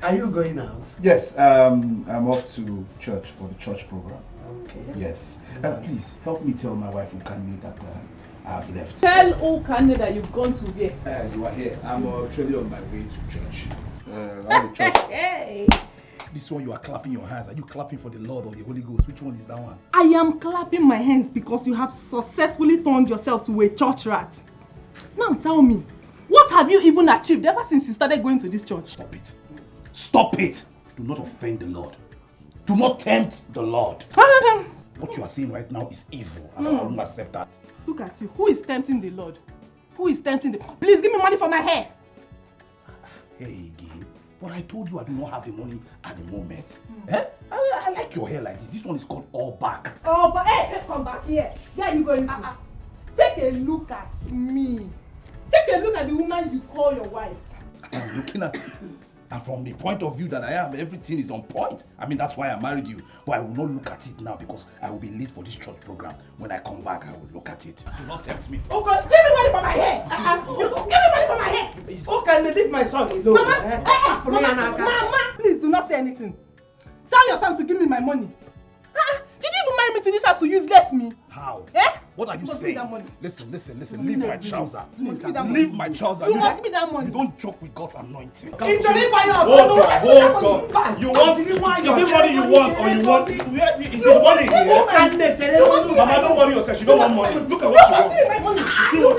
Are you going out? Yes, I'm off to church for the church program. Okay. Yes. Please, help me tell my wife Ukane that I have left. Tell Ukane that you've gone to where? You are here. I'm actually on my way to church. I'm the church. Hey. This one you are clapping your hands. Are you clapping for the Lord or the Holy Ghost? Which one is that one? I am clapping my hands because you have successfully turned yourself to a church rat. Now tell me, what have you even achieved ever since you started going to this church? Stop it. Stop it. Do not offend the Lord. Do not tempt the Lord. What you are saying right now is evil. I won't accept that. Look at you. Who is tempting the Lord? Who is tempting the... Please give me money for my hair. Hey, again. But I told you I do not have the money at the moment. Eh? I like your hair like this. This one is called all back. Oh, but hey, come back here. Where are you going to? Take a look at me. Take a look at the woman you call your wife. I'm looking at you. And from the point of view that I am, everything is on point. I mean, that's why I married you. But I will not look at it now because I will be late for this church program. When I come back, I will look at it. Do not tempt me. Oh God, give me money for my hair. Give me money for my hair. Okay, leave my son alone. Mama, please do not say anything. Tell your son to give me my money. Did you even marry me to this house to useless me? How? Eh? What are you saying? Listen. Leave my trouser. Leave my trouser. You must give me that money. You don't joke with God's anointing. Hold on. You want? Is it money you want or you want? Is it money here? Mama, don't worry yourself. She don't want money. Look at what she wants. You see what?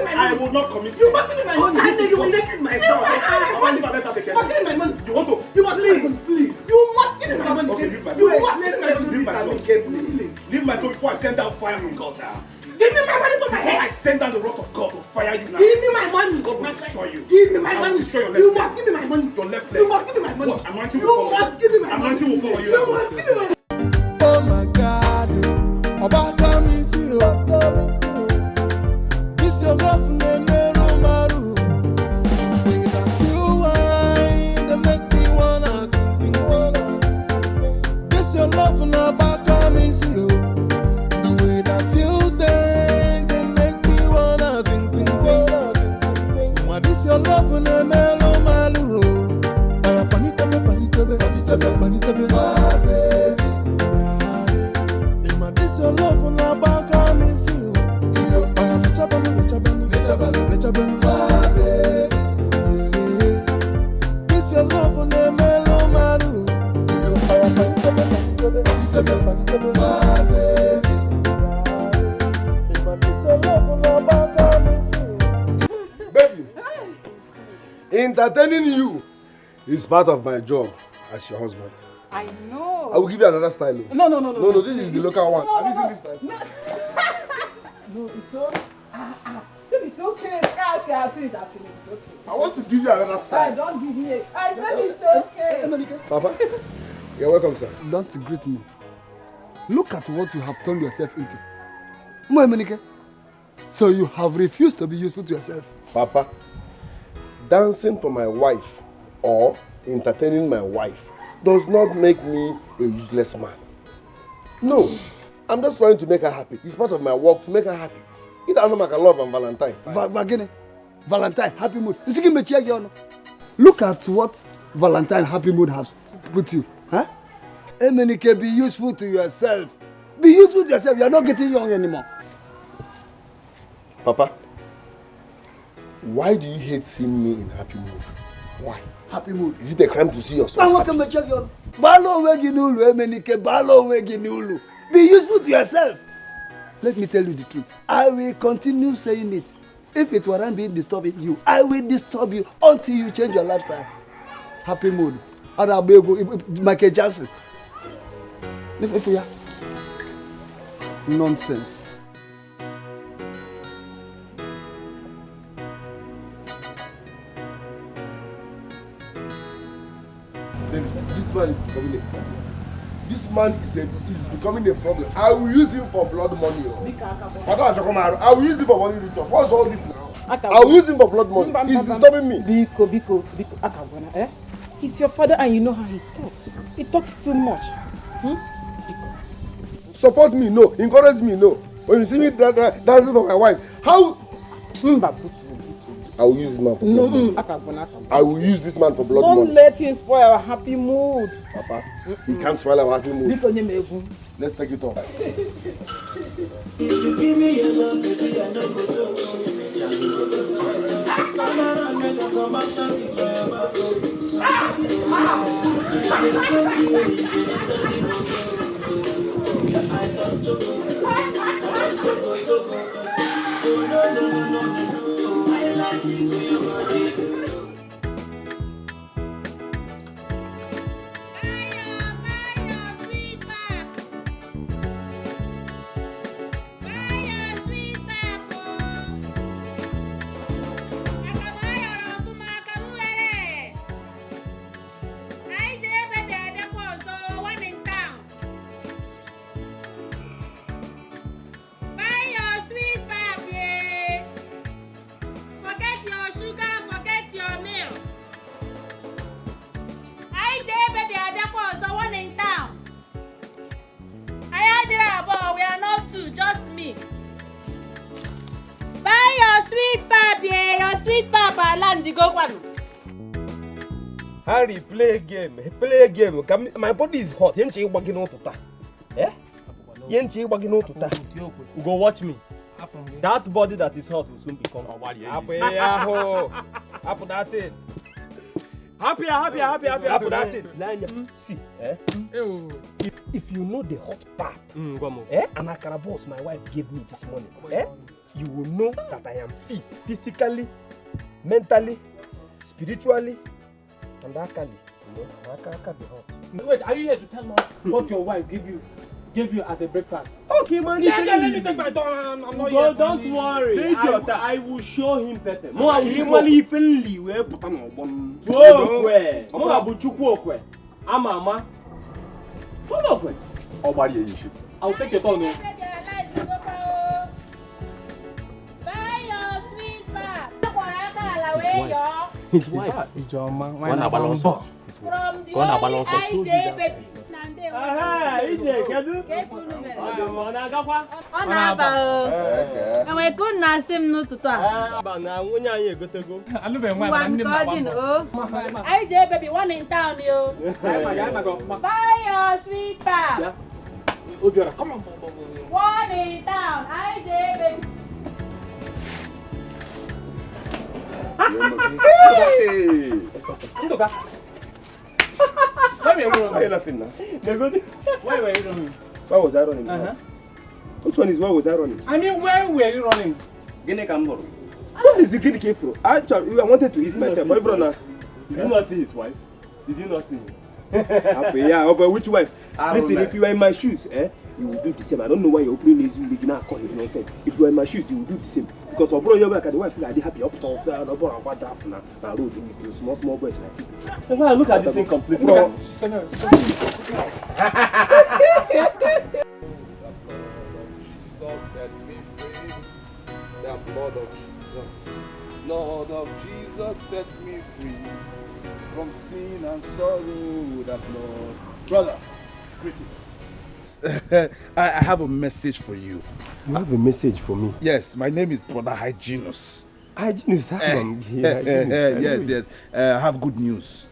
I will not commit. You must give me my money. You will naked my son. You must give me my money. You want to? You must please. You must give me my money. Okay, leave my You must leave my money. Please. Leave my clothes before I send down fire from God now. Give me my money to my head. I send down the wrath of God to fire you now. Give me my money. God will destroy you. Give me my money. Destroy your left You leg. must give me my money. Your left leg. You must give me my money. What? Anointing will follow you. You must give me my money. Anointing will follow you. You must give me my money. Oh my God, Oba come and see you. This your love, no matter. Without you, they make me wanna sing. This your love, no Oba come and see you. The way that you dance, they make me wanna sing. This your love, no matter. Panitabe, my baby. This your love on the back, I miss you. My baby. This your love on the mellow maru. My baby. This your love on the back, I miss you. Baby, entertaining you is part of my job as your husband. I know. I will give you another style. No, this is the local one. Have you seen this style? No, it's so. It's okay. Okay, I've seen it. It's okay. I want to give you another style. Don't give me it. I said it's okay. Papa, you're welcome, sir. Don't greet me. Look at what you have turned yourself into. Mwenike. So you have refused to be useful to yourself. Papa, dancing for my wife or entertaining my wife does not make me a useless man. No, I'm just trying to make her happy. It's part of my work to make her happy. Either I know I love and Valentine. Valentine, happy mood. Look at what Valentine happy mood has with you. Huh? Emenike, be useful to yourself. Be useful to yourself. You are not getting young anymore. Papa, why do you hate seeing me in happy mood? Why? Happy mood. Is it a crime to see yourself happy? Be useful to yourself. Let me tell you the truth. I will continue saying it. If it weren't being disturbing you, I will disturb you until you change your lifestyle. Happy mood. Michael Jackson. Nonsense. This man is becoming a problem. I will use him for blood money. I will use him for money rituals. What's all this now? I will use him for blood money. He's disturbing me. Biko, Akagwana, eh? He's your father and you know how he talks. He talks too much. Support me, no. Encourage me, no. When you see me dancing for my wife, how? I will use this man for blood money. I will use this man for blood money. Don't let him spoil our happy mood. Papa, he can't spoil our happy mood. Let's take it off. If you give me your love, baby, I know go Harry, play a game. Play a game. My body is hot. Eh? Go watch me. That body that is hot will soon become happy. That's it. Happy. That's it. See, if you know the hot pap, and Akara boss my wife gave me this morning, you will know that I am fit physically, mentally, spiritually, and actually, Wait, are you here to tell us what your wife gave you as a breakfast? Okay, man. Let me take my turn. I'm not here. Don't worry. I will show him better. Mo I'll take your turn. His wife. From the IJ baby. IJ baby, one in town, you. Buy your sweet pap. Come on. One in town, IJ baby. Hey! Why are you laughing now? Why were you running? Why was I running? Which one is why was I running? I mean, where were you running? What is the kid came from? Actually, I wanted to eat myself. Did you not see his wife? Did you not see him? Yeah, but which wife? Listen, if you are in my shoes, you will do the same. I don't know why you're opening this making a call nonsense. If you are in my shoes, you will do the same. Because bro, you're like the wife feel like they happy up to road with small boys like you. Look at this thing completely. Bro. The blood of Jesus. Lord of Jesus set me free from sin and sorrow. That Lord. Brother, greetings. I have a message for you. You have a message for me? Yes, my name is Brother Hyginus. Hyginus? Yes. I have good news.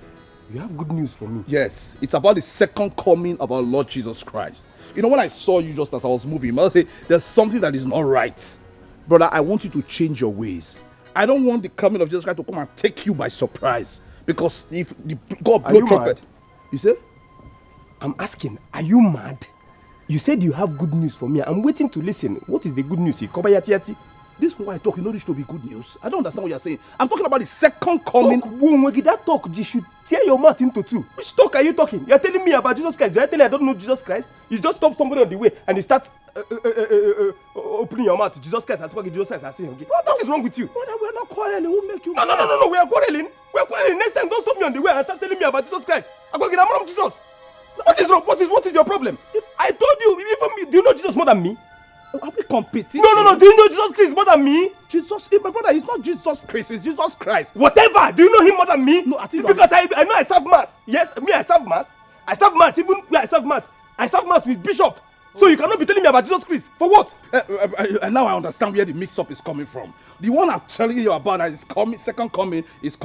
You have good news for me? Yes, it's about the second coming of our Lord Jesus Christ. You know, when I saw you just as I was moving, I say there's something that is not right. Brother, I want you to change your ways. I don't want the coming of Jesus Christ to come and take you by surprise. Because if God blow trumpet, you say? I'm asking, are you mad? You said you have good news for me. I'm waiting to listen. What is the good news? This is why I talk. You know this should be good news. I don't understand what you're saying. I'm talking about the second coming. That talk, you should tear your mouth into two. Which talk are you talking? You're telling me about Jesus Christ. You're telling me I don't know Jesus Christ. You just stop somebody on the way and you start opening your mouth. Jesus Christ, I talk Jesus Christ. I say, okay. What is wrong with you? Brother, we're not quarreling. Who make you? No. We are quarreling. Next time, don't stop me on the way and start telling me about Jesus Christ. I'm going to get a Jesus. What is wrong? What is your problem? I told you, even me, do you know Jesus more than me? Are we competing? No. Do you know Jesus Christ more than me? Jesus, my brother, it's not Jesus Christ, it's Jesus Christ. Whatever. Do you know him more than me? No, I think because I know I serve mass. Yes, me I serve mass. I serve mass. Even where I serve mass with bishop. So you cannot be telling me about Jesus Christ. For what? And now I understand where the mix-up is coming from. The one I'm telling you about that is coming, second coming is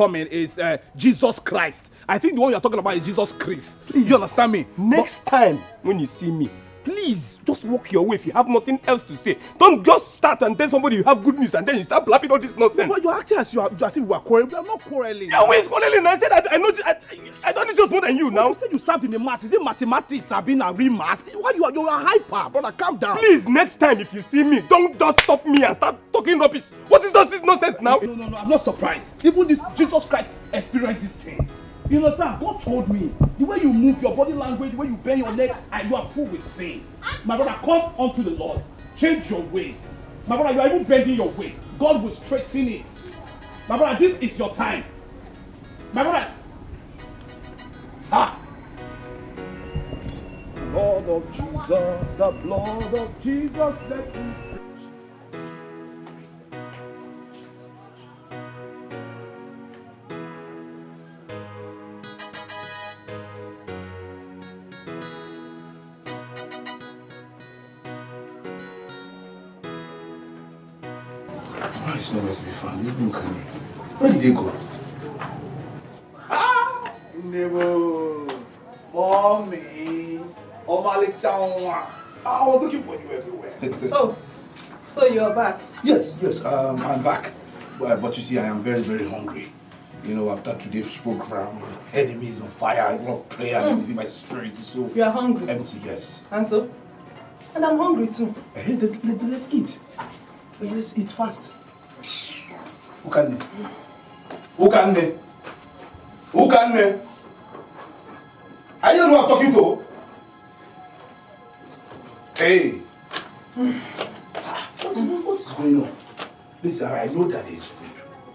Jesus Christ. I think the one you're talking about is Jesus Christ. You understand me? Next time when you see me, please just walk your way if you have nothing else to say. Don't just start and tell somebody you have good news and then you start blabbing all this nonsense. But you're acting as if we are quarreling. We are not quarreling. Yeah, where is quarreling? I said I don't need just more than you now. You said you served in the mass. Is it mathematics, Sabina, real mass? Why you are hyper, brother? Calm down. Please, next time if you see me, don't just stop me and start talking rubbish. What is this nonsense now? No, I'm not surprised. Even this Jesus Christ experienced this thing. You understand? God told me, the way you move, your body language, the way you bend your leg, and you are full with sin. My brother, come unto the Lord. Change your ways. My brother, you are even bending your waist. God will straighten it. My brother, this is your time. My brother. Blood of Jesus, the blood of Jesus set me free. It's nowhere to be found. Look at me. Where did they go? Nebo, mommy, I was looking for you everywhere. Oh, so you're back? Yes, I'm back. But you see, I am very, very hungry. You know, after today's program, enemies on fire, I love prayer, my spirit is so you are hungry? Empty, yes. And so? And I'm hungry too. Hey, let's eat. Let's eat fast. Who can me? Who can me? Who can me? I don't know who I'm talking to. Hey. What's going on? Listen, I know that there is food.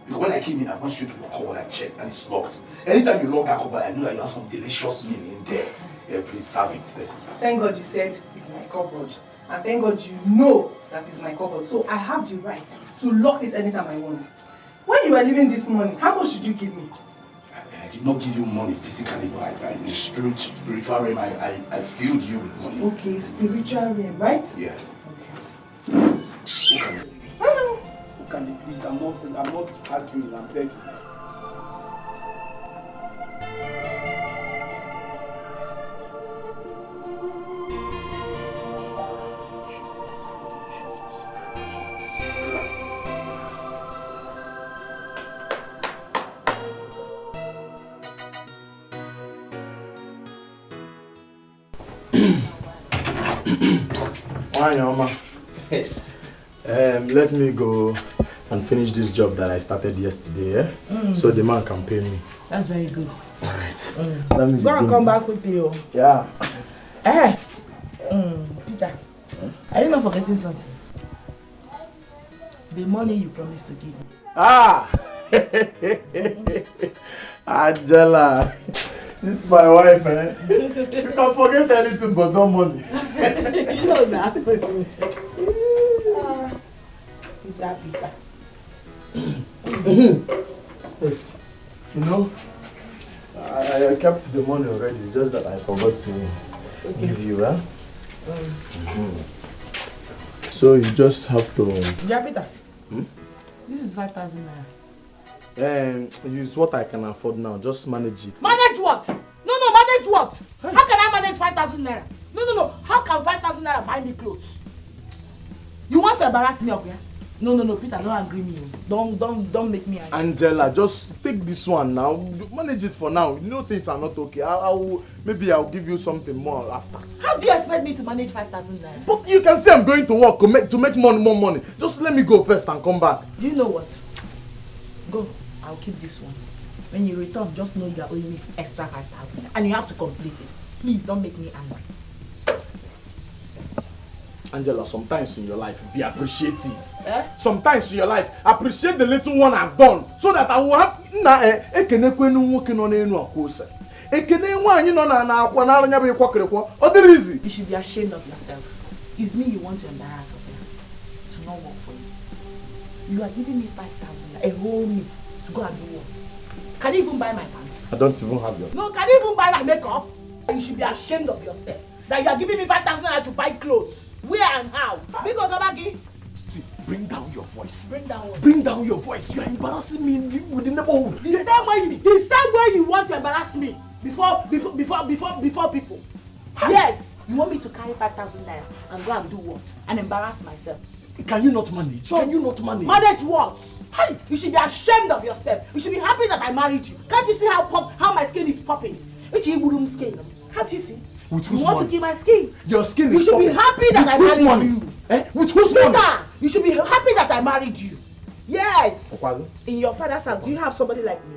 Because when I came in, I went straight to the cupboard and checked, and it's locked. Anytime you lock that cupboard, I know that you have some delicious meal in there. Yeah, please serve it. Let's eat. Thank God you said it's my cupboard. And thank God you know that it's my cupboard. So I have the right to lock it anytime I want. When you were leaving this morning, how much did you give me? I did not give you money physically, but in the spiritual realm, I filled you with money. Okay, spiritual realm, right? Yeah. Okay. Who can you please? I'm not arguing, I'm begging. Let me go and finish this job that I started yesterday, so the man can pay me. That's very good. Alright. Let me go and come back with you. Yeah. Peter, are you not forgetting something? The money you promised to give me. Angela, this is my wife, eh? You can forget anything but no money. You know that. Peter. Yes. You know, I kept the money already. It's just that I forgot to give you, huh? So you just have to... Yeah, Peter. This is 5,000 naira. Use what I can afford now. Just manage it. Manage what? No, manage what? How can I manage 5,000 naira? No. How can 5,000 naira buy me clothes? You want to embarrass me up here? No, Peter, don't agree me. Don't make me angry. Angela, just take this one now. Manage it for now. You know things are not okay. Maybe I'll give you something more after. How do you expect me to manage 5,000 naira? But you can say I'm going to work to make more money. Just let me go first and come back. Do you know what? Go. I'll keep this one. When you return, just know you are owing me extra 5,000 and you have to complete it. Please don't make me angry. Angela, sometimes in your life, be appreciative. Sometimes in your life, appreciate the little one I've done so that I will have... You should be ashamed of yourself. It's me you want to embarrass of them. It should not work for you. You are giving me 5,000, a whole meal, to go and do what? Can you even buy my pants? I don't even have your... No, can you even buy my makeup? You should be ashamed of yourself. That you are giving me 5,000 to buy clothes. Where and how? We go back in. See, bring down your voice. Bring down what? Bring down your voice. You are embarrassing me with the neighborhood. The same way you want to embarrass me before people. Yes. You want me to carry 5,000 naira and go and do what? And embarrass myself? Can you not manage? Can you not manage? Manage what? Hey, you should be ashamed of yourself. You should be happy that I married you. Can't you see how my skin is popping? It's your skin. Can't you see? With whose you want money? to kill my skin? Your skin you is should popping. be happy that I married money? you. Eh? With whose money? You should be happy that I married you. Yes. Okwago? In your father's house, do you have somebody like me?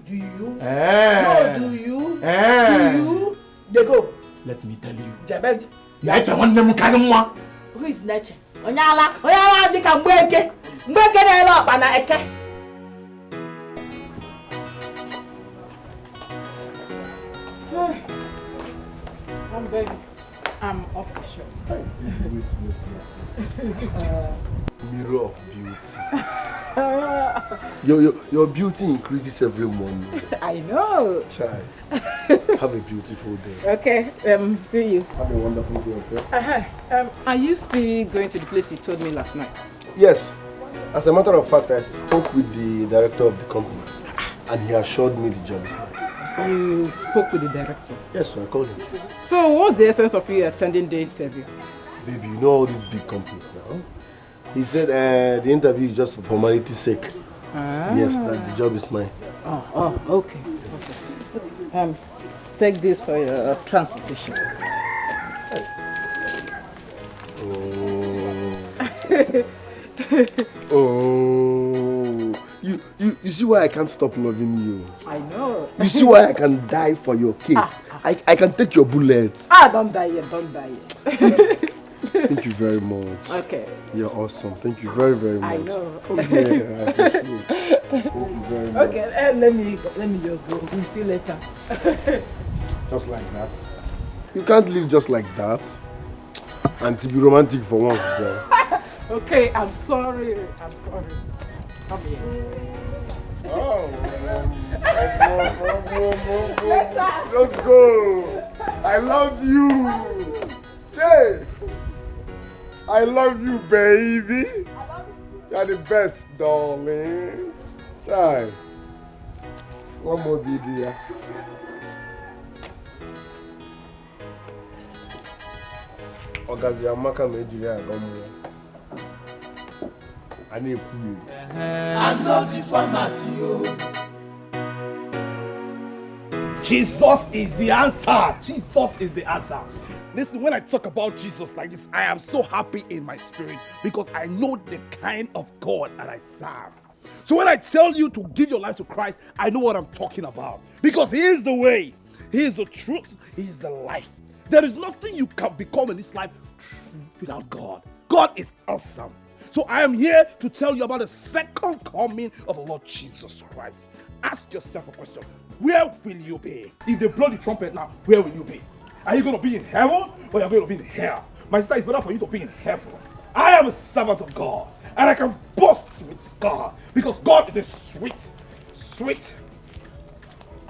Do you? Eh. No, do you? Eh. Do you? They go. Let me tell you. Jabed. Who is Neche? Onyala dika Mgbeke. Mgbeke na ele okpa na eke. I'm begging. I'm off the show. Wait. Mirror of beauty. Your beauty increases every morning. I know. Child, have a beautiful day. Okay, see you. Have a wonderful day, okay? Are you still going to the place you told me last night? Yes. As a matter of fact, I spoke with the director of the company and he assured me the job is mine. You spoke with the director? Yes, so I called him. So what's the essence of you attending the interview? Baby, you know all these big companies now. He said the interview is just for formality's sake. Ah. Yes, that the job is mine. Oh, okay. Take this for your transportation. Oh, you see why I can't stop loving you? I know. You see why I can die for your case? I can take your bullets. Don't die yet, don't die yet. Thank you very much. Okay. You're awesome. Thank you very, very much. I know. Okay, I appreciate it. Thank you very much. Okay, let me just go. We'll see you later. Just like that. You can't live just like that. And to be romantic for once, John. Okay, I'm sorry. Come here. Oh, let's go. I love you. Jay. I love you, baby. You're the best, darling. Child. One more video. Ogazi Amaka made you I need you. I know the format, you. Jesus is the answer. Jesus is the answer. Listen, when I talk about Jesus like this, I am so happy in my spirit because I know the kind of God that I serve. So when I tell you to give your life to Christ, I know what I'm talking about. Because He is the way, He is the truth, He is the life. There is nothing you can become in this life without God. God is awesome. So I am here to tell you about the second coming of the Lord Jesus Christ. Ask yourself a question. Where will you be? If they blow the trumpet now, where will you be? Are you going to be in heaven or are you going to be in hell? My sister, it's better for you to be in heaven. I am a servant of God and I can boast with God because God is sweet. Sweet.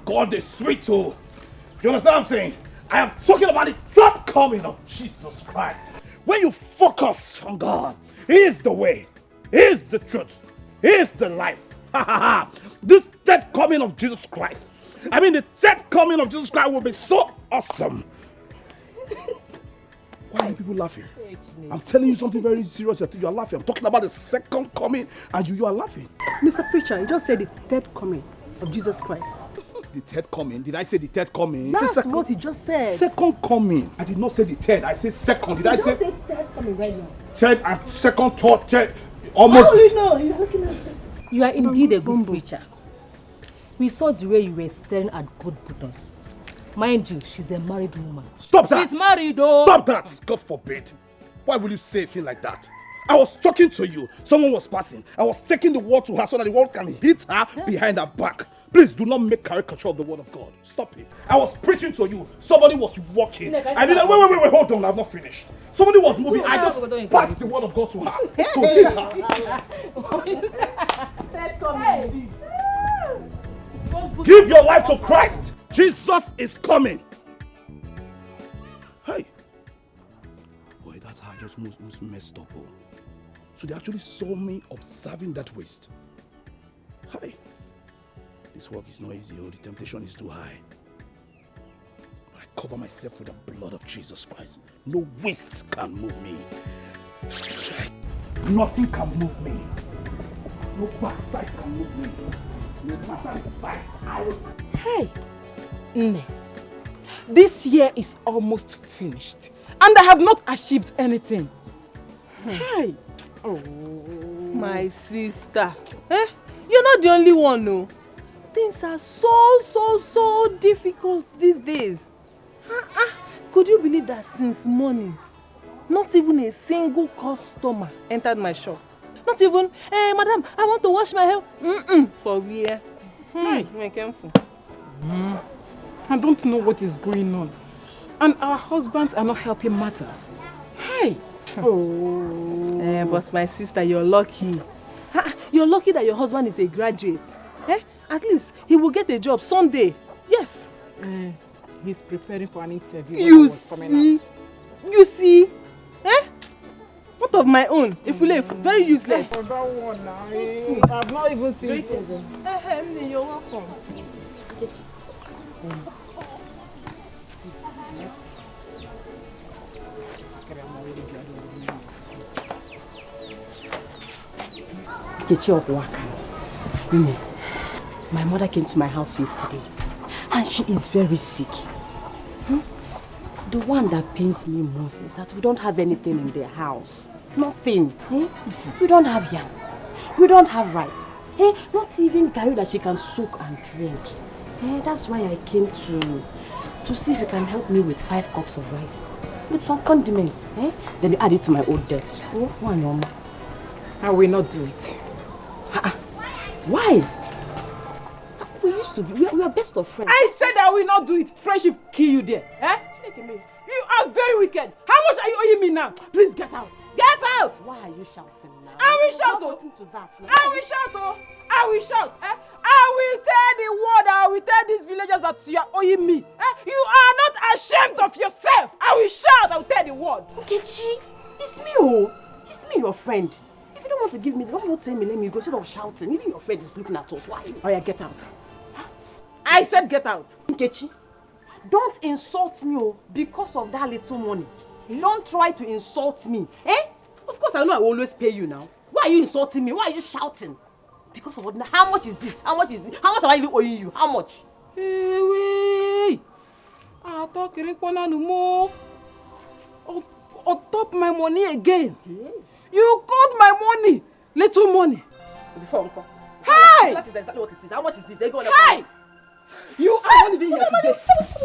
God is sweet too. You understand what I'm saying? I am talking about the third coming of Jesus Christ. When you focus on God, He is the way, He is the truth, He is the life. This third coming of Jesus Christ, the third coming of Jesus Christ will be so awesome. Why are people laughing? I'm telling you something very serious. You are laughing. I'm talking about the second coming and you are laughing. Mr. Preacher, you just said the third coming of Jesus Christ. The third coming? Did I say the third coming? That's what you just said. Second coming. I did not say the third. I said second. Did I say? You don't say third coming right now. Third and second, third. Almost. How do you know? You're looking at it. You are indeed a good preacher. We saw the way you were staring at good Buddhas. Mind you, she's a married woman. Stop that! She's married, though. Stop that! God forbid. Why will you say a thing like that? I was talking to you. Someone was passing. I was taking the word to her so that the word can hit her behind her back. Please do not make caricature of the word of God. Stop it. I was preaching to you. Somebody was walking. Wait, hold on. I've not finished. Somebody was moving. I just passed the word of God to her to hit her. Give your life to Christ. Jesus is coming. Hey. Boy, that's how I just messed up. Oh. So they actually saw me observing that waste. Hi. This work is not easy. Oh, the temptation is too high. But I cover myself with the blood of Jesus Christ. No waste can move me. Nothing can move me. No backside can move me. No matter the size, I will... Hey, Nne, this year is almost finished and I have not achieved anything. Hey. Oh. My sister. Eh? You're not the only one, no. Things are so difficult these days. Could you believe that since morning, not even a single customer entered my shop? Not even, hey, madam, I want to wash my hair. For where? I don't know what is going on. And our husbands are not helping matters. Hey. Oh. But my sister, you're lucky. You're lucky that your husband is a graduate. At least he will get a job someday. Yes. He's preparing for an interview. You see? You see? What of my own? If we leave, very useless. For that one now, I've not even seen it. You're welcome. My mother came to my house yesterday and she is very sick. The one that pains me most is that we don't have anything in the house. Nothing. We don't have yam. We don't have rice. Not even curry that she can soak and drink. That's why I came to see if you can help me with 5 cups of rice. With some condiments. Then you add it to my old debt. I will not do it. Why? We used to be, we are best of friends. I said I will not do it. Friendship kill you there. You are very wicked. How much are you owing me now? Please get out. Get out! Why are you shouting now? I will shout, oh. I will shout, oh. I will shout. I will tell the world, I will tell these villagers that you are owing me. You are not ashamed of yourself. I will shout, I will tell the world. Nkechi, it's me, oh. It's me, your friend. If you don't want to give me, don't tell me, let me go. Instead of shouting, even your friend is looking at us. Why? Oh yeah, get out. I said get out. Nkechi, don't insult me, oh, because of that little money. Don't try to insult me. Of course, I know I will always pay you now. Why are you insulting me? Why are you shouting? Because of what? How much is it? How much is it? How much am I even owing you? How much? Hey, I talk no more. On top my money again. You got my money. Little money. Before Uncle. Hey! That is exactly what it is. How much is it? They go on. Hey! You are only here today.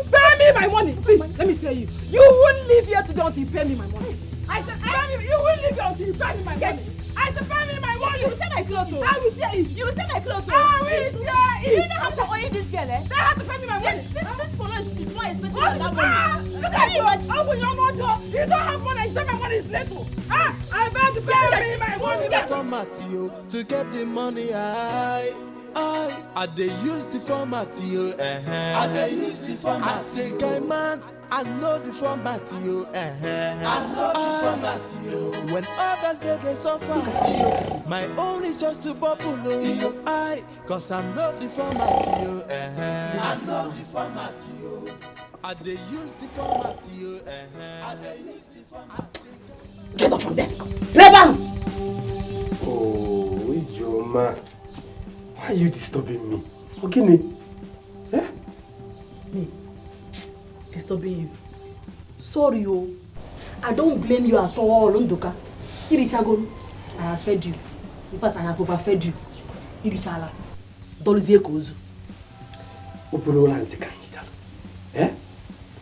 Pay me my money. Please, let me tell you. You won't leave here today until you pay me my money. I said, pay me. You won't leave here until you pay me my money. I said, pay me my money. You will take my clothes. I will tear it. You will take my clothes. I will tear it. You know how to owe this girl, eh? They have to pay me my money. This police is more expensive than that money. Look at you. Open your mouth. You don't have money. I said my money is little. I beg to pay me my money. Format you to get the money. I dey use the format you. I dey use the format. I say, guy man, I know the format you. I know the format you. When others they suffer, my own is just to bubble. Cause I know the format you. I know the format you. I dey use the format you. I dey use the format. Get off from there. Reba! Oh, Ijoma. Why are you disturbing me? Okay, Me? Disturbing you? Sorry, oh. I don't blame you at all, Ndoka. Irichagon, I have fed you. In fact, I have overfed you. Irichala. Doluzie kozu. Opolola and Zika Hichala.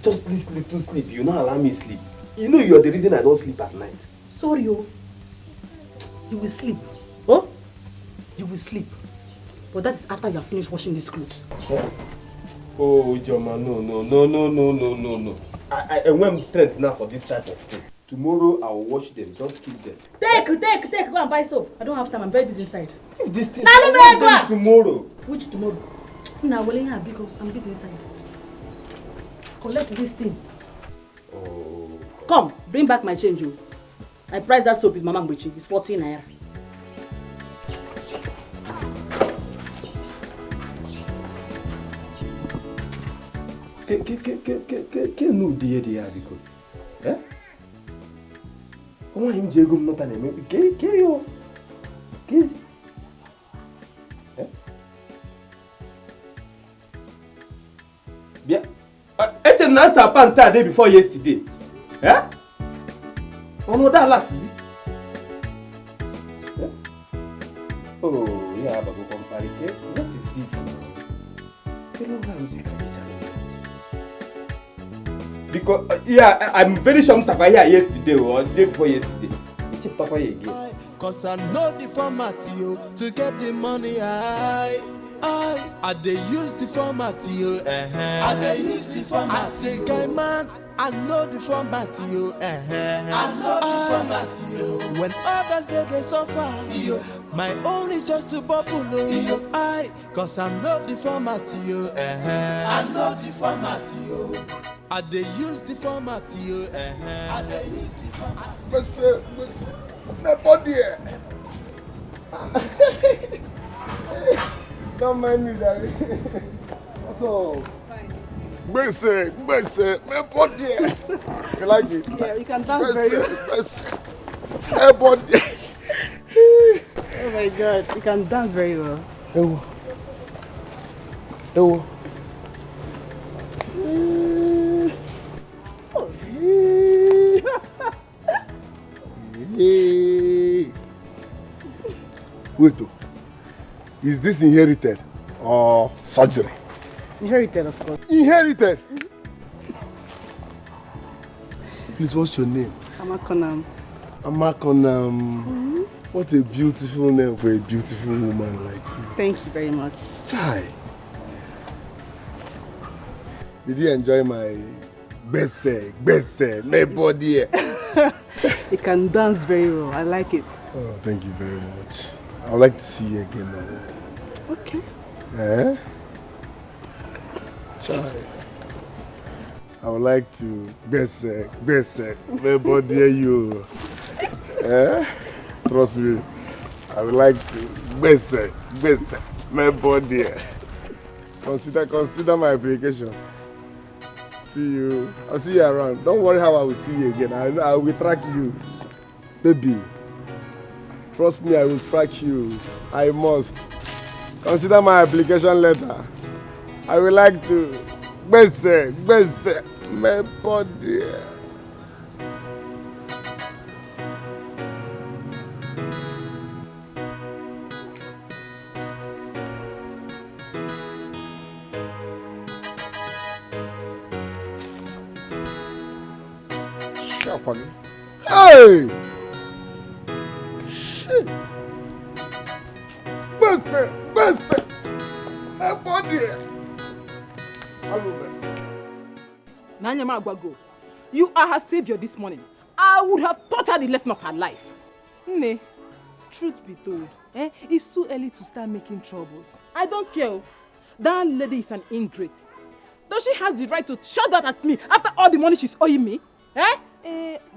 Just this little sleep. You not allow me sleep. You know you are the reason I don't sleep at night. Sorry, oh. You will sleep. Huh? You will sleep. But that's after you have finished washing these clothes. Oh, Ijoma, no. I am strength now for this type of thing. Tomorrow I will wash them. Just keep them. Take. Go and buy soap. I don't have time. I'm very busy inside. If this thing, I will them tomorrow. Which tomorrow? Now, I'm busy inside. Collect this thing. Oh. Come, bring back my change, you. I priced that soap with Mama Mbuchi. It's 14 naira. Ke nu dia biko. Eh? Como him jego nota na me. Ke yo. Kizi. Eh? Bia. Eche na sa panta day before yesterday. Eh? Ono da last zi. Eh? Oh, yeah, but go compare it. What is this? Because yeah, I'm very sure Mustafa here yesterday or the day before yesterday. He chipped up again. Cause I know the format you to get the money. I dey use the format you. I dey use the format. I say, guy man, I know the format you. I know the format you. When others they suffer, my own is just to bubble. Cause I know the format you. I know the format you. I dey use the format you. I dey use the format. My body. Don't mind me, daddy. So, Gbese, my body. You like it? Yeah, you can dance very well. My body. Oh my God, you can dance very well. Ewo. Wait, is this inherited or surgery? Inherited, of course. Inherited? Please, what's your name? Amakonam. Amakonam. What a beautiful name for a beautiful woman like you. Thank you very much. Chai. Did you enjoy my Gbese, my body? You can dance very well. I like it. Oh, thank you very much. I would like to see you again now. Okay. Eh? Chai. I would like to Gbese, my body you. Eh? Trust me. I would like to Gbese, my body. Consider my application. See you. I'll see you around. Don't worry how I will see you again. I will track you. Baby. Trust me, I will track you. I must. Consider my application letter. I would like to Gbese, my body. Hey! Shit! Gbese! My body! Nanyama Agwago, you are her savior this morning. I would have taught her the lesson of her life. Nne, truth be told, it's too early to start making troubles. I don't care. That lady is an ingrate. Does she have the right to shout that at me after all the money she's owing me?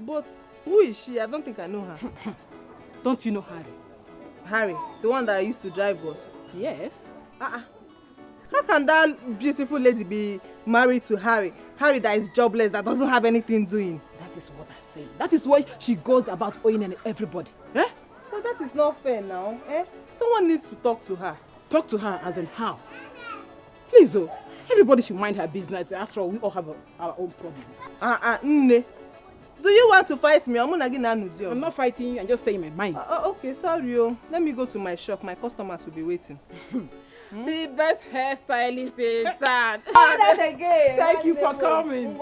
But who is she? I don't think I know her. Don't you know Harry? Harry, the one that I used to drive bus? Yes. How can that beautiful lady be married to Harry? Harry that is jobless, that doesn't have anything doing. That is what I say. That is why she goes about owing everybody. But that is not fair now. Someone needs to talk to her. Talk to her as in how? Please, everybody should mind her business. After all, we all have our own problems. Nne. Do you want to fight me? I'm not fighting you. I'm just saying my mind. Okay, sorry. Let me go to my shop. My customers will be waiting. The best hairstylist in town. That again. Thank you for coming.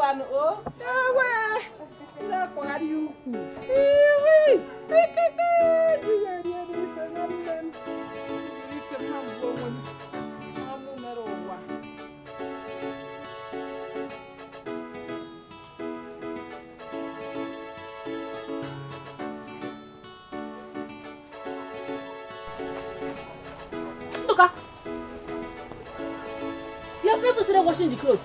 Look, you have not to start washing the clothes.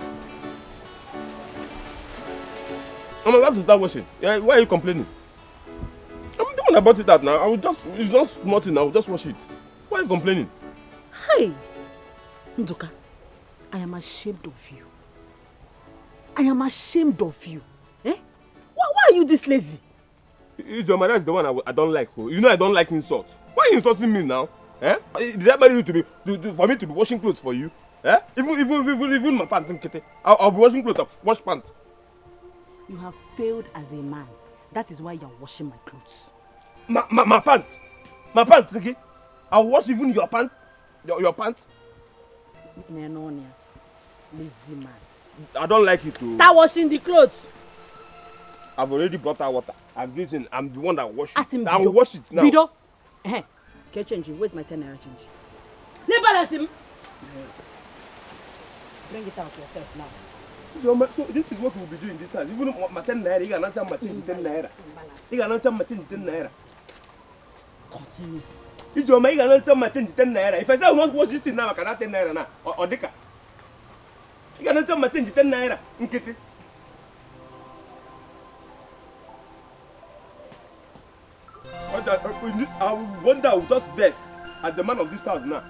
I'm about to start washing. Why are you complaining? When I bought it out now, it's not nothing now, just wash it. Why are you complaining? Hey! Nduka, I am ashamed of you. I am ashamed of you. Eh? Why are you this lazy? Ijoma, that's the one I don't like. You know I don't like insult. Why are you insulting me now? Eh? Did I marry you for me to be washing clothes for you? Eh? Even my pants, I'll be washing clothes, wash pants. You have failed as a man. That is why you are washing my clothes. My pants? My pants, okay? I'll wash even your pants? Your pants? Nenonia, lazy man. I don't like it too. Start washing the clothes. I've already brought out water. I'm the one that washes it. I'll wash it now. Bido. Get changing. Where's my 10 naira change? Never him. Bring it out yourself now. So this is what we'll be doing this house. Even my 10 naira, you can answer my change 10 naira. You can answer my change 10 naira. Continue. You can answer my change 10 naira. If I say I want to watch this thing now, I can have 10 naira now. Or deka. You can answer my change 10 naira. Nkete. I wonder I will just vex as the man of this house now.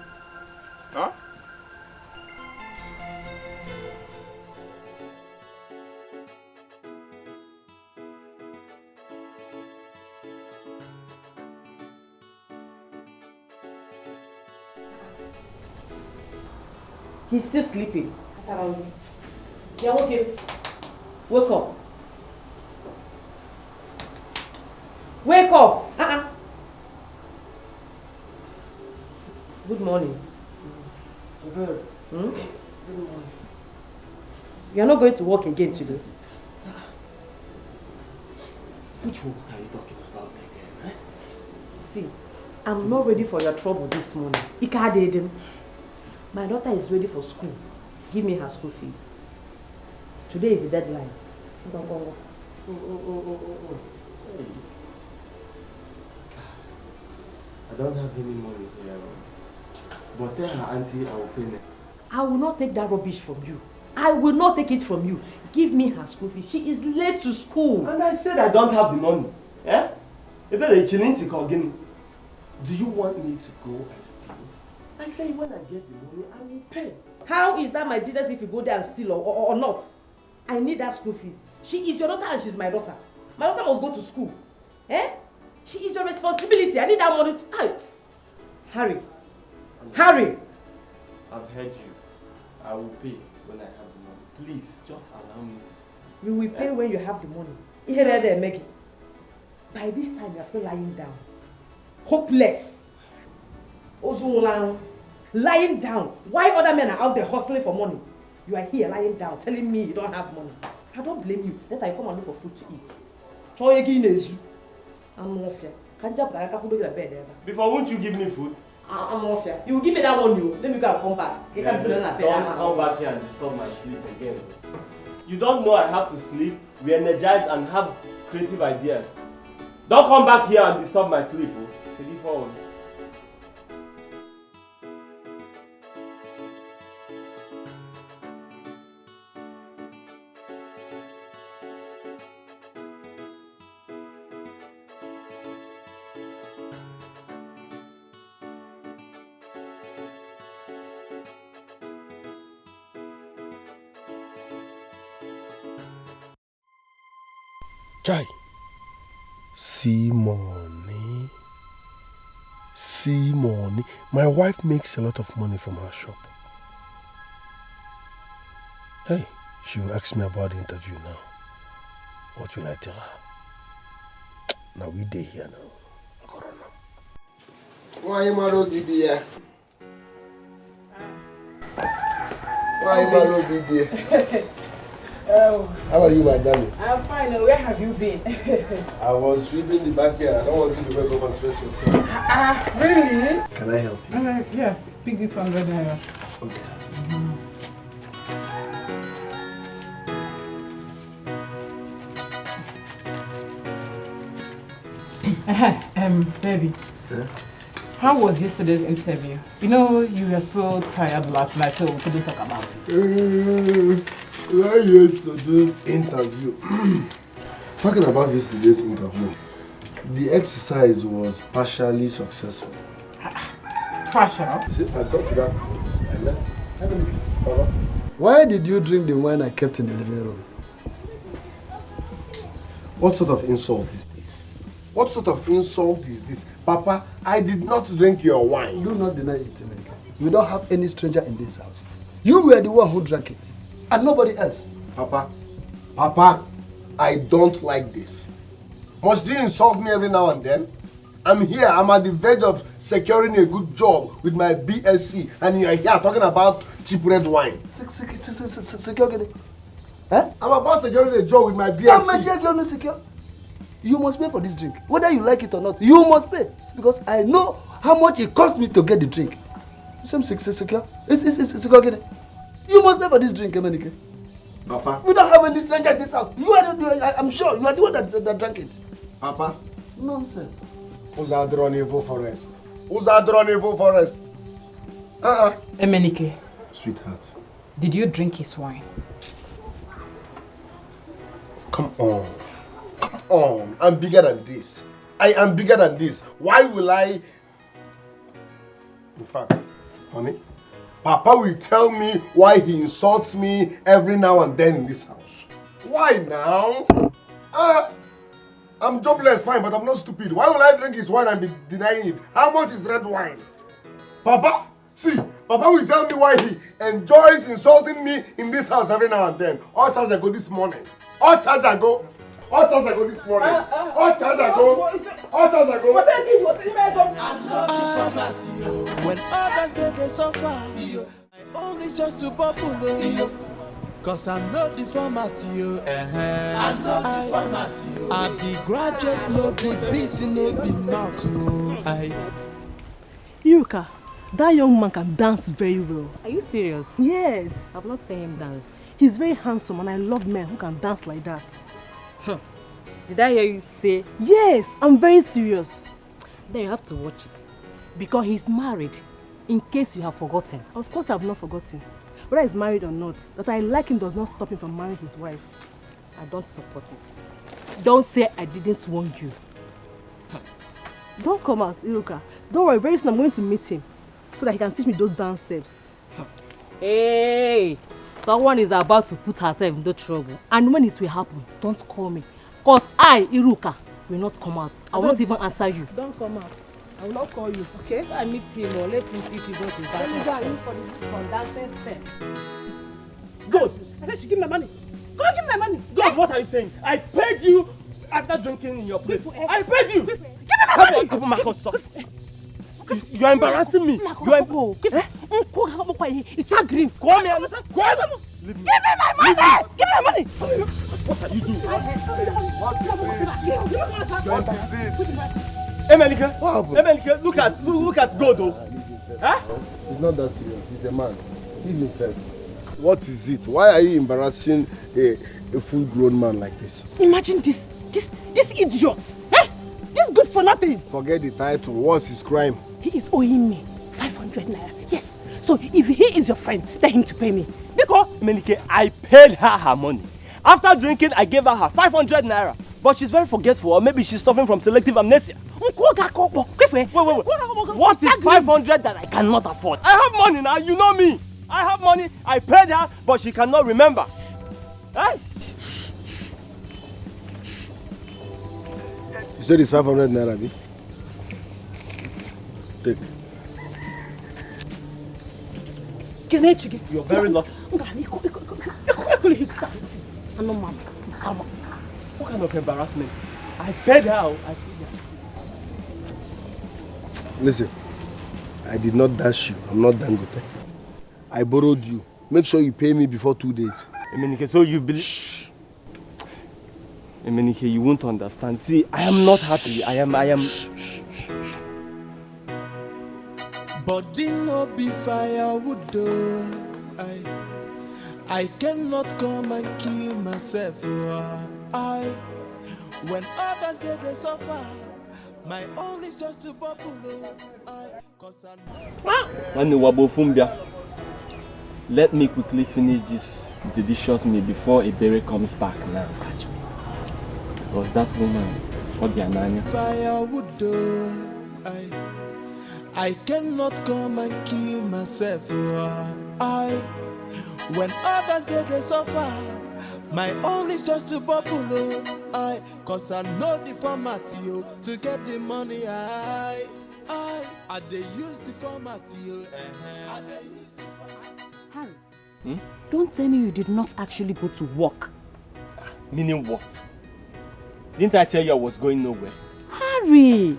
Huh? He's still sleeping. Yeah, okay. Wake up. Wake up! Good morning. Good. Hmm? Good morning. You are not going to work again today. Which work are you talking about again? Eh? See, I'm not ready for your trouble this morning. Ika, my daughter is ready for school. Give me her school fees. Today is the deadline. Oh. Hey. I don't have any money here. But tell her auntie I will pay next week. I will not take that rubbish from you. I will not take it from you. Give me her school fees. She is late to school. And I said I don't have the money. Eh? Do you want me to go and steal? I say when I get the money, I will pay. How is that my business if you go there and steal or not? I need that school fees. She is your daughter and she's my daughter. My daughter must go to school. Eh? She is your responsibility. I need that money. Harry. Harry! I've heard you. I will pay when I have the money. Please, just allow me to see. You will pay when you have the money. Here, there, Maggie. By this time, you are still lying down. Hopeless. Also, lying down. Why other men are out there hustling for money? You are here lying down, telling me you don't have money. I don't blame you. Let I come and look for food to eat. Before, won't you give me food? I'm off here. You will give me that one, you. Let me go and come back. You can't don't come back here and disturb my sleep again. You don't know I have to sleep, re-energize and have creative ideas. Don't come back here and disturb my sleep. Oh. Chai, see money. See money. My wife makes a lot of money from her shop. Hey, she will ask me about the interview now. What will I tell her? Now we day here now. Corona. Why am I here? Why am I here? How are you, my darling? I'm fine. Where have you been? I was sweeping the backyard. I don't want you to wake up and stress yourself. Really? Can I help you? Yeah. Pick this 100 naira. Okay. Baby. Yeah? How was yesterday's interview? You know, you were so tired last night, so we couldn't talk about it. Yesterday's interview. Talking about yesterday's interview, The exercise was partially successful. Partial? See, I got to that point. I left. Papa. Why did you drink the wine I kept in the living room? What sort of insult is this? What sort of insult is this? Papa, I did not drink your wine. Do not deny it, America. You don't have any stranger in this house. You were the one who drank it, and nobody else. Papa, I don't like this. Must you insult me every now and then? I'm here, I'm at the verge of securing a good job with my BSc, and you are here talking about cheap red wine. Security? Eh? I'm about securing a job with my BSc. You must pay for this drink. Whether you like it or not, you must pay. Because I know how much it cost me to get the drink. Same secure. It's security. You must pay for this drink, Emenike. Papa. We don't have any stranger in this house. I'm sure you are the one that drank it. Papa. Nonsense. Uzadronevo forest. Emenike. Sweetheart. Did you drink his wine? Come on. I'm bigger than this. I am bigger than this. Why will I... In fact, honey, Papa will tell me why he insults me every now and then in this house. Why now? I'm jobless, fine, but I'm not stupid. Why will I drink his wine and be denying it? How much is red wine? Papa, see, Papa will tell me why he enjoys insulting me in this house every now and then. All charge I go this morning. All charge I go this morning. When others they suffer, I only just to bubble. Cause I know the format you. I know the format you. I be graduate, no be busy, no be mouth. Iruka, that young man can dance very well. Are you serious? Yes. I've not seen him dance. He's very handsome and I love men who can dance like that. Did I hear you say? Yes, I'm very serious. Then you have to watch it. Because he's married, in case you have forgotten. Of course I've not forgotten. Whether he's married or not, that I like him does not stop him from marrying his wife. I don't support it. Don't say I didn't warn you. Don't come out, Iruka. Don't worry, very soon I'm going to meet him so that he can teach me those dance steps. Hey! Someone is about to put herself into trouble. And when it will happen, don't call me. Because I, Iruka, will not come out. I won't even answer you. Don't come out. I will not call you, okay? If I meet him or let him teach you those Let me go and look for the dancing steps. Good. I said she give me my money. Come on, give me my money. God, what are you saying? I paid you after drinking in your place. I paid you. Give me my money. Come on, you are embarrassing me. You are... It's a green. Come here. Give me my money. Give me my money. What are you doing? What is it? Emenike, what happened? Emenike, look at God, though. Huh? He's not that serious. He's a man. Leave him first. What is it? Why are you embarrassing a full-grown man like this? Imagine this idiot. Eh? This good for nothing. Forget the title. What's his crime? He is owing me 500 naira. Yes. So if he is your friend, tell him to pay me. Because Emenike, I paid her money. After drinking, I gave her 500 naira. But she's very forgetful, or maybe she's suffering from selective amnesia. Wait. What is 500 that I cannot afford? I have money now, you know me. I have money, I paid her, but she cannot remember. Eh? You said it's 500 naira, B? Take. You're very lucky. What kind of embarrassment? I paid her. Listen, I did not dash you. I'm not Dangote. I borrowed you. Make sure you pay me before 2 days. Emenike, so you believe... Shh. Emenike, you won't understand. See, I am not happy. I am... Body no be firewood though. I cannot come and kill myself. When others they suffer, my own is just to bubble. Let me quickly finish this delicious meal before Ebere comes back now. Because that woman, Firewood, I cannot come and kill myself. When others they suffer, my own is just to bubble. Cause I know the format to get the money. I they use the format Harry, don't tell me you did not actually go to work. Meaning what? Didn't I tell you I was going nowhere? Harry,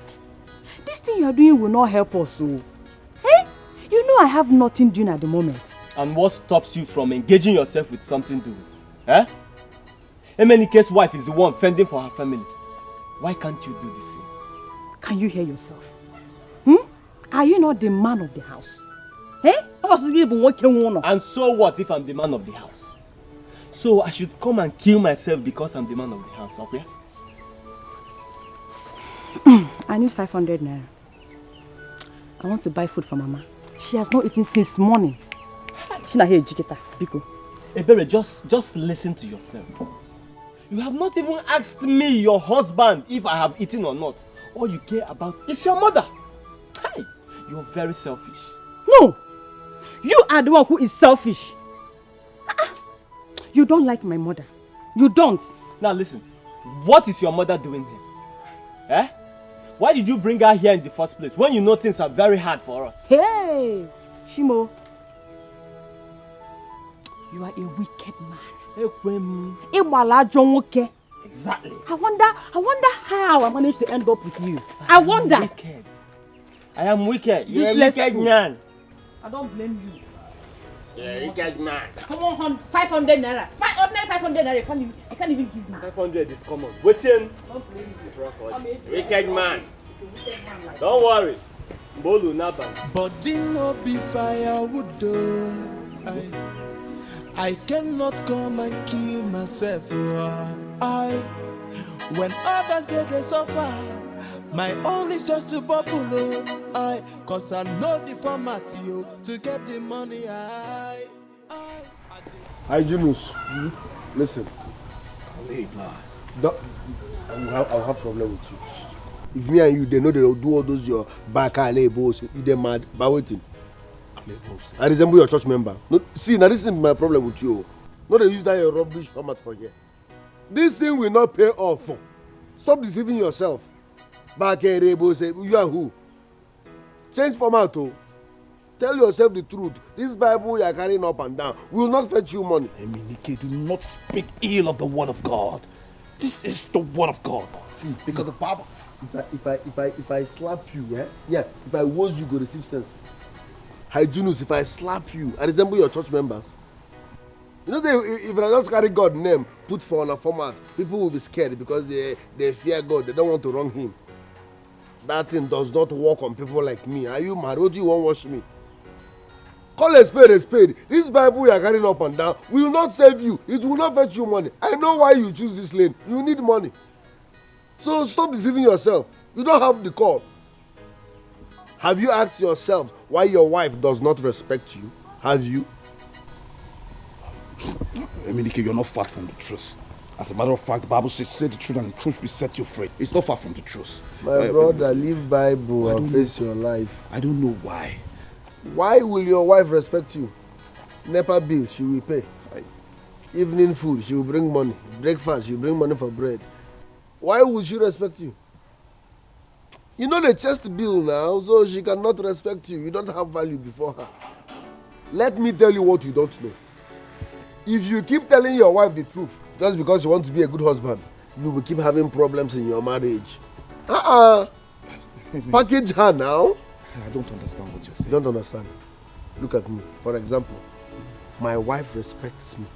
this thing you are doing will not help us. Hey, you know I have nothing doing at the moment. And what stops you from engaging yourself with something doing? Eh? Emenike's wife is the one fending for her family. Why can't you do the same? Can you hear yourself? Are you not the man of the house? Hey? And so what if I'm the man of the house? So I should come and kill myself because I'm the man of the house, okay? I need 500 naira. I want to buy food for Mama. She has not eaten since morning. She not here, Jiketa, Biko. Ebere, just listen to yourself. You have not even asked me, your husband, if I have eaten or not. All you care about is your mother. Hi, you're very selfish. No, you are the one who is selfish. You don't like my mother. You don't. Now listen, what is your mother doing here? Eh? Why did you bring her here in the first place when you know things are very hard for us? Hey, Shimo. You are a wicked man. Exactly. I wonder how I managed to end up with you. I wonder. Wicked. I am wicked. You're a wicked man. I don't blame you. You're a wicked man. Come on, 500 naira. 500 naira. You can't even give me. 500 is common. Waiting. Don't blame me. Wicked man. Don't worry. Bolu Naban. Body no be firewood. I cannot come and kill myself. When others they suffer, my own is just to bubble. Cause I know the format to get the money. Hygienus, listen. I'll have problem with you. If me and you, they know they'll do all those your back and elbows, they're mad, but waiting. I resemble your church member. No, see, now this is my problem with you. No, they use that your rubbish format for here. This thing will not pay off. Stop deceiving yourself. Back and elbows, you are who? Change format. Tell yourself the truth. This Bible you are carrying up and down will not fetch you money. Emenike, do not speak ill of the word of God. This is the word of God. See, because the Bible. If I slap you, if I was you go receive sense. Hygienus, if I slap you, I resemble your church members. You know, if I just carry God's name, put for on a format, people will be scared because they fear God. They don't want to wrong Him. That thing does not work on people like me. Are you mad? What do you want to watch me? Call a spade a spade. This Bible you are carrying up and down will not save you. It will not fetch you money. I know why you choose this lane. You need money. So stop deceiving yourself. You don't have the call. Have you asked yourself why your wife does not respect you? Have you? Emenike, you're not far from the truth. As a matter of fact, the Bible says, say the truth and the truth will set you free. It's not far from the truth. My brother, leave Bible and face your life. I don't know why. Why will your wife respect you? NEPA bill, she will pay. Evening food, she will bring money. Breakfast, she will bring money for bread. Why would she respect you? You know the chest bill now, so she cannot respect you. You don't have value before her. Let me tell you what you don't know. If you keep telling your wife the truth, just because you want to be a good husband, you will keep having problems in your marriage. Package her now. I don't understand what you're saying. You don't understand. Look at me. For example, my wife respects me.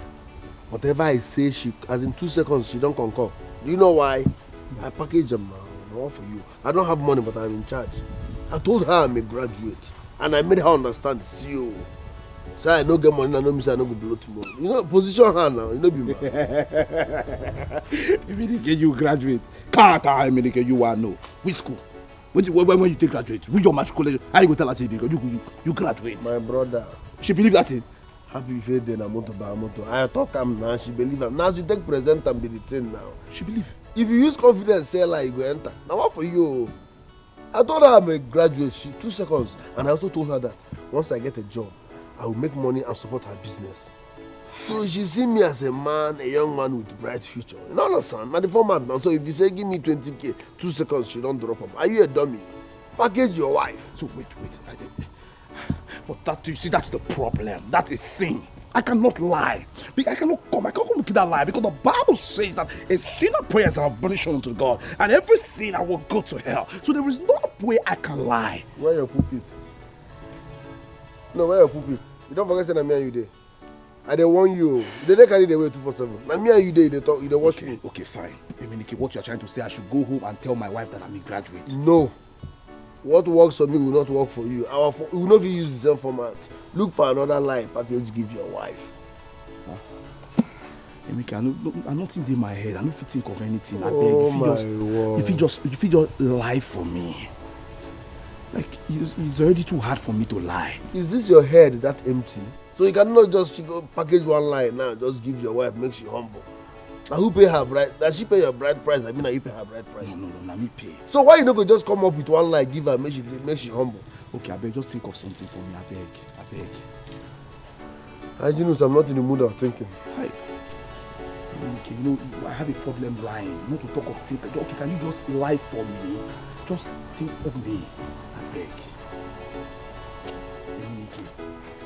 Whatever I say, as in 2 seconds, she don't concur. Do you know why? I package them now. All for you. I don't have money, but I'm in charge. I told her I'm a graduate, and I made her understand. See you. So I no get money, I know me say I no go below tomorrow. You know, position her now. You know, be mad. Emenike, you graduate. Emenike, you are no. Which school? When you take graduate, which your match college? How you go tell her say you graduate? My brother. She believe that thing. Happy faith then I'm motor by motor. I talk am now. She believe am. Now she take present and be the thing now. She believe. If you use confidence, say like you go enter. Now what for you? I told her I'm a graduate. She 2 seconds, and I also told her that once I get a job, I will make money and support her business. So she see me as a man, a young man with bright future. You know, understand? I'm the format now. So if you say give me 20K, 2 seconds, she don't drop them. Are you a dummy? Package your wife. So wait. But that, you see, that's the problem. That is sin. I cannot lie. I cannot come to that lie because the Bible says that a sinner prays an abomination unto God, and every sinner will go to hell. So there is no way I can lie. Where your pulpit? No, where your pulpit? You don't forget saying me and you there. I don't want you. They don't carry the way 247. Now me and you there, they talk, they watch me. Okay, fine. Emenike, what you are trying to say, I should go home and tell my wife that I'm a graduate. No. What works for me will not work for you. We will not use the same format. Look for another lie package, give your wife. Emeka, I'm not in my head. I don't think of anything. I beg. If you just lie for me. Like, it's already too hard for me to lie. Is this your head that empty? So you cannot just package one lie now, just give your wife, make she humble. Now who pay her bride? Does she pay your bride price? I mean, you pay her bride price. No, let me pay. So why you not go just come up with one lie, give her, make she humble? Okay, I beg, just think of something for me. I beg. I'm not in the mood of thinking. Hi. Okay, you know, I have a problem lying. Not to talk of thinking. Okay, can you just lie for me? Just think for me. I beg.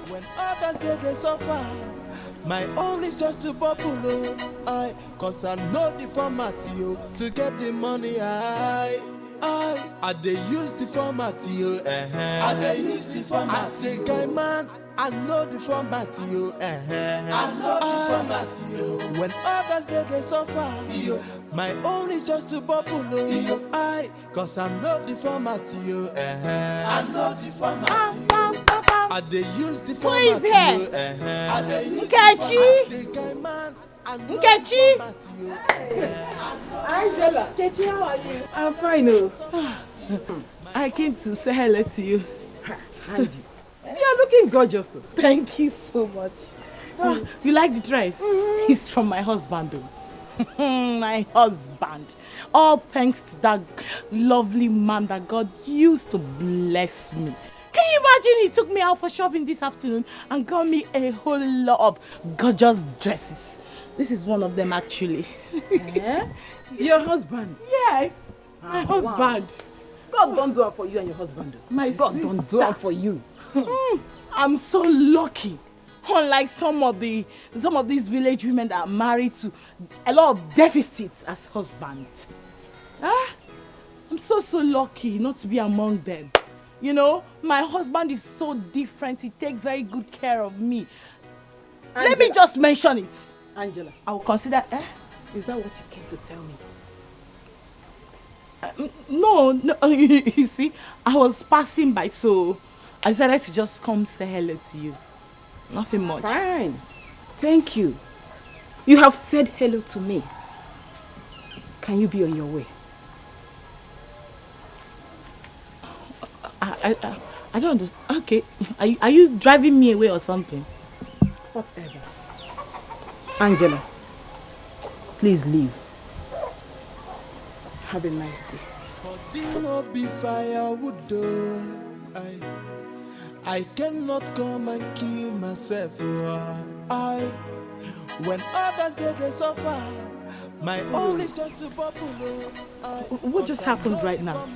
When others they suffer, my own is just to bubble. Cause I know the format to get the money. I they use the format I they use the format. I say guy man, I know the format I know the format When others they suffer, my own is just to bubble. Cause I know the format I know the format I they use the format. Who is here? Nkechi? Nkechi? Angela, Nkechi, how are you? I'm fine. I came to say hello to you. Angie, you're looking gorgeous. Thank you so much. You like the dress? It's from my husband. My husband. All thanks to that lovely man that God used to bless me. Can you imagine he took me out for shopping this afternoon and got me a whole lot of gorgeous dresses. This is one of them actually. Yeah? Your husband? Yes, my husband. Wow. God don't do it for you and your husband. My God sister. don't do it for you. I'm so lucky. Unlike some of these village women that are married to a lot of deficits as husbands. I'm so lucky not to be among them. You know, my husband is so different. He takes very good care of me. Angela. Let me just mention it. Angela. I will consider... Is that what you came to tell me? No, you see, I was passing by, so I decided to just come say hello to you. Nothing much. Fine. Thank you. You have said hello to me. Can you be on your way? I don't understand. Okay. Are you driving me away or something? Whatever. Angela, please leave. Have a nice day. I cannot come and kill myself. When others they suffer, my own is just to bubble. What just happened right now?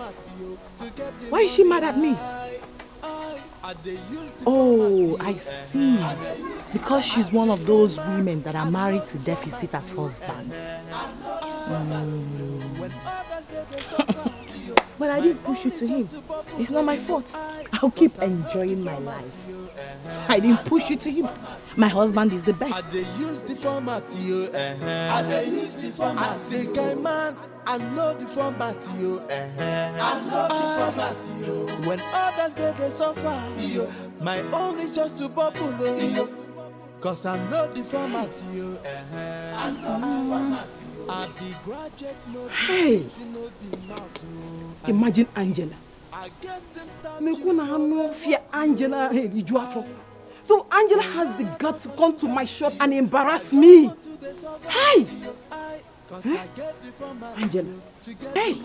Why is she mad at me? Oh, I see. Because she's one of those women that are married to deficit as husbands. But I didn't push you to him. It's not my fault. I'll keep enjoying my life. I didn't push you to him. My husband is the best. I use the format I use the format. I say guy man, I know the format I know the format When others they suffer, my own is just to bubble. Cause I know the format I know the format. Hey, imagine Angela. Angela. So Angela has the guts to come to my shop and embarrass me. Hey, Angela, hey,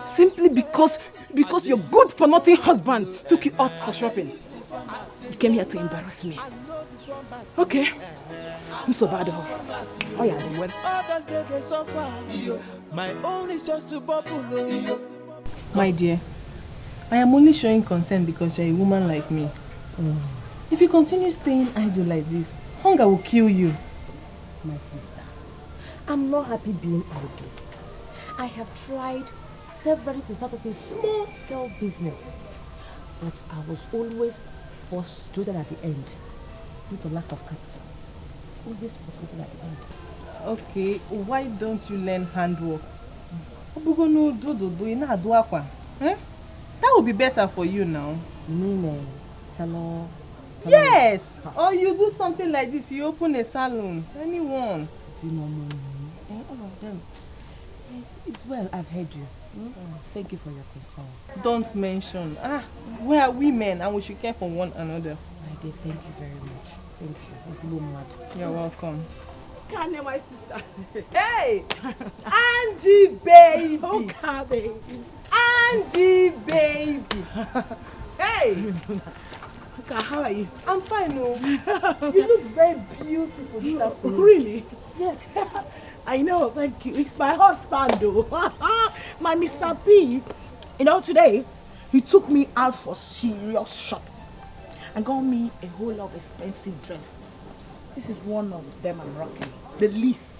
simply because your good-for-nothing husband took you out for shopping, you came here to embarrass me. Okay, I'm so bad. Oh yeah. When others they suffer, my own is just to bubble. My dear, I am only showing concern because you're a woman like me. If you continue staying idle like this, hunger will kill you. My sister, I'm not happy being idle. I have tried severally to start up a small-scale business, but I was always frustrated at the end due to lack of capital. Always frustrated at the end. Okay, why don't you learn handwork? That would be better for you now. Yes! Or you do something like this, you open a salon. Anyone. All of them. Yes, it's well, I've heard you. Thank you for your concern. Don't mention. We are women and we should care for one another. My dear, thank you very much. Thank you. You're welcome. Can't my sister. Hey! Angie baby! Oh, God, baby. Angie baby! Hey! Okay, how are you? I'm fine, no. You look very beautiful this afternoon. Really? Yes. I know, thank you. It's my husband, though. My Mr. P. You know, today, he took me out for serious shopping and got me a whole lot of expensive dresses. This is one of them I'm rocking. The least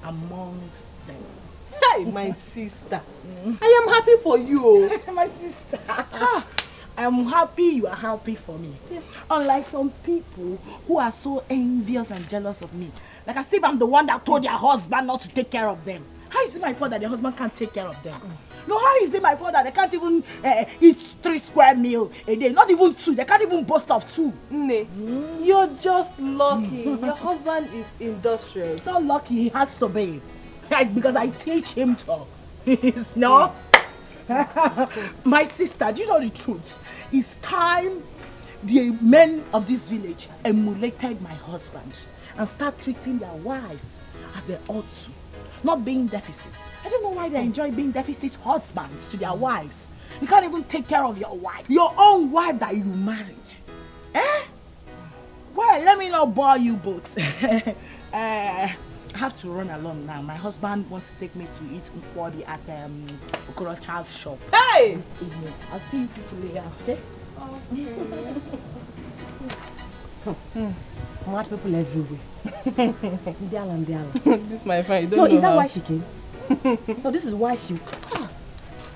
amongst them. Hey, my sister. I am happy for you. My sister. I'm happy you are happy for me. Yes. Unlike some people who are so envious and jealous of me. Like as if I'm the one that told their husband not to take care of them. How is it my fault that their husband can't take care of them? No, how is it my fault that they can't even eat 3 square meals a day? Not even 2. They can't even boast of 2. You're just lucky. Your husband is industrious. So lucky he has to be. Because I teach him to. No? My sister, do you know the truth? It's time the men of this village emulated my husband and start treating their wives as they ought to. Not being deficits. I don't know why they enjoy being deficit husbands to their wives. You can't even take care of your wife. Your own wife that you married. Eh? Well, let me not bore you both. I have to run along now. My husband wants to take me to eat Nkwadi at Okoro Child's shop. Hey! I'll see you people later, okay? Mad people everywhere. This my friend, you don't know. No, is that why she came? No, this is why she.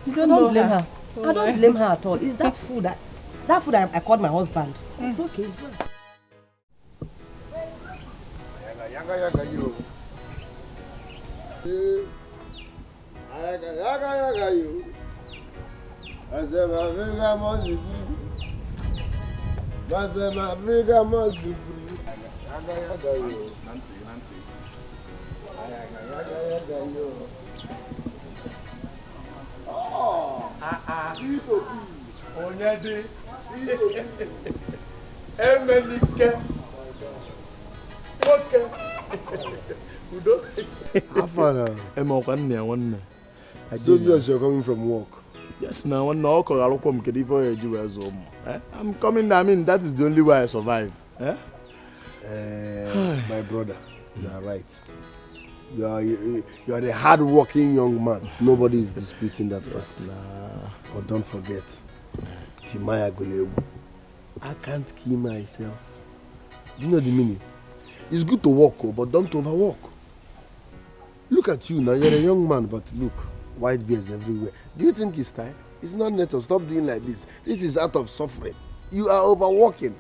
You don't blame her. I don't blame her at all. It's that food I called my husband. It's okay, it's well. Yaga you. Yaga you. I said my finger must be free. I said my finger must be free. Yaga you. Yaga you. Oh, Onyede. Emenike. Okay. Udo. Afana. So you're coming from work? Yes, now I'm coming. I mean, that is the only way I survive. Eh? My brother, you are right. You are a hard-working young man. Nobody is disputing that fact. But don't forget, Timaya Golebu. I can't kill myself. Do you know the meaning? It's good to work, but don't overwork. Look at you now. You're a young man, but look, white beards everywhere. Do you think it's time? It's not natural. Stop doing like this. This is out of suffering. You are overworking.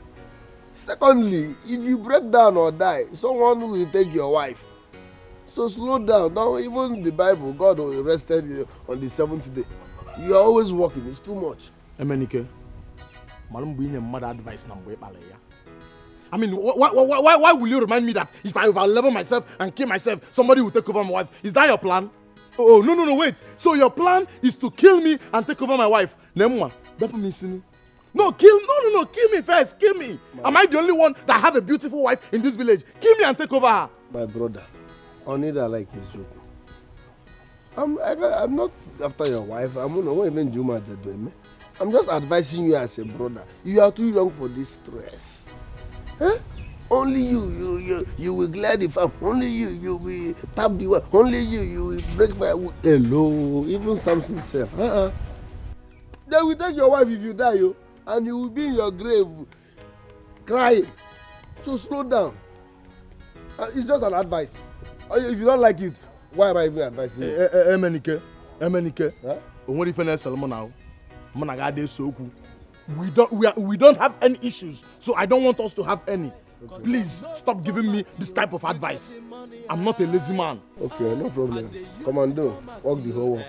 Secondly, if you break down or die, someone will take your wife. So slow down. Now, even the Bible, God rested you on the 7th day. You are always working. It's too much. Emenike, Madam being a mother advice number. I mean, why will you remind me that if I level myself and kill myself, somebody will take over my wife? Is that your plan? Oh, no, wait. So your plan is to kill me and take over my wife? No, kill me first. Kill me. Am I the only one that have a beautiful wife in this village? Kill me and take over her. My brother, Onida like his joke. I'm not after your wife. I'm not even Juma Jadweme. I'm just advising you as a brother. You are too young for this stress. Huh? Only you will glide the farm. Only you will tap the well. Only you will break firewood. Hello, even something self. They will take your wife if you die, and you will be in your grave crying. So slow down. It's just an advice. If you don't like it, why am I even advising you? Emenike. Only if I Salomon now. We don't have any issues, so I don't want us to have any. Please stop giving me this type of advice. I'm not a lazy man. Okay, no problem. Come on, do walk the whole walk.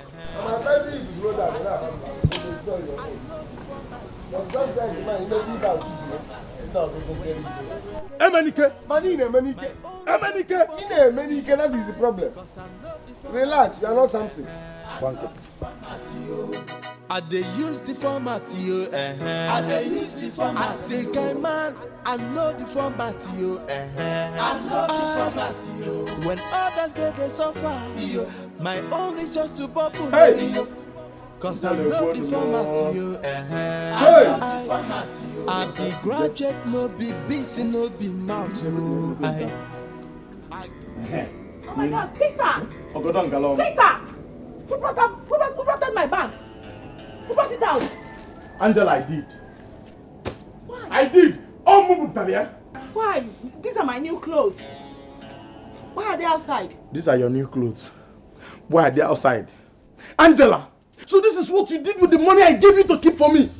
Emenike, that is the problem. Relax, you are not something. I dey use the format, yo. I dey use the format. I say, guy man, I know the format, yo. I know the format, yo. When others they suffer, yo. My own is just to bubble, yo. Cause I know the format, yo. I know the format, yo. I be graduate, no be busy, no be mouth, yo. Oh my God, Peter! Peter! Who brought out my bag? Who brought it out? Angela, I did. Why? I did. Oh, Mubutalia. Why? These are my new clothes. Why are they outside? These are your new clothes. Why are they outside? Angela, so this is what you did with the money I gave you to keep for me.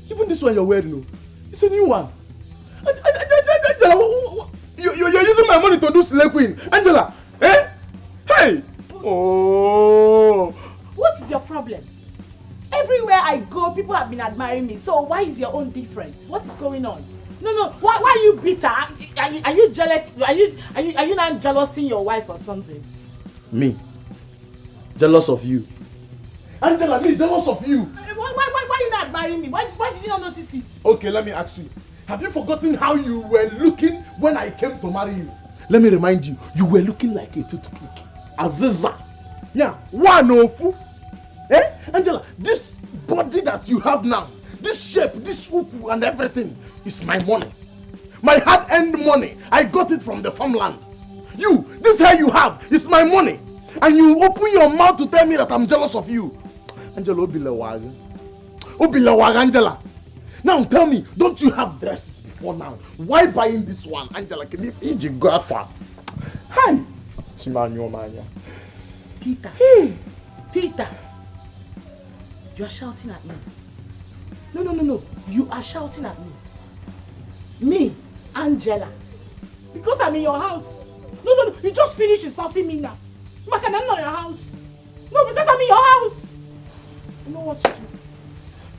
Even this one you're wearing, it's a new one. Angela, you're using my money to do slay queen. Angela, eh? Hey! Oh! What is your problem? Everywhere I go, people have been admiring me. So why is your own different? What is going on? No. Why are you bitter? Are you jealous? Are you not jealousing your wife or something? Me? Jealous of you? Angela, me jealous of you? Why are you not admiring me? Why did you not notice it? Okay, let me ask you. Have you forgotten how you were looking when I came to marry you? Let me remind you. You were looking like a toothpick. Aziza. Yeah, one of eh? Angela, this body that you have now, this shape, this uku and everything is my money. My hard-earned money. I got it from the farmland. You, this hair you have is my money. And you open your mouth to tell me that I'm jealous of you. Angela, Obilewaga. Obilewaga, Angela. Now tell me, don't you have dresses before now? Why buying this one? Angela, can you go out? Hi. Peter. Peter. You are shouting at me. No. You are shouting at me. Me, Angela. Because I'm in your house. No. You just finished insulting me now. Maka, I'm not in your house. No, because I'm in your house. You know what to do.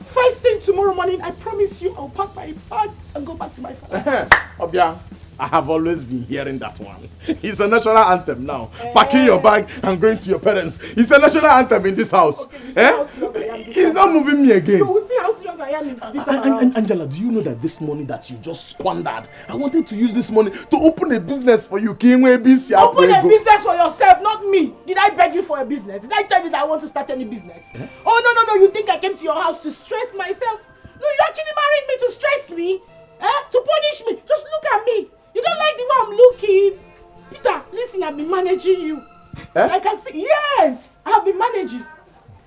First thing tomorrow morning, I promise you I'll pack my bag and go back to my father's house. Obia, I have always been hearing that one. It's a national anthem now. Packing your bag and going to your parents. It's a national anthem in this house. Okay, He's not moving me again. You will see how serious I am in this house. Angela, do you know that this money that you just squandered, I wanted to use this money to open a business for you. Open a business for yourself, not me. Did I beg you for a business? Did I tell you that I want to start any business? Oh, no. You think I came to your house to stress myself? No, you actually married me to stress me. To punish me. Just look at me. You don't like the way I'm looking. Peter, listen, I've been managing you. I can see. Yes, I've been managing.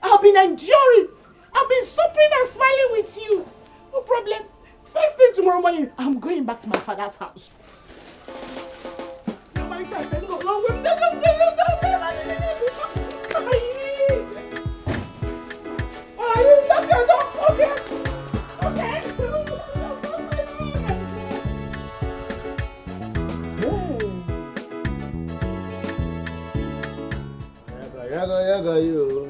I've been enduring. I've been suffering and smiling with you. No problem. First thing tomorrow morning, I'm going back to my father's house. Yaga yo.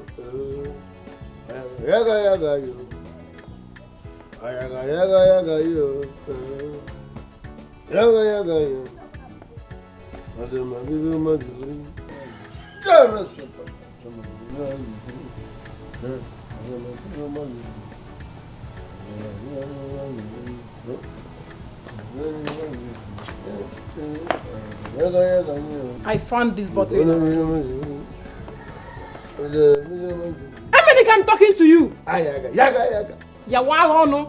Yaga yo. Yaga yo. Yaga yo. Madam, I give you my degree. Just I found this bottle. Emenika, I'm talking to you. Yaga. Yawa.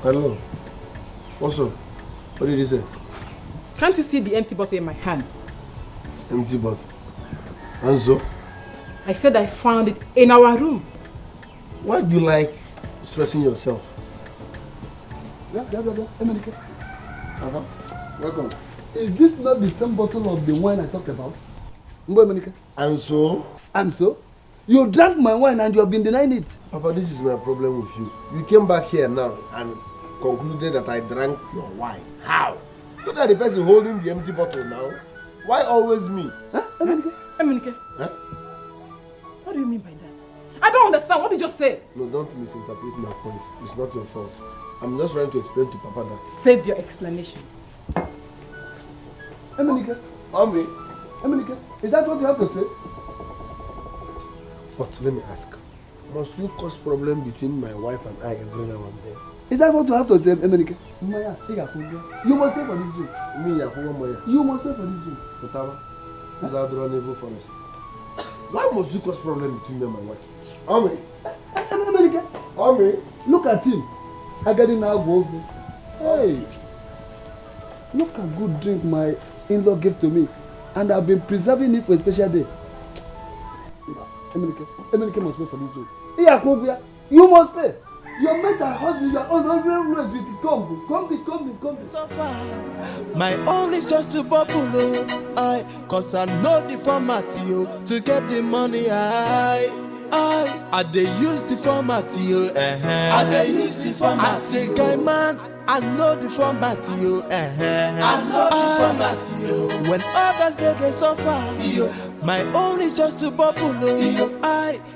Hello. What's up? What did he say? Can't you see the empty bottle in my hand? Empty bottle. And so? I said I found it in our room. Why do you like stressing yourself? Emenika. Welcome. Is this not the same bottle of the wine I talked about? Emenika. And so? And so? You drank my wine and you have been denying it. Papa, this is my problem with you. You came back here now and concluded that I drank your wine. How? Look at the person holding the empty bottle now. Why always me? Huh? Emenika. Huh? What do you mean by that? I don't understand. What did you just say? No, don't misinterpret my point. It's not your fault. I'm just trying to explain to Papa that. Save your explanation. Emenika. Mommy. Emenika, is that what you have to say? But let me ask. Must you cause problem between my wife and I every now and then? Is that what you have to say, Emenika? You must pay for this drink. You must pay for this drink. Potaba, is out on Evil Forest. Why must you cause problem between me and my wife? Mommy. Emenika. Mommy. Look at him. I got him now. Hey. Look at good drink my in-law gave to me. And I've been preserving it for a special day. Emenika must pay for this drink. You must pay. Your mate and husband, you are always with the come. So far, my own is just to bubble, cause I know the format, to get the money, I dey use the format, I dey use the format. I say, guy man, I know the format, I know the format, when others they suffer, my own is just to bubble,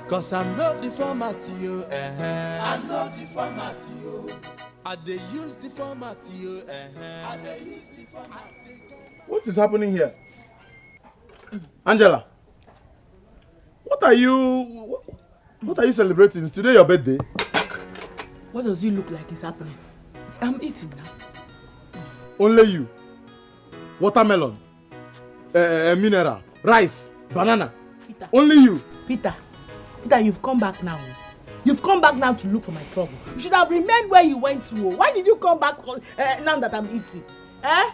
cause I know the format, I know the format, I dey use the format, I dey use the format. What is happening here? Angela, what are you celebrating? Is today your birthday? What does it look like is happening? I'm eating now. Only you. Watermelon, mineral, rice, banana. Peter. Only you. Peter, you've come back now. You've come back now to look for my trouble. You should have remained where you went to. Why did you come back now that I'm eating? Why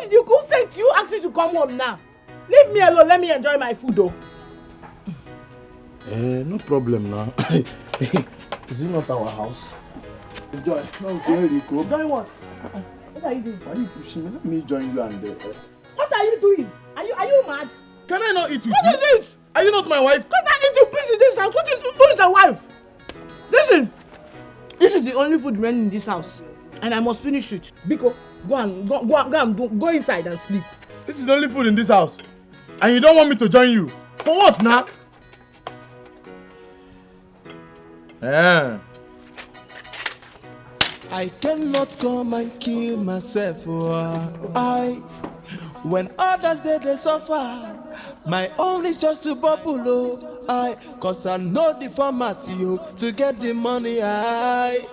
did you go sent you, ask you to come home now? Leave me alone. Let me enjoy my food though. No problem now. Is it not our house? Enjoy. Enjoy what? What are you doing? Why are you pushing me? Let me join you and What are you doing? Are you mad? Can I not eat with you? What is it? Are you not my wife? Can't I eat you please in this house? Who is a wife? Listen, this is the only food remaining in this house, and I must finish it. Biko, go inside and sleep. This is the only food in this house, and you don't want me to join you. For what now? I cannot come and kill myself. When others they suffer, my own is just to bubble. Cause I know the format, to get the money. I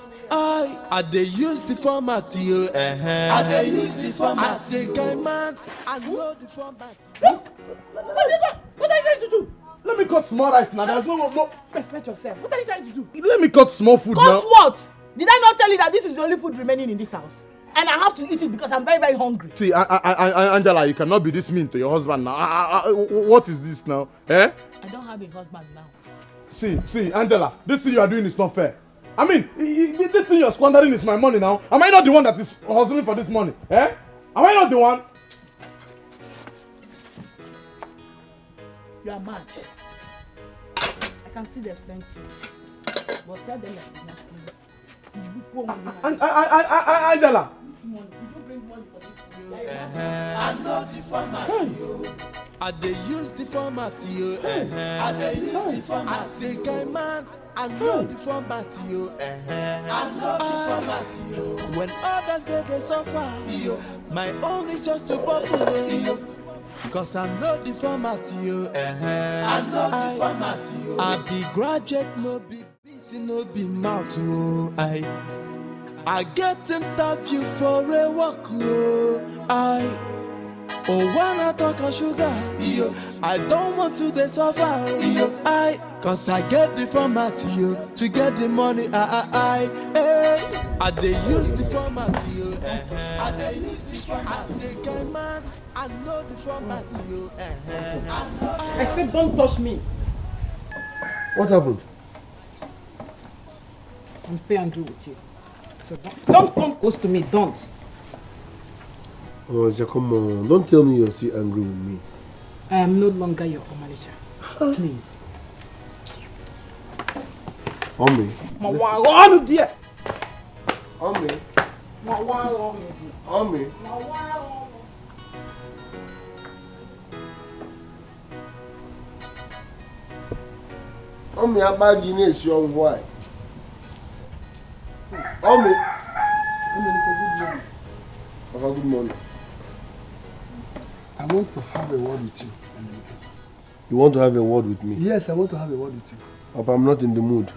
dey use the format, I dey use the format. I say, guy man, I know the format. What are you trying to do? Let me cut small rice now. There's no. Respect yourself. What are you trying to do? Let me cut small food now. Cut what? Did I not tell you that this is the only food remaining in this house? And I have to eat it because I'm very, very hungry. See, Angela, you cannot be this mean to your husband now. What is this now? I don't have a husband now. See, Angela, this thing you are doing is not fair. I mean, this thing you are squandering is my money now. Am I not the one that is hustling for this money? Am I not the one? You are mad. I can see they've sent you. But tell them that you not see me. Angela. Did you bring money for this? I know the format, I dey use the format, I dey use the format. I say, guy man, I know the format, I know the format. When others they suffer, my own is just to bubble. Cause I know the format, I know the format. I be graduate, no be busy, no be mouth, I get interview for a walk, oh, when I talk of sugar, I don't want to they suffer, cause I get the format, to get the money, I they use the format, I they use the format, I say, guy man, I know the format, I said, don't touch me. What happened? I'm still angry with you. So don't come close to me, don't. Oh, come on. Don't tell me you're still angry with me. I am no longer your Omalisha. Please. Omi. Dear. Omi. Omi. Omi, about you need your wife. Omi. Good morning. I want to have a word with you. You want to have a word with me? Yes, I want to have a word with you. Papa, I'm not in the mood.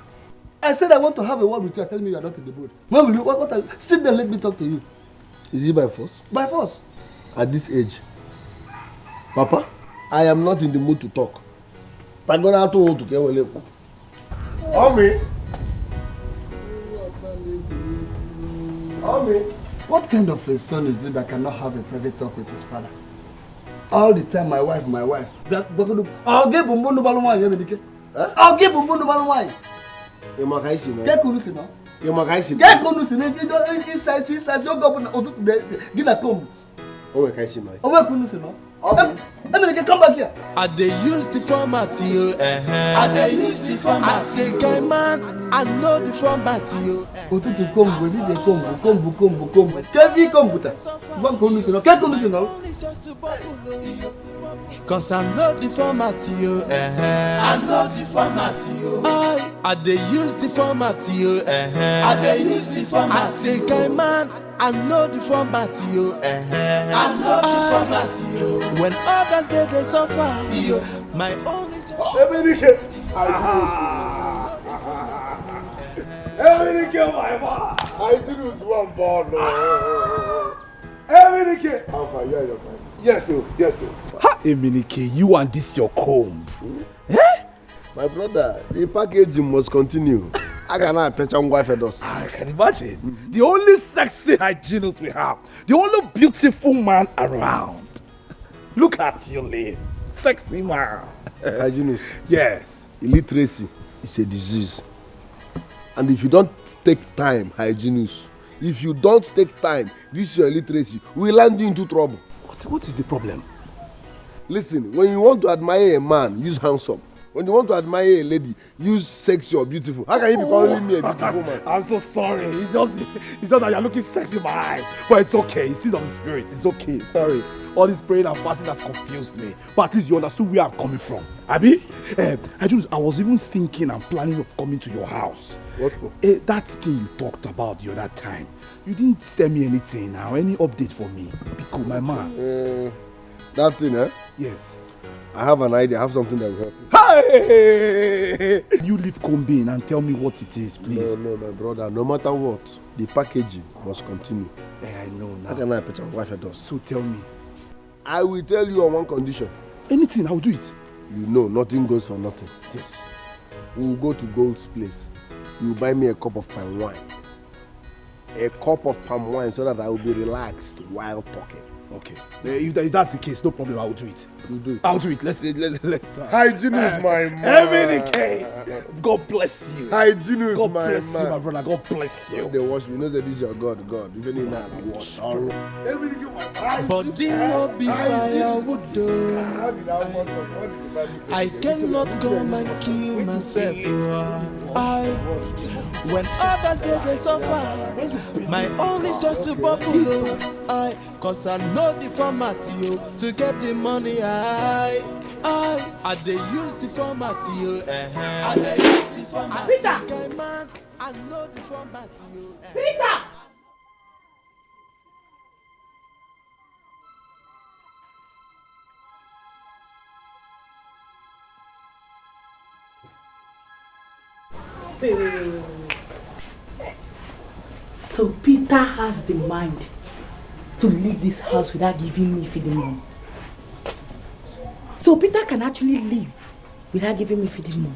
I said I want to have a word with you. Tell me you are not in the mood. When will you? What are you? Sit there, let me talk to you. Is it by force? By force. At this age? Papa, I am not in the mood to talk. I'm going to hold to get away. Omi. Omi. What kind of a son is this that cannot have a private talk with his father? All the time, my wife. I'll give Bumbu Balumai. I'll give Bumbu Balumai. You're my guy, you know. Get Kulusino. You're my guy, get Kulusino. You don't inside, your governor, get a comb. Oh, I can't see my. Oh, Kulusino. Come back here. I they use the format, I they use the format. I say, guy man, I know the format, Otu to come, we need the come. Kevi come, buta. One Kulusino. Get Kulusino. Cause I know the format, I know the format, I they use the format, I they use the format. I say, guy man, I know the format, I know the format, when others they suffer, my own is just Everything my man. I did it one ball. Everything. Yes, sir. Yes, sir. Ha, Eminike, you and this your comb. Eh? My brother, the packaging must continue. I cannot patch on wife and dust. I can imagine. The only sexy hygienist we have. The only beautiful man around. Look at your lips. Sexy man. Hygienist. Yes. Illiteracy is a disease. And if you don't take time, hygienist, if you don't take time, this is your illiteracy, will land you into trouble. What is the problem? Listen, when you want to admire a man, use handsome. When you want to admire a lady, use sexy or beautiful. How can you be calling me a beautiful man? I'm so sorry. It's just that you're looking sexy in my eyes. But it's okay. It's still of the spirit. It's okay. Sorry. All this praying and fasting has confused me. But at least you understood where I'm coming from. Abi? I was even thinking and planning of coming to your house. What for? That thing you talked about the other time. You didn't tell me anything now. Any update for me? Because my man. That thing, eh? Yes. I have an idea. I have something that will help you. Hey! You leave Combine and tell me what it is, please. No, my brother. No matter what, the packaging must continue. I know now. How can I put your wife at us? So tell me. I will tell you on one condition. Anything, I will do it. You know, nothing goes for nothing. Yes. We will go to Gold's place. You buy me a cup of palm wine. A cup of palm wine so that I will be relaxed while talking. Okay. If that's the case, no problem. I will do it. You do it. I'll do it. Let's Hygiene is my man. Eminike. God bless you. Hygiene is God my man. bless you, my brother. God bless you. They wash me. You know that this is your God. Even in that wash. But they not be firewood though. I cannot come and kill myself. When others they suffer, my own is just to bubble. Cause I know the format to get the money. I they use the format I they use the format. Peter! Man, I know the format Peter! Wait. So Peter has the mind to leave this house without giving me feeding money. So Peter can actually leave without giving me feeding money.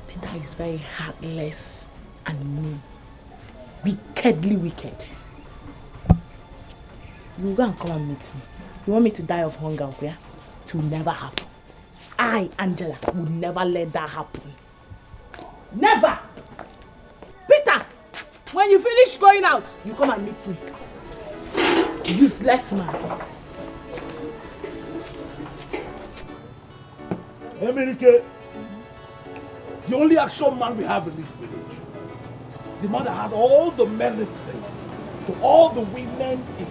Peter is very heartless and mean. Wickedly wicked. You go and come and meet me. You want me to die of hunger, okay? It will never happen. I, Angela, would never let that happen. Never! Peter! When you finish going out, you come and meet me. Useless man. Emenike, the only action man we have in this village. The man that has all the medicine to all the women in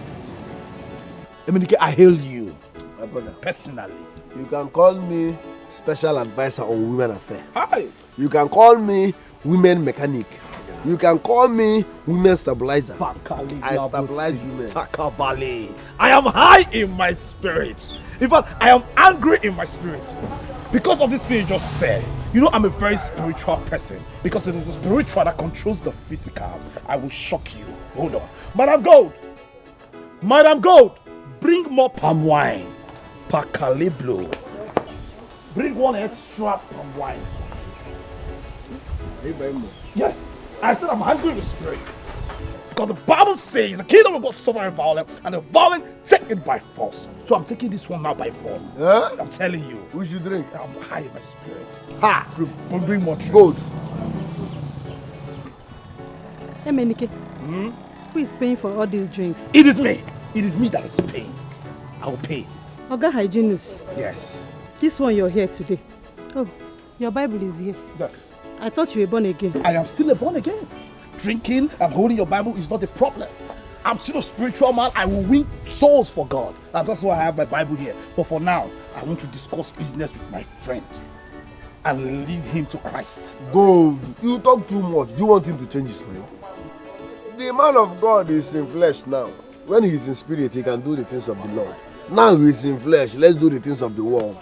Emenike, I hail you. My brother. Personally. You can call me special advisor on women affairs. Hi. You can call me women mechanic. You can call me women stabilizer. I stabilize women. Takabali. I am high in my spirit. In fact, I am angry in my spirit. Because of this thing you just said. You know, I'm a very spiritual person. Because it is the spiritual that controls the physical. I will shock you. Hold on. Madam Gold. Madam Gold. Bring more palm wine. Pakaliblo. Bring one extra palm wine. Yes. I said I'm angry in the spirit. Because the Bible says the kingdom of God suffer violence and the violent take it by force. So I'm taking this one now by force. Yeah? I'm telling you. We should drink. I'm high in my spirit. Ha! Bring more drinks. Gold. Hey Menike, who is paying for all these drinks? It is me. It is me that is paying. I will pay. Oga Hygienist. Yes. This one you're here today. Oh, your Bible is here. Yes. I thought you were born again. I am still a born again. Drinking and holding your Bible is not a problem. I'm still a spiritual man. I will win souls for God. And that's why I have my Bible here. But for now, I want to discuss business with my friend and lead him to Christ. Gold, you talk too much. Do you want him to change his mind? The man of God is in flesh now. When he is in spirit, he can do the things of the Lord. Now he is in flesh. Let's do the things of the world.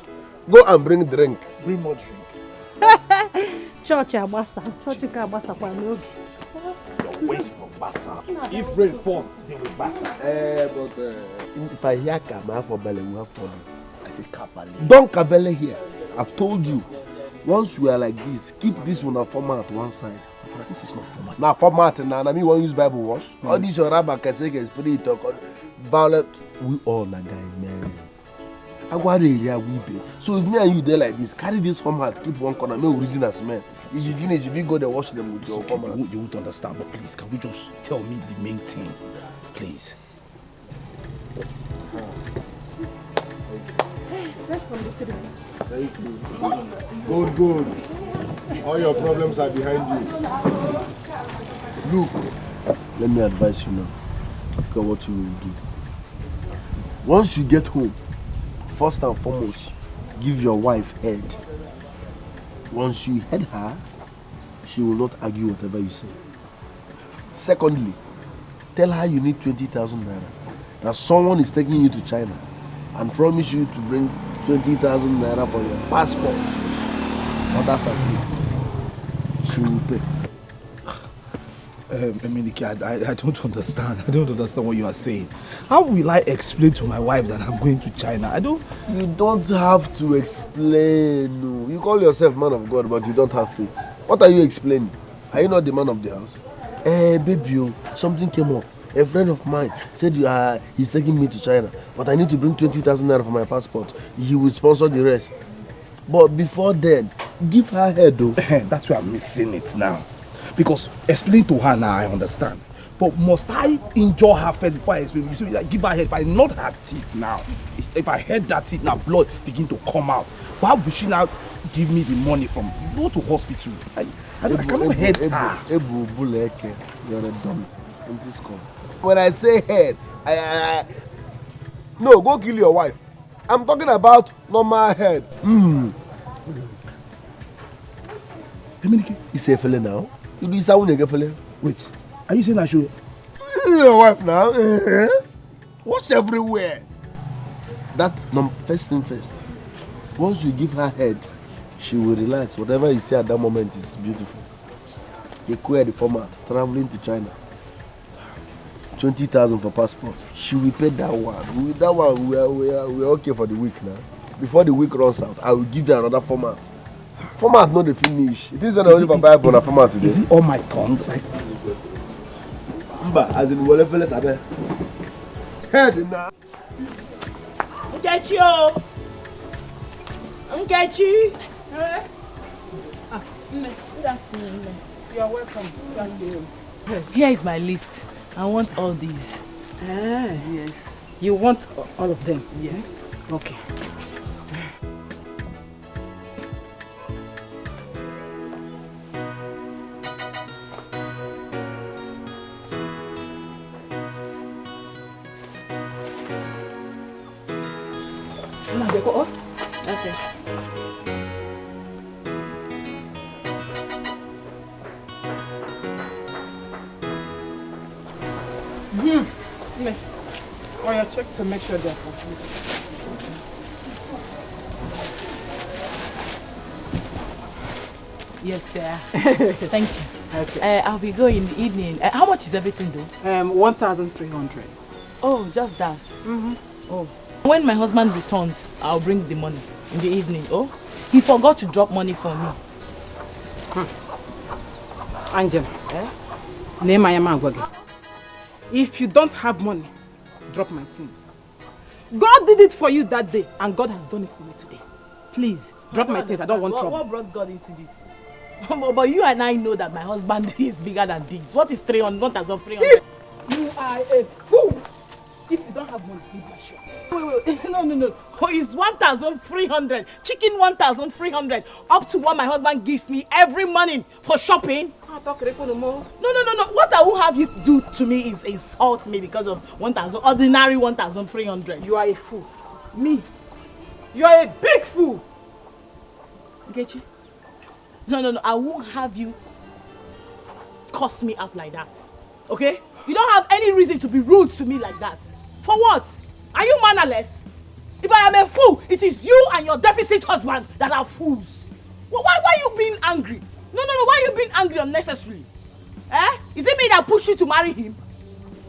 Go and bring drink. Bring more drink. Church Abasa. Church Abasa kwa n'oge. Your ways from Basa. If rain falls, they will Basa. But if I hear Kama for Bele, we have problem. I say Kabale. Don't Kabele here. I've told you. Once we are like this, keep this one a format one side. But this is not format. Now format now. I mean, one use Bible wash. All this your rabbi can say spirit talk. Violent. We all na guy man. Area we be. So if me and you there like this, carry this format, keep one corner, make original smell. If you finish, if you go there, wash them with your format. You won't understand, but please, can we just tell me the main thing, please? Thank you. Good, good. All your problems are behind you. Look, let me advise you now. Look at what you will do. Once you get home, first and foremost, give your wife head. Once you head her, she will not argue whatever you say. Secondly, tell her you need 20,000 naira. That someone is taking you to China and promise you to bring 20,000 naira for your passport. Others are free. She will pay. Emenike, I don't understand. I don't understand what you are saying. How will I explain to my wife that I'm going to China? You don't have to explain. No. You call yourself man of God, but you don't have faith. What are you explaining? Are you not the man of the house? Baby, something came up. A friend of mine said he's taking me to China, but I need to bring 20,000 naira for my passport. He will sponsor the rest. But before then, give her head though. That's why I'm missing it now. Because explain to her now, I understand. But must I enjoy her first before I explain? You see, like, give her head. If I nod her teeth now, if I head that teeth now, blood begin to come out. Why would she now give me the money from go to hospital? I cannot head her. You're a dummy. When I say head, no, go kill your wife. I'm talking about normal head. It's a fella now. You do sound like a fella. Wait, are you saying I should? Your wife now. Watch everywhere. That's first thing first. Once you give her head, She will relax. Whatever you say at that moment is beautiful. Equate the format, traveling to China. 20,000 for passport. She will pay that one. With that one, we are okay for the week now. Before the week runs out, I will give you another format. Format not the finish. It is only for Bible and format today. Is it on my tongue? Like, as in whatever fellas are there. Head now. Nkechi. Good afternoon. You are welcome. Thank you. Here is my list. I want all these. Yes. You want all of them? Yes. Okay. Okay. Oh, yeah, check to make sure they're complete. Yes, they are. Thank you. Okay. I'll be going in the evening. How much is everything though? 1,300. Oh, just that. Oh. When my husband returns, I'll bring the money in the evening. Oh, he forgot to drop money for me. Angela, if you don't have money, drop my things. God did it for you that day, and God has done it for me today. Please, drop my things. I don't want trouble. What brought God into this? But you and I know that my husband is bigger than this. What is 300? 1,300? You are a fool. If you don't have money, leave my shop. Wait. No. Oh, it's 1,300. Chicken 1,300. Up to what my husband gives me every morning for shopping. No. What I will have you do to me is insult me because of 1,000, ordinary 1,300. You are a fool. Me? You are a big fool. Nkechi? No. I won't have you cuss me out like that. Okay? You don't have any reason to be rude to me like that. For what? Are you mannerless? If I am a fool, it is you and your deficit husband that are fools. Why are you being angry? No. Why are you being angry unnecessarily? Is it me that pushed you to marry him?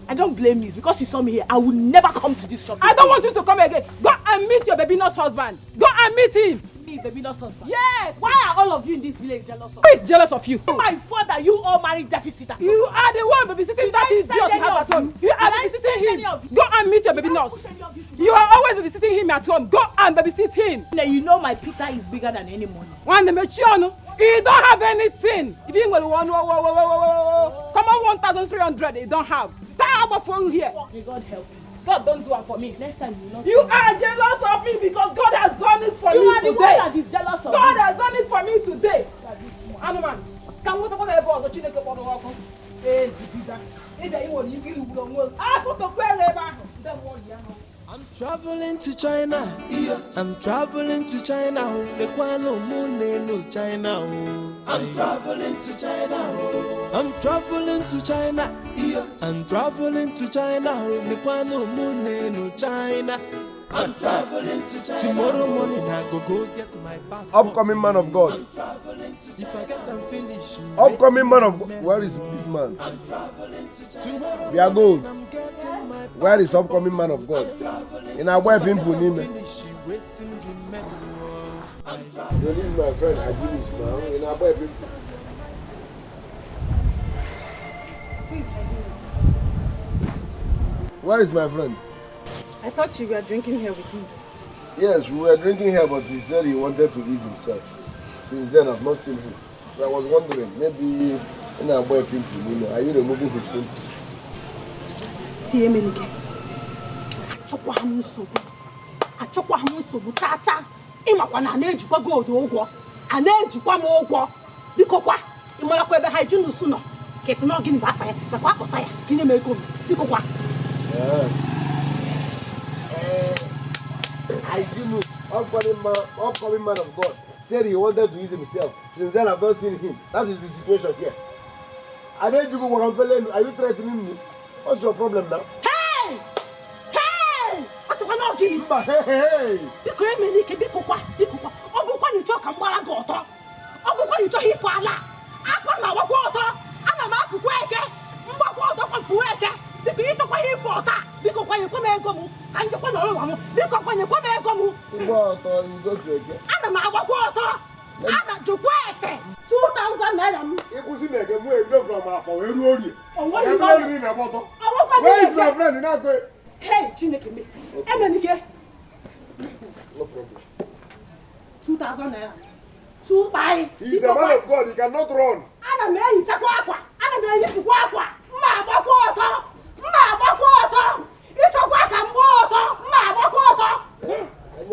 I don't blame you. It's because you saw me here. I will never come to this shop. I don't want you to come again. Go and meet your baby nurse husband. Go and meet him. Me, baby nurse husband? Yes. Why are all of you in this village jealous of me? Who is jealous of you? My father, you all married deficitors. You are the one babysitting that idiot you have at home. You are babysitting him. Go and meet your baby nurse. You are always babysitting him at home. Go and babysit him. You know my Peter is bigger than any money. You don't have anything. If you come on 1,300, you don't have. Tie up for you here. May God help you. God don't do it for me. Next time you not. You are jealous of me because God has done it for me today. You are the one that is jealous of me. God has done it for me today. Animal, can we talk about the boss? What you think about the work? Hey, I'm traveling to China. I'm traveling to China. No China. I'm traveling to China. I'm traveling to China. I'm traveling to China. No China. I'm traveling to China. Tomorrow morning I go get my passport. Upcoming man of God. I'm traveling to China. If I get them finished. Upcoming man of God. Where is this man? I'm traveling to China. We are good. Where is upcoming man of God? In our web people name. This is my friend. I do this now. In our web people. Where is my friend? I thought you were drinking here with him. Yes, we were drinking here, but he said he wanted to ease himself. Since then, I've not seen him. So I was wondering, maybe in our boy people, are you removing his pimples? See, Emenike. Achokwa hamusobu cha. Imakwa na na-ejikwa gold ụgwọ. A na-ejikwa m ụgwọ. Biko kwa, ịmara kwa ebe ha iju n'usu nọ. Kesi na ogini bafa ya, na kwa akpọta ya. Kinye m ego m. Biko kwa. I do know, upcoming man of God said he wanted to use himself. Since then, I've not seen him. That is the situation here. I need to go work. Are you threatening me? What's your problem now? Hey! Hey! Hey! Hey! Biko Emenike, biko kwa. na ịchọ ka m gbara gị ọtọ ọ bụkwa na ịchọghị ife ala akpa na agbakwa ọtọ ana m afụkwa eke mgbakwa ọtọ kwa mfuwe eke biko ịchọkwa ihe ife ọta biko kwanyekwa m ego m ka njikwa na ọrụ m biko kwanyekwa m ego m ana m agbakwa ọtọ ana jụkwa ese 2,000 naira m ịkwụsị m ege mụ ebido from afọ wee ruo orie where is my friend na-akọ hey Chineke me emenike no problem 2,000 naira 2 buy he is a man of God, he cannot run ana m ehichakwa akwa ana m eyipụkwa akwa mma agbakwa ọtọ ịchọkwa ka m gbaa ọtọ mma agbakwa ọtọ I'm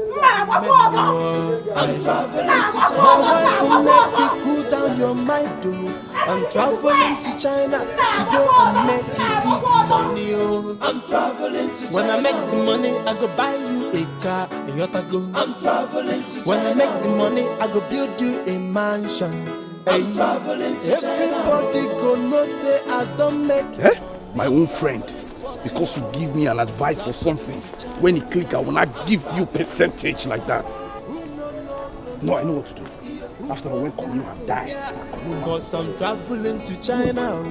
traveling to China. My wife will make you cool down your mind, though. I'm traveling to China to go and make you good money, oh. I'm traveling to China. When I make the money, I go buy you a car, a yacht I go. I'm traveling to China. When I make the money, I go build you a mansion. I'm traveling to China. Everybody go know say I don't make it. My own friend. Because you give me an advice for something. When it click, I will not give you percentage like that. No, I know what to do. After I went come you and die. Because I'm traveling to China.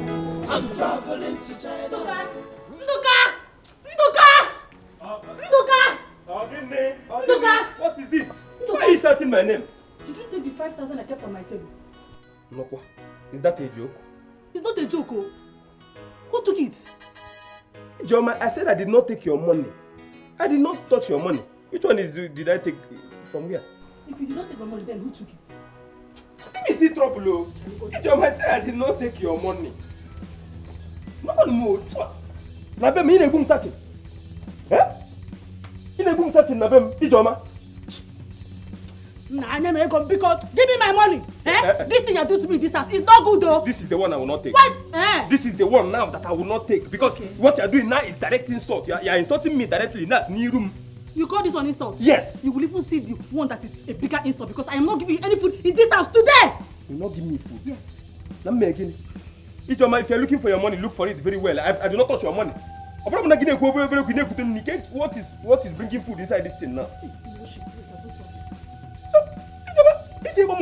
I'm traveling to China. Nduka! What is it? Why are you shouting my name? Did you take the 5,000 I kept on my table? Nokwa, is that a joke? It's not a joke, oh. Who took it? Joma, I said I did not take your money. I did not touch your money. Which one did I take from where? If you did not take my money, then who took it? Let me see trouble, oh. Joma, I said I did not take your money. No one knows. Nabem, you boom searching. Eh? You boom searching, Nabem, Joma. Nah, because give me my money. This thing you do to me this house is not good though. This is the one I will not take. What? This is the one now that I will not take because what you are doing now is direct insult. You are insulting me directly. That's new room. You call this one insult? Yes. You will even see the one that is a bigger insult because I am not giving you any food in this house today. You will not give me food? Yes. Let me again. If you are looking for your money, look for it very well. I do not touch your money. What is bringing food inside this thing now? Give me my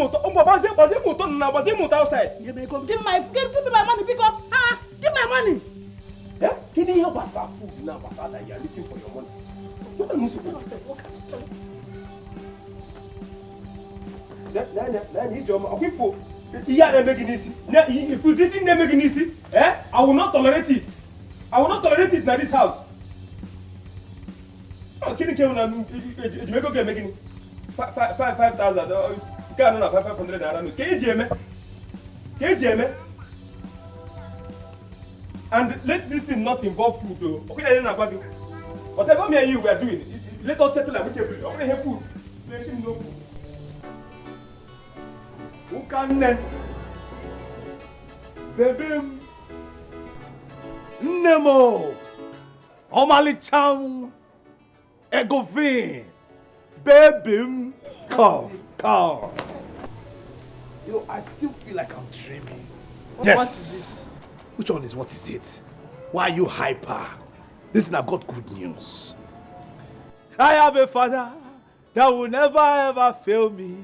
money, because give my money. Yeah? Can you help us have food now, Papa, that you are looking for your money? What am I supposed to if you this thing make it easy, I will not tolerate it. I will not tolerate it in this house. Can you come and make okay making 5,000? Can you 500 naira? Can you and let this thing not involve food though. Okay, whatever me and you were doing, let us settle amicably. Okay, have food. Let him know food. Who can then? Baby Nemo Omali-chan Egovin Baby Come. You know, I still feel like I'm dreaming. Yes. What is this? Which one is what is it? Why are you hyper? Listen, I've got good news. I have a father that will never ever fail me.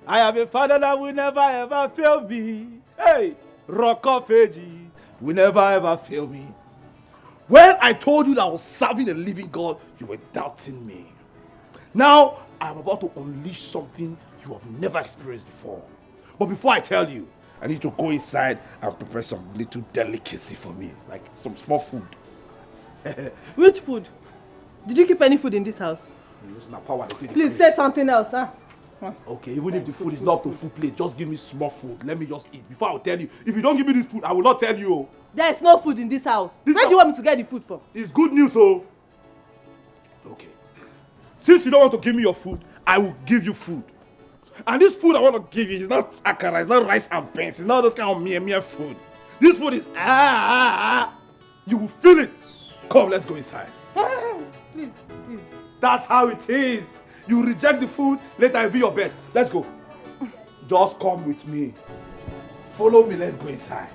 I have a father that will never ever fail me. Hey, Rock of Ages will never ever fail me. When I told you that I was serving a living God, you were doubting me. Now, I'm about to unleash something you have never experienced before. But before I tell you, I need to go inside and prepare some little delicacy for me, like some small food. Which food? Did you keep any food in this house? Please say something else, huh? Okay, even if the food is not up to full plate, just give me small food. Let me just eat before I will tell you. If you don't give me this food, I will not tell you. There is no food in this house. Where do you want me to get the food from? It's good news, oh. Okay. Since you don't want to give me your food, I will give you food. And this food I want to give you is not akara, it's not rice and beans, it's not those kind of mere food. This food is You will feel it. Come, let's go inside. Please. That's how it is. You reject the food, let I be your best. Let's go. Just come with me. Follow me, let's go inside.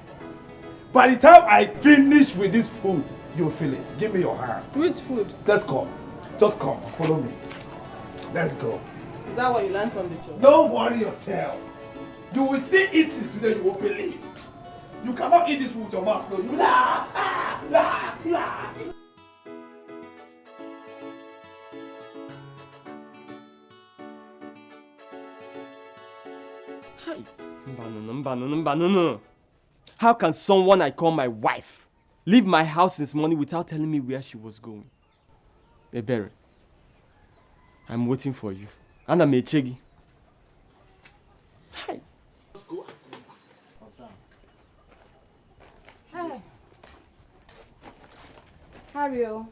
By the time I finish with this food, you'll feel it. Give me your hand. Which food? Let's go. Just come, follow me. Let's go. Is that what you learned from the church? Don't worry yourself. You will see eating today, you will believe. You cannot eat this food with your mouth closed. You will How can someone I call my wife leave my house this morning without telling me where she was going? Ebere, I'm waiting for you. Anna Mechegi. Hi. Hi. Hario,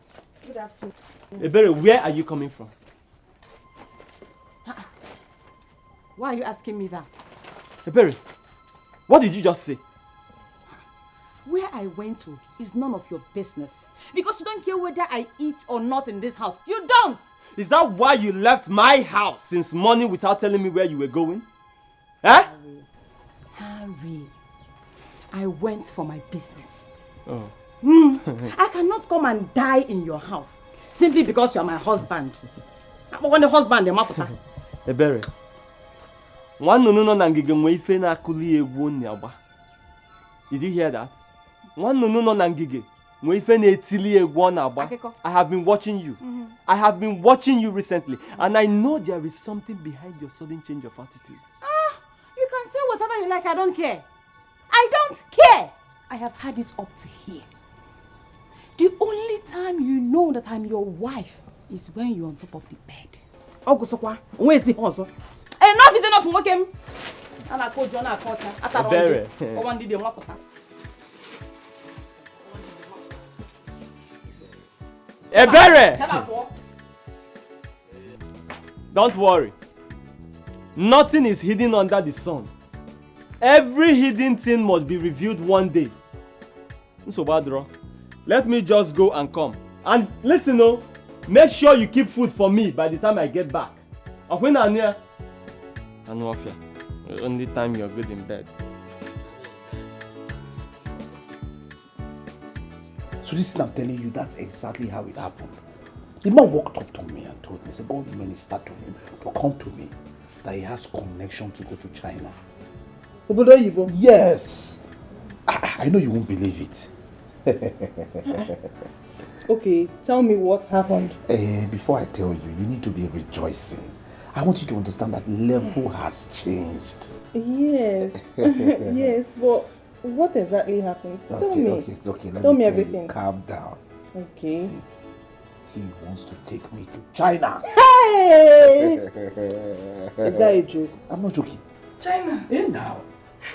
good afternoon. Ebere, where are you coming from? Why are you asking me that? Ebere, what did you just say? Where I went to is none of your business. Because you don't care whether I eat or not in this house. You don't! Is that why you left my house since morning without telling me where you were going? Huh? Harry, I went for my business. Oh. I cannot come and die in your house simply because you are my husband. When the husband, the maputa. Ebere, one no nangige mwife na kuli egwu nyaba. Did you hear that? One no nangige mwife na etili egwu nyaba. I have been watching you. I have been watching you recently, and I know there is something behind your sudden change of attitude. You can say whatever you like, I don't care. I don't care! I have had it up to here. The only time you know that I'm your wife is when you're on top of the bed. Ogusokwa, where's the hustle? Enough is enough, Mokem. Ana ko John akota. Ebere. O wan dide mwapota. Ebere! Don't worry. Nothing is hidden under the sun. Every hidden thing must be revealed one day. So Badro, let me just go and come. And listen, oh, make sure you keep food for me by the time I get back. And when I'm near, I'm off here. Only time you're good in bed. So this thing I'm telling you, that's exactly how it happened. The man walked up to me and told me, said God ministered to him to come to me, that he has connection to go to China. Yes. I know you won't believe it. Okay, tell me what happened. Before I tell you, you need to be rejoicing. I want you to understand that level has changed. Yes. Yes, but what exactly happened? Tell me. Okay. Let tell me me tell everything. You. Calm down. Okay. See, he wants to take me to China. Hey! Is that a joke? I'm not joking. China? Now.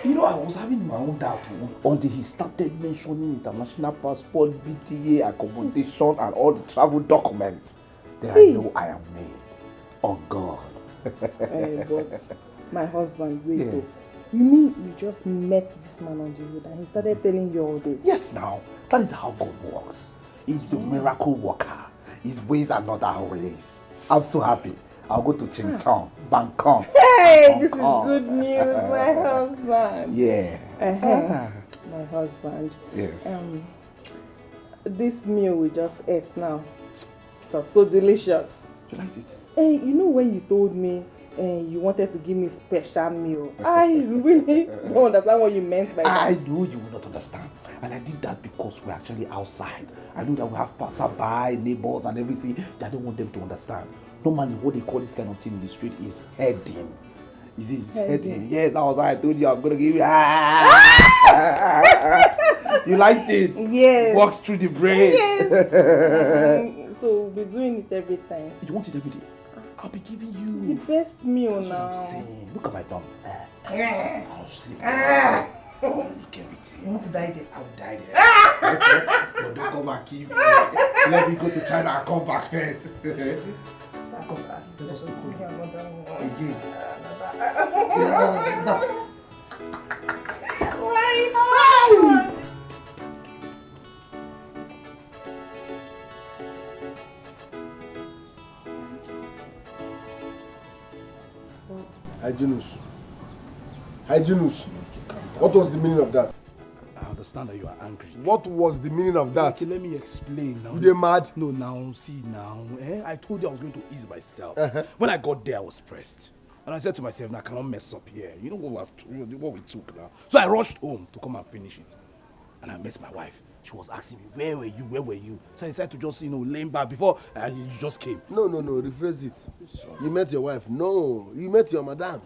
You know, I was having my own doubt until he started mentioning international passport, BTA, accommodation, and all the travel documents. Then I know I am made. Oh God. But my husband, wait. Yes. You mean you just met this man on the road and he started telling you all this? Yes, now. That is how God works. He's the miracle worker. His ways are not our ways. I'm so happy. I'll go to Ching Chong, Bangkok. Hey, this is good news, my husband. Yeah. My husband. Yes. This meal we just ate now, it was so delicious. You liked it? Hey, you know when you told me you wanted to give me special meal, I really don't understand what you meant by that. I know you will not understand. And I did that because we're actually outside. I know that we have passerby, neighbors and everything. I don't want them to understand. Normally, what they call this kind of thing in the street is heading. Is it heading? Yes, that was why I told you I'm going to give you. You liked it? Yes. Walks through the brain. Yes. So we'll be doing it every time. You want it every day? I'll be giving you. It's the best meal That's now. what I'm saying. Look at my thumb. I'll sleep. Look everything. You want to die there? I'll die there. But don't come and keep me. Let me go to China and come back first. Come back. Let us go again. Why not? Hygienus. Hygienus. What was the meaning of that? understand that you are angry. What was the meaning of that? Okay, let me explain now. You dey mad? No, now, see now. I told you I was going to ease myself. When I got there, I was pressed. And I said to myself, nah, I cannot mess up here. You know what we took now. So I rushed home to come and finish it. And I met my wife. She was asking me, where were you? Where were you? So I decided to just, lean back before you just came. No, rephrase it. Sorry. You met your wife. No, you met your madam.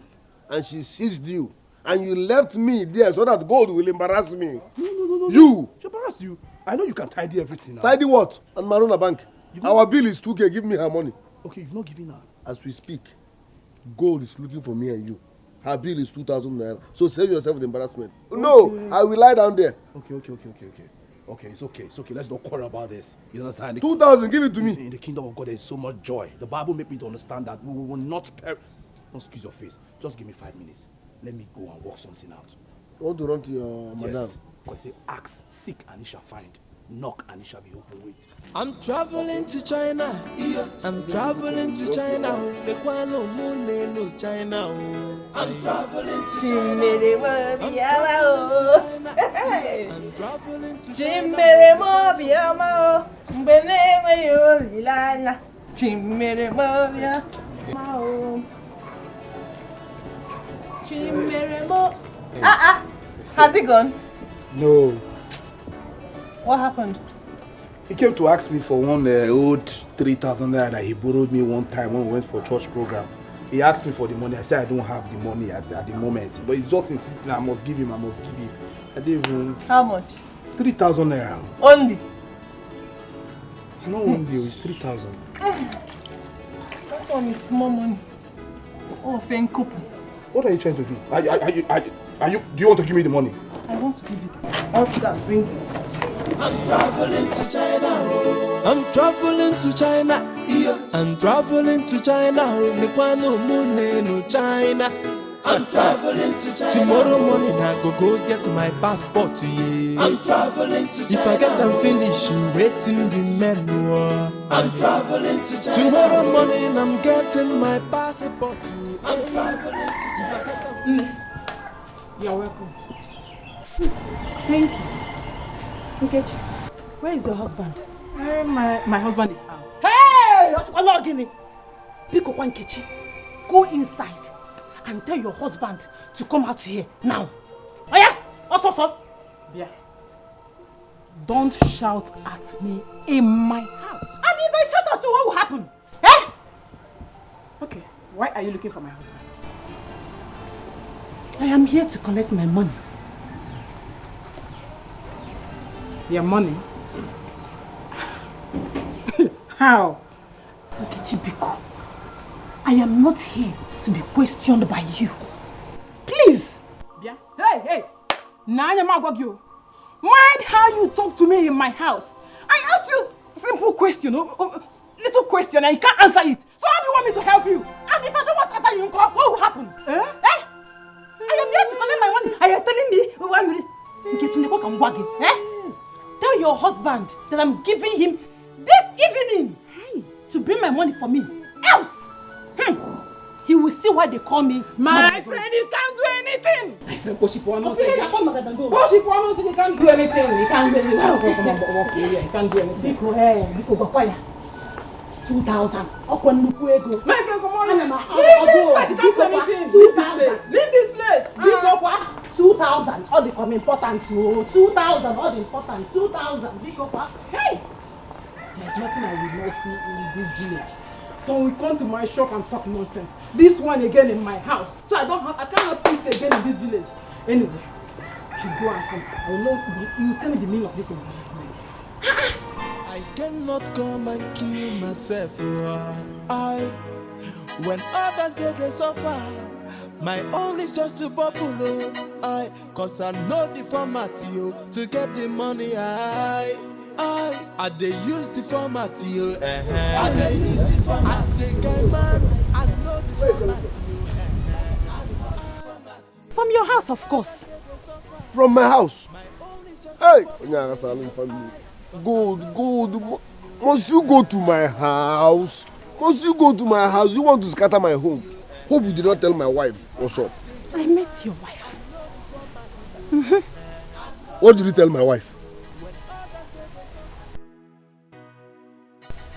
And she seized you. And you left me there so that God will embarrass me. No. You. She embarrassed you. I know you can tidy everything now. Tidy what? And Marona Bank. Our bill is 2K. Give me her money. Okay, you've not given her. As we speak, God is looking for me and you. Her bill is 2,000 naira. So save yourself the embarrassment. Okay. No, I will lie down there. Okay. Okay, it's okay. Let's not quarrel about this. You understand? 2,000, give it to me. In the kingdom of God, there is so much joy. The Bible made me to understand that we will not perish. Don't squeeze your face. Just give me 5 minutes. Let me go and work something out. You want to run to your madam? Yes. Because say, ask, seek, and it shall find. Knock, and it shall be open. Wait. I'm traveling to China. I'm traveling to China. The Kwano Moon no China. I'm traveling to China. I'm traveling to China. Has he gone? No. What happened? He came to ask me for one old 3,000 naira that he borrowed me one time when we went for church program. He asked me for the money. I said I don't have the money at the moment. But he's just insisting I must give him. I didn't even... How much? 3,000 naira. Only? It's not only, it's 3,000. That one is small money. Oh, thank you. What are you trying to do? Do you want to give me the money? I want to give it. I want to go and bring it. I'm traveling to China. I'm traveling to China. I'm traveling to China. China. I'm traveling to China. Tomorrow morning I go get my passport. Yeah. I'm traveling to China. If I get them finished, you waiting the menu. I'm traveling to China. Tomorrow morning I'm getting my passport. I'm traveling to China. You're welcome. Thank you. Nkechi, where is your husband? My husband is out. Hey! Pick up one Nkechi. Go inside and tell your husband to come out here now. Oh yeah? Also. Yeah. Don't shout at me in my house. And if I shout at you, what will happen? Eh? Okay. Why are you looking for my husband? I am here to collect my money. Your money? How? Nkechi Biko, I am not here to be questioned by you. Please! Yeah. Hey! Mind how you talk to me in my house. I asked you a simple question, little question, and you can't answer it. So how do you want me to help you? And if I don't want to answer you, what will happen? Eh? I am here to collect my money. Are you telling me why you getting the work and wagging? Tell your husband that I'm giving him this evening to bring my money for me. Else, he will see why they call me. My friend, you can't do anything. My friend, Poshipuano said you can't do anything. He can't do anything. He can't do anything. He can't do anything. Biko, 2,000. My friend, come on. Leave this place. 2,000. All the important. 2,000. All the important. 2,000. Hey! There's nothing I will not see in this village. So we come to my shop and talk nonsense. This one again in my house. So I cannot peace again in this village. Anyway, you should go and come. I will know. You tell me the meaning of this embarrassment. I cannot come and kill myself. When others they suffer, my own is just to bubble. Cause I know the format to get the money. I they use the format I they use the format. I say, guy man, I know the format From your house, of course. From my house. Hey, good. Must you go to my house? You want to scatter my home? Hope you did not tell my wife what's up. I met your wife. What did you tell my wife?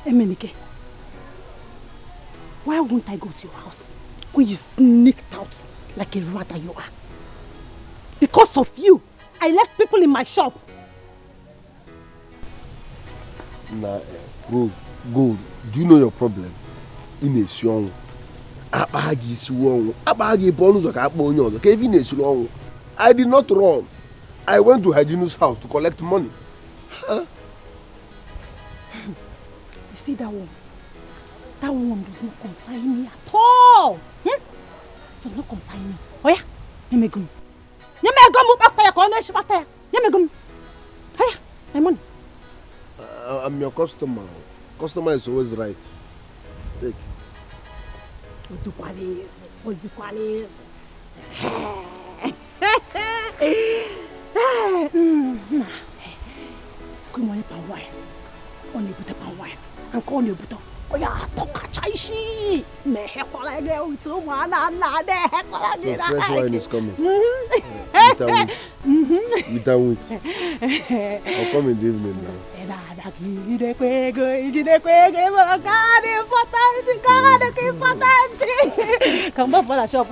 Emenike, why won't I go to your house when you sneaked out like a rat that you are? Because of you, I left people in my shop. Nah, Rose, Gold, do you know your problem? In a song, I did not run. I went to Hygienist's house to collect money. Huh? You see that one? That one does not concern me at all. Does not concern me. Oh yeah, Yemegum. Yemegum after your connection after you. Yemegum. Hey, my money. I'm your customer. Customer is always right. Take. Ozukwales. Come on, palm wine. Only put a palm wine. And call you butter. Oh yeah, talk chaishi. Me hekola ge to mana na de hekola So fresh wine is coming. With wheat. I'll come in the evening now. Come back for the shop.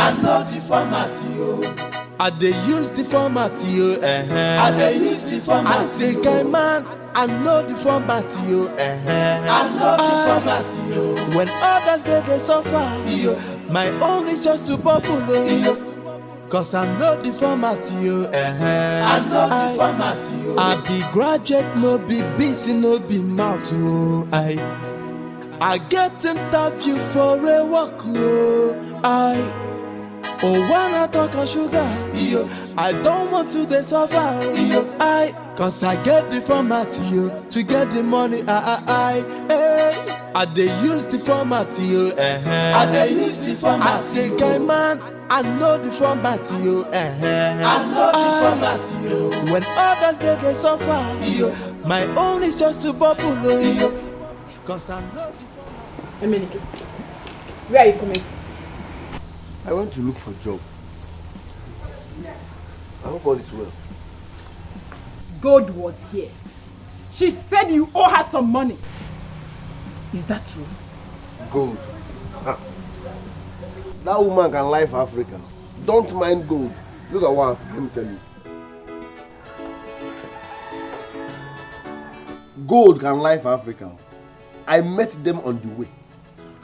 I know the format, yo. I dey use the format, yo. I dey use the format. I say, guy man, I know the format, yo. I know the format, yo. When others they suffer, yo, my own is just to bubble, yo. Cause I know the format, yo. I know the format, yo. I be graduate, no be busy, no be mouth, yo. I get interview for a walk, yo. Oh, when I talk of sugar, yo, I don't want to dey suffer, yo. Cause I get the format, yo, to get the money, I dey use the format, yo, I dey use the format. I say, guy man, I know the format, yo, I know the format, yo. When others they suffer, yo, my own is just to bubble, yo. Cause I know the format. Emenike, where are you coming from? I went to look for a job. I hope all is well. God was here. She said you owe her some money. Is that true? Gold. That woman can lie for Africa. Don't mind gold. Look at what happened. Let me tell you. Gold can lie for Africa. I met them on the way.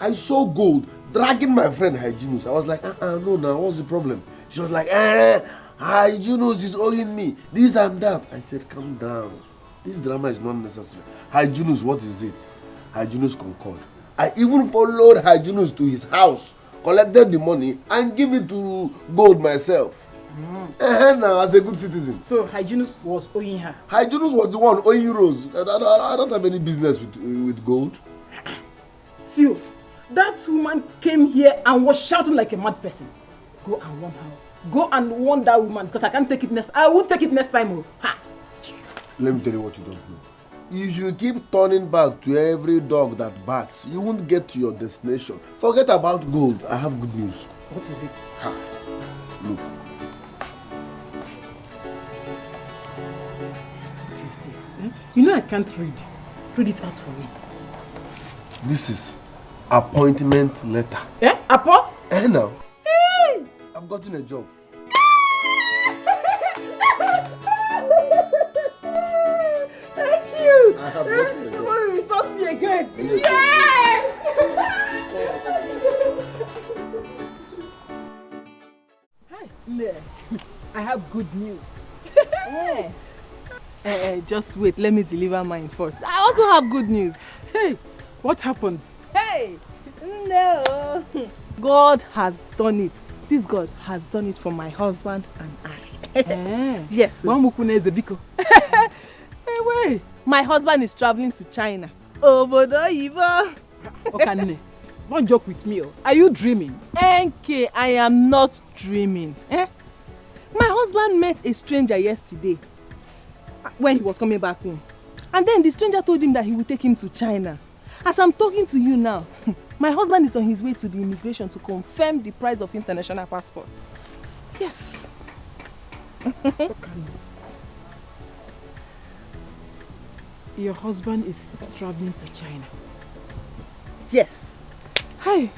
I saw Gold dragging my friend Hygienist. I was like, no, what's the problem? She was like, Hygienist is owing me this and that. I said, calm down. This drama is not necessary. Hygienist, what is it? Hygienist concurred. I even followed Hygienist to his house, collected the money, and give it to Gold myself. Now, as a good citizen. So Hygienist was owing her? Hygienist was the one owing Rose. I don't have any business with Gold. See, that woman came here and was shouting like a mad person. Go and warn her. Go and warn that woman, because I can't take it next. I won't take it next time. Ha. Let me tell you what you don't know. If you keep turning back to every dog that barks, you won't get to your destination. Forget about Gold. I have good news. What is it? Ha. Look. What is this? You know I can't read. Read it out for me. This is appointment letter. Eh? Appo? Now. Hey! I've gotten a job. Thank you! I have gotten a job. Somebody insult me again. Yes! Hi. I have good news. Just wait, let me deliver mine first. I also have good news. Hey, what happened? Hey, no. God has done it. This God has done it for my husband and I. Yes. Hey, wait. My husband is traveling to China. Obodo Ivo. Okay, don't joke with me. Are you dreaming? NK, I am not dreaming. My husband met a stranger yesterday when he was coming back home. And then the stranger told him that he would take him to China. As I'm talking to you now, my husband is on his way to the immigration to confirm the price of international passports. Yes. Your husband is traveling to China. Yes. Hi.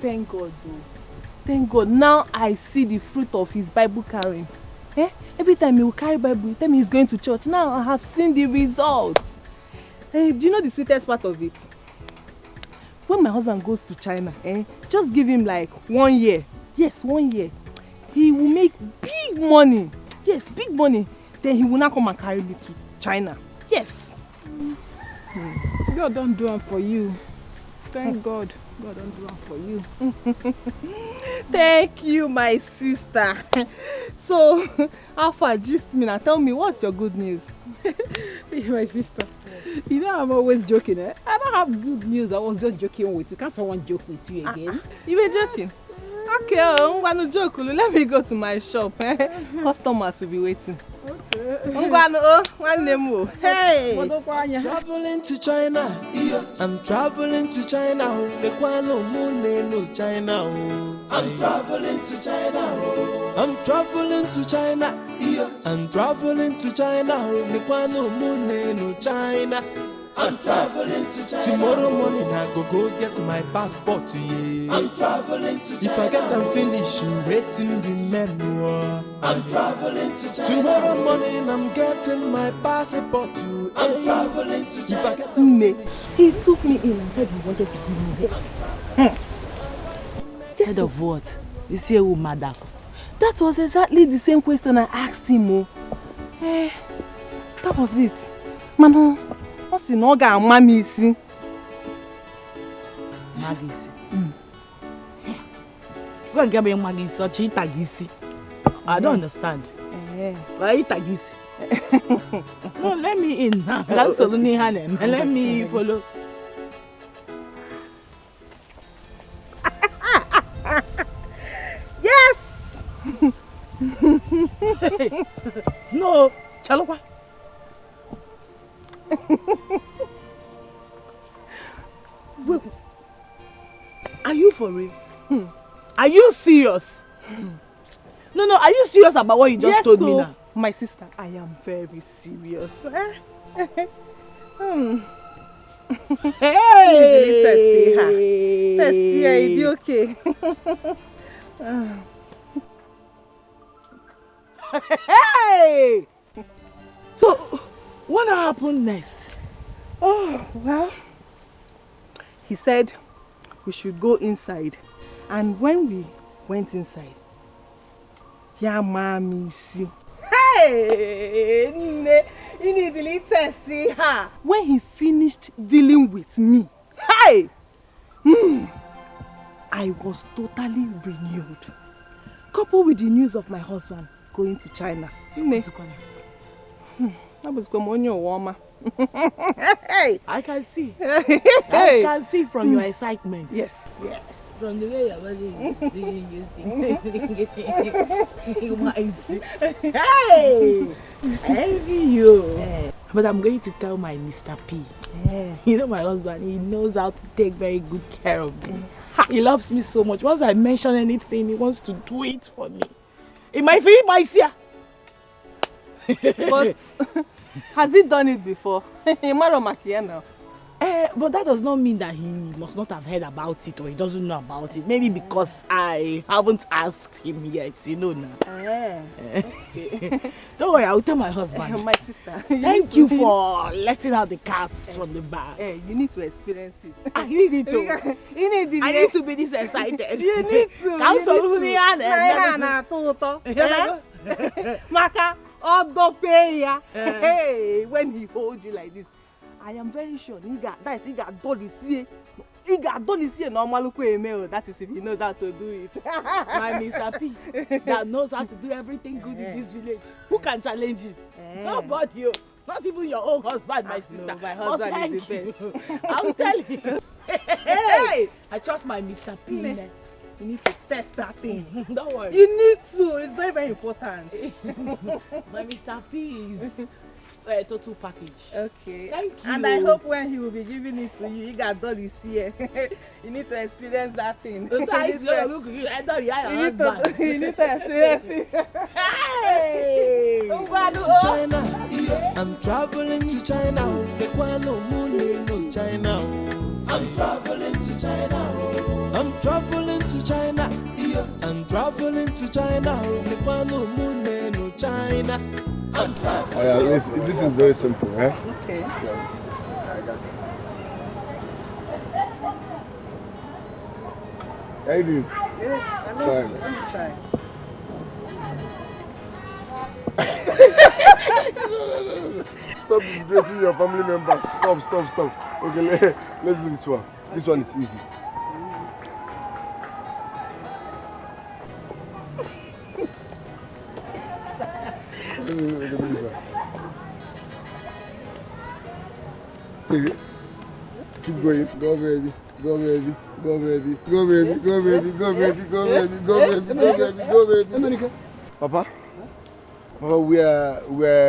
Thank God, though. Thank God. Now I see the fruit of his Bible carrying. Every time he will carry Bible, he tell me he's going to church. Now I have seen the results. Do you know the sweetest part of it? When my husband goes to China, just give him like 1 year. Yes, 1 year. He will make big money. Yes, big money. Then he will not come and carry me to China. Yes. God don't do it for you. Thank God. God don't do it for you. Thank you, my sister. So, Alpha, gist me now. Tell me, what's your good news? My sister, you know I'm always joking. I don't have good news. I was just joking with you. Can't someone joke with you again? You were joking? Okay, I'm going to joke. Let me go to my shop. Customers will be waiting. Okay. Hey! I'm traveling to China. I'm traveling to China. No China. I'm traveling to China. I'm traveling to China. I'm traveling to China. No China. I'm traveling to China. Tomorrow morning I go get my passport to you. I'm traveling to China. If I get and finish, you waiting remember. I'm traveling to China. Tomorrow morning I'm getting my passport to. I'm traveling to China. If I get and finish. He took me in and said he wanted to give me head. Yes, head of what? You see a woman that. That was exactly the same question I asked him. That was it. Mano. Si no ga ama mi isi. Magisi. Go get me magisi or chi tagisi. I don't understand. Why tagisi? No, let me in now. Let me follow. Yes. No, Chalokwa. Wait, are you for real? Are you serious? No, are you serious about what you just told me now? My sister, I am very serious. Hey! Testy, are you okay? Hey! So, what happened next? Oh, well, he said we should go inside. And when we went inside, yeah, mommy, see. Hey! You need to test her. When he finished dealing with me, hey! I was totally renewed. Coupled with the news of my husband going to China. That was warmer. Hey! I can see. I can see from your excitement. Yes. From the way your body is hey! I envy you. But I'm going to tell my Mr. P. You know my husband, he knows how to take very good care of me. He loves me so much. Once I mention anything, he wants to do it for me. It might be my seer. But has he done it before? Now. But that does not mean that he must not have heard about it or he doesn't know about it. Maybe because I haven't asked him yet, you know now. Okay. Don't worry, I'll tell my husband. My sister. Thank you for letting out the cats from the bar. You need to experience it. I need it too. I need to be this excited. You need to. Maka, hey, when he holds you like this, I am very sure he got dolly see. He got dolly see normal email. That is if he knows how to do it. My Mr. P that knows how to do everything good in this village. Who can challenge you? Nobody. You. Not even your own husband, my sister. No, my husband is the best. I'll tell you. Hey! I trust my Mr. P. You need to test that thing. Don't worry. You need to. It's very, very important. My Mr. P is total package. Okay. Thank you. And I hope when he will be giving it to you, Igadol is here. You need to experience that thing. You need to experience it. Hey! To China, I'm traveling to China. The one no moon, no China. I'm traveling to China. I'm traveling to China. I'm traveling to China. The one no moon, no China. I'm traveling. Oh yeah, listen, this is very simple, eh? Okay. Yeah, I got it. I did. Yes, I know. Try. Let me try. No. Stop disgracing your family members. Stop. Okay, let's do this one. This one is easy. Keep going. Go baby. Go baby. Go baby. Go baby. Go baby. Go baby. Go baby. Go baby. Go baby. Go baby. Papa? Papa, we are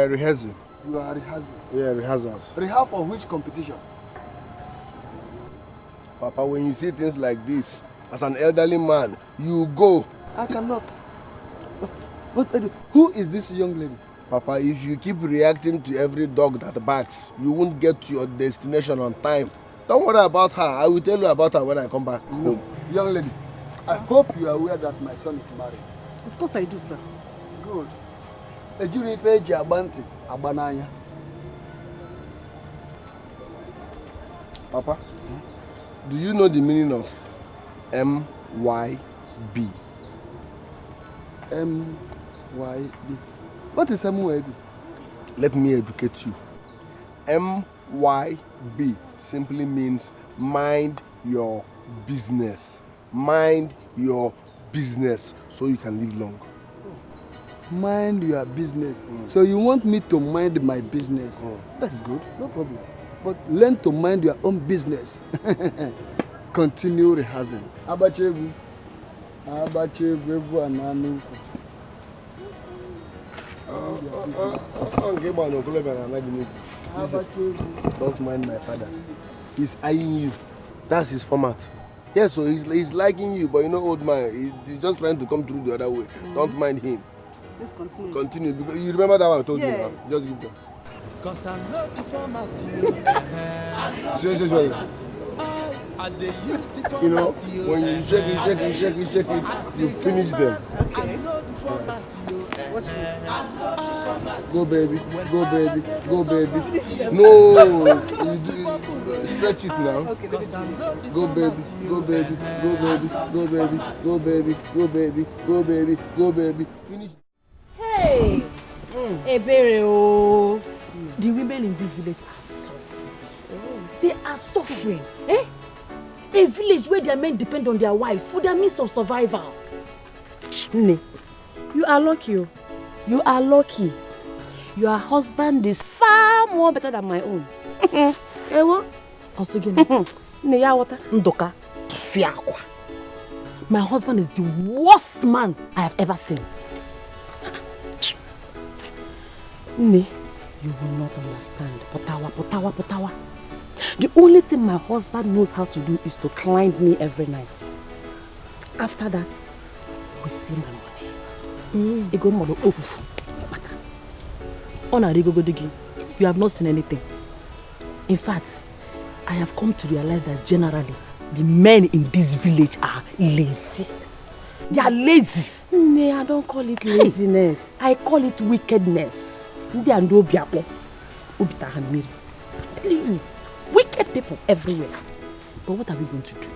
rehearsing. You are rehearsing. Yeah, rehearsals. Rehearsal for which competition? Papa, when you see things like this, as an elderly man, you go. I cannot. But who is this young lady? Papa, if you keep reacting to every dog that barks, you won't get to your destination on time. Don't worry about her. I will tell you about her when I come back home. Young lady, I hope you are aware that my son is married. Of course I do, sir. Good. Ejiri peji abanti abananya. Papa, do you know the meaning of MYB? MYB. What is MYB? Let me educate you. MYB simply means mind your business. Mind your business so you can live long. Mind your business. So you want me to mind my business? That's good, no problem. But learn to mind your own business. Continue rehearsing. Abachevu ananu. Don't mind my father. He's eyeing you. That's his format. Yeah, so he's liking you, but you know, old man, he's just trying to come through the other way. Don't mind him. Let's continue. Continue, because you remember that one I told you now. Just give them. Cause I know the format. Seriously. You know, when you shake it, you finish them. Okay. Go baby. No, stretch it now. Go baby. Finish. Hey, Ebere oh. The women in this village are suffering. They are suffering. Eh? A village where their men depend on their wives for their means of survival. Nne, you are lucky. You are lucky. Your husband is far more better than my own. Ewo? Nne ya wata ndoka fiakwa. My husband is the worst man I have ever seen. Nne, you will not understand. Potawa. The only thing my husband knows how to do is to climb me every night. After that, we steal my money. Ego modo ofufu. You have not seen anything. In fact, I have come to realize that generally, the men in this village are lazy. They are lazy. No, I don't call it laziness. I call it wickedness. Wicked people everywhere. But what are we going to do?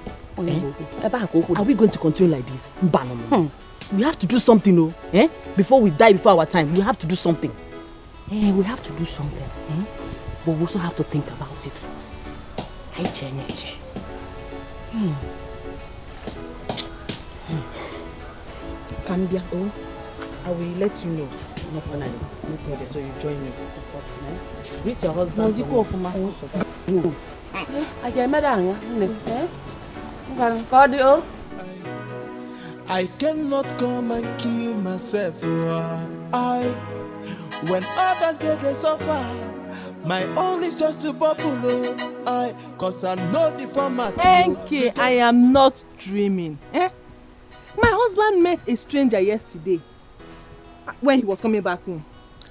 Are we going to continue like this? We have to do something, no? Before we die before our time, we have to do something. We have to do something. But we also have to think about it first. Kambia, I will let you know. No problem, so you join me. Greet your husband. I can imagine. I cannot come and kill myself. When others they suffer, My own is just to bubble, cause I know the format. NK, I am not dreaming. My husband met a stranger yesterday when he was coming back home.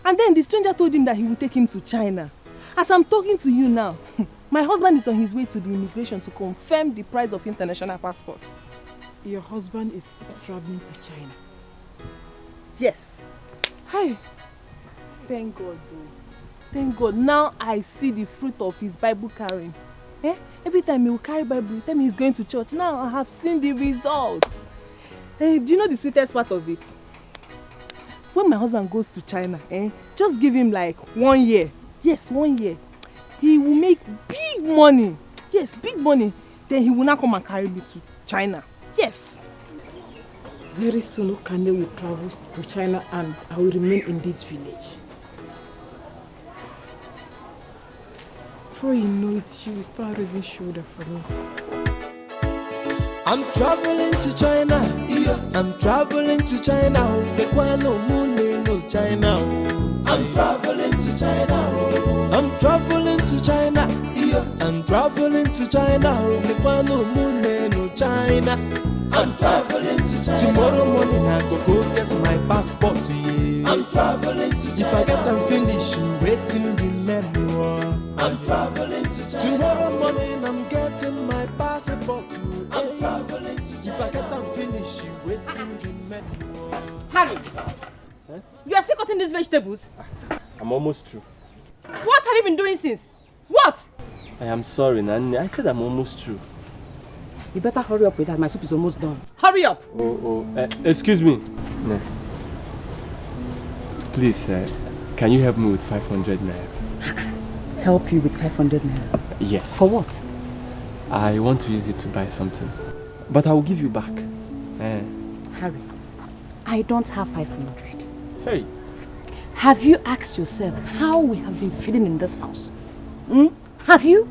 And then the stranger told him that he would take him to China. As I'm talking to you now, my husband is on his way to the immigration to confirm the price of international passports. Your husband is traveling to China? Yes. Hi. Thank God, though. Thank God. Now I see the fruit of his Bible carrying. Every time he will carry Bible, he tell me he's going to church. Now I have seen the results. Do you know the sweetest part of it? When my husband goes to China, just give him like 1 year. Yes, 1 year. He will make big money. Yes, big money. Then he will not come and carry me to China. Yes. Very soon, Okane will travel to China and I will remain in this village. Before you know it, she will start raising shoulder for me. I'm traveling to China. I'm traveling to China. No China. I'm traveling to China. I'm traveling to China. I'm traveling to China. No China. I'm traveling to China. Tomorrow morning I go get my passport. I'm traveling to China. If I get and finish, waiting remember. I'm traveling to China. Tomorrow morning I'm getting my passport. I'm traveling to China. If I get and finish, waiting remember. Harry, you are still cutting these vegetables? I'm almost through. What have you been doing since? What? I am sorry, Nani. I said I'm almost through. You better hurry up with that. My soup is almost done. Hurry up! Excuse me. No. Please, can you help me with 500 naira? Help you with 500 naira? Yes. For what? I want to use it to buy something. But I will give you back. Harry, I don't have 500. Hey. Have you asked yourself how we have been feeling in this house? Have you?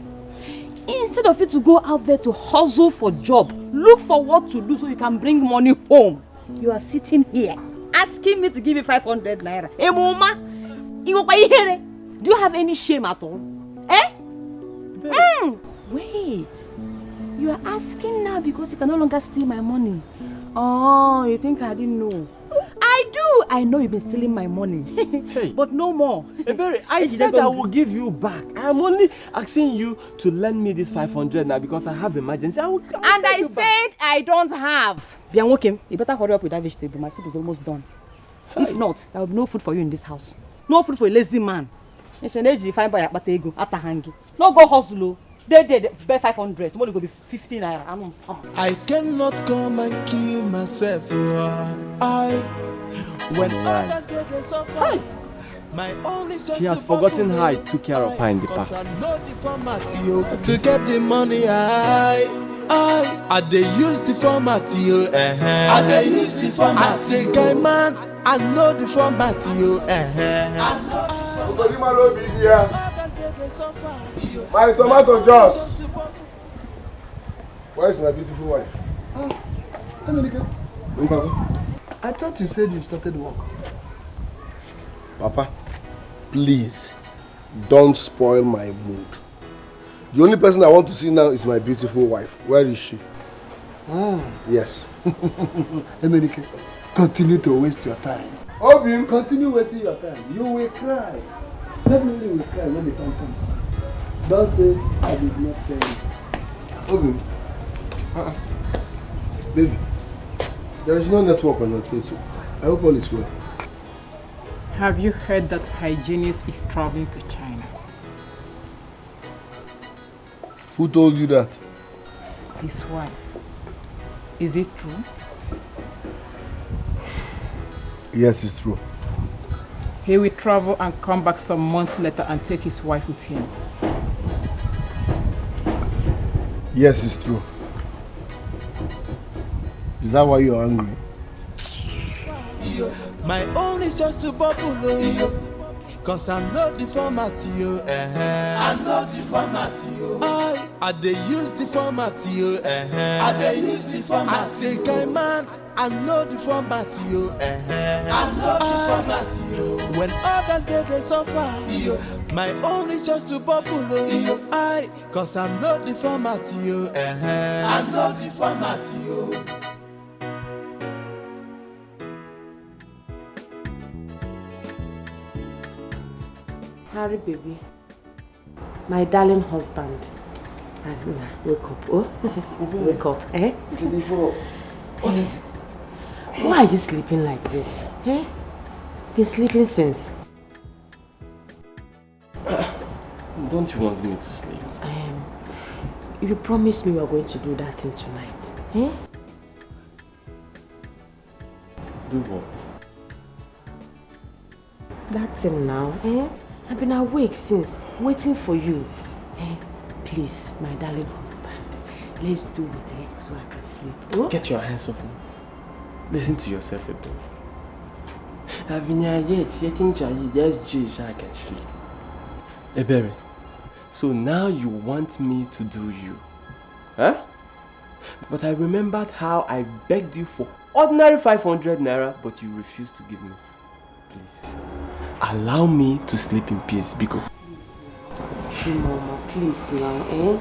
Instead of you to go out there to hustle for job, look for what to do so you can bring money home. You are sitting here asking me to give you 500 naira. Hey, Mama, do you have any shame at all? Wait. You are asking now because you can no longer steal my money. Oh, you think I didn't know? I do. I know you've been stealing my money. Hey. But no more. Ebere, I said I will give you back. I am only asking you to lend me this 500 now because I have emergency. I said I don't have. Bianwokem, you better hurry up with that vegetable. My soup is almost done. Hey. If not, there will be no food for you in this house. No food for a lazy man. No go hustle. They bear 500. Tomorrow go be 50 naira. I cannot come and kill myself. When others they suffer. My only source she has forgotten how I took care of her in the past. I know the format to get the money. I dey use the format. I dey use the format. I say, guy man, I know the format. My tomato juice. Where is my beautiful wife? I thought you said you started work. Papa, please don't spoil my mood. The only person I want to see now is my beautiful wife. Where is she? Yes. Emenike, continue to waste your time. Obim, continue wasting your time. You will cry. Definitely will cry when the time comes. Don't say I did not tell you. Obim, baby, there is no network on your Facebook. I hope all is well. Have you heard that Hygienist is traveling to China? Who told you that? His wife. Is it true? Yes, it's true. He will travel and come back some months later and take his wife with him. Yes, it's true. Is that why you're angry? My own is just to bubble, cause I know the format, I know the format, I dey use the format, I dey use the format. I say, guy man, I know the format, I know the format. When others they suffer, My own is just to bubble, I, cause I know the format, you. I know the format, you. Harry, baby. My darling husband. Wake up, oh? Wake up, eh? What is it? Why are you sleeping like this? Eh? Been sleeping since. Don't you want me to sleep? You promised me you were going to do that thing tonight. Eh? Do what? That thing now, eh? I've been awake since, waiting for you. Eh? Please, my darling husband, let's do it, eh? So I can sleep. Oh? Get your hands off me. Listen to yourself a bit. I've been here yet so I can sleep. Ebere, so now you want me to do you? Huh? But I remembered how I begged you for ordinary 500 naira, but you refused to give me. Please, allow me to sleep in peace, Biko. Mama, please now, eh?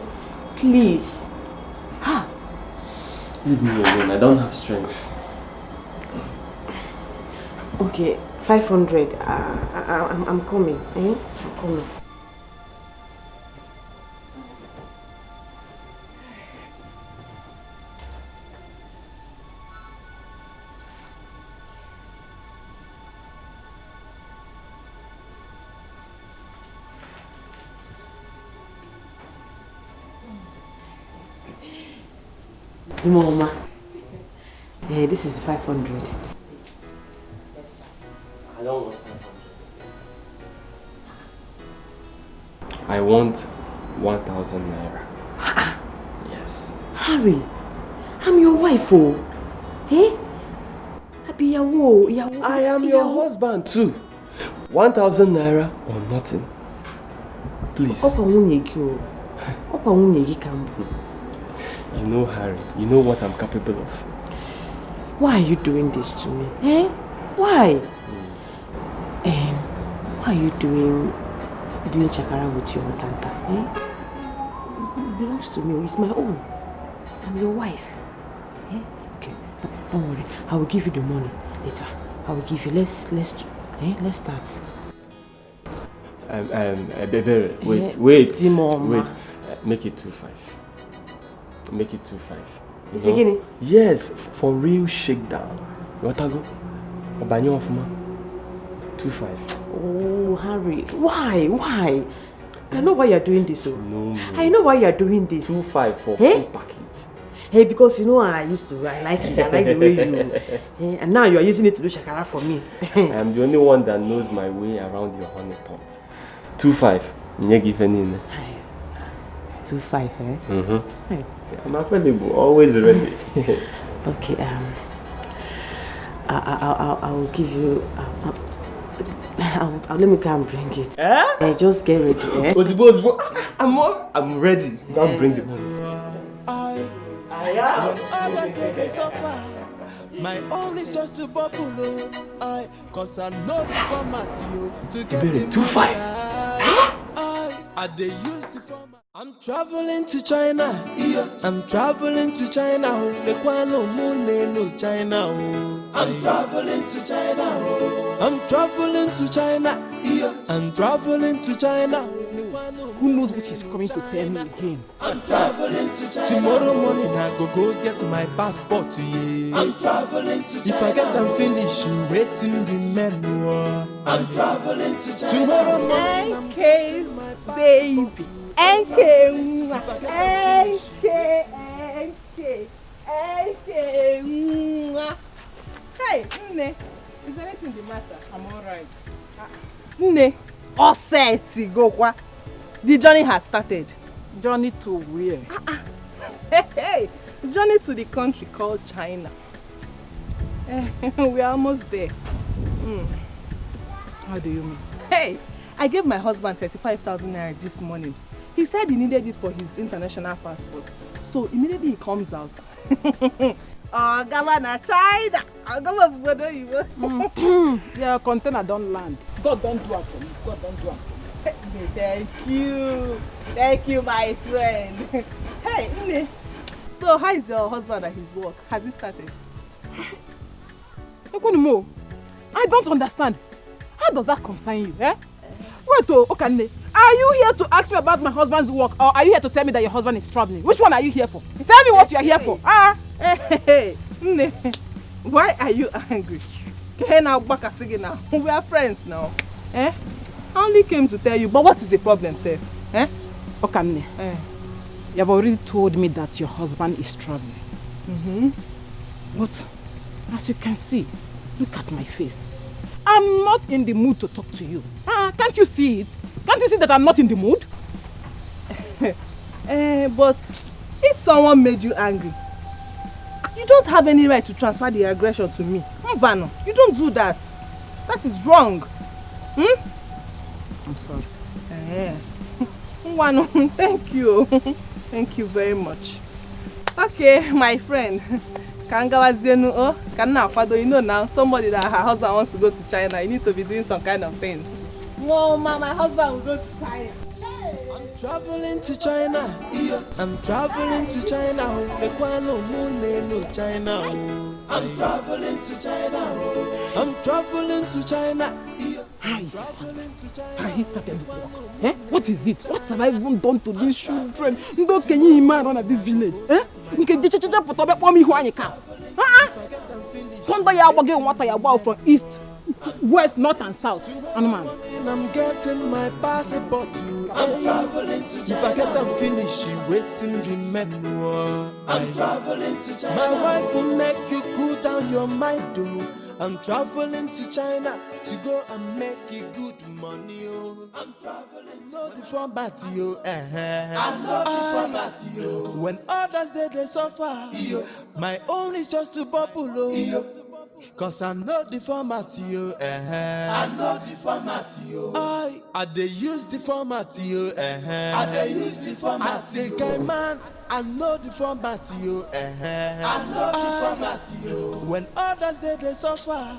Please. Ha! Leave me alone, I don't have strength. Okay, 500. I'm coming, eh? I'm coming. Mama, this is the 500. I don't want 500. I want 1,000 naira. Yes. Harry, I'm your wife, oh. Eh? I am your husband too. 1,000 naira or nothing. Please. You know, Harry, you know what I'm capable of. Why are you doing this to me? Eh? Why? Why are you doing chakara with your tanta? Eh? It belongs to me. It's my own. I'm your wife. Eh? Okay, don't worry. I will give you the money later. I will give you. Let's start. Baby, wait. Make it 2.5. Make it 2.5. Is it getting? Yes, for real shakedown. You want to go? Obanyo of ma. 2.5. Oh, Harry, why? I know why you're doing this. No. I know why you're doing this. 2.5 for full package. Hey, because you know I like it. I like the way you. And now you are using it to do shakara for me. I'm the only one that knows my way around your honey pot. 2.5. You give any. 2.5, eh? Mm-hmm. Hey. I'm available, always ready. Okay, I will give you. Let me come and bring it. Just get ready. I'm ready. Now bring the money. When others they suffer, my own is just to bubble. Cause I know the format you to get the 2.5. I they use the format. I'm traveling to China. I'm traveling to China. No China. I'm traveling to China. I'm traveling to China. I'm traveling to China. Who knows what he's coming to tell me again? I'm traveling to China. Tomorrow morning I go get my passport to you. I'm traveling to China. If I get and finish, you waiting remember. I'm traveling to China. Tomorrow morning I'm getting my baby. NK. Hey, Nne, is anything the matter? I'm alright. Nne, all set to go. The journey has started. Journey to where? Hey, journey to the country called China. We are almost there. How do you mean? Hey, I gave my husband 35,000 naira this morning. He said he needed it for his international passport. So immediately he comes out. Oh, Governor China! Oh, Governor, yeah, container don't land. God don't do it for me. God don't do it for me. Thank you. Thank you, my friend. Hey, Nne. So, how is your husband at his work? Has he started? Ekwunumo, I don't understand. How does that concern you, eh? Wait, Okanne, are you here to ask me about my husband's work, or are you here to tell me that your husband is traveling? Which one are you here for? Tell me what you are here for. Hey, Nne, why are you angry? We are friends now. Eh? I only came to tell you, but what is the problem, sir? Eh? Okanne, you have already told me that your husband is traveling. But as you can see, look at my face. I'm not in the mood to talk to you. Can't you see it? Can't you see that I'm not in the mood? But if someone made you angry, you don't have any right to transfer the aggression to me. Mbano, you don't do that. That is wrong. I'm sorry. Mbano, thank you. Thank you very much. Okay, my friend. Kangawa oh, you know now, somebody that her husband wants to go to China, you need to be doing some kind of things. Whoa, ma, my husband will go to China. I'm traveling to China. I'm traveling to China. China. I'm traveling to China. I'm traveling to China. How is your husband? Has he started work? Eh? What is it? What have I even done to these children? Don't can you imagine at this village? Eh? You can get a for Tobe for me who I can. From east, west, north, and south. I'm getting my passport too. I'm traveling to China. If I get them finished, she waiting remember. I'm traveling to China. My wife will make you cool down your mind, though. I'm traveling to China to go and make it good money, oh. I'm traveling, no the format, yo. I know the format, yo. When others they suffer, my own is just to bubble, oh. Cause I know the format, yo. I know the format, yo. I they use the format, yo. I they use the format. I say, guy man, I know the format, yo. I know the format, yo. When others they suffer,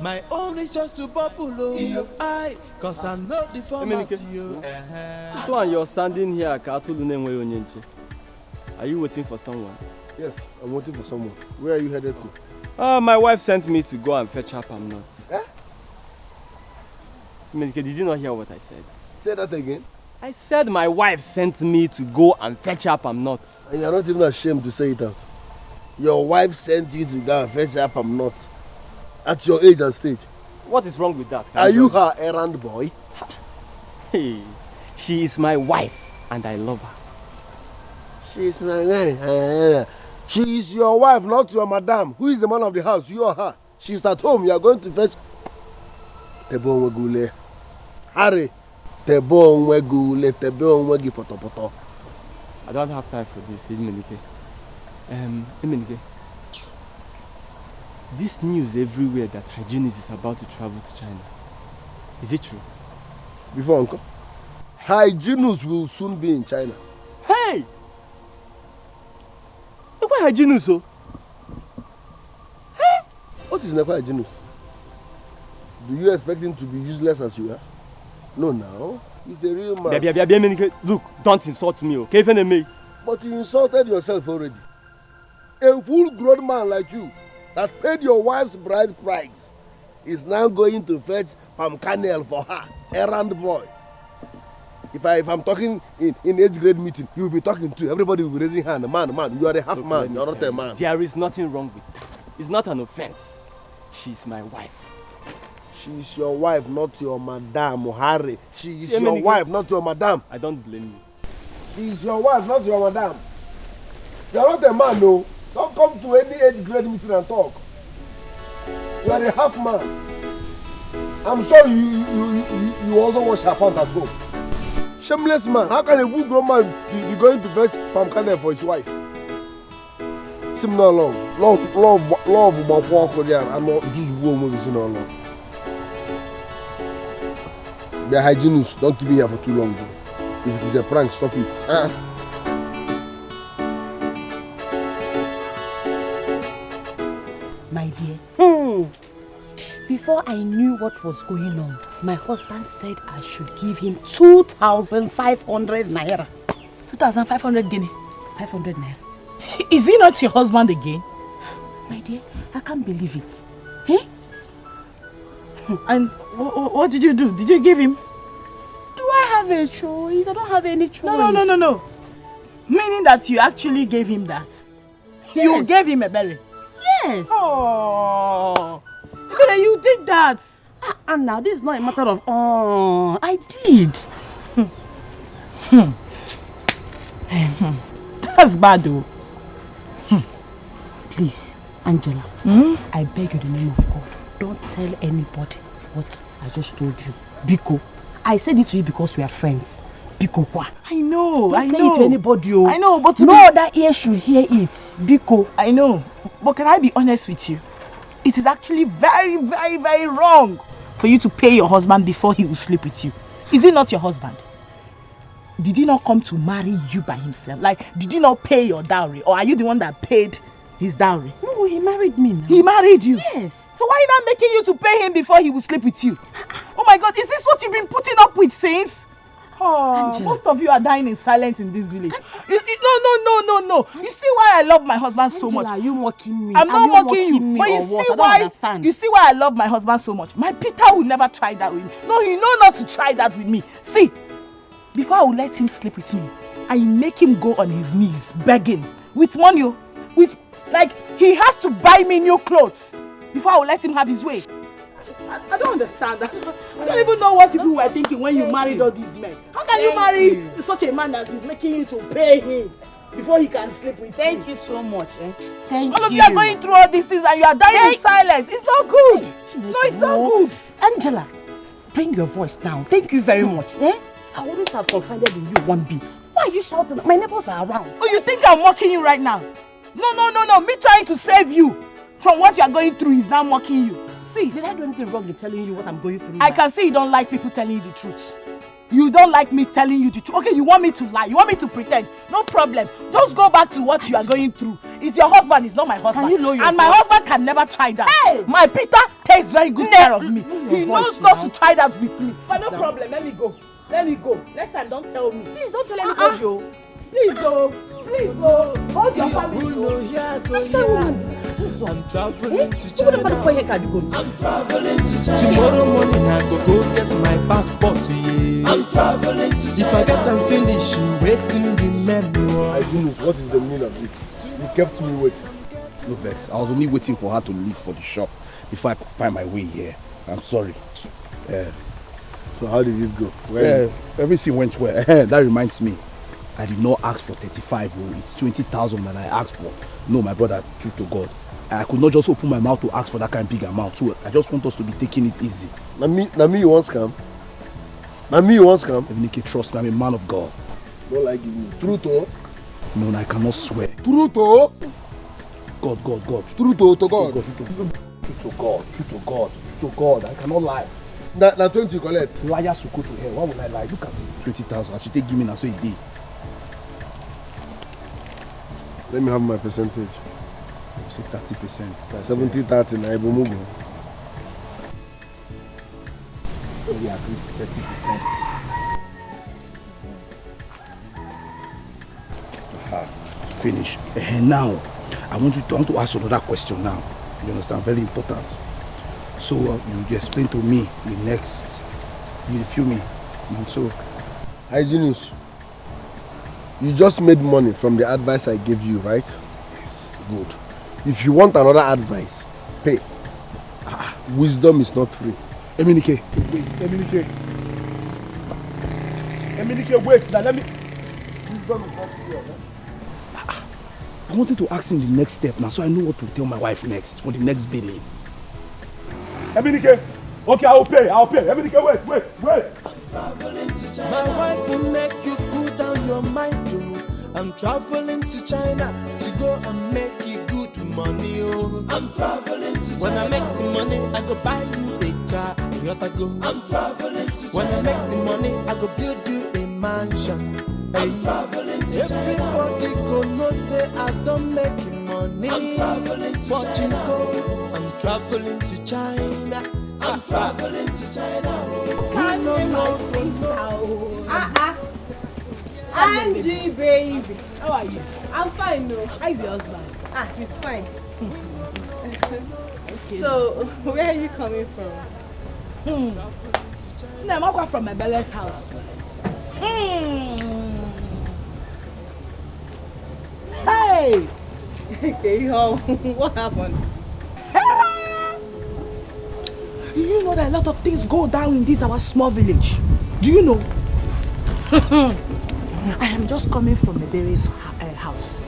my own is just to bubble, oh. Cause I know the format, yo. This one you're standing here, are you waiting for someone? Yes, I'm waiting for someone. Where are you headed to? My wife sent me to go and fetch her palm nuts. Eh? Did you not hear what I said? Say that again. I said my wife sent me to go and fetch her palm nuts. And you're not even ashamed to say it out. Your wife sent you to go and fetch her palm nuts at your age and stage. What is wrong with that? Are you her errand boy? Hey, she is my wife and I love her. She is my wife. She is your wife, not your madam. Who is the man of the house? You or her? She's at home. You are going to fetch Tebo Nwegule. Harry. Tebo Nwegule. Tebo Nwegi Poto. I don't have time for this, Imenike. Imenike. This news everywhere that Hygienist is about to travel to China. Is it true? Before, Uncle. Hygienist will soon be in China. Hey! Why Hygienist, oh? Hey! What is Nekwa Hygienist? Do you expect him to be useless as you are? No, now. He's a real man. Look, don't insult me, okay? But you insulted yourself already. A full-grown man like you that paid your wife's bride price is now going to fetch palm kernel for her, errand boy. If I'm talking in age grade meeting, you'll be talking too. Everybody will be raising hand. Man, you are a half man. You're not a man. There is nothing wrong with that. It's not an offense. She's my wife. She's your wife, not your madam, Harry. She is your wife, not your madam. I don't blame you. She's your wife, not your madam. You're not a man, no. Don't come to any age grade meeting and talk. You are a half man. I'm sure you also wash her pants at home. Shameless man. How can a full grown man be going to fetch palm kernel for his wife? Sim no long. Love about walk with her and not just woman is no long. Be a hygienist. Don't keep me here for too long. If it is a prank, stop it. My dear, Before I knew what was going on, my husband said I should give him 2,500 naira. 2,500 guinea? 500 naira. Is he not your husband again? My dear, I can't believe it. Eh? And what did you do? Did you give him? Do I have a choice? I don't have any choice. No. Meaning that you actually gave him that? Yes. You gave him a berry? Yes. Oh, you did that. And now this is not a matter of, I did. That's bad though. Please, Angela, I beg you in the name of God, don't tell anybody what I just told you. Biko, I said it to you because we are friends. Biko, kwa. I know, don't say it to anybody. I know, but no other ear should hear it. Biko. I know, but can I be honest with you? It is actually very, very, very wrong for you to pay your husband before he will sleep with you. Is he not your husband? Did he not come to marry you by himself? Like, did he not pay your dowry? Or are you the one that paid his dowry? No, he married me now. He married you? Yes. So why not making you to pay him before he will sleep with you? Oh my God, is this what you've been putting up with since? Oh, Angela. Most of you are dying in silence in this village. No. You see why I love my husband so much? Are you mocking me? I'm not mocking you. But you see why I love my husband so much? My Peter will never try that with me. No, he know not to try that with me. See, before I will let him sleep with me, I make him go on his knees begging with money, like he has to buy me new clothes before I will let him have his way. I don't understand. I don't even know what people were thinking when you married all these men. How can you marry such a man that is making you to pay him before he can sleep with you? Thank you so much. Thank you. All of you are going through all these things and you are dying in silence. It's not good. No, it's not good. Angela, bring your voice down. Thank you very much. I wouldn't have confided in you one bit. Why are you shouting? My neighbors are around. Oh, you think I'm mocking you right now? No. Me trying to save you from what you are going through is now mocking you. See, did I do anything wrong in telling you what I'm going through? I can see you don't like people telling you the truth. You don't like me telling you the truth. Okay, you want me to lie. You want me to pretend. No problem. Just go back to what you are going through. It's your husband. It's not my husband. Can you know your And my husband can never try that. Hey! My Peter takes very good care of me. He knows not to try that with me. But no problem. Let me go. Next time, don't tell me. Please don't tell anybody. Please go. Hold your family. I'm traveling to China. I'm traveling to China. Tomorrow morning I go get my passport. Yeah. I'm traveling to China. If I get them finished, waiting remember. Junus, what is the meaning of this? You kept me waiting. No vex. I was only waiting for her to leave for the shop before I could find my way here. I'm sorry. So how did it go? Everything went well. That reminds me. I did not ask for 35. It's 20,000 that I asked for. No, my brother, truth to God. I could not just open my mouth to ask for that kind of big amount. So I just want us to be taking it easy. Na me you want scam? Eminike, trust me, I'm a man of God. Don't like giving me. Truth or? No, I cannot swear. Truth or? God. Truth or to God? Truth to God. I cannot lie. Na 20 collect. Liars will go to hell. Why would I lie? Look at it. 20,000. I should take give me now so a day. Let me have my percentage. You say 30%. 70-30 na Ibomugo. We agreed to 30%. Finish. Now, I want to ask another question now. You understand? Very important. So you explain to me the next. You feel me? So, Hygienist, you just made money from the advice I gave you, right? Yes. Good. If you want another advice, pay. Wisdom is not free. Eminike. Wait. Now let me. Wisdom is not free. I wanted to ask him the next step now, so I know what to tell my wife next for the next billing. Eminike. Okay, I'll pay. Eminike, wait. I'm traveling to China. My wife will make you cool down your mind, oh. I'm traveling to China to go and make you good money, oh. I'm traveling to China. When I make the money, I go buy you a car, Toyota go. I'm traveling to China. When I make the money, I go build you a mansion. I'm traveling to China. Everybody go know say I don't make money. I'm traveling to China. Fortune go. I'm traveling to China. I'm traveling to China. Angie, baby. How are you? I'm fine, no. How's your husband? He's fine. Okay. So, where are you coming from? No, I'm going from my Bella's house. Hey! Okay, what happened? You know that a lot of things go down in this our small village. Do you know? I am just coming from Ebere's house.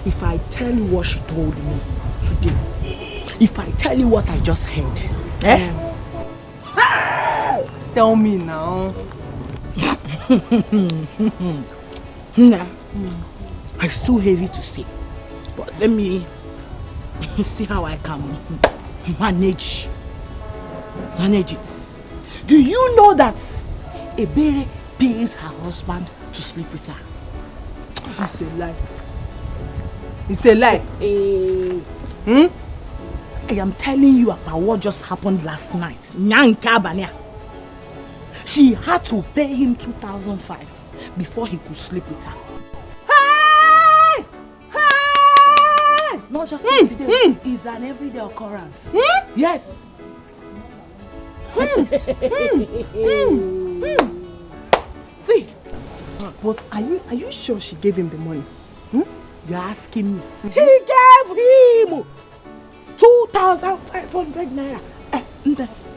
If I tell you what she told me today, if I tell you what I just heard, Tell me now. It's too heavy to say, but let me see how I can manage it. Do you know that Ebere pays her husband to sleep with her? It's a lie. It's a lie. I am telling you about what just happened last night. She had to pay him 2,500 before he could sleep with her. Hey! Hey! Not just today. It's an everyday occurrence. Yes. See, but are you sure she gave him the money? You're asking me. She gave him 2,500 naira.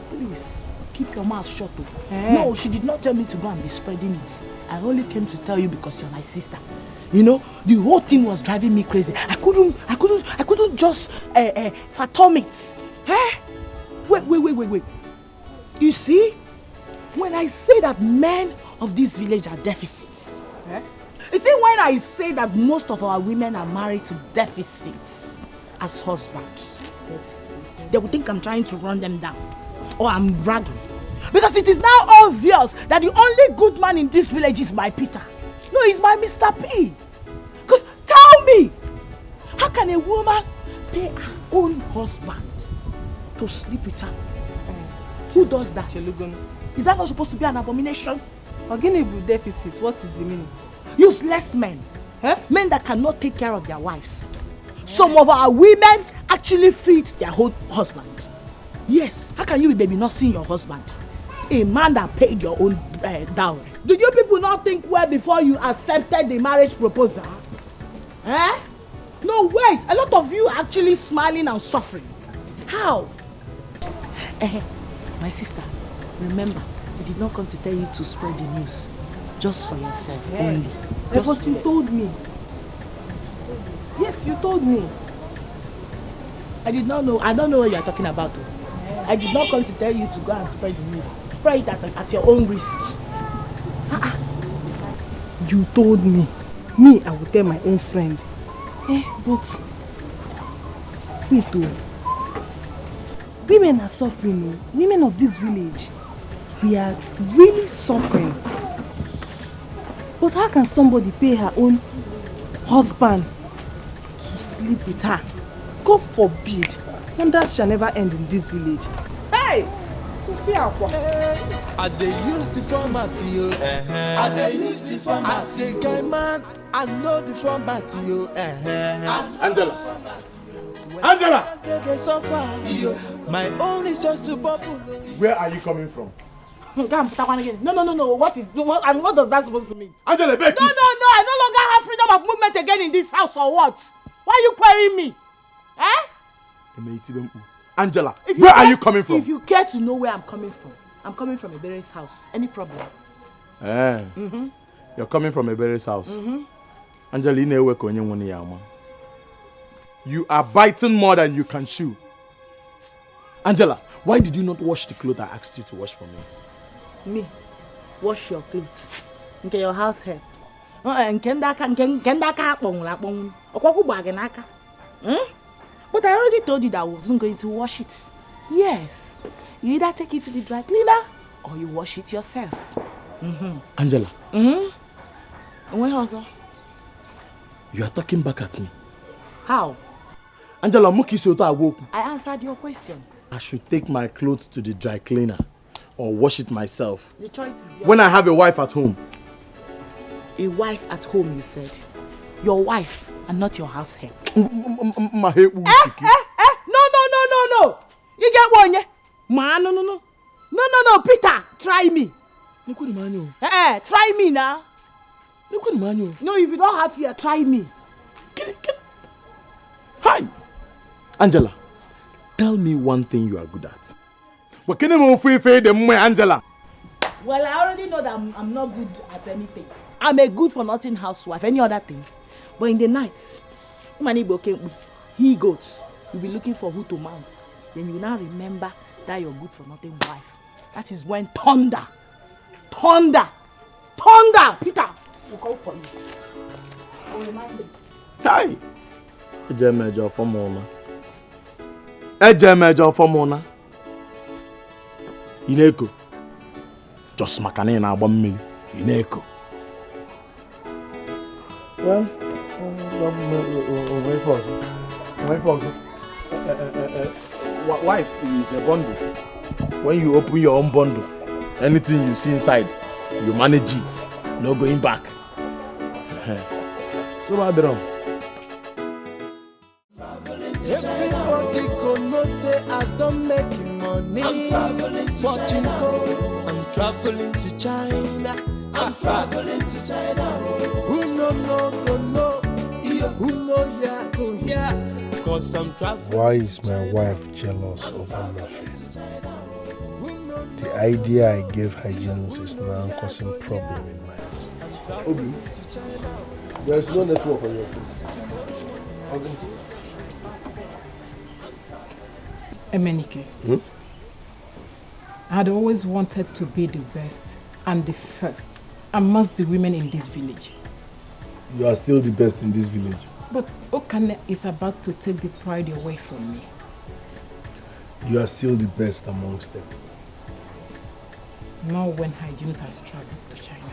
Please, keep your mouth shut. No, she did not tell me to go and be spreading it. I only came to tell you because you're my sister. You know, the whole thing was driving me crazy. I couldn't just fathom it. Wait. You see, when I say that men of this village are deficits, you see, when I say that most of our women are married to deficits as husbands, they will think I'm trying to run them down or I'm bragging. Because it is now obvious that the only good man in this village is my Peter. No, he's my Mr. P. Because tell me, how can a woman pay her own husband to sleep with her? Who does that? Is that not supposed to be an abomination? Again, deficit, what is the meaning? Useless men. Men that cannot take care of their wives. Some of our women actually feed their whole husband. Yes, how can you be baby not seeing your husband? A man that paid your own dowry. Did you people not think well before you accepted the marriage proposal? No, wait. A lot of you are actually smiling and suffering. How? My sister, remember, I did not come to tell you to spread the news. Just for yourself only. But you told me. Yes, you told me. I did not know. I don't know what you are talking about. I did not come to tell you to go and spread the news. Spread it at your own risk. You told me. Me, I will tell my own friend. But wait, women are suffering. Women of this village, we are really suffering. But how can somebody pay her own husband to sleep with her? God forbid. And that shall never end in this village. Hey! I dey use the format, yo. I dey use the format. I say, guy man, I know the format, yo. Angela. My own is just to bubble. Where are you coming from? No. What does that supposed to mean? Angela, beg. No. I no longer have freedom of movement again in this house, or what? Why are you querying me? Angela, where are you coming from? If you care to know where I'm coming from Ebere's house. Any problem? You're coming from Ebere's house. Angela, you are biting more than you can chew. Angela, why did you not wash the clothes I asked you to wash for me? Me? Wash your clothes? Okay, your house hair. But I already told you that I wasn't going to wash it. Yes. You either take it to the dry cleaner or you wash it yourself. Angela. Where also? You are talking back at me. How? Angela, I answered your question. I should take my clothes to the dry cleaner or wash it myself. The choice is yours. When I have a wife at home. A wife at home, you said. Your wife and not your house help. No. You get one, yeah? Man, no, Peter, try me. Try me now. No, if you don't have fear, try me. Hi! Angela, tell me one thing you are good at. What can you Angela? Well, I already know that I'm not good at anything. I'm a good for nothing housewife, any other thing. But in the nights, he goes. You'll be looking for who to mount. Then you now remember that you're good for nothing wife. That is when thunder, Peter will come for you. I'll remind you. Hi! Ejemejo for Mona. Ineko. Just makane na agba mmiri. Ineko. Well, wife is a bundle. When you open your own bundle, anything you see inside, you manage it. No going back. So I don't. Everybody gonna say I don't make money. I'm traveling to China. I'm traveling to China. I'm traveling to China. Who no go no? Who know ya go here? Cause I'm traveling. Why is my wife jealous over nothing? The idea I gave Hygienus is now causing problem in my house. Obi, there is no network on your phone. Okay. Emenike, I had always wanted to be the best and the first amongst the women in this village. You are still the best in this village. But Okane is about to take the pride away from me. You are still the best amongst them. Now when Hygienus has traveled to China.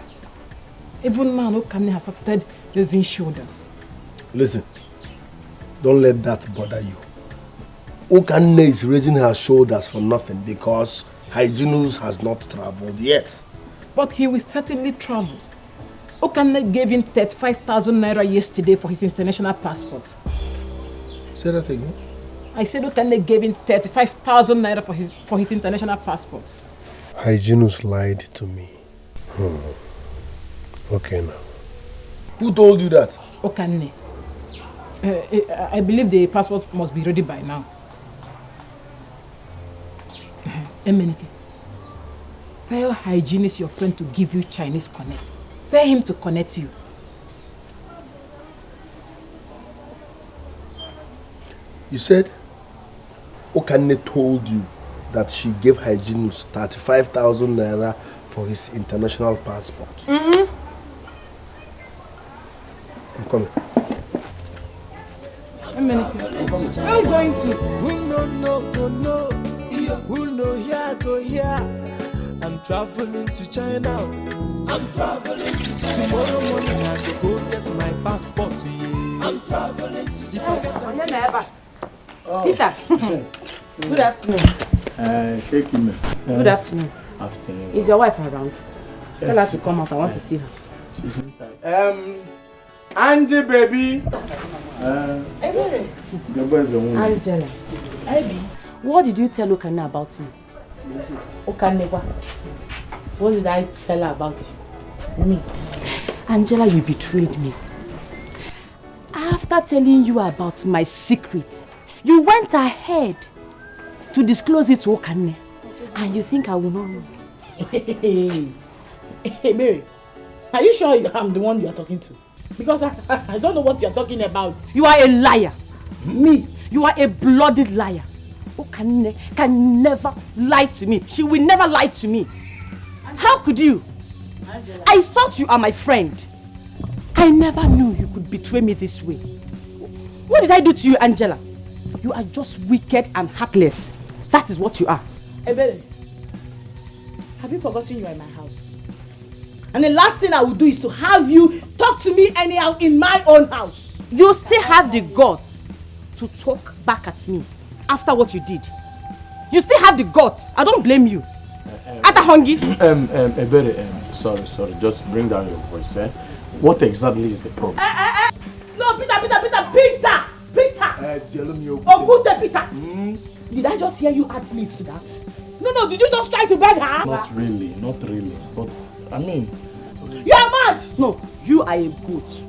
Even now Okane has started raising shoulders. Listen, don't let that bother you. Okane is raising her shoulders for nothing because Hygienus has not traveled yet. But he will certainly travel. Okane gave him 35,000 naira yesterday for his international passport. Say that again? I said Okane gave him 35,000 naira for his international passport. Hygienus lied to me. Okay now. Who told you that? Okane. I believe the passport must be ready by now. Emenike, tell Hygienus your friend to give you Chinese connect. Tell him to connect you. You said Okane told you that she gave Hygienus 35,000 naira for his international passport. I'm coming. Emenike, where are you going to? Who go no? Who know here go here? I'm traveling to China. I'm traveling to China. Tomorrow morning I go get my passport. I'm traveling to China. Peter. Good afternoon. Shake him. Good afternoon. Afternoon. Is your wife around? Yes. Tell her to come out. I want to see her. She's inside. Angie, baby. Angela. Baby. What did you tell Okane about me? Okane, what did I tell her about you? Me. Angela, you betrayed me. After telling you about my secret, you went ahead to disclose it to Okane. And you think I will not know? Hey, Mary, are you sure I'm the one you are talking to? Because I don't know what you're talking about. You are a liar. Me, you are a blooded liar. Okane can never lie to me. She will never lie to me. How could you? I thought you are my friend. I never knew you could betray me this way. What did I do to you, Angela? You are just wicked and heartless. That is what you are. Ebele, have you forgotten you are in my house? And the last thing I will do is to have you talk to me anyhow in my own house. You still have the guts to talk back at me after what you did. You still have the guts. I don't blame you. Ata Hongi. Sorry. Just bring down your voice, eh? What exactly is the problem? No, Peter. Ogute Peter. Did I just hear you add please to that? No, did you just try to beg her? Not really. But, I mean... You are mad! No, you are a goat.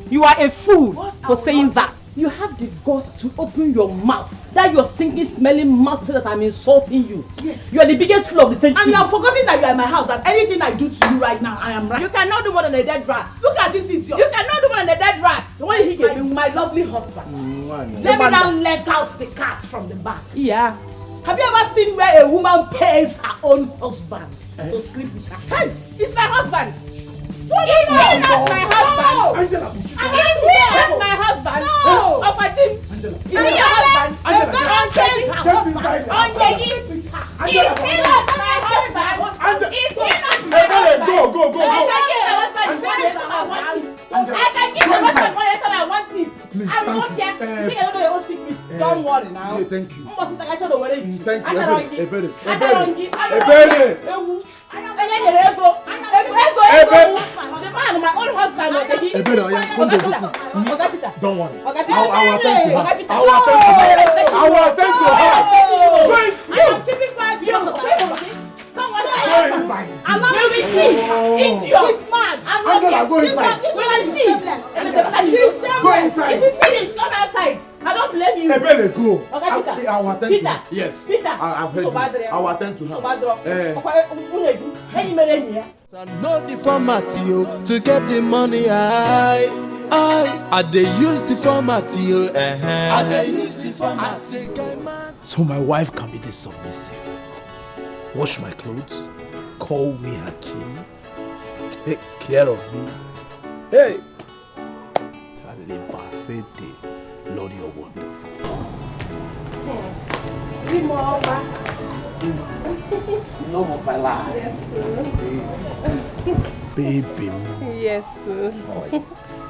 You are a fool for saying that. You have the guts to open your mouth. That your stinking, smelling mouth to say that I'm insulting you. Yes. You are the biggest fool of the state. And you have forgotten that you are in my house, that anything I do to you right now, I am right. You cannot do more than a dead rat. Look at this idiot. You cannot do more than a dead rat. When he gave me my lovely husband. Let me now let out the cat from the bag. Yeah. Have you ever seen where a woman pays her own husband to sleep with her? Hey, it's my husband. What is not my husband? Angela, Is he not my husband? No. Of my team. Is he your husband? Angela, pays her husband. On the is he not my husband? Is he not my husband? Go. I can give my husband whatever I want it. Please, I will not care. Think I don't know your own secret. Don't worry now. Yeah, thank you. Thank you. The man, my own husband. Don't worry. I will attend to her. I am keeping quiet. Come on, allow me to see. Idiot. He's mad. Angela, go inside. Go inside. If you finish, come outside. I don't blame you. Ebele, go. I will attend to her. Yes. Peter. I've heard you. I will attend to her. I know the format yo to get the money I dey use the format yo I dey use the format. So my wife can be this submissive. Wash my clothes, call me her king, takes care of me. Hey! Lord, you're wonderful. Love of my life. Yes, Baby. Yes, sir.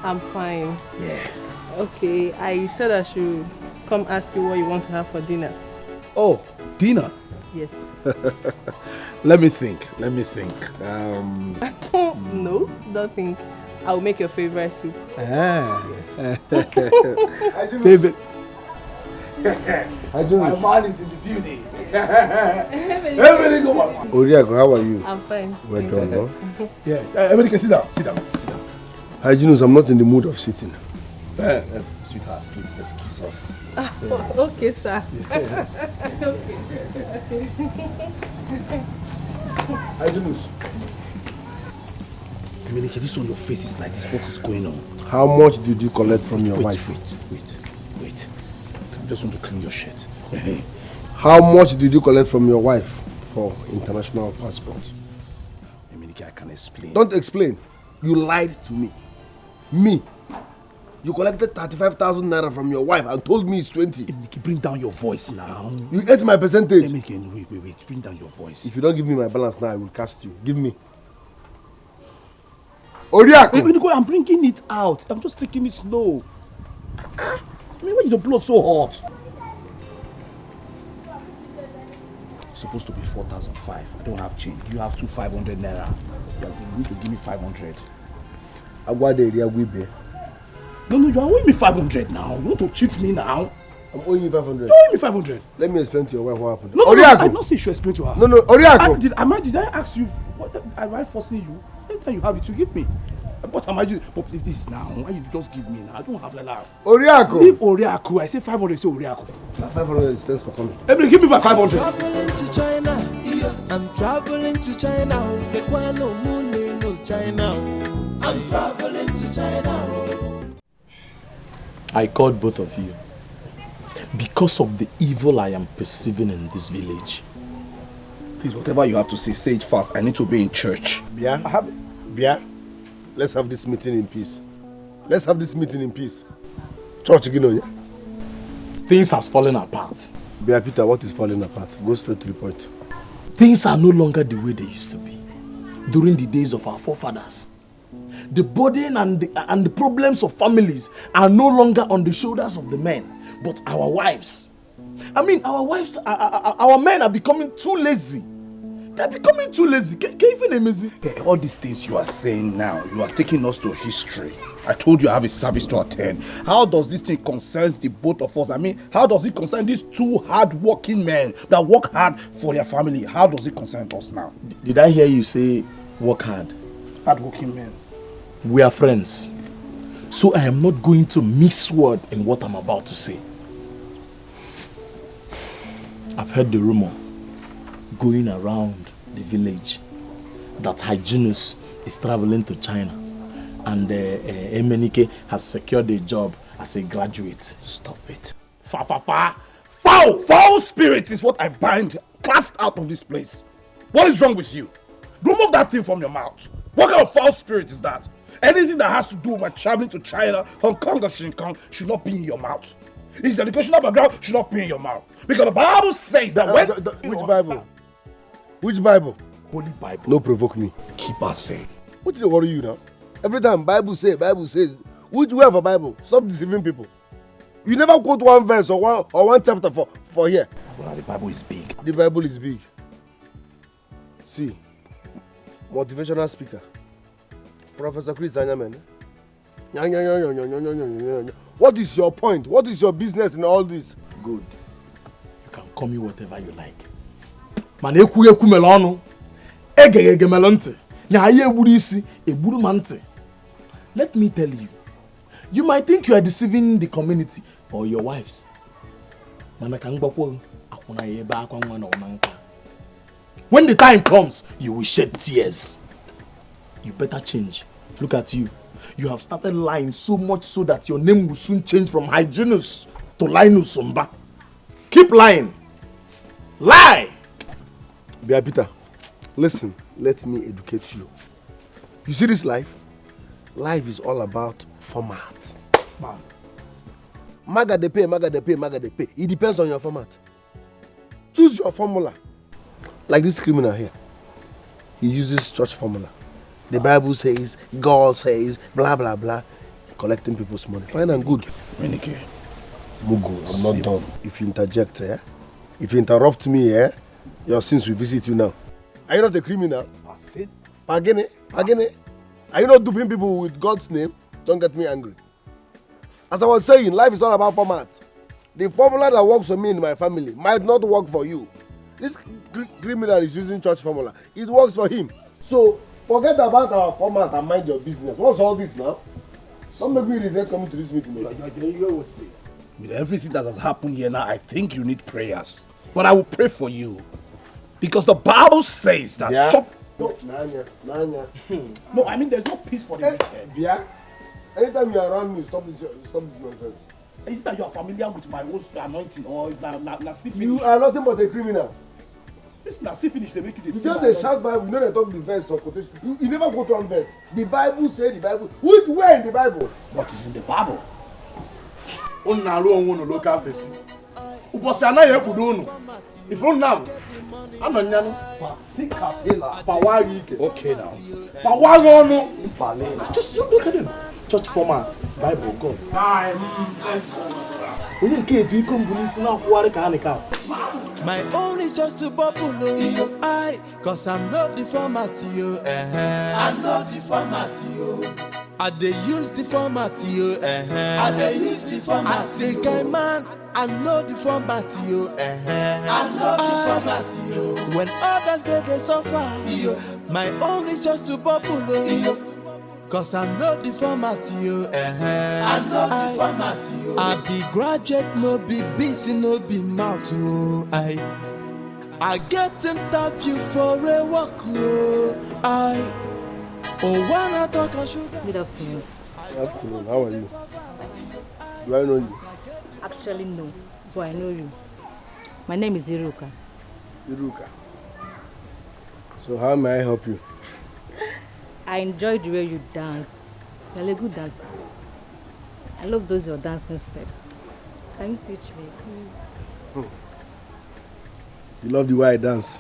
I'm fine. Yeah. Okay, I said I should come ask you what you want to have for dinner. Oh, dinner? Yes. Let me think. No, don't think. I'll make your favorite soup. Baby. My man is in the building. Oriago, how are you? I'm fine. Well done, no? Yes. Everybody sit down. Hygienus, I'm not in the mood of sitting. Sweetheart, please excuse us. Okay, sir. Hygienus. Dominica, this on your face is like this. What is going on? How much did you collect from your wife? Wait. I just want to clean your shirt. How much did you collect from your wife for international passport? Dominica, I can explain. Don't explain. You lied to me. Me. You collected 35,000 naira from your wife and told me it's 20. Bring down your voice now. You ate my percentage. Wait. Bring down your voice. If you don't give me my balance now, I will cast you. Give me. Oriako! I'm bringing it out. I'm just taking it slow. Why is the blood so hot? It's supposed to be 4,500. I don't have change. You have 500 naira. You need to give me 500. No, you are owing me 500 now. You want to cheat me now? I'm owing you 500. You owe me 500. Let me explain to your wife what happened. No, Oriako! I'm not saying you should explain to her. No, Oriako! Did I ask you? What am I forcing you? Anytime you have it, you give me. What am I doing? But leave this now. Why you just give me now? I don't have like that. Oriako! Leave Oriako. I say 500, say Oriako. 500 is thanks for coming. Emily, give me my 500. I'm traveling to China. I'm traveling to China. I'm traveling to China. I called both of you because of the evil I am perceiving in this village. Please, whatever you have to say it fast. I need to be in church. Bia, let's have this meeting in peace. Church again, yeah? Things has fallen apart. Bia Peter, what is falling apart? Go straight to the point. Things are no longer the way they used to be during the days of our forefathers. The burden and the problems of families are no longer on the shoulders of the men, but our wives. I mean, our men are becoming too lazy. They're becoming too lazy. All these things you are saying now, you are taking us to history. I told you I have a service to attend. How does this thing concern the both of us? I mean, how does it concern these two hard-working men that work hard for their family? How does it concern us now? Did I hear you say work hard? Hard-working men. We are friends. So I am not going to mix word in what I'm about to say. I've heard the rumor going around the village that Hyginus is traveling to China and Emenike has secured a job as a graduate. Stop it. Foul spirit is what I bind. Cast out of this place. What is wrong with you? Remove that thing from your mouth. What kind of foul spirit is that? Anything that has to do with my traveling to China, Hong Kong or Shin Kong should not be in your mouth. His educational background should not be in your mouth. Because the Bible says that when... Which Bible? Which Bible? Holy Bible. No provoke me. Keep us saying. What did they worry you now? Every time Bible says. Which way of a Bible? Stop deceiving people. You never quote one verse or one chapter for here. Well, the Bible is big. The Bible is big. See, motivational speaker, Professor Chris Anyamen. What is your point? What is your business in all this? Good. You can call me whatever you like. Man, eku melonu. Ege melonte. Nya aye eburu isi, eburu mante. Let me tell you. You might think you are deceiving the community or your wives. When the time comes, you will shed tears. You better change. Look at you. You have started lying so much so that your name will soon change from Hyginus to Linus Sumba. Keep lying. Lie! Bia Peter, listen, let me educate you. You see this life? Life is all about format. Man. Maga de pay. It depends on your format. Choose your formula. Like this criminal here. He uses church formula. The Bible says, God says, blah, blah, blah. Collecting people's money. Fine and good. Menike. Mugu, I'm not done. If you interject, if you interrupt me, your sins will visit you now. Are you not a criminal? Pagene? Are you not duping people with God's name? Don't get me angry. As I was saying, life is all about format. The formula that works for me in my family might not work for you. This criminal is using church formula. It works for him. So, forget about our format and mind your business. What's all this now? Don't make me regret coming to this meeting. With everything that has happened here now, I think you need prayers. But I will pray for you. Because the Bible says that... Yeah. Nanya. No, I mean there's no peace for the wicked. Yeah. Anytime you're around me, stop this nonsense. Is that you are familiar with my own anointing or you are nothing but a criminal. This Nasi finish, they make you the same. You just shout Bible, you know they talk the verse or quotation. You never quote one verse. The Bible says the Bible. Where in the Bible? What is in the Bible? Local face. If you now, I'm not okay now. Just look at him. Church format, Bible, go. My own is just to bubble I, cause I'm not the format you. I'm not the format you. I dey use the format you. I dey use the format. I say guy man, I know the format you. I know the format you. When others they suffer, my own is just to bubble cause I know the format you. I know the format you. I be graduate, no be busy, no be mouth. I get interview for a work. Wanna talk on sugar. Good afternoon. Good afternoon. How are you? Do I know you? Actually, no. But I know you. My name is Iruka. Iruka. So how may I help you? I enjoy the way you dance. You're a good dancer. I love those your dancing steps. Can you teach me, please? You love the way I dance.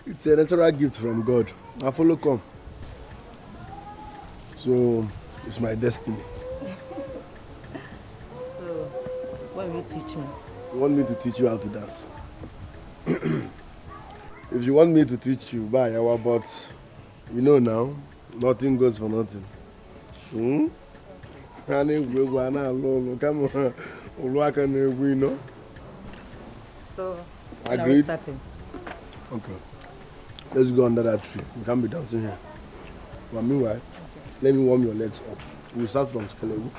It's a natural gift from God. I follow come. So it's my destiny. So, what will you teach me? You want me to teach you how to dance? If you want me to teach you, bye, but you know now, nothing goes for nothing. Come on, you know. So, agreed? Okay. Let's go under that tree. We can't be dancing here. But meanwhile, let me warm your legs up. We'll start from Skelewu.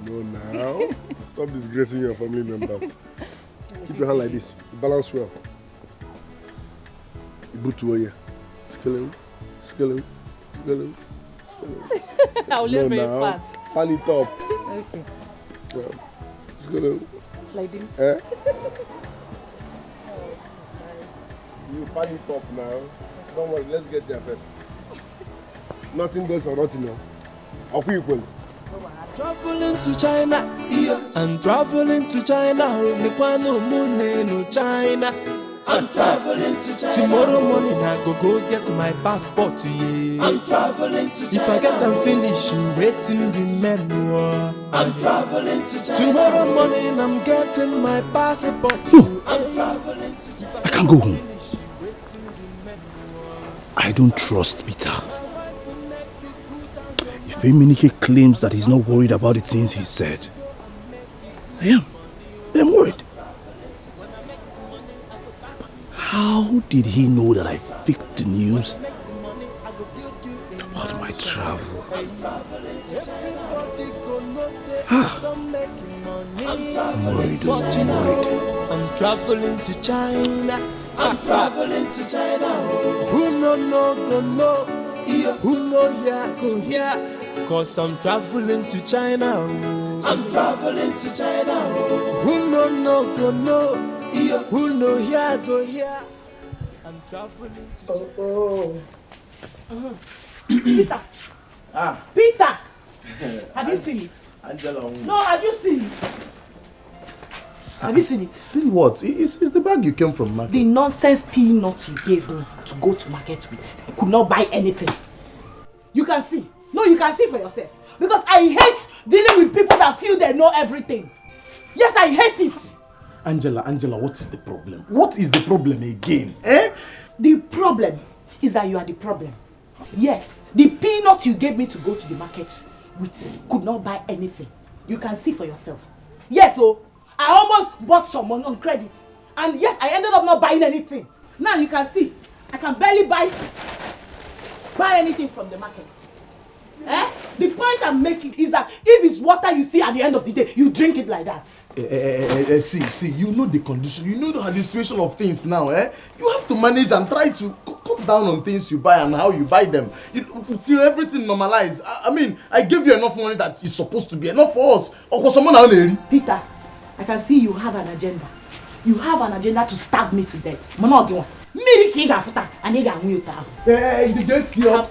No, now. Stop disgracing your family members. Keep your hand like this. Balance well. Boot to here. Skelewu. I'll learn very fast. Pan it up. Okay. Well, Skelewu. Like this? You pan it up now. Don't worry, let's get there first. Nothing goes for nothing now. How equal? Traveling to China, I'm traveling to China. China. I'm traveling to China. Tomorrow morning I go get my passport. Yeah. I'm traveling to China. If I get them finished, waiting remember. I'm traveling to China. Tomorrow morning I'm getting my passport. I'm traveling to China. I can't go home. I don't trust Peter. If Emenike claims that he's not worried about the things he said, I am. I'm worried. How did he know that I faked the news about my travel? I'm worried. I'm traveling to China. I'm traveling to China. Who no go no? Who no go here? Cause I'm traveling to China. I'm traveling to China. Who no go no? Who no go here? I'm traveling to China. Peter. Peter. Have you seen it? Angela. No, have you seen it? Have you seen it? Seen what? It's the bag you came from market. The nonsense peanuts you gave me to go to market with could not buy anything. You can see. No, you can see for yourself. Because I hate dealing with people that feel they know everything. Yes, I hate it. Angela, what is the problem? What is the problem again? The problem is that you are the problem. Yes, the peanut you gave me to go to the market with could not buy anything. You can see for yourself. Yes, I almost bought someone on credit. And yes, I ended up not buying anything. Now you can see, I can barely buy anything from the market. The point I'm making is that if it's water you see at the end of the day, you drink it like that. See, you know the condition, you know the situation of things now. You have to manage and try to cut down on things you buy and how you buy them. Till everything normalize. I mean, I gave you enough money that is supposed to be enough for us. Peter, I can see you have an agenda. You have an agenda to starve me to death. I have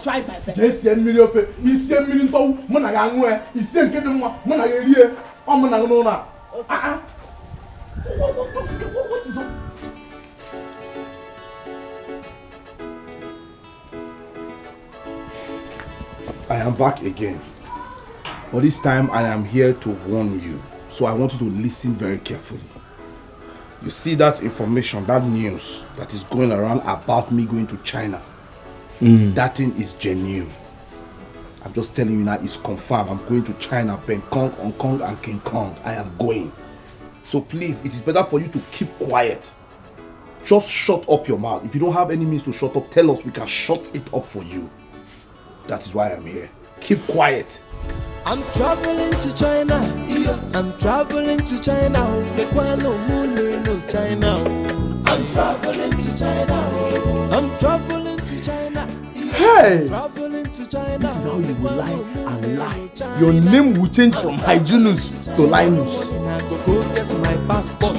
tried my best. What is up? I am back again. But this time I am here to warn you. So I want you to listen very carefully. You see that information, that news that is going around about me going to China. That thing is genuine. I'm just telling you now, it's confirmed. I'm going to China, Bangkok, Hong Kong and King Kong. I am going. So please, it is better for you to keep quiet. Just shut up your mouth. If you don't have any means to shut up, tell us, we can shut it up for you. That is why I'm here. Keep quiet. I'm traveling to China. I'm traveling to China. China. I'm traveling to China. I'm traveling to China. Hey! Traveling to China. This is how you will lie and lie. Your name will change from Hyginus to Linus. I go get my passport.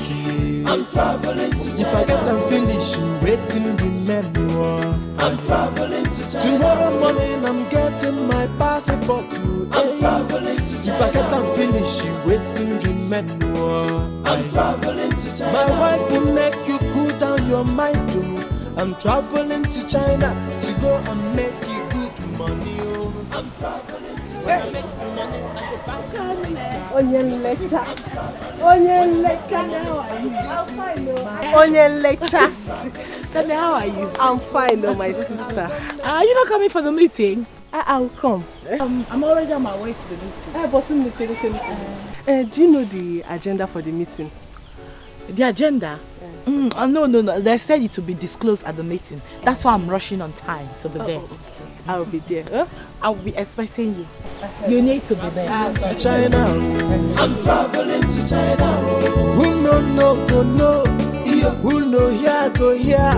I'm traveling to China. If I get them finished, waiting remember. I'm traveling to China. Tomorrow morning I'm getting my passport. I'm traveling to China. If I get them finished, waiting remember. I'm traveling to China. My wife will make you cool down your mind, I'm traveling to China to go and make you good money. Oh, I'm traveling to China to make money at the back. Onye lecture. Onye lecture. Daddy, how are you? I'm fine, oh my sister. Are you not coming for the meeting? I'll come. I'm already on my way to the meeting. Do you know the agenda for the meeting? The agenda? Yeah. No. They said it to be disclosed at the meeting. That's why I'm rushing on time to be there. Okay. I'll be there. Huh? I'll be expecting you. You need to be there. To China, I'm traveling to China. Who no go no, who no here go here.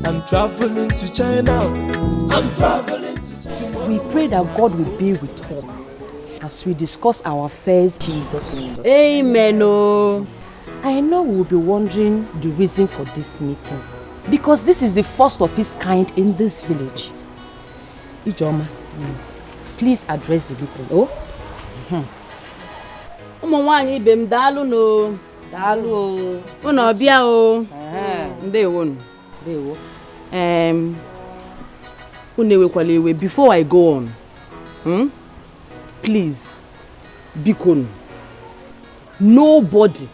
I'm traveling to China. I'm traveling to China. We pray that God will be with us as we discuss our affairs. Jesus name. Amen. Oh. I know we'll be wondering the reason for this meeting, because this is the first of its kind in this village. Ijoma, please address the meeting. Oh? Ụmụnwaanyị ibe m daalụ no. Daalụ o. Unu ọbịa o. Ndewo nu. Ndewo. Unu ewekwala ewe before I go on. Please, biko, nobody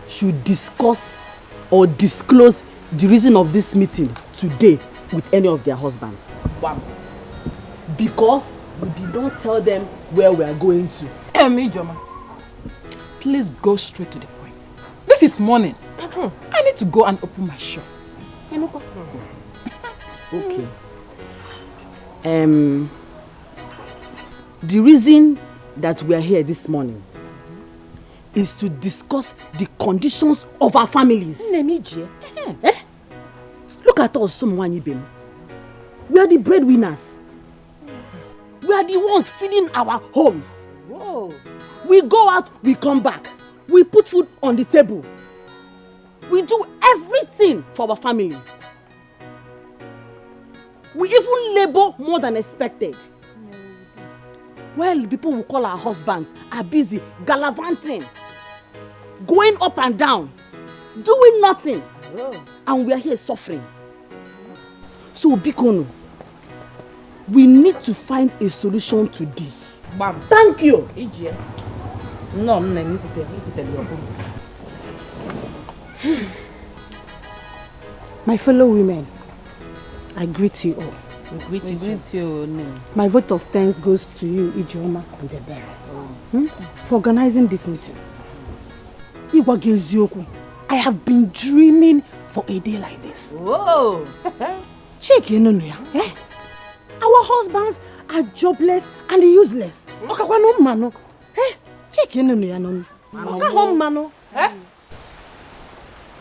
should discuss or disclose the reason of this meeting today with any of their husbands. Wow. Because we did not tell them where we are going to. Ijoma, please go straight to the point. This is morning. I need to go and open my shop. Okay. The reason that we are here this morning is to discuss the conditions of our families. Look at us, Someone. We are the breadwinners. We are the ones feeding our homes. Whoa. We go out, we come back. We put food on the table. We do everything for our families. We even labor more than expected. Well, people who call our husbands are busy gallivanting, going up and down, doing nothing. And we are here suffering. So, Bikono, we need to find a solution to this. Bam. Thank you. No. My fellow women, I greet you all. We greet you. My vote of thanks goes to you, Ijoma and Debere, for organizing this meeting. I have been dreaming for a day like this. Whoa! Check Our husbands are jobless and useless.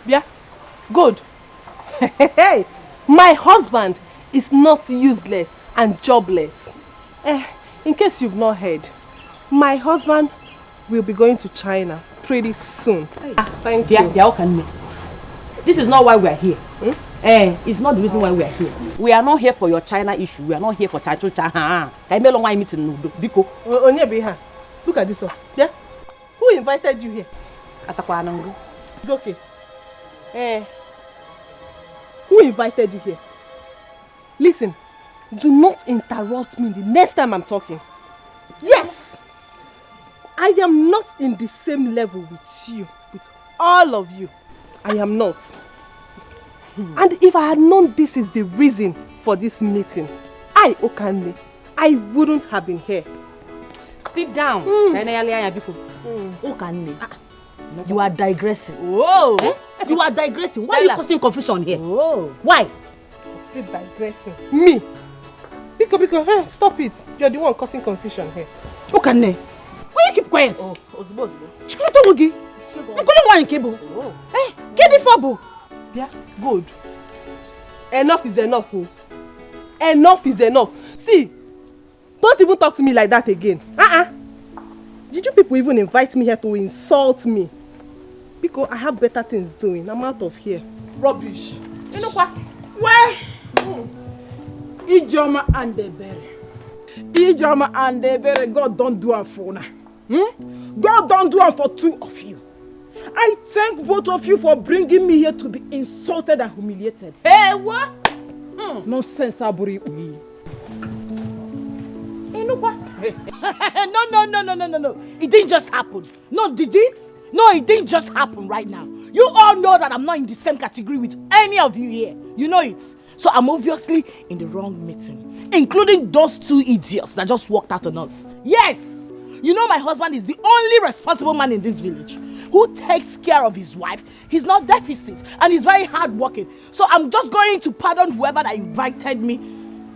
Yeah, good. My husband is not useless and jobless. In case you've not heard, my husband will be going to China pretty soon. Thank you. This is not why we are here. It's not the reason why we are here. We are not here for your China issue. We are not here for China. Look at this one. Yeah? Who invited you here? It's okay. Who invited you here? Listen, do not interrupt me the next time I'm talking. Yes! I am not in the same level with you, with all of you. I am not. And if I had known this is the reason for this meeting, I, Okanne, I wouldn't have been here. Sit down. Okanne, you are digressing. Whoa! You are digressing. Why are you causing confusion here? Whoa. Why? Sit digressing. Me? Biko, stop it. You're the one causing confusion here. Okanne, why you keep quiet? Get the fable. Yeah, good. Enough is enough. Oh. Enough is enough. See, don't even talk to me like that again. Did you people even invite me here to insult me? Because I have better things doing. I'm out of here. Rubbish. You know what? Where? Ijoma and Debere, God don't do it for now. God don't do it for two of you. I thank both of you for bringing me here to be insulted and humiliated. Hey, what? Nonsense, Aburi. No. It didn't just happen. No, did it? No, it didn't just happen right now. You all know that I'm not in the same category with any of you here. You know it. So I'm obviously in the wrong meeting, including those two idiots that just walked out on us. Yes! You know my husband is the only responsible man in this village who takes care of his wife. He's not deficit and he's very hardworking. So I'm just going to pardon whoever that invited me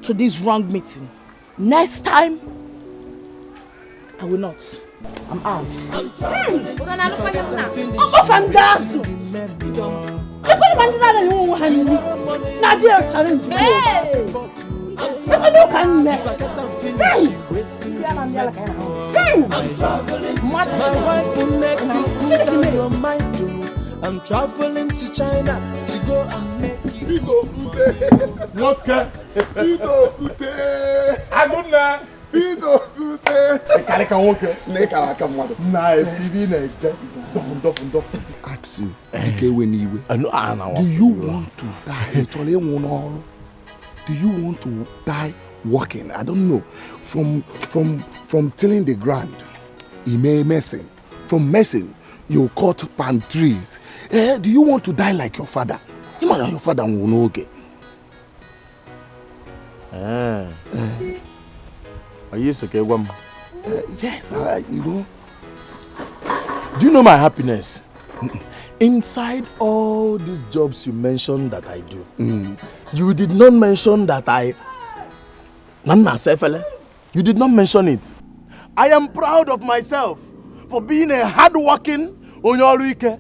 to this wrong meeting. Next time, I will not. I'm out. I'm traveling to China to go and make it. Okay. Ask you, do you want to die? Do you want to die walking? I don't know. From tilling the ground, you may messing. From messing, you cut palm trees. Do you want to die like your father? You might your father will know okay. Are you okay, woman? Yes, you know. Do you know my happiness? Inside all these jobs you mentioned that I do, you did not mention that you did not mention it. I am proud of myself for being a hard-working Onyoluike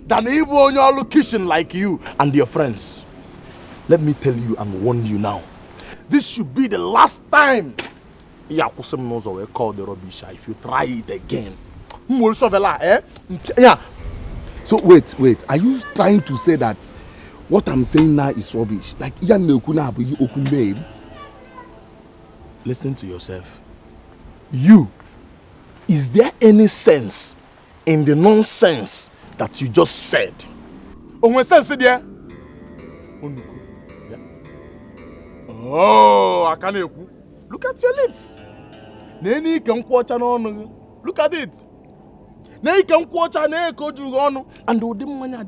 than even Onyolu Kishin like you and your friends. Let me tell you and warn you now. This should be the last time Yakusem knows we call the rubbish if you try it again. Yeah. So wait. Are you trying to say that what I'm saying now is rubbish? Like babe? Listen to yourself. Is there any sense in the nonsense that you just said? Oh, I can't help you. Look at your lips. Look at it. And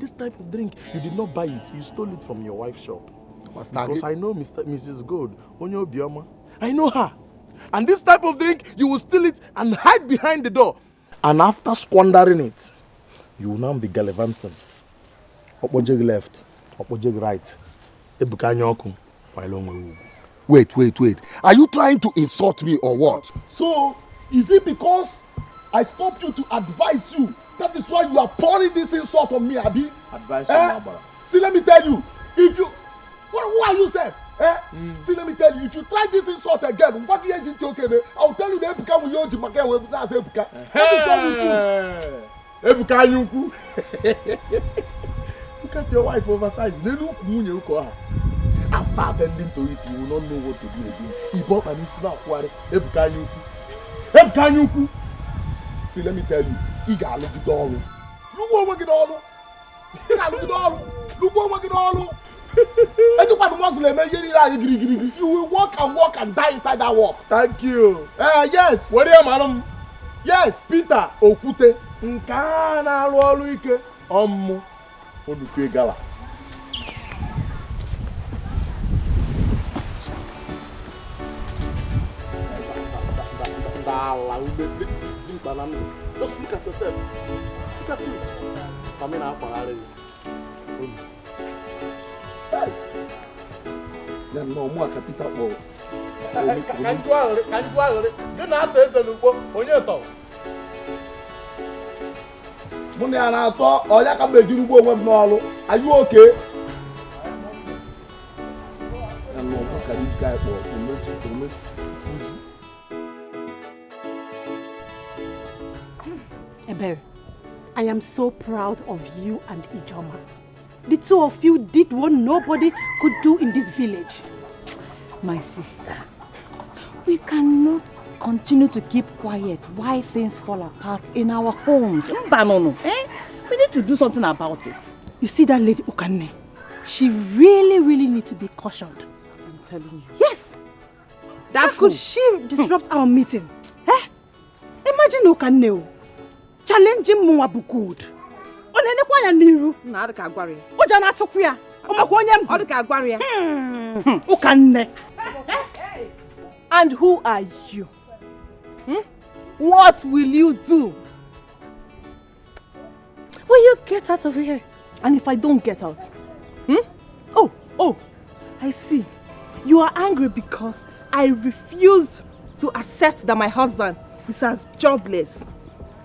this type of drink, you did not buy it. You stole it from your wife's shop. Because I know Mrs. Gold, Onyo Bioma. I know her. And this type of drink, you will steal it and hide behind the door. And after squandering it, you will now be gallivanting. Opojeg left, Opojeg right. Wait. Are you trying to insult me or what? So, is it because I stopped you to advise you? That is why you are pouring this insult on me, Abi? Advice on See, let me tell you. If you... Who are you, sir? See, let me tell you. If you try this insult again, what the agent okay? I'll tell you the Ebuka will use Ebuka. What is wrong with you? Ebuka, look at your wife oversized. They look moon. After attending to it, you will not know what to do again. He bought an Islam. Ebuka. See, let me tell you. He got look at all. Look what we all. He got look at all. Look what we all. You will walk and die inside that walk. Thank you. Yes. What are you, madam? Yes. Peter Okute. Nkana Luike. Onuke Gala. Just look at yourself. Look at you. I mean, hey. No more capital. Can you not tell on your top? Money and I thought, or that can be doing what are you okay? And no, look at this guy for Ebere, I am so proud of you and Ijoma. The two of you did what nobody could do in this village. My sister, we cannot continue to keep quiet while things fall apart in our homes. We need to do something about it. You see that lady Ukanne? She really needs to be cautioned. I'm telling you. Yes! How could she disrupt our meeting? Eh? Imagine Ukanne challenging Mwabukud. Onenekwa ya niru. Na adika agwari. Oja na atokwu ya. Omakwa onye mbu. Adika agwari ya. Ukanne. And who are you? What will you do? Will you get out of here? And if I don't get out? Oh, I see. You are angry because I refused to accept that my husband is as jobless,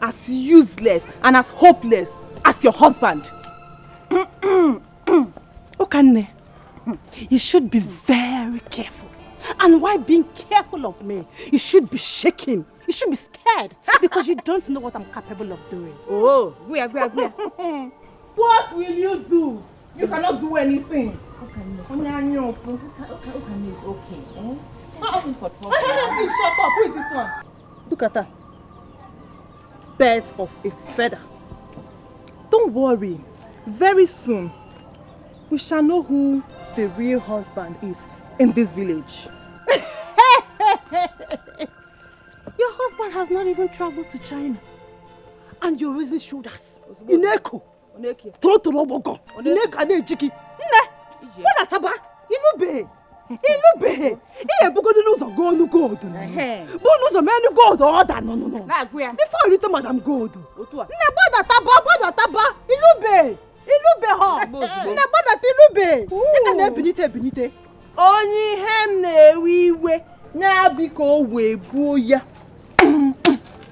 as useless, and as hopeless as your husband. Ukanne, you should be very careful. And why being careful of me? You should be shaking. You should be scared because you don't know what I'm capable of doing. Oh, Guya. What will you do? You cannot do anything. Ukanne is okay. Shut up. Who is this one? Look at her. Birds of a feather. Don't worry. Very soon, we shall know who the real husband is in this village. Your husband has not even traveled to China. And you're raising shoulders. Ineko. Torobogo. Ineka ne jiki. Ne. What ataba? Inube. Iye bugo di nuzo go nu gold. Bo nuzo me nu gold order no. Before you return Madam Gold. Ne boda taba. Inube ho. Ne boda tinube. Eka na benite. Onye hem na-ewe iwe na-abiko wee buo ya.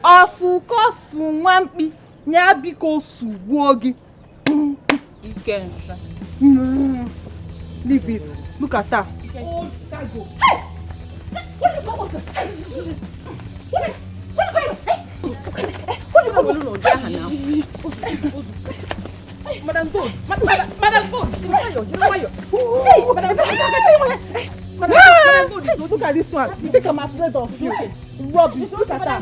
Ọsụkọsụ nwamkpi na-abiko sugbuo gị. Ikensa. Leave it. Look at her. Madam Gold. Look at this one. You think I'm afraid of you? Rubbish. Look at that.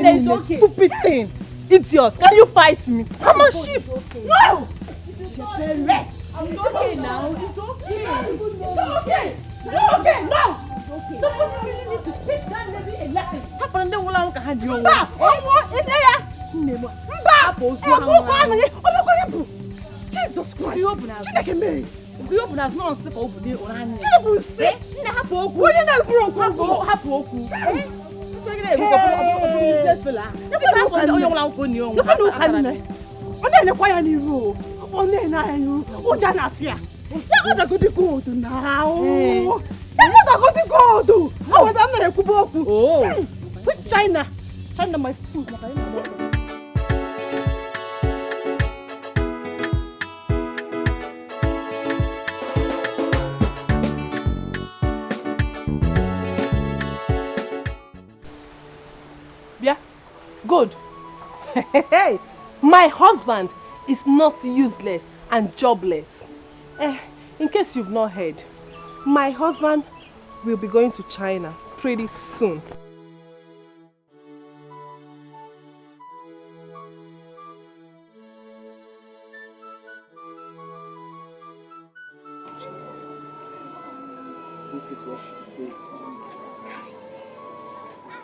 It's so stupid thing. Idiot. Can you fight me? Come on, shift. No. It's okay now. It's okay. No. Somebody really need to teach that lady a lesson. Happened then wala nka hand you. Mba, Jesus Christ. Chineke me. Open as no sick over there on hand. Chineke say, na hapo okwu. Onye na buru okwu hapo okwu. So you dey go business fella. Onye wala nko ni on. Look at me. Onye na kwa ya ni ru. Onye na anu. Uja na afia. Ya oda go di gold now. Ya oda go di gold. Oh, we am na ekubo okwu. Oh. Which China? China my food. Yeah, good. Hey, my husband is not useless and jobless. In case you've not heard, my husband will be going to China pretty soon. This is what she says all the time.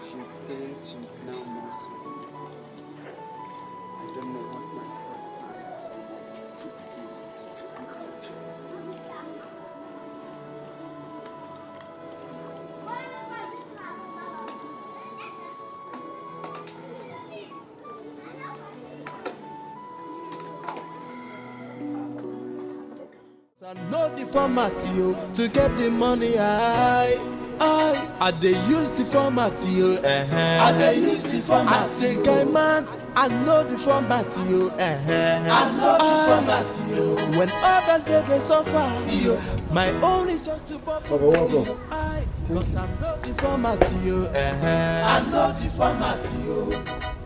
She says she's now more so. I don't know what my husband is doing. I know the format you to get the money I dey use the format you I dey use the format. I say guy man, I know the format you I know the format you. When others they suffer you, my own is just to pop. Cause I know the format you I know the format you.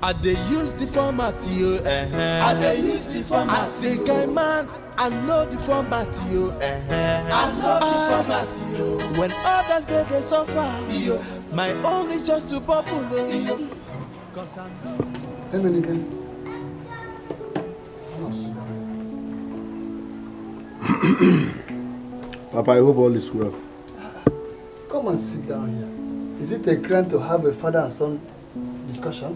I dey use the format you I dey use the format. I say guy man, I know the format you I know the format you. When others they suffer you, my own is just to bubble you. Cause I know. Hey, Menike, Papa, I hope all is well. Come and sit down here. Is it a crime to have a father and son discussion?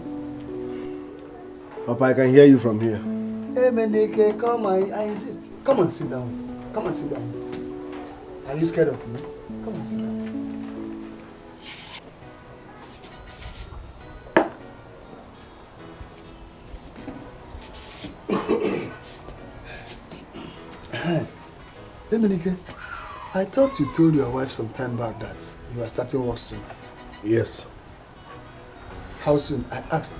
Papa, I can hear you from here. Hey, Menike, come on, I insist. Come and sit down. Come and sit down. Are you scared of me? Come and sit down. Hey, Menike, I thought you told your wife some time back that you are starting work soon. Yes. How soon? I asked.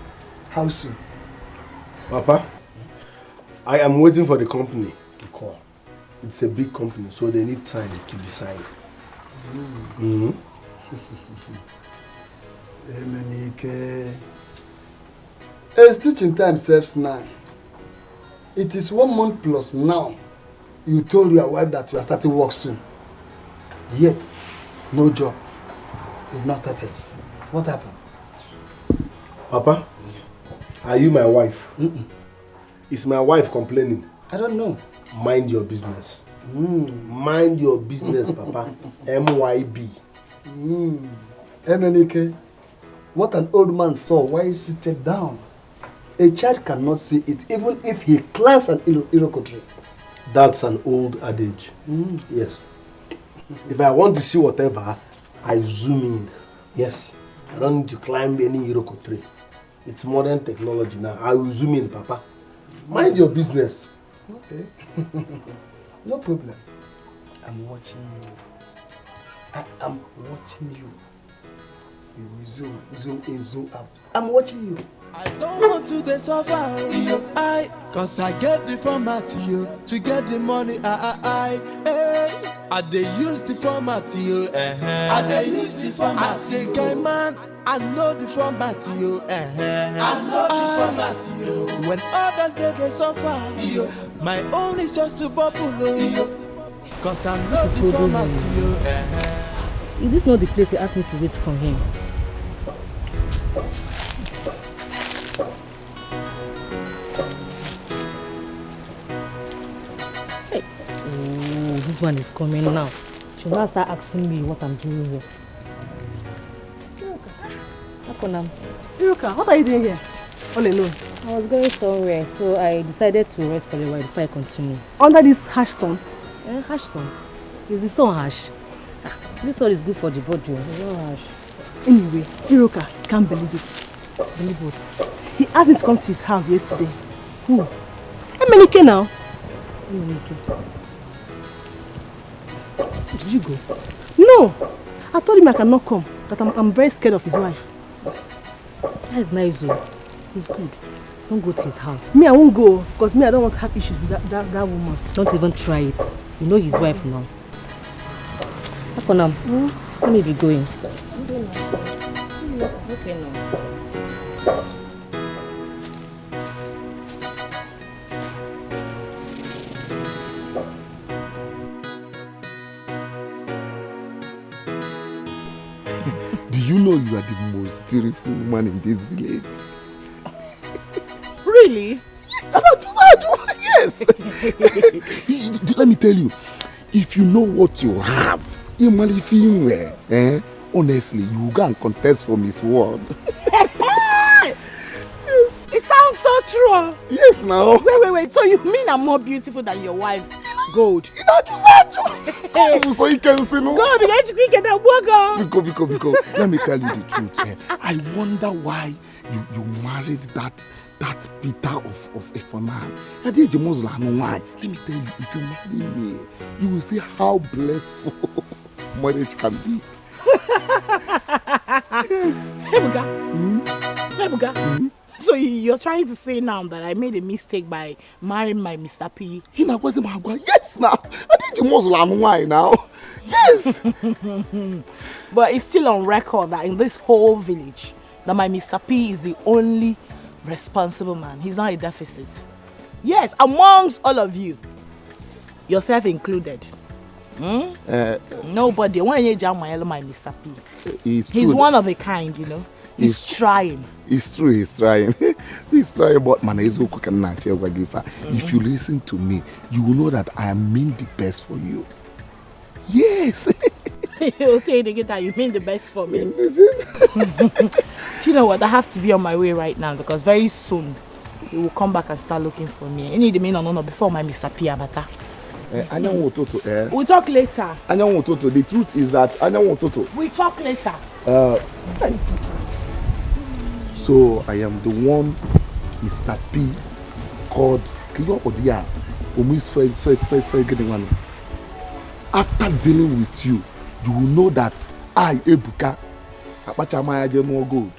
How soon? Papa, I am waiting for the company to call. It's a big company, so they need time to decide. Menike, a stitching time serves 9. It is 1 month plus now. You told your wife that you are starting work soon. Yet, no job. You've not started. What happened? Papa, are you my wife? Is my wife complaining? I don't know. Mind your business. Mind your business, Papa. MYB. Menike, what an old man saw while he seated down. A child cannot see it even if he climbs an Iroko tree. That's an old adage. Yes. If I want to see whatever, I zoom in. Yes. I don't need to climb any Iroko tree. It's modern technology now. I will zoom in, Papa. Mind your business. Okay. No problem. I'm watching you. I am watching you. You will zoom in, zoom out. I'm watching you. I don't want to dey suffer, cause I get the format, to get the money, I dey use the format, I dey use the format. I say, guy man, I know the format, I know the format, when others they suffer, my own is just to bubble, cause I know the format, Is this not the place they asked me to wait for him? This one is coming now. She'll now start asking me what I'm doing here. Iruka, what are you doing here? All alone? I was going somewhere, so I decided to rest for a while before I continue. Under this harsh sun? Harsh sun? Is the sun harsh? This sun is good for the body. It's not harsh. Anyway, Iruka, can't believe it. Believe what? He asked me to come to his house yesterday. Who? Menike now. Menike. Did you go? No! I told him I cannot come. That I'm very scared of his wife. That is nice though. He's good. Don't go to his house. Me, I won't go. Because me, I don't want to have issues with that woman. Don't even try it. You know his wife now. Akonam, let me be going. Okay now. Do you know you are the most beautiful woman in this village? Really? Yes! Let me tell you, if you know what you have, honestly, you will go and contest for Miss World. It sounds so true. Yes, now. Wait. So you mean I'm more beautiful than your wife? Gold. So you can see, no? Gold, you get that work. Because, let me tell you the truth. I wonder why you married that Peter of Ephonam. I did the Muslim. Why? Let me tell you, if you marry me, you will see how blissful marriage can be. Yes. Ebuka. So you're trying to say now that I made a mistake by marrying my Mr. P? Yes, now. I did the Muslim. Why now? Yes. But it's still on record that in this whole village, that my Mr. P is the only responsible man. He's not a deficit. Yes, amongst all of you, yourself included. Nobody. My Mr. P. He's one of a kind, you know. He's trying. It's true, he's trying. This try about man is okay can not if you listen to me, you will know that I mean the best for you. Yes. You'll say it again that you mean the best for me. Do you know what? I have to be on my way right now because very soon he will come back and start looking for me. I need the main no before my Mr. Piabata. We'll talk later. The truth is that We'll talk later. So I am the one Mr. P called first getting one. After dealing with you, you will know that I, Ebuka, Apachamaya no good.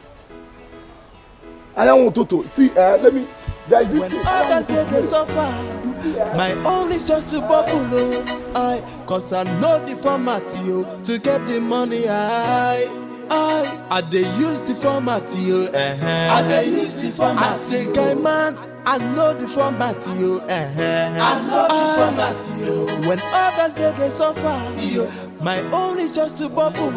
I don't want to see. Let me. When others they suffer, my own is just to bubble. Cause I know the format to get the money. I they use the format I they use the format. I say guy man, I know the format I know the format When others they suffer, my own is just to bubble.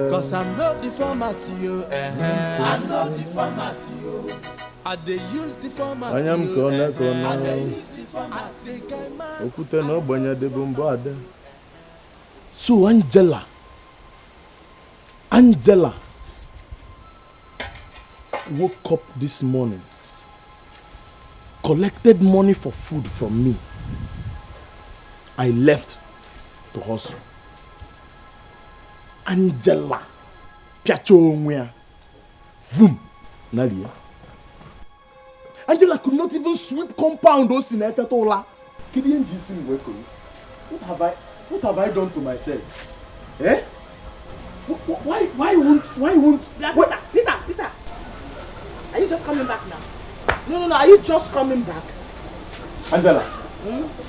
Cause I know the format I know the format I they use the format I they use the format. I say guy man. So Angela woke up this morning, collected money for food from me. I left to hustle. Angela, piacho onwea, vum, Nadia. Angela could not even sweep compound or sinetatola. What have I done to myself? Eh? Why won't Peter, are you just coming back now? No, are you just coming back? Angela,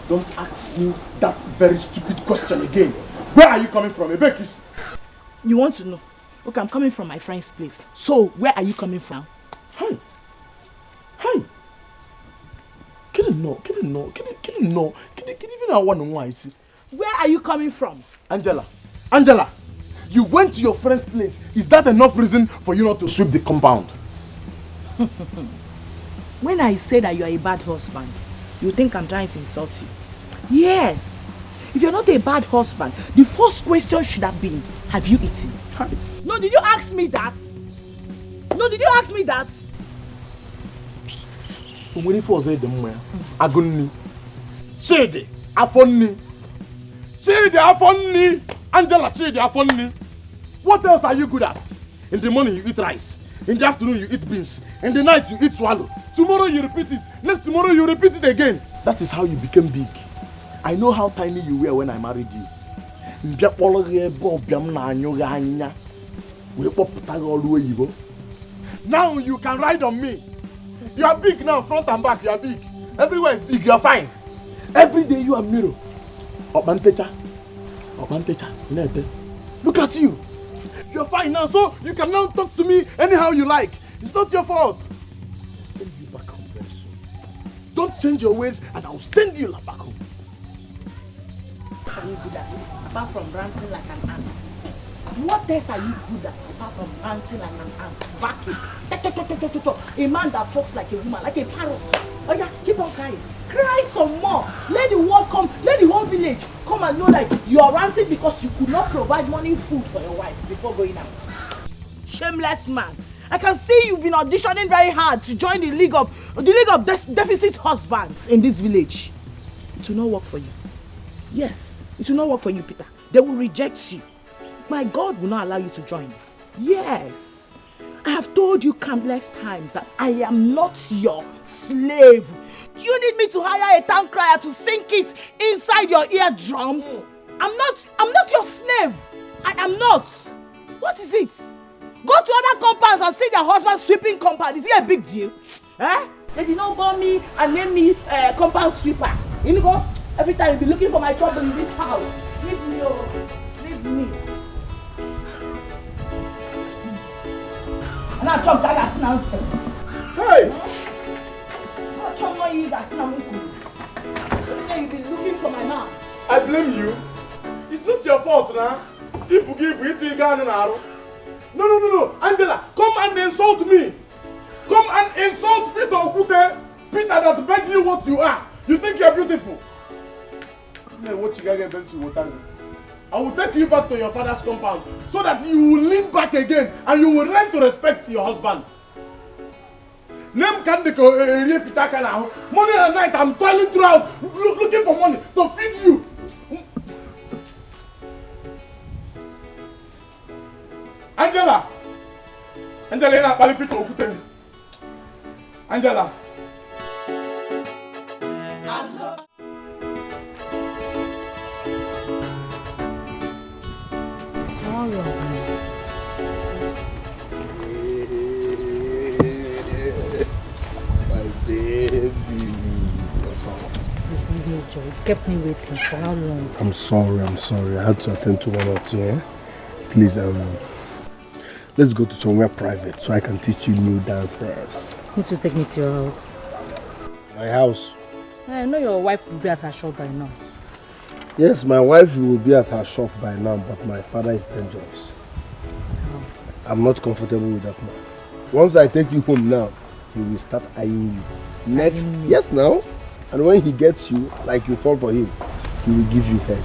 don't ask me that very stupid question again. Where are you coming from, Ebekis? You want to know? Okay, I'm coming from my friend's place. So, where are you coming from? Hi. Can you know? Where are you coming from? Angela, you went to your friend's place. Is that enough reason for you not to sweep the compound? When I say that you are a bad husband, you think I'm trying to insult you? Yes. If you're not a bad husband, the first question should have been, have you eaten? No, did you ask me that? When it was Aguni. Chidi, Afonni. Angela, Chidi, Afonni. What else are you good at? In the morning you eat rice. In the afternoon you eat beans. In the night you eat swallow. Tomorrow you repeat it. Next tomorrow you repeat it again. That is how you became big. I know how tiny you were when I married you. Now you can ride on me. You are big now, front and back, you are big. Everywhere is big, you are fine. Every day you are mirror. Obantecha. Look at you. You are fine now, so you can now talk to me anyhow you like. It's not your fault. I'll send you back home very soon. Don't change your ways and I'll send you back home. What are you good at apart from ranting like an ant? What else are you good at apart from ranting like an ant? Vacuum. A man that talks like a woman, like a parrot. Oh yeah, keep on crying. Cry some more. Let the world come, let the whole village come and know that you are ranting because you could not provide morning food for your wife before going out. Shameless man. I can see you've been auditioning very hard to join the league of deficit husbands in this village. It will not work for you. Yes, it will not work for you, Peter. They will reject you. My God will not allow you to join. Yes. I have told you countless times that I am not your slave. You need me to hire a town crier to sink it inside your eardrum? I'm not your slave. I am not. What is it? Go to other compounds and see their husband sweeping compound. Is it a big deal? Eh? They did not burn me and name me compound sweeper. You know, every time you be looking for my trouble in this house. Leave me, oh. Leave me. And I chop that as nonsense. Hey! I chop my ears as nonsense. Every day you be looking for my mouth. I blame you. It's not your fault now. No. Angela, come and insult me. come and insult Peter Okute? Peter that made you what you are. You think you're beautiful? I will take you back to your father's compound so that you will lean back again and you will learn to respect your husband. Name can't money at night, I'm toiling throughout looking for money to feed you. Angela! Angela, Angela! You kept me waiting for how long? I'm sorry. I had to attend to one or two, eh? Please, let's go to somewhere private so I can teach you new dance steps. You need to take me to your house. My house? I know your wife will be at her shop by now. Yes, my wife will be at her shop by now, but my father is dangerous. I'm not comfortable with that man. Once I take you home now, he will start eyeing you. Next, yes now. And when he gets you, like you fall for him, he will give you head.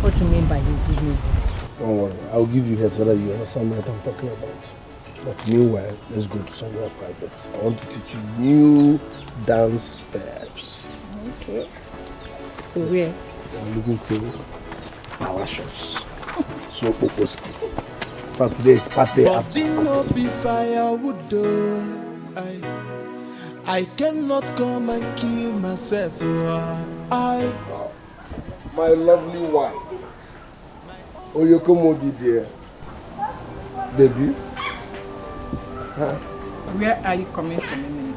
What do you mean by he will give you head? Don't worry, I'll give you head so that you understand what I'm talking about. But meanwhile, let's go to somewhere private. I want to teach you new dance steps. Okay. So where? I'm looking to power shots. So Poposki. For today is party after. No be firewood though. I cannot come and kill myself. My lovely wife. Oyokomogi dear. Baby. Huh? Where are you coming from?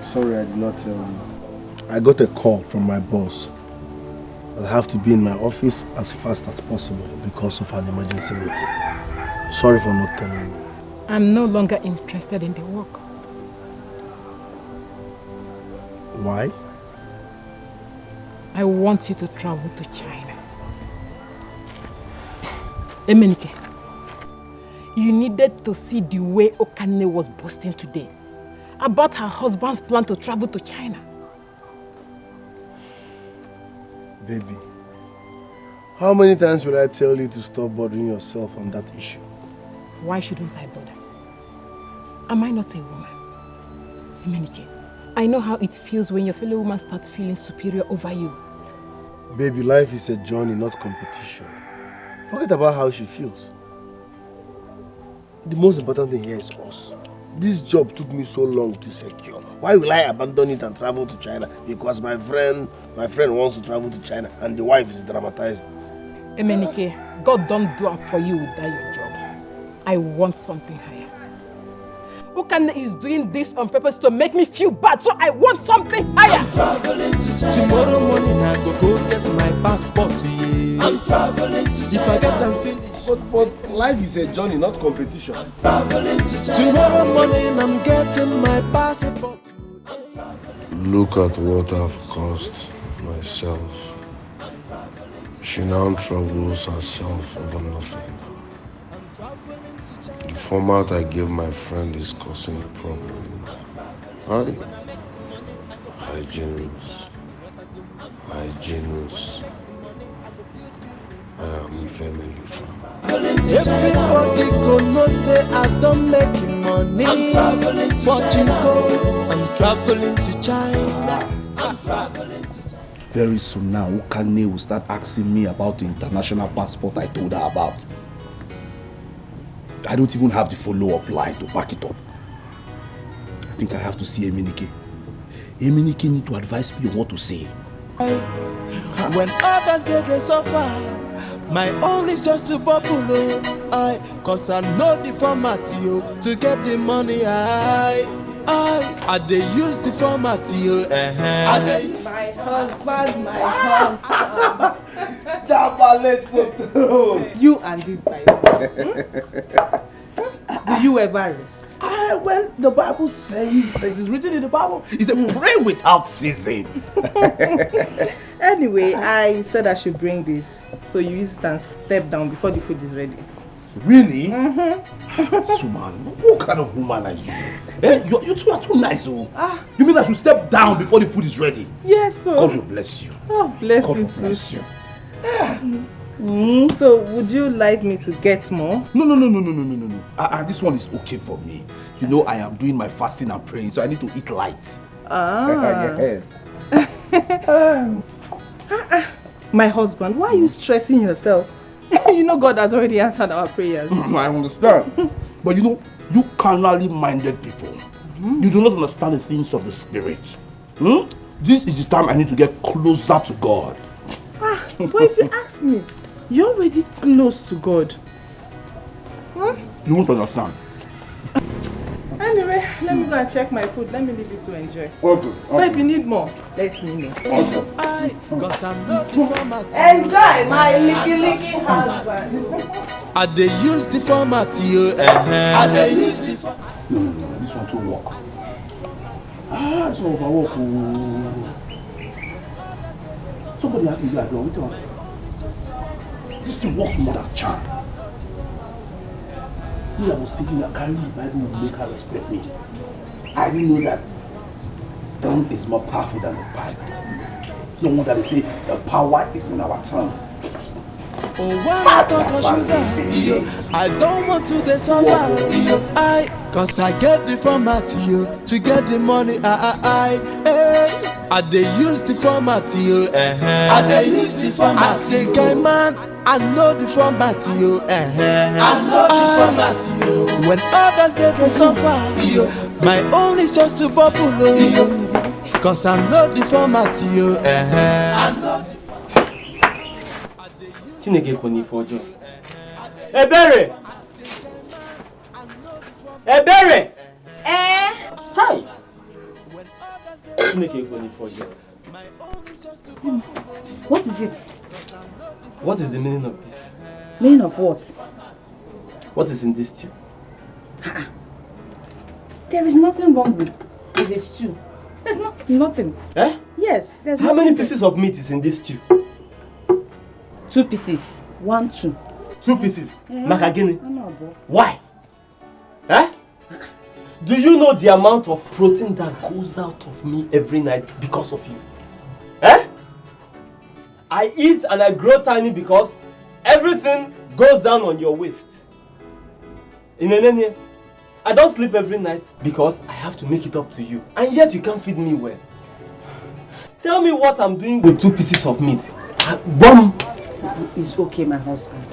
Sorry, I did not tell you. I got a call from my boss. I'll have to be in my office as fast as possible because of an emergency meeting. Sorry for not telling you. I'm no longer interested in the work. Why? I want you to travel to China. Emenike, you needed to see the way Okane was boasting today about her husband's plan to travel to China. Baby, how many times will I tell you to stop bothering yourself on that issue? Why shouldn't I bother? Am I not a woman? Emenike, I know how it feels when your fellow woman starts feeling superior over you. Baby, life is a journey, not competition. Forget about how she feels. The most important thing here is us. This job took me so long to secure. Why will I abandon it and travel to China? Because my friend wants to travel to China and the wife is dramatized. Emenike, God don't do it for you without your job. I want something higher. Okane is doing this on purpose to make me feel bad, so I want something higher. I'm traveling to China. Tomorrow morning I go get my passport. Yeah. I'm traveling to China. If I get them finished. But life is a journey, not competition. I'm traveling to China. Tomorrow morning I'm getting my passport. Look at what I've cost myself. She now troubles herself over nothing. The format I gave my friend is causing a problem. Right? Hygienist. I am family farm. Everybody go know say I don't make money. I'm traveling to Fortune China. I'm traveling to China. I'm traveling to China. Very soon now, Okane will start asking me about the international passport I told her about. I don't even have the follow-up line to back it up. I think I have to see Emenike. Emenike need to advise me on what to say. When others they suffer, my own is just to bubble. Cause I know the format to get the money. I they use the format My husband. You and this Bible. Do you ever rest? Well, the Bible says, it is written in the Bible, it says pray without ceasing. Anyway, I said I should bring this. So you use it and step down before the food is ready. Really? This woman, what kind of woman are you? You two are too nice, oh. You mean I should step down before the food is ready? Yes, sir. God will bless you. Oh, bless God you will too. bless you. So, would you like me to get more? No. This one is okay for me. You know, I am doing my fasting and praying, so I need to eat light. Yes. My husband, why are you stressing yourself? You know God has already answered our prayers. I understand. But you know, you carnally minded people, you do not understand the things of the spirit. This is the time I need to get closer to God. But if you ask me, you're already close to God. You won't understand. Anyway, let me go and check my food. Let me leave you to enjoy. Okay. So if you need more, let me know. Enjoy my licky husband. I dey use the format you. I dey use the format. No, this one to work. It's overwork. Somebody asked me that door. This thing works more than charm. I was thinking that carrying the Bible would make her respect me. I didn't know that tongue is more powerful than the Bible. No wonder they say the power is in our tongue. Oh, when I talk of sugar, I don't want to suffer. Cause I get the format to get the money. I dey use the format I dey use the format. I say, guy man, I know the format I know the format when others they suffer, my own is just to bubble. Cause I know the format I know. Chineke kwani fojo. Ebere! Ebere! Hi! Chineke kwani fojo. What is it? What is the meaning of this? Meaning of what? What is in this stew? There is nothing wrong with the stew. There's nothing. Eh? Yes, there's How many pieces of meat is in this stew? 2 pieces. 1, 2. 2 pieces? Makagini? No. Why? Eh? Do you know the amount of protein that goes out of me every night because of you? Eh? I eat and I grow tiny because everything goes down on your waist. I don't sleep every night because I have to make it up to you. And yet you can't feed me well. Tell me what I'm doing with 2 pieces of meat. Bomb! It's okay, my husband.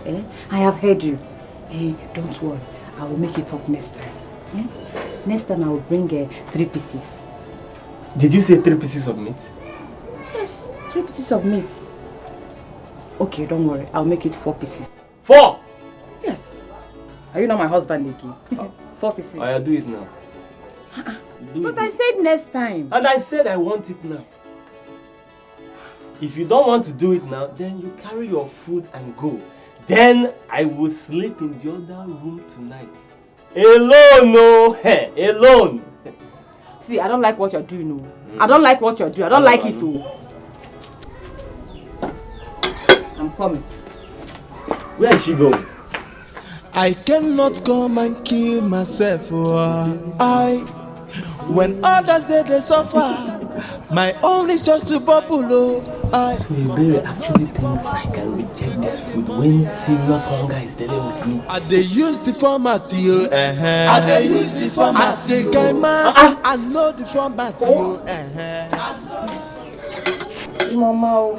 I have heard you. Don't worry. I will make it up next time. Next time I will bring 3 pieces. Did you say 3 pieces of meat? Yes, 3 pieces of meat. Okay, don't worry. I'll make it 4 pieces. 4? Yes. Are you not my husband again? 4 pieces. I'll do it now. But I said next time. And I said I want it now. If you don't want to do it now, then you carry your food and go. Then I will sleep in the other room tonight. Alone, no. Alone. See, I don't like what you're doing, no. I don't like what you're doing. I don't like it, too. I'm coming. Where is she going? I cannot come and kill myself. When others they suffer, my own is just to bubble. So Ebere actually thinks I can reject this food when serious hunger is dealing with me. I dey use the format I dey use the format. I say, guy man, I know the format Mama.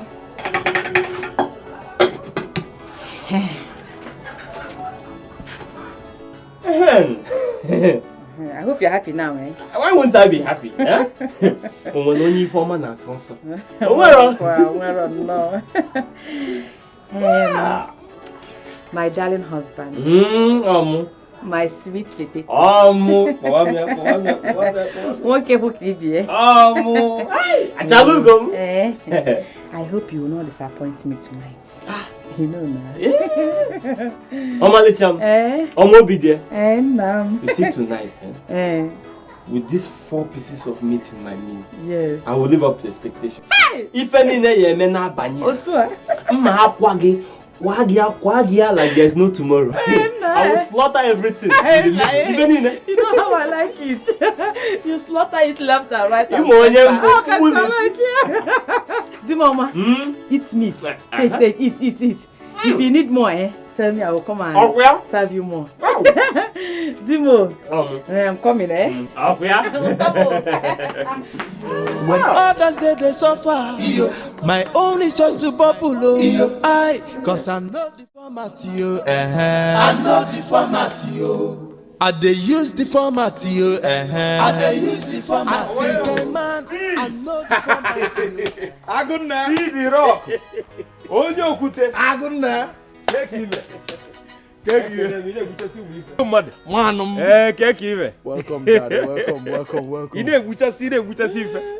I hope you're happy now, eh? Why won't I be happy? No. My darling husband. My sweet baby. I hope you will not disappoint me tonight. You know now. You see tonight, with these 4 pieces of meat in my meal, yes, I will live up to expectation. If any Quagia like there's no tomorrow. I will slaughter everything. You know how I like it. You slaughter it left and right. You Mama, eat meat. Take, eat. If you need more, tell me, I will come and serve you more. Dimo, I'm coming, When others they suffer, my own is just to bubble. Cause I know the format, I know the format, I dey use the format, I dey use the format. I say, guy man, I know the format. Aguna, be the rock. Onyo kute. Aguna. Take him. Welcome, Daddy. Welcome.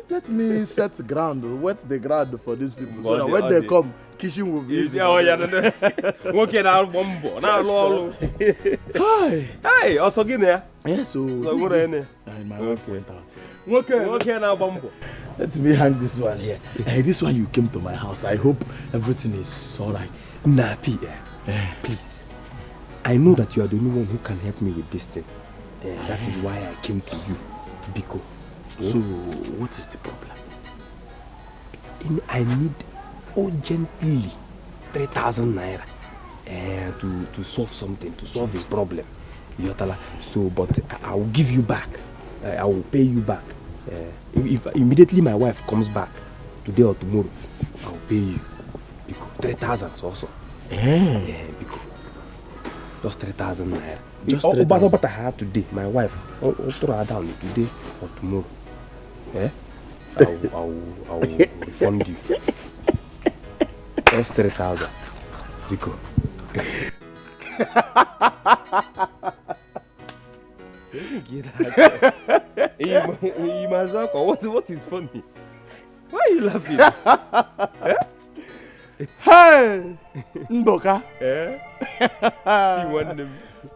Let me set the ground, wet the ground for these people so that when they come, kitchen will be easy. Hi, also get there. Yes, so my wife went out. Let me hang this one here. Hey, this one you came to my house. I hope everything is alright. Nappy, please. I know that you are the only one who can help me with this thing. That is why I came to you, Biko. So, what is the problem? I need urgently 3,000 naira to solve something, to solve his problem. So, but I will give you back. I will pay you back. If immediately my wife comes back, today or tomorrow, I will pay you. Biko, 3,000 also. Biko. Just 3,000 naira. Just 3,000. But I have today. My wife, I'll throw her down today or tomorrow. I will refund you. Just 3,000. Biko. What is funny? Why are you laughing? Hey, Ndoka.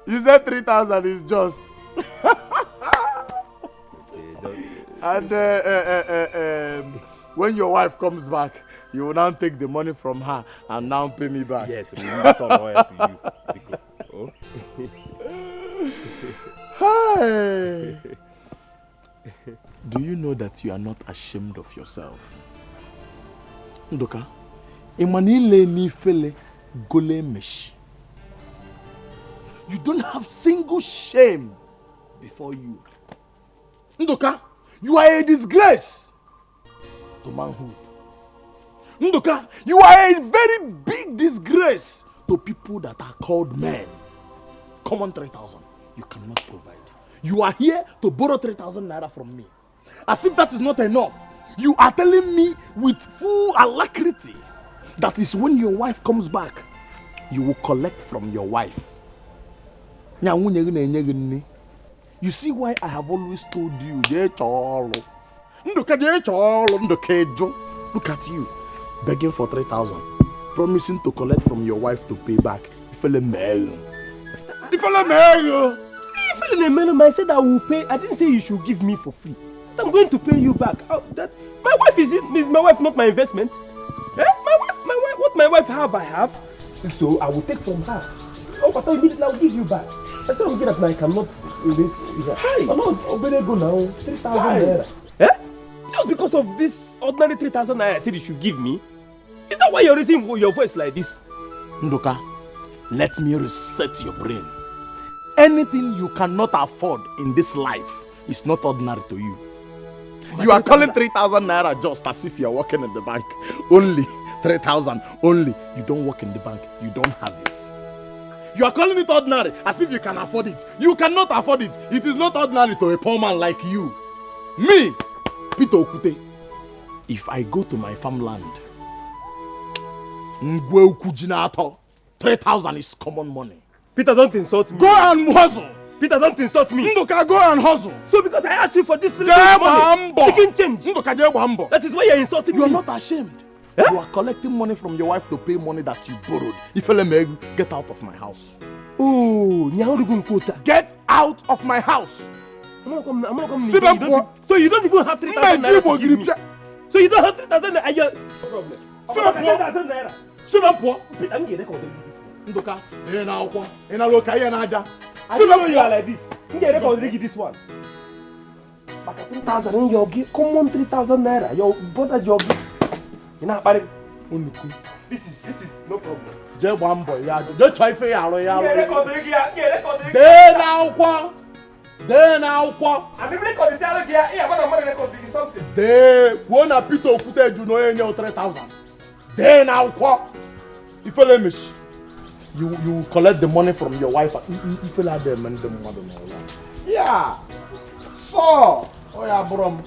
You said 3,000 is just. And when your wife comes back, you will now take the money from her and now pay me back. Yes, we will return oil to you. Hey. Do you know that you are not ashamed of yourself? Ndoka, Emanile ni fele gole meshi. You don't have single shame before you. Ndoka, you are a disgrace to manhood. Ndoka, you are a very big disgrace to people that are called men. Come on, 3,000. You cannot provide. You are here to borrow 3,000 naira from me. As if that is not enough, you are telling me with full alacrity that is when your wife comes back, you will collect from your wife. You see why I have always told you, look at you, begging for 3,000, promising to collect from your wife to pay back. I said I will pay. I didn't say you should give me for free. I'm going to pay you back. My wife is my wife, not my investment. My wife, what my wife have, I have. So I will take from her. But immediately I will give you back. I said that I cannot invest. I'm not going to go now. 3,000 naira. Just because of this ordinary 3,000 naira I said you should give me. Is that why you're raising your voice like this? Ndoka, let me reset your brain. Anything you cannot afford in this life is not ordinary to you. You are calling 3,000 naira just as if you are working in the bank. Only 3,000, only. You don't work in the bank, you don't have it. You are calling it ordinary as if you can afford it. You cannot afford it. It is not ordinary to a poor man like you. Me, Peter Okute, if I go to my farmland, 3,000 is common money. Peter, don't insult me. Go and hustle. Peter, don't insult me. Ndoka, go and hustle. So because I asked you for this money, chicken change. That is why you're insulting me. You are not ashamed. You are collecting money from your wife to pay money that you borrowed. If you let me get out of my house. Oh, get out of my house. I'm not coming. So you don't even have 3,000 naira to give me. So you don't have 3,000 naira. No problem. Peter, I'm getting Ndoka, you know, look, I know you are like this. I'm getting this one. But 3,000 in your give, common 3,000 naira. Your brother job. You know, but this is no problem. Just one boy, yeah. Just try for ya. Then now, I'm record the tell you here. What am I record something? Then one a Peter Okute, you know, any 3,000. Then now, if you let me, you collect the money from your wife. If you let them and the mother. Yeah. So, oh yeah, bro.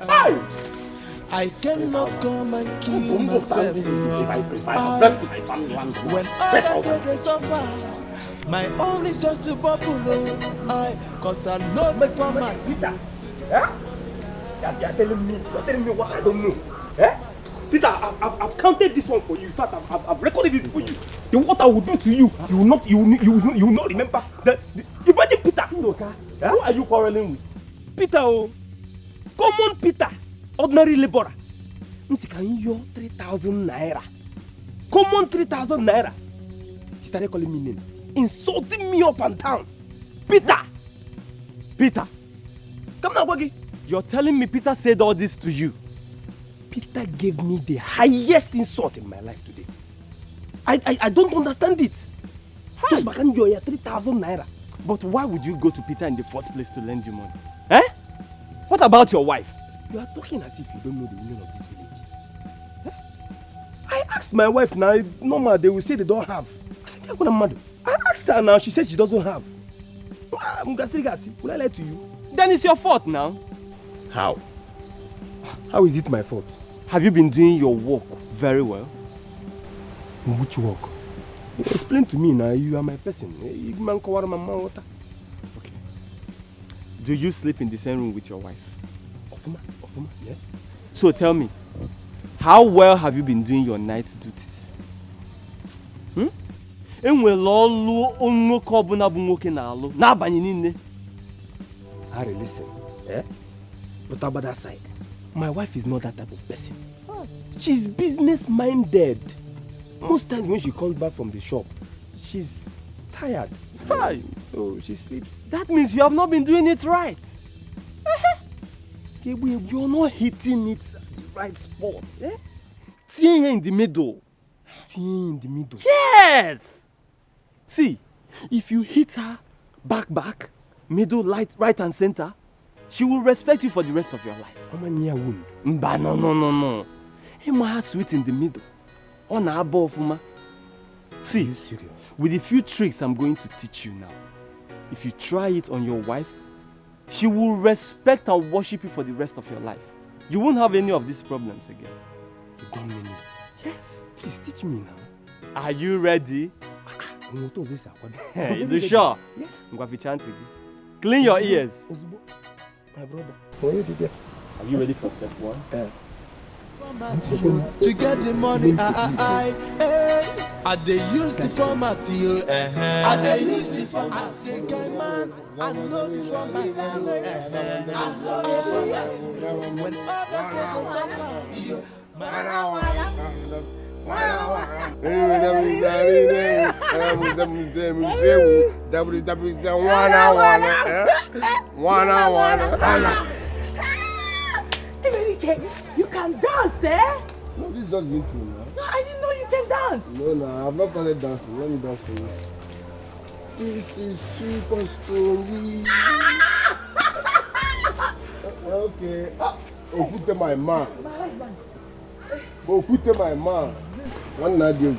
Hey. I cannot come and kill myself. When others say they suffer, my own is just to bubble. Cause I know the format. You're telling me what I don't know. Eh? Peter, I've counted this one for you. In fact, I've recorded it for you. Then what I will do to you, you will not remember. Imagine Peter. Who are you quarreling with? Peter, common Peter, ordinary laborer. Can you 3,000 naira? Common 3,000 naira. He started calling me names, insulting me up and down. Peter, come now, Wagi. You're telling me Peter said all this to you? Peter gave me the highest insult in my life today. I don't understand it. Just back and you're 3,000 naira. But why would you go to Peter in the first place to lend you money? Eh? What about your wife? You are talking as if you don't know the women of this village. Eh? I asked my wife now, normal they will say they don't have. I said, I asked her now, she says she doesn't have. Will I lie to you? Then it's your fault now. How? How is it my fault? Have you been doing your work very well? Which work? Explain to me now, you are my person. Okay. Do you sleep in the same room with your wife? Ofuma, yes. So tell me, how well have you been doing your night duties? Harry, listen. Eh? But about that side, my wife is not that type of person. She's business minded. Most times when she comes back from the shop, she's tired. So she sleeps. That means you have not been doing it right. You're not hitting it at the right spot. Eh? Here in the middle. In the middle. Yes! See, if you hit her back, middle, right and center, she will respect you for the rest of your life. No. Hima sweet in the middle. See, you serious? With a few tricks I'm going to teach you now. If you try it on your wife, she will respect and worship you for the rest of your life. You won't have any of these problems again. You don't mean it? Yes. Please teach me now. Are you ready? You sure? Yes. Clean your ears. My brother. Are you ready for step 1? To get the money, I they use the format, I they use the format. I say, guy man, I know the format, I know the format. When others they go You can dance, eh? No, this is just intro now. No, I didn't know you can dance. No, I've not started dancing. Let me dance for you. This is super story. Okay. Put my man. Put my man. One Nadia.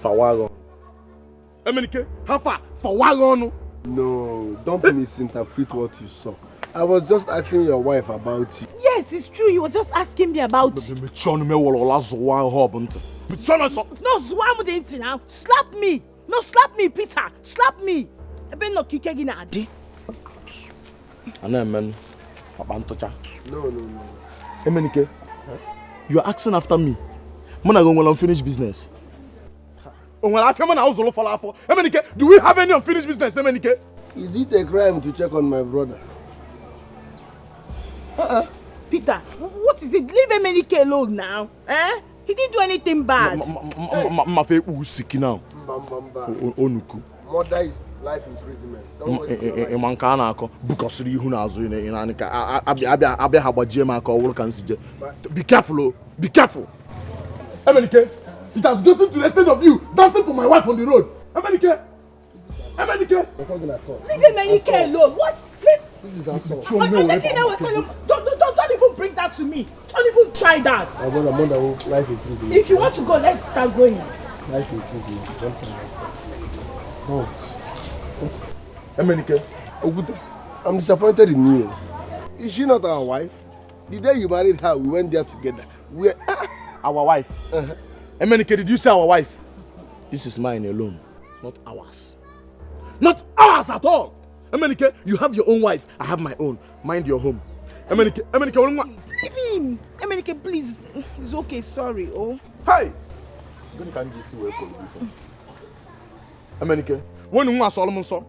Fawagon. Emenike, how far? Fawagon. No, don't misinterpret what you saw. I was just asking your wife about you. Yes, it's true. He was just asking me about you. No, Slap me. No, slap me, Peter. Slap me. I better not kick again. No. Emenike, you are asking after me. I'm going to unfinished business. Emenike, do we have any unfinished business, Emenike? Is it a crime to check on my brother? Peter, what is it? Leave Emenike alone now. Eh? He didn't do anything bad. Mafe sick now. Onuku. Murder is life imprisonment. Don't waste your life. Man ka na akọ bukosiri ihu na azu ina nika abia ha gbajie ma ka owuru kan sije. Be careful, oh. Be careful. Emenike, it has gotten to the extent of you dancing for my wife on the road. Emenike. Emenike. Leave Emenike alone. What? This is assault. Don't even bring that to me. Don't even try that. Life imprisonment. If you want to go, let's start going. Life imprisonment. Don't try that. No. Emenike, I'm disappointed in you. Is she not our wife? The day you married her, we went there together. Our wife. Emenike, did you say our wife? This is mine alone, not ours. Not ours at all. Emenike, you have your own wife. I have my own. Mind your home. Emenike, Leave him. Emenike, please. It's okay. Sorry. Oh. Hey. Emenike, when you want Solomon son?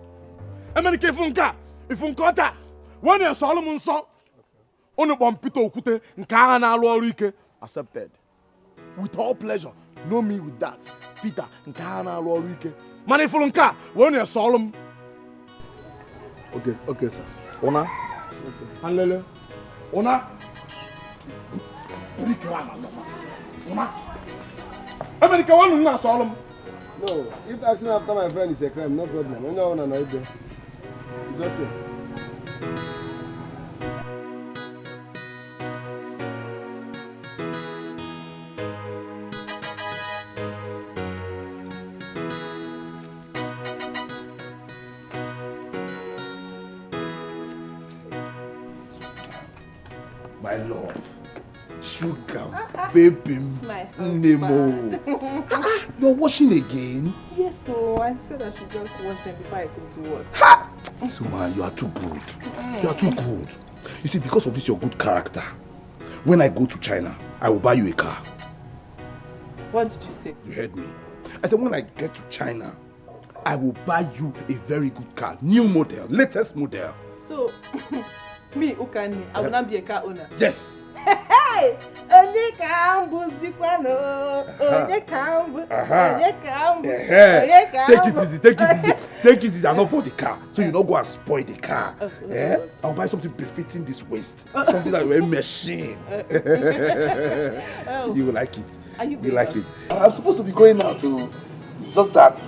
Emenike, if unka, when you Solomon son, only one Peter Okute, nka na alu ike accepted. With all pleasure. Know me with that. Peter, nka na alu ike. Man, if unka, when you Solomon. Okay, sir. Ona? Anlele? Ona? Ona? Emenike, when you want Solomon? No, if asking after my friend is a crime, no problem. I know one another. It's okay. My love, sugar, baby, Nemo. You're washing again? Yes, so I said I should just wash them before I go to work. Suma, you are too good. You are too good. You see, because of this, your good character, when I go to China, I will buy you a car. What did you say? You heard me. I said, when I get to China, I will buy you a very good car. New model, latest model. So, me, Ukani, I will not be a car owner. Yes. Hey! Onye kambu zikwano. Onye kambu. Onye kambu. Take it easy, take it easy. Take it easy. I'll not buy the car. So you don't go and spoil the car. I'll buy something befitting this waist. Something that will machine. You will like it. You like it. I'm supposed to be going out to. It's just that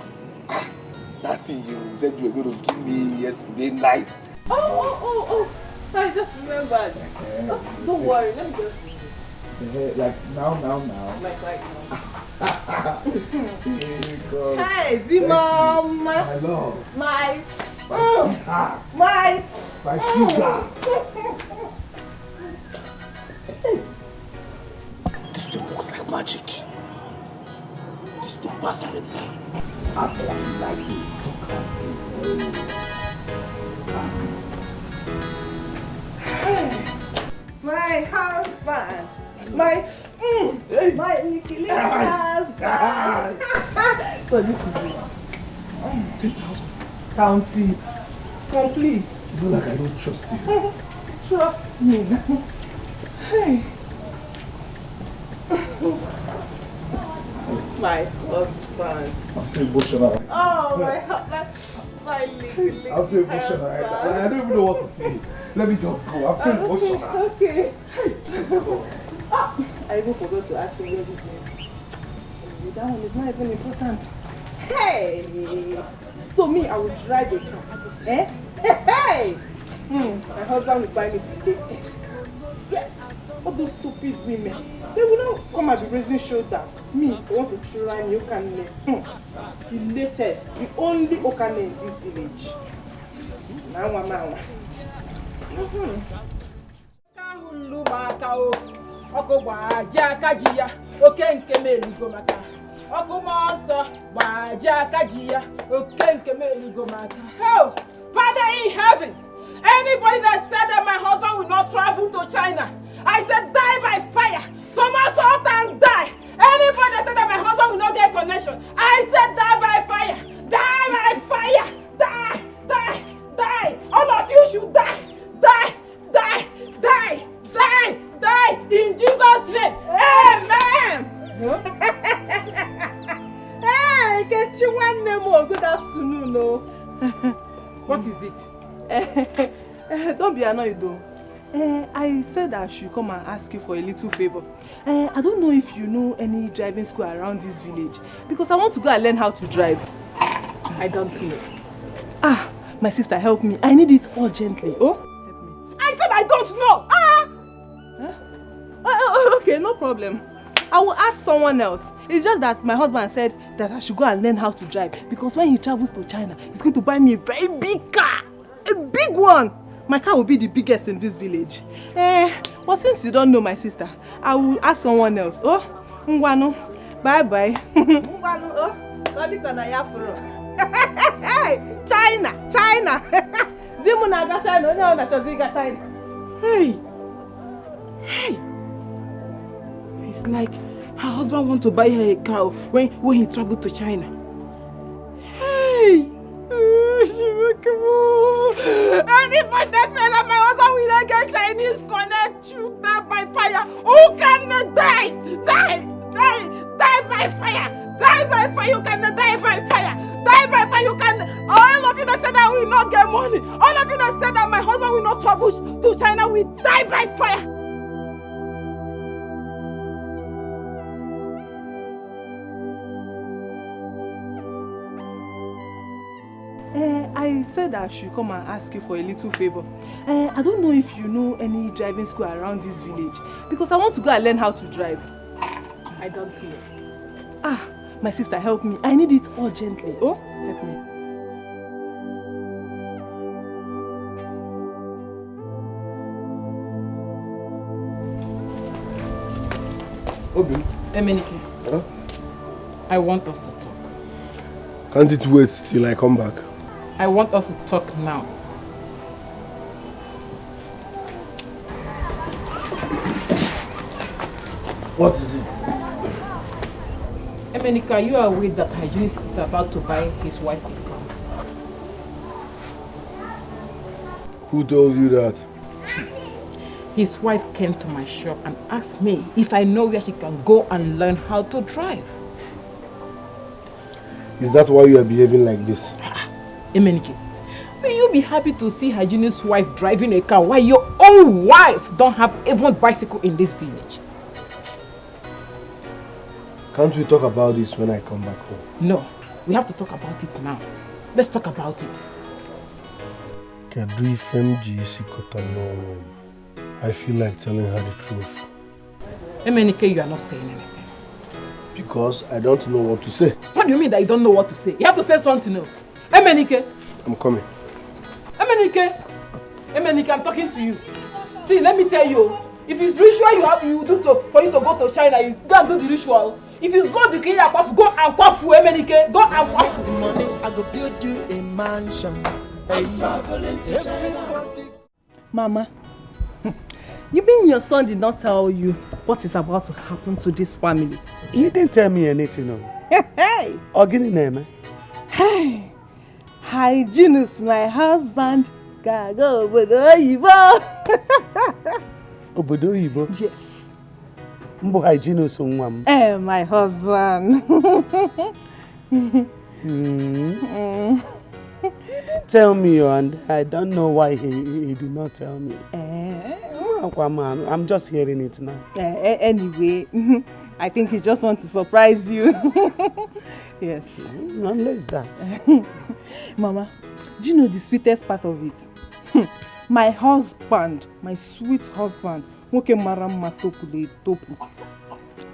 thing you said you were going to give me yesterday night. Oh. I just remembered. Don't worry, let me just. Like now. Like right now. Hey, Zimom. My love. My sugar. This thing looks like magic. This thing pass medicine. I like it. My husband, my Nikki husband. So this is it. 3,000. Count it. It's complete. You know, like I don't trust you. Trust me. Hey. My husband. I'm so emotional. Oh, my husband. My little I'm so emotional right now. I don't even know what to say. Let me just go. I'm so emotional. Okay. I even forgot to ask you everything. That one is not even important. Hey! So me, I will drive the car. Eh? Hey! My husband will buy me today. All those stupid women, they will not come and be raising shoulders. Me, I want to try and Okane. The latest, the only Okane in this village. Now. Father in heaven, anybody that said that my husband will not travel to China, I said die by fire. Somersault and die. Anybody that said that my husband will not get a connection, I said die by fire. Die by fire. Die. All of you should die. Die. Nemo, good afternoon. No. What is it? Don't be annoyed though. I said I should come and ask you for a little favor. I don't know if you know any driving school around this village because I want to go and learn how to drive. I don't know. Ah, my sister, help me. I need it urgently. Oh, help me. I said I don't know. Okay, no problem. I will ask someone else. It's just that my husband said that I should go and learn how to drive because when he travels to China, he's going to buy me a very big car. A big one. My car will be the biggest in this village. But since you don't know my sister, I will ask someone else. Oh, Ngwanu. Bye-bye. Ngwanu, oh. China. Dimunaga China. Hey. It's like her husband wants to buy her a car when he traveled to China. Hey! Come on! And if I say that my husband will not get Chinese connect, shoot that by fire, who can die? Die by fire! Die by fire! You cannot die by fire! Die by fire! You can. All of you that said that will not get money, all of you that said that my husband will not travel to China will die by fire! I said I should come and ask you for a little favor. I don't know if you know any driving school around this village because I want to go and learn how to drive. I don't know. Ah, my sister, help me. I need it urgently. Oh, help me. Obi. Emenike. Huh? I want us to talk. Can't it wait till I come back? I want us to talk now. What is it? Emenika, you are aware that Hygienist is about to buy his wife a car. Who told you that? His wife came to my shop and asked me if I know where she can go and learn how to drive. Is that why you are behaving like this? Emenike, will you be happy to see Hygienist's wife driving a car while your own wife don't have even bicycle in this village? Can't we talk about this when I come back home? No, we have to talk about it now. Let's talk about it. I feel like telling her the truth. Emenike, you are not saying anything. Because I don't know what to say. What do you mean that you don't know what to say? You have to say something else. Emenike! I'm coming. Emenike! Emenike, I'm talking to you. See, let me tell you, if it's ritual you do for you to go to China, you go and do the ritual. If it's go to Kenya, go and kwafu, Emenike. Go and kwafu. Money, I go build you a mansion. I'm traveling to China. Mama, you mean your son did not tell you what is about to happen to this family? He didn't tell me anything. No. Hey! Ogini name? Hey! Hygienist, my husband. Go Obodo Oyibo. Obodo Oyibo? Yes. Mbo Hygienist nwam. My husband. Tell me, and I don't know why he did not tell me. I'm just hearing it now. Anyway, I think he just wants to surprise you. Yes. Unless that. Mama, do you know the sweetest part of it? My husband, my sweet husband, he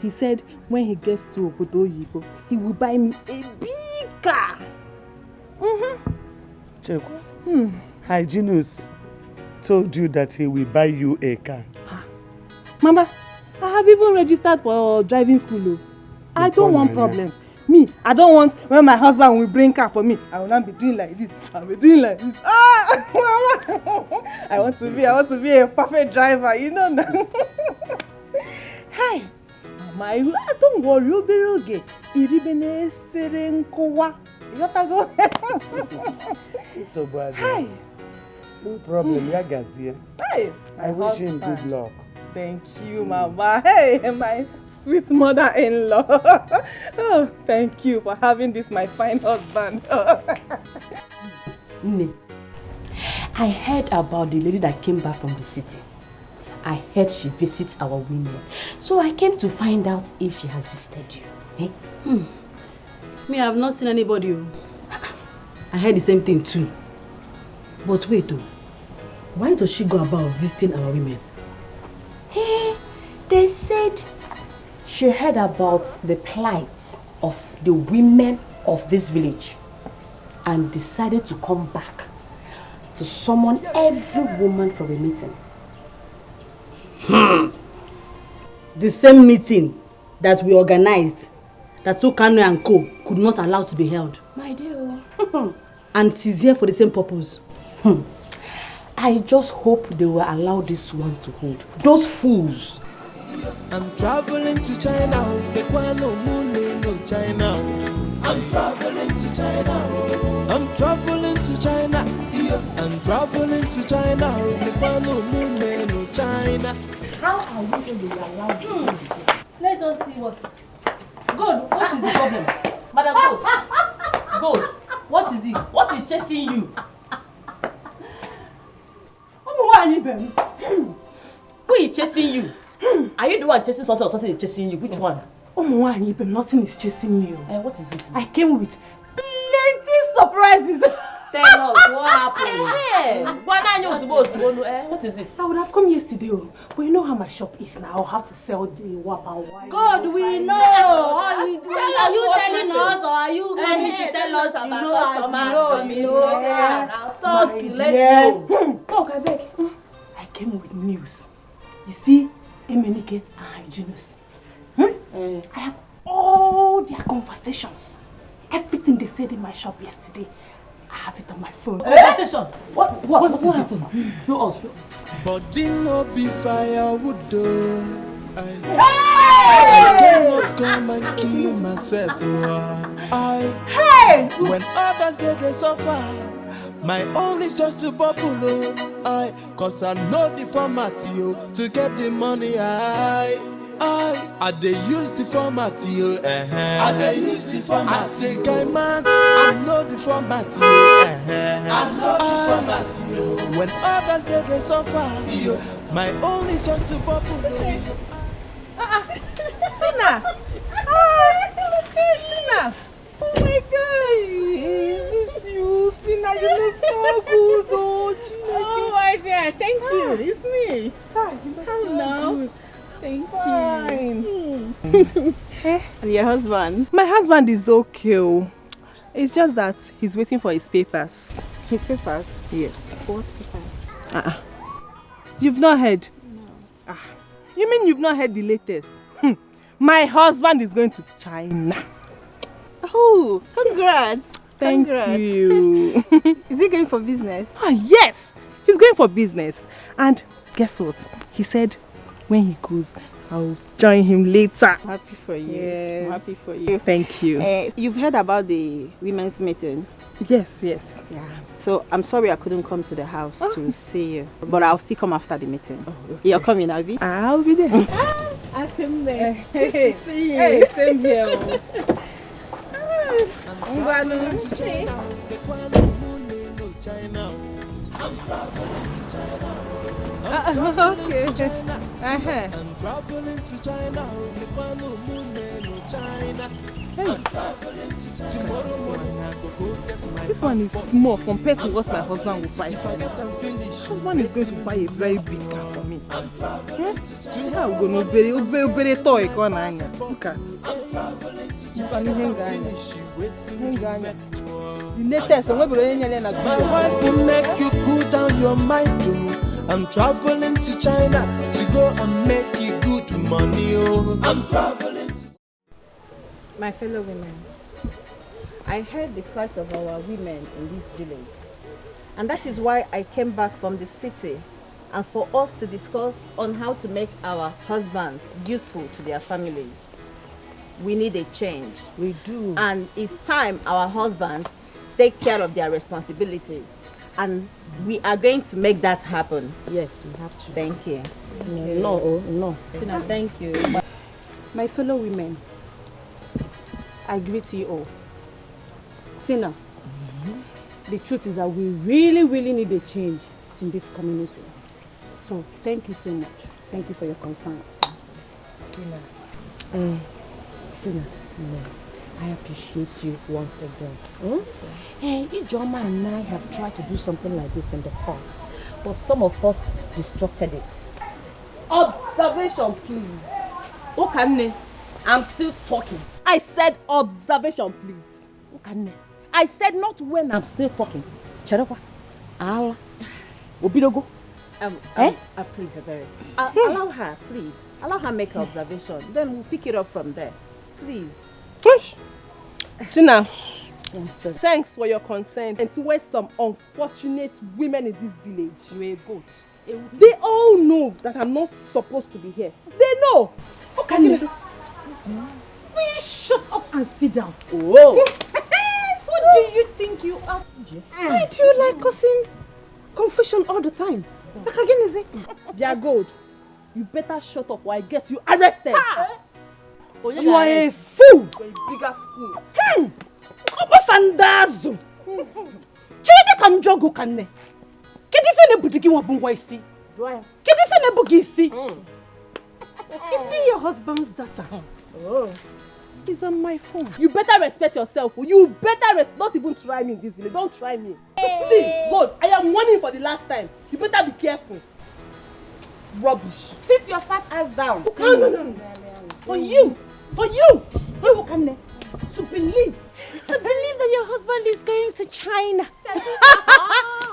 said when he gets to Obodo Oyibo, he will buy me a big car. Chekwa, Hygienist told you that he will buy you a car. Mama, I have even registered for driving school. I don't want problems. Me, I don't want when my husband will bring car for me. I will not be doing like this. I'll be doing like this. Mama, I want to be a perfect driver, you know now. Hey, Mama, don't worry, you'll be okay. Iribene ferenkowa. You got to go. It's so bad. Hey. No problem, Yagazi. Hey, I wish him good luck. thank you, Mama. Hey, my sweet mother-in-law. Oh, thank you for having this, my fine husband. Nne, I heard about the lady that came back from the city. I heard she visits our women. So I came to find out if she has visited you. Eh? Me, I have not seen anybody. I heard the same thing too. But wait though, why does she go about visiting our women? Hey, they said she heard about the plight of the women of this village and decided to come back to summon every woman for a meeting. The same meeting that we organized, that Okano and Co. could not allow to be held. My dear. And she's here for the same purpose. I just hope they will allow this one to hold. Those fools. I'm traveling to China. No moon, no China. I'm traveling to China. I'm traveling to China. I'm traveling to China. No moon, no China. How are you going to be allowed? Let us see what. God, what is the problem? Madam God, what is it? What is chasing you? Who is chasing you? Are you the one chasing something or something is chasing you? Which one? Nothing is chasing me. What is it? I came with plenty surprises. Tell us what happened. What is it? I would have come yesterday, but you know how my shop is now. I'll have to sell the WAP and wine. God, we know. Are you telling us or are you coming to tell us about customers? Talk, let's go. Talk, I beg. I came with news. You see, Emenike and Hyginus. I have all their conversations. Everything they said in my shop yesterday. I have it on my phone. Conversation? What is it? Show us. Body no be firewood though. I cannot come and kill myself. When others they suffer, my own is just to bubble. Cause I know the format to get the money. I dey use the format I dey use the format. I say guy man, I know the format I know the format when others they suffer, my own is just to bubble. Tina! Tina! Oh my God! Is this you? Tina, you look so good, oh my God, thank you. It's me. Hi, hello. Thank you. And your husband? My husband is okay. It's just that he's waiting for his papers. His papers? Yes. What papers? You've not heard? No. You mean you've not heard the latest? My husband is going to China. Oh, congrats. Thank you. Is he going for business? Yes, he's going for business. And guess what? He said when he goes, I'll join him later. Happy for you. Yes. I'm happy for you. Thank you. You've heard about the women's meeting? Yes. Yeah. So I'm sorry I couldn't come to the house to see you. But I'll still come after the meeting. Okay. You're coming, Abby? I'll be there. I came there. Hey, see you. Hey, same here. I'm traveling to China. I'm traveling to China. I'm traveling to China. I'm traveling to China. I'm traveling to China. Tomorrow morning I go get my This one is small compared to what my husband will buy for me. My husband is going to buy a very big car for me. How go no very toy corner? Look at. My wife will make you cool down your mind, oh. I'm traveling to China to go and make you good money, oh. I'm traveling to... My fellow women, I heard the plight of our women in this village. And that is why I came back from the city and for us to discuss on how to make our husbands useful to their families. We need a change. We do. And it's time our husbands take care of their responsibilities. And we are going to make that happen. Yes, we have to. Thank you. No. Tina, thank you. My fellow women, I greet you all. Tina, the truth is that we really need a change in this community. So thank you so much. Thank you for your concern. Tina. Tina, I appreciate you once again. Ijoma and I have tried to do something like this in the past, but some of us disrupted it. Observation, please. Okanne, I'm still talking. I said observation, please. Okanne, I said not when I'm still talking. Cherekwa, Ala, Obidogo. Please, Ebere. Allow her, please. Allow her make her observation. Then we'll pick it up from there. Please. Tina, thanks for your consent and towards some unfortunate women in this village. You're a goat. They all know that I'm not supposed to be here. They know. What can you do? Will you shut up and sit down? Oh. Who do you think you are? Why do you like causing confusion all the time? Like again, is it? They are good. You better shut up or I get you arrested. You are a fool. You're a bigger fool. Fandazo. Chede kam jogo kanne. Kedi fene budigi wa bungwa isi. Kedi fene bugi isi. You see your husband's data. Oh. It's on my phone. You better respect yourself. You better not even try me in this village. Don't try me. See, God, I am warning for the last time. You better be careful. Rubbish. Sit your fat ass down. No. For you. To believe that your husband is going to China.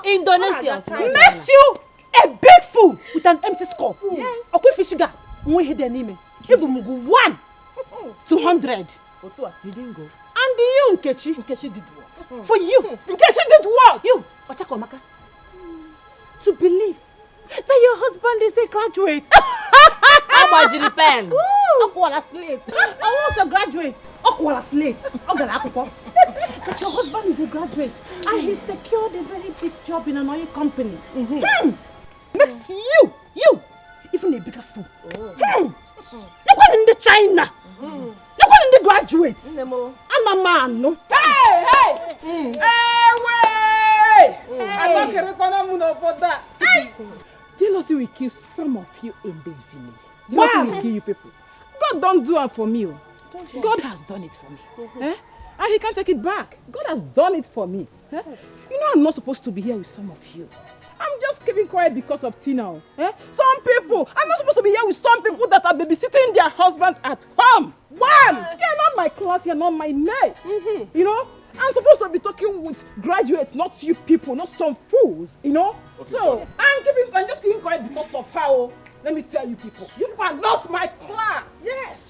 Indonesia. Makes you a big fool with an empty skull. Okay, Fishiga. We hit the name. 1 200. You didn't go. And you, Nkechi. Nkechi did what? For you. Nkechi did what? You. Ochakomaka. To believe that your husband is a graduate. How about Jilly Pen? Okwala slate. I was a graduate. Okwala slate. But your husband is a graduate and he secured a very big job in an oil company. Makes you, even a bigger fool. Look one in the China. Look one in the graduate. I'm a man, no? Hey! I'm not going to for that. Jealousy will kill some of you in this village. Jealousy will kill you people. God don't do it for me. God has done it for me. And he can't take it back. God has done it for me. You know I'm not supposed to be here with some of you. I'm just keeping quiet because of Tina. Some people, I'm not supposed to be here with some people that are babysitting their husbands at home. You're not my class, you're not my mate. You know? I'm supposed to be talking with graduates, not you people, not some fools, you know? Okay, so, I'm just keeping quiet because of how, let me tell you people, you are not my class. Yes.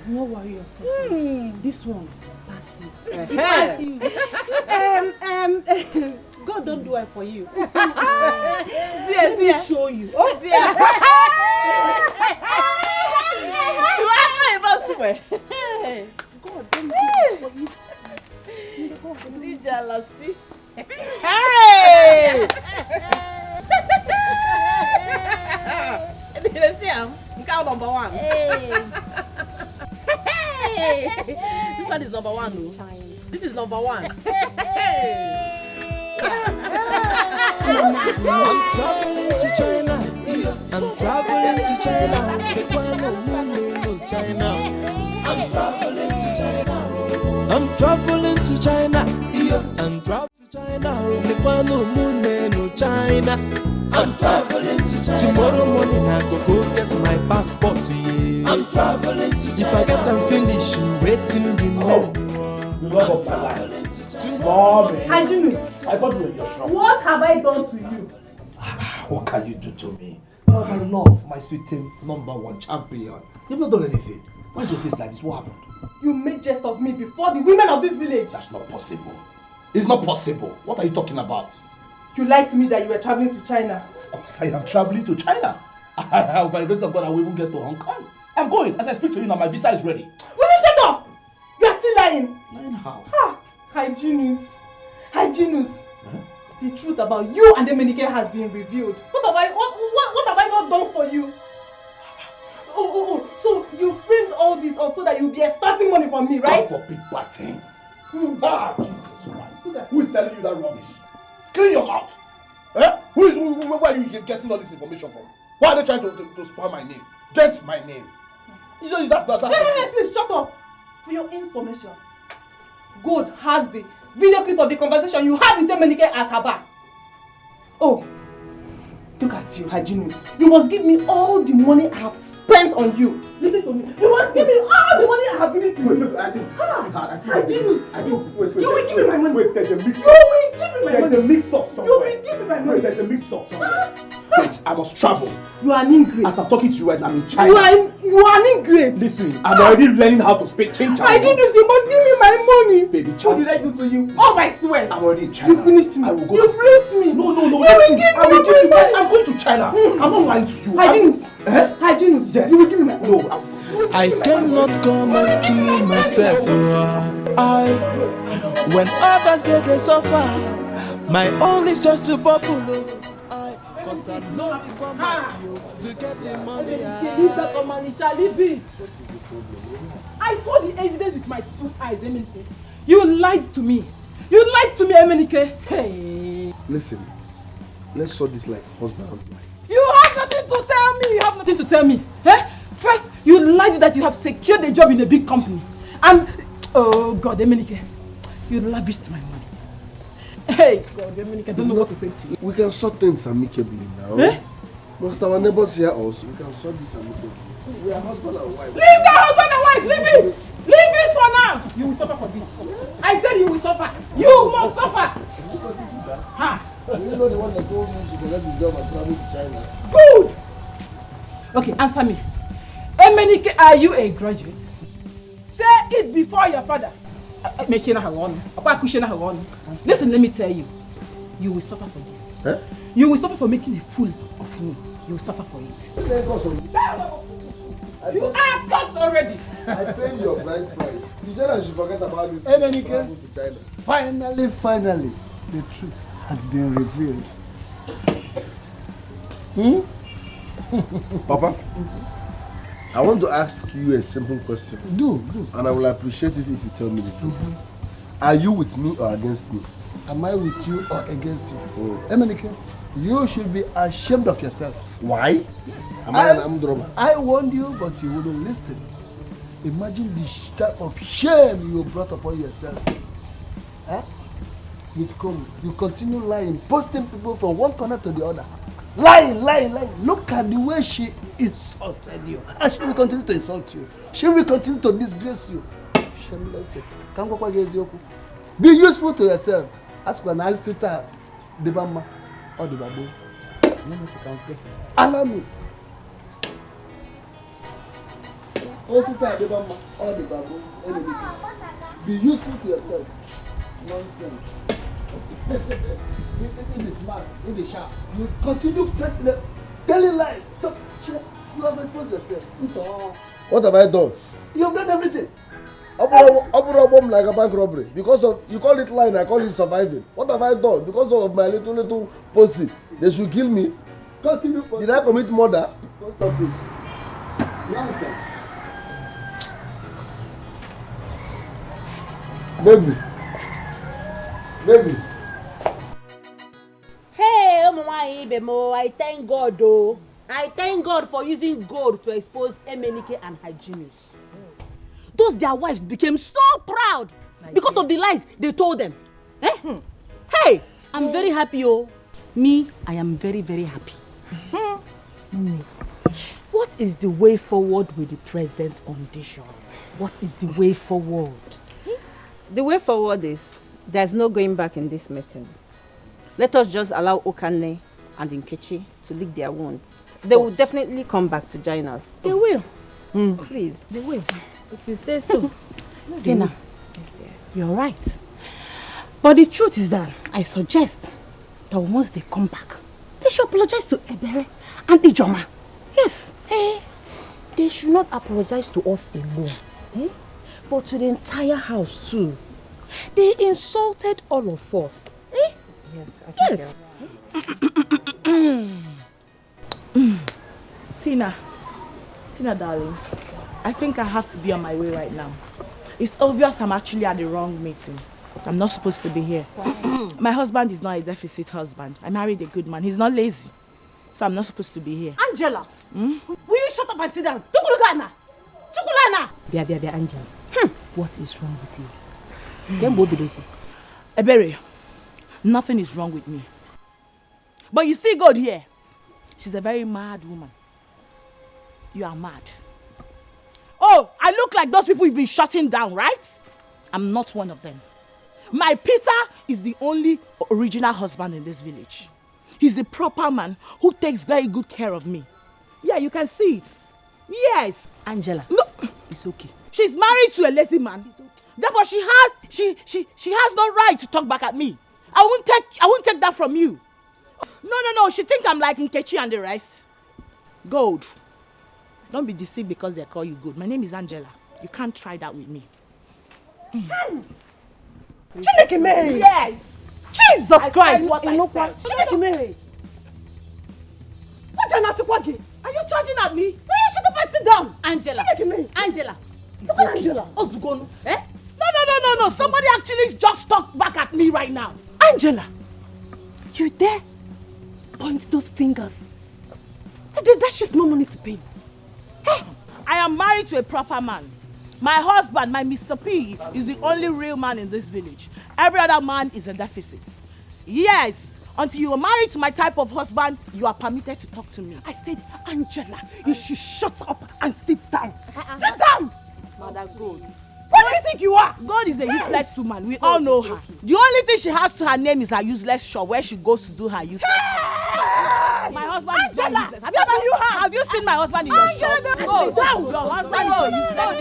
Don't worry yourself. This one, pass you. God don't do it for you. Let me show you. Oh dear. You are my boss. God don't do it for you. Need jealousy. Hey! You see him? Count number 1. Hey! This one is number 1. This is number 1. I'm traveling to China. I'm traveling to China. The one no China. I'm traveling to China. I'm traveling to China. I'm traveling to China. The one no China. I'm traveling to China. Tomorrow morning I go get my passport. Yeah. I'm traveling to China. If I get them finished, waiting love of my life. Mommy. I thought you were your shop. What have I done to you? What can you do to me? Oh, my love, my sweet team, #1 champion. You've not done anything. Why is your face like this? What happened? You made jest of me before the women of this village. That's not possible. It's not possible. What are you talking about? You lied to me that you were traveling to China. Of course I am traveling to China. By the grace of God, I will even get to Hong Kong. I'm going. As I speak to you now, my visa is ready. Will you shut up? You are still lying. Lying how? Ha! Hygienus. Hygienus. The truth about you and Emenike has been revealed. What have I not done for you? Oh, so you framed all this up so that you'll be extorting money from me, right? God forbid bad thing. Ah, Jesus Christ. Who is telling you that rubbish? Clean your mouth. Eh? Where are you getting all this information from? Why are they trying to spoil my name? Get my name. You know Hey, please shut up. For your information, God has the video clip of the conversation you had with Emenike at her bar. Oh, look at you, Hygienus. You must give me all the money I have spent on you. Listen to me. You must give me all the money I have given to you. Hygienus. Wait, You will give me my money. Wait, there's a mix-up. You will give me my money. There's a mix-up somewhere. You will give me my money. Wait, there's a mix-up somewhere. Wait, I must travel. You are an ingrate. As I'm talking to you right now, I'm in China. You are an ingrate. Listen, I'm already learning how to speak Chinese. Hygienus, you must give me my money. Baby, What did I do to you? Oh, my sweat. I'm already in China. You finished me. I will go. You raped me. No. You will listen, give me I will give you money. I'm going to China. I'm not lying to you. Hygienus. Hygienus. Yes. You will give me my money. No. I cannot come and kill myself. When others they suffer, my own is just to bubble. Cause I know the format to get the money. Leave that on money, shall it be? I saw the evidence with my 2 eyes, Emenike. You lied to me. You lied to me, Emenike. Hey. Listen, let's sort this like husband and wife. You have nothing to tell me. You have nothing to tell me. Eh? First, you lied that you have secured a job in a big company. And, oh God, Emenike, you lavished my money. Hey, God, Emenike, I don't know what to say to you. We can sort things amicably now. Eh? Most of our neighbors here also, we can sort this amicably. We are husband and wife. Leave that husband and wife! Leave it! Leave it for now! You will suffer for this. I said you will suffer. You must suffer! Ha! You know the one that told me to get the job and travel to China. Good! Okay, answer me. Emenike, are you a graduate? Say it before your father. Listen, let me tell you. You will suffer for this. Eh? You will suffer for making a fool of me. You will suffer for it. You are cursed already. I paid your bride price. You said I should forget about this. Emenike, Travel to China. finally, the truth has been revealed. Papa, I want to ask you a simple question. Do. And I will appreciate it if you tell me the truth. Are you with me or against me? Am I with you or against you? Emenike, you should be ashamed of yourself. Why? Yes. Am I an armed robber? I warned you, but you wouldn't listen. Imagine the type of shame you brought upon yourself. Huh? With Komi, you continue lying, posting people from one corner to the other. Lying. Look at the way she insulted you. And she will continue to insult you. She will continue to disgrace you. Shameless thing. Be useful to yourself. Ask when I sit the Bama or the Babu. Allow me. Be useful to yourself. Nonsense. Be smart, be sharp. You continue telling lies. Stop. You have exposed yourself. What have I done? You have done everything. I'm like a bank robbery. Because of, you call it lying, I call it surviving. What have I done? Because of my little posting, they should kill me. Continue. Did I commit murder? Post office. Nonsense. Baby. Hey, I thank God though. I thank God for using gold to expose Emenike and Hygienus. Those their wives became so proud because of the lies they told them. Eh? Hey, I'm very happy, oh. Me, I am very, very happy. What is the way forward with the present condition? What is the way forward? The way forward is there's no going back in this meeting. Let us just allow Okane and Nkechi to lick their wounds. They will definitely come back to join us. They will. Please. They will. If you say so. Tina, you're right. But the truth is that I suggest that once they come back, they should apologize to Ebere and Ijoma. Yes. Hey, They should not apologize to us alone, but to the entire house too. They insulted all of us. Yes, I think yes. Tina, darling, I think I have to be on my way right now. It's obvious I'm actually at the wrong meeting. I'm not supposed to be here. My husband is not a deficit husband. I married a good man. He's not lazy. So I'm not supposed to be here. Angela, will you shut up and sit down? Tukulana! Bia, Angela. What is wrong with you? Ebere, nothing is wrong with me. But you see God here. She's a very mad woman. You are mad. Oh, I look like those people you've been shutting down, right? I'm not one of them. My Peter is the only original husband in this village. He's the proper man who takes very good care of me. Yeah, you can see it. Yes. Angela. No, it's okay. She's married to a lazy man. It's okay. Therefore, she has no right to talk back at me. I won't take that from you. No. She thinks I'm like Nkechi and the rest. Gold. Don't be deceived because they call you good. My name is Angela. You can't try that with me. Chineke Mary! Yes! Jesus Christ! What I said. Chineke Mary! What are you charging at me? Will you shut up and sit down? Angela! Chineke Mary! Angela! It's okay. Angela! Ozugono! No. Somebody actually just talked back at me right now. Angela! You dare point those fingers? That's just more money to paint. I am married to a proper man. My husband, my Mr. P, is the only real man in this village. Every other man is a deficit. Yes, until you are married to my type of husband, you are permitted to talk to me. I said, Angela, you should shut up and sit down. Sit down! Mother God. What do you think you are? God is a useless woman. We all know her. The only thing she has to her name is her useless shop where she goes to do her useless stuff. My husband is not useless. Have you seen my husband in your shop? No, your husband is useless.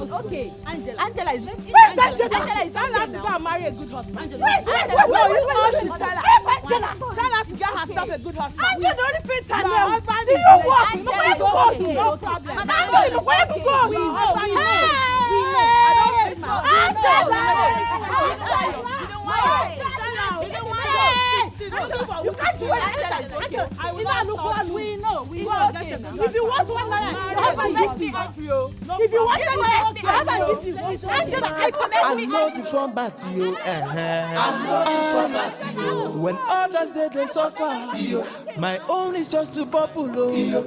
It's okay. Angela is listening. Angela is tell her to go and marry a good husband. Wait, you know she tell her. Tell her to get herself a good husband. Angela, don't repeat her Your name. husband Do is you useless. walk? No problem. Angela, where you go? You can't do it. We know. If you want one naira, your husband makes me up you. If you want one naira, your husband gives you. Angela, I know the format, you. I know the format, you. When others they suffer, my own is just to popular.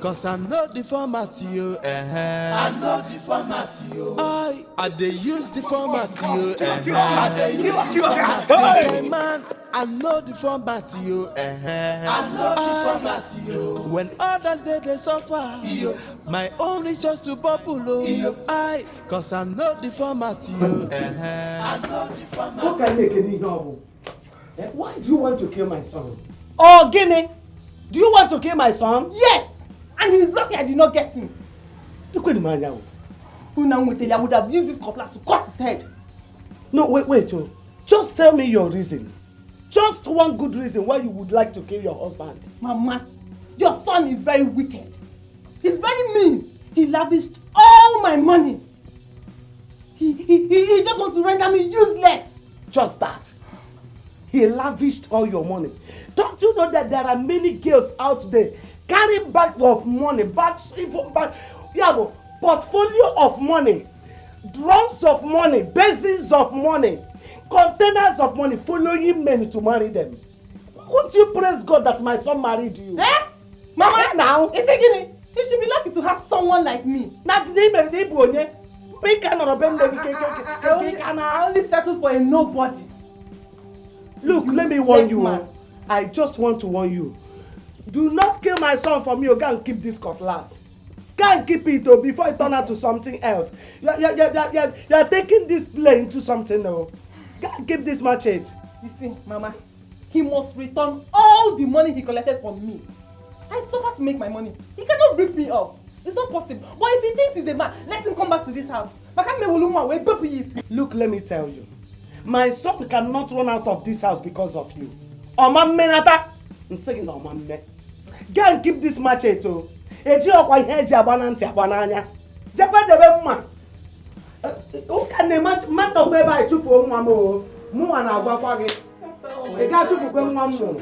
Cause I know the format, you. I know the format, you. I they use the format, you. Man, I know the format, you. I know the format, you. When others they suffer, my own is just to popular. Cause I know the format, you. I know the format. What can make any novel? Why do you want to kill my son? Oh, Guinea, do you want to kill my son? Yes! And he's lucky I did not get him. Look at the man now. I would have used this cutlass to cut his head. No, wait. Just tell me your reason. Just one good reason why you would like to kill your husband. Mama, your son is very wicked. He's very mean. He lavished all my money. He just wants to render me useless. Just that. He lavished all your money. Don't you know that there are many girls out there carrying bags of money, portfolio of money, drums of money, basins of money, containers of money, following men to marry them. Won't you praise God that my son married you? Mama, now, is he Guinea? He should be lucky to have someone like me. I only settled for a nobody. Look, let me warn you. I just want to warn you. Do not kill my son for me. Go and keep this cutlass. Go and keep it before it turns out to something else. You're taking this plane to something now. Go and keep this machete. You see, Mama, he must return all the money he collected from me. I suffer to make my money. He cannot rip me off. It's not possible. But if he thinks he's a man, let him come back to this house. Look, let me tell you. My son cannot run out of this house because of you. Go and keep this machete. eji ọkwa ihe eji agba na ntị agba n'anya jekwa debe mma ụka na-eme ebe anyị tụfuo nwa m o mụnwa na-agwakwa gị ị ga-atụfukwe nwa m mụrụ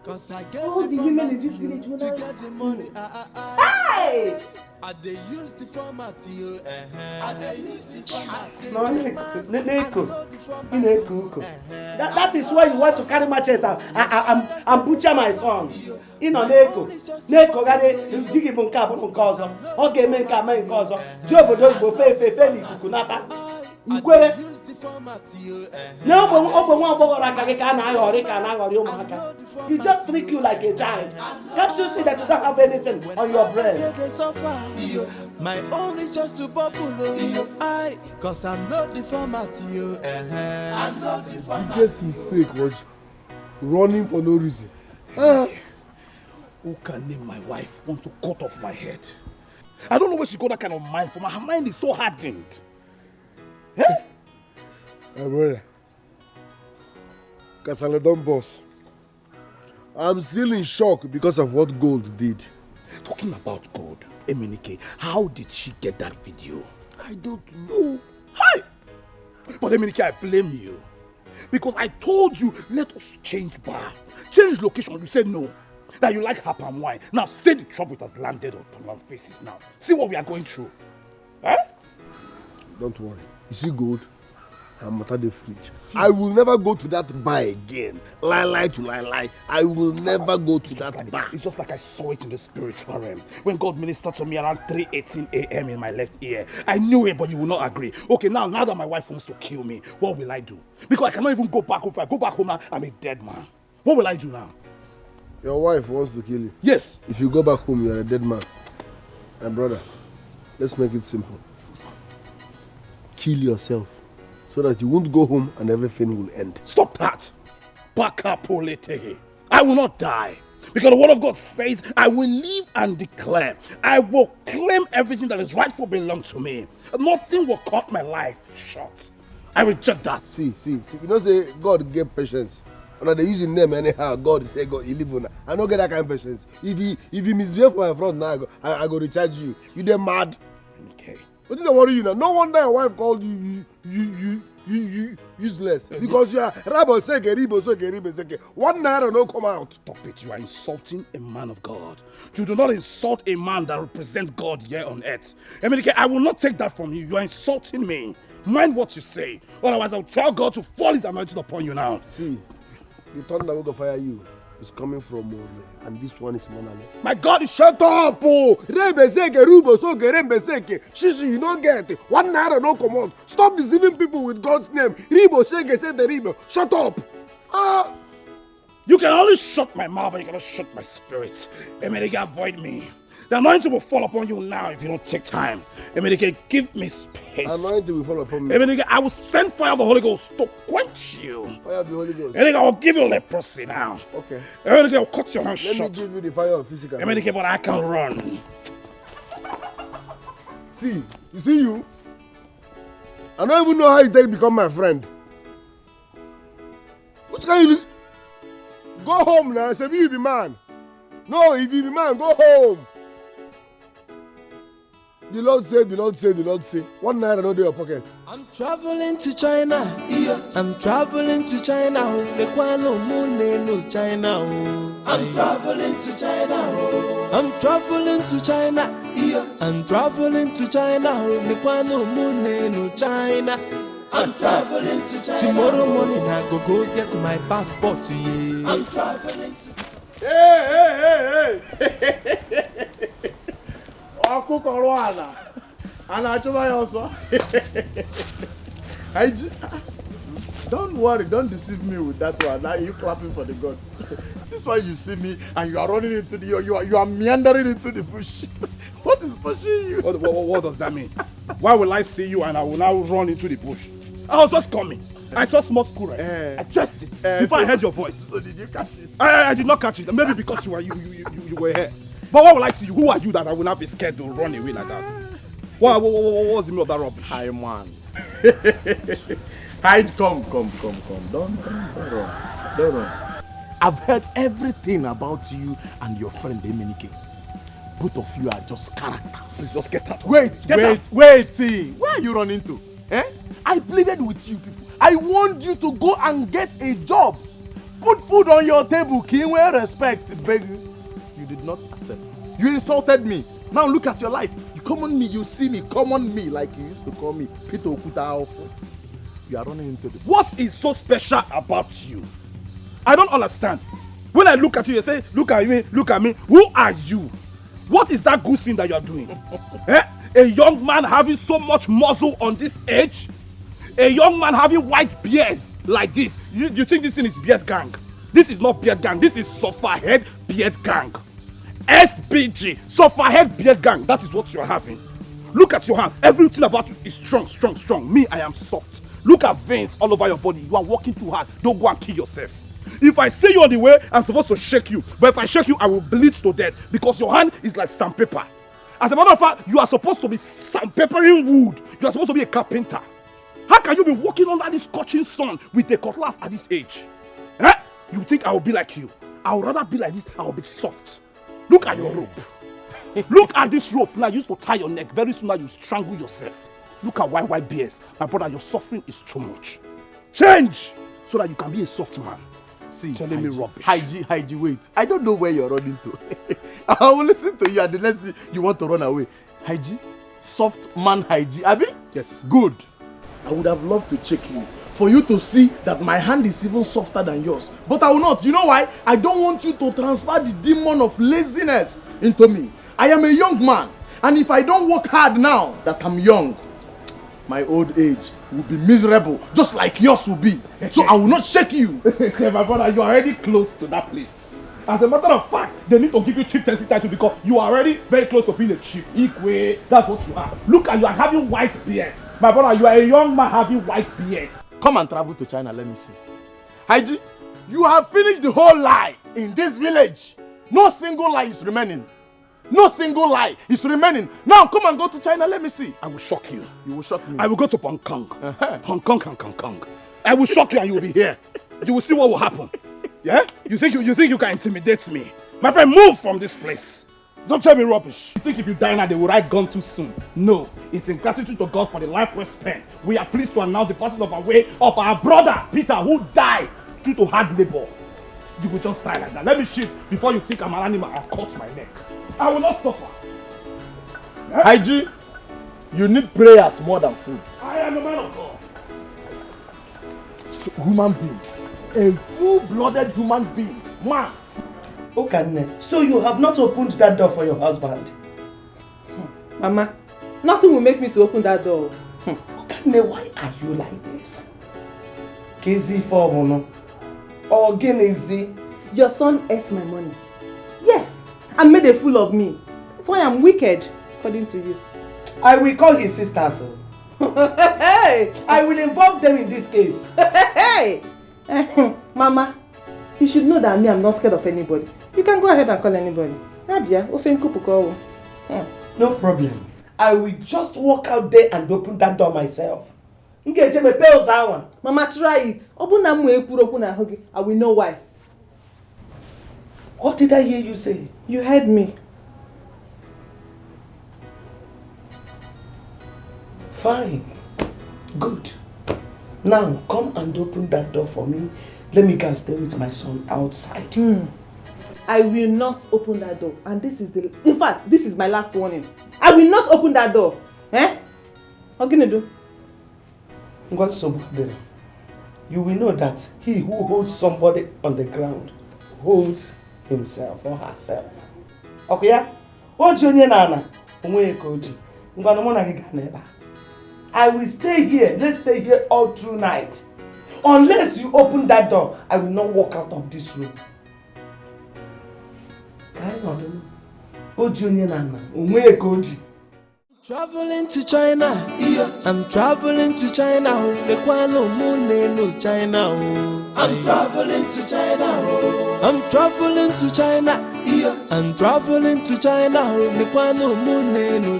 all the women in this village will not get the money. Hey! They use the format, you. They use the format. That is why you want to carry machete and butcher my son. Neko gade digi bunka bunkozo. Oge menka menkozo. Jobo do go fe n'ikuku nata. Ikwere. No, you just treat you like a child. Can't you see that you don't have anything on your brain? My own is just to bubble. Cause I'm not the format. I'm not the format. The biggest mistake was running for no reason. Who can name my wife want to cut off my head? I don't know where she got that kind of mind from. Her mind is so hardened. My brother, Kasale don boss. I'm still in shock because of what Gold did. Talking about Gold, Emenike, how did she get that video? I don't know. Hi! But Emenike, I blame you. Because I told you, let us change bar. Change location. You said no. That you like her palm wine. Now say the trouble has landed upon our faces now. See what we are going through. Eh? Don't worry. You see Gold? I'm out of the fridge. I will never go to that bar again. Lie to lie. I will never go to that bar. It's just like I saw it in the spiritual realm. When God ministered to me around 3:18 a.m. in my left ear. I knew it, but you will not agree. Okay, now that my wife wants to kill me, what will I do? Because I cannot even go back home. If I go back home now, I'm a dead man. What will I do now? Your wife wants to kill you? Yes. If you go back home, you're a dead man. My brother, let's make it simple. Kill yourself. So that you won't go home and everything will end. Stop that! Bakapoletehe. I will not die. Because the word of God says, I will live and declare. I will claim everything that is rightful belongs to me. Nothing will cut my life short. I reject that. See. You know, say God gave patience. And they use his name anyhow. God say, God, he live on. I don't get that kind of patience. If he misbehave for my front now, I go recharge you. You dey mad? Okay. What did they worry you now? No wonder your wife called you useless. Because you are Rabo Seke, Ribo Seke. 1 naira no come out. Stop it. You are insulting a man of God. You do not insult a man that represents God here on earth. Emenike, I will not take that from you. You are insulting me. Mind what you say. Otherwise, I will tell God to fall his anointing upon you now. See, the thunder will go fire you. Is coming from Mole, and this one is mannerless. My God, is shut up! Oh, Rebeseke, Rubo, so Rembeseke. Shishi, you don't get it. 1 naira no come out. Stop deceiving people with God's name. Ribo, Sheke, say the Ribo. Shut up! You can only shut my mouth, but you cannot shut my spirit. Emenike, avoid me. The anointing will fall upon you now if you don't take time. Emenike, give me space. Anointing will fall upon me. Emenike, I will send fire of the Holy Ghost to quench you. Fire of the Holy Ghost. Emenike, I will give you leprosy now. Okay. Emenike, I will cut your hands short. Let me give you the fire of physical. Emenike, but I can run. See, you see you? I don't even know how you take become my friend. What can you do? Go home now. Say you be man. No, if you be man, go home. The Lord say. 1 naira no dey your pocket. I'm traveling to China. I'm traveling to China. I'm traveling to China. I'm traveling to China. I'm traveling to China. I'm traveling to China. Tomorrow morning I go get my passport. I'm traveling to. Hey. Don't worry, don't deceive me with that one. Now you clapping for the gods. This one you see me and you are running into the you are meandering into the bush. What is pushing you? What does that mean? Why will I see you and I will now run into the bush? I was just coming. I saw small squirrel. I chased it before I heard your voice. So did you catch it? I did not catch it. Maybe because you were here. But why will I see you? Who are you that I will not be scared to run away like that? What was the meaning of that rubbish? Hi, man. Hide, come. Don't run. I've heard everything about you and your friend Emenike. Both of you are just characters. Please just get out. Wait. Where are you running to? I pleaded with you people. I want you to go and get a job. Put food on your table, Kinwe, respect, beg you. You did not accept. You insulted me. Now look at your life. You come on me, you see me, come on me like you used to call me Peter Okuta Alpha. You are running into the... What is so special about you? I don't understand. When I look at you, you say, look at me. Who are you? What is that good thing that you are doing? A young man having so much muscle on this age? A young man having white beards like this? You think this thing is beard gang? This is not beard gang. This is sofa head beard gang. SBG, sofa head beard gang. That is what you are having. Look at your hand. Everything about you is strong. Me, I am soft. Look at veins all over your body. You are working too hard. Don't go and kill yourself. If I see you on the way, I'm supposed to shake you. But if I shake you, I will bleed to death because your hand is like sandpaper. As a matter of fact, you are supposed to be sandpapering wood. You are supposed to be a carpenter. How can you be walking under this scorching sun with a cutlass at this age? You think I will be like you? I would rather be like this. I will be soft. Look at your rope. Look at this rope. Now, you used to tie your neck. Very soon now you strangle yourself. Look at white bears. My brother, your suffering is too much. Change so that you can be a soft man. See, telling me rubbish. Haiji, wait. I don't know where you're running to. I will listen to you and the next thing you want to run away. Haiji? Soft man Haiji, Abi? Yes. Good. I would have loved to check you for you to see that my hand is even softer than yours. But I will not. You know why? I don't want you to transfer the demon of laziness into me. I am a young man. And if I don't work hard now that I'm young, my old age will be miserable, just like yours will be. So I will not shake you. My brother, you are already close to that place. As a matter of fact, they need to give you chieftaincy title because you are already very close to being a chief. Ikwe, that's what you are. Look at you are having white beards. My brother, you are a young man having white beards. Come and travel to China, let me see. Haiji, you have finished the whole lie in this village. No single lie is remaining. No single lie is remaining. Now come and go to China, let me see. I will shock you. You will shock me. I will go to Hong Kong. Hong Kong. I will shock you and you will be here. You will see what will happen. Yeah? You think you can intimidate me? My friend, move from this place. Don't tell me rubbish. You think if you die now, they will write gone too soon? No. It's in gratitude to God for the life we spent. We are pleased to announce the passing of our brother, Peter, who died due to hard labor. You will just die like that. Let me shoot before you think I'm an animal and cut my neck. I will not suffer. Yeah? Haiji, you need prayers more than food. I am a man of God. So, human being. A full-blooded human being. Man. Okanne, so you have not opened that door for your husband? Mama, nothing will make me to open that door. Okanne, why are you like this? Kezi for Mono. Or Genezi? Your son ate my money. Yes, and made a fool of me. That's why I'm wicked, according to you. I will call his sisters. Hey, I will involve them in this case. Hey, Mama, you should know that I'm not scared of anybody. You can go ahead and call anybody. No problem. I will just walk out there and open that door myself. Mama, try it. I will know why. What did I hear you say? You heard me. Fine. Good. Now, come and open that door for me. Let me go and stay with my son outside. I will not open that door. And this is in fact, this is my last warning. I will not open that door. What are you going to do? You will know that he who holds somebody on the ground holds himself or herself. Okay, yeah? I will stay here. Let's stay here all through night. Unless you open that door, I will not walk out of this room. Traveling to China, I'm traveling to China. China. I'm traveling to China. I'm traveling to China. I'm traveling to China.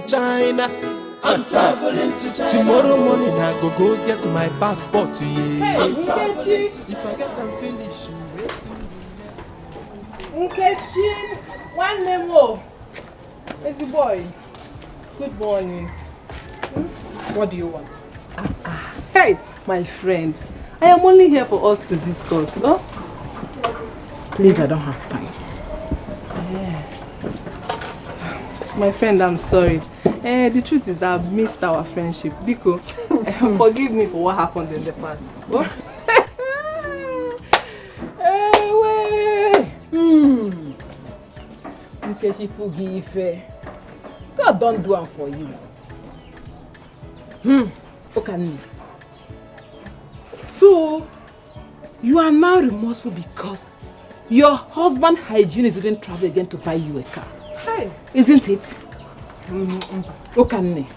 China. I'm traveling to China. Tomorrow morning I go get my passport. Hey, I'm traveling. If I get and finish, Nkechi, one memo. Easy boy. Good morning. What do you want? Hey, my friend. I am only here for us to discuss. Huh? Please, I don't have time. My friend, I'm sorry. The truth is that I've missed our friendship. Biko, forgive me for what happened in the past. What? Nkechi, forgive. God don't do it for you. Okay. So, you are now remorseful because your husband hygienist didn't travel again to buy you a car. Hey. Isn't it? Okay.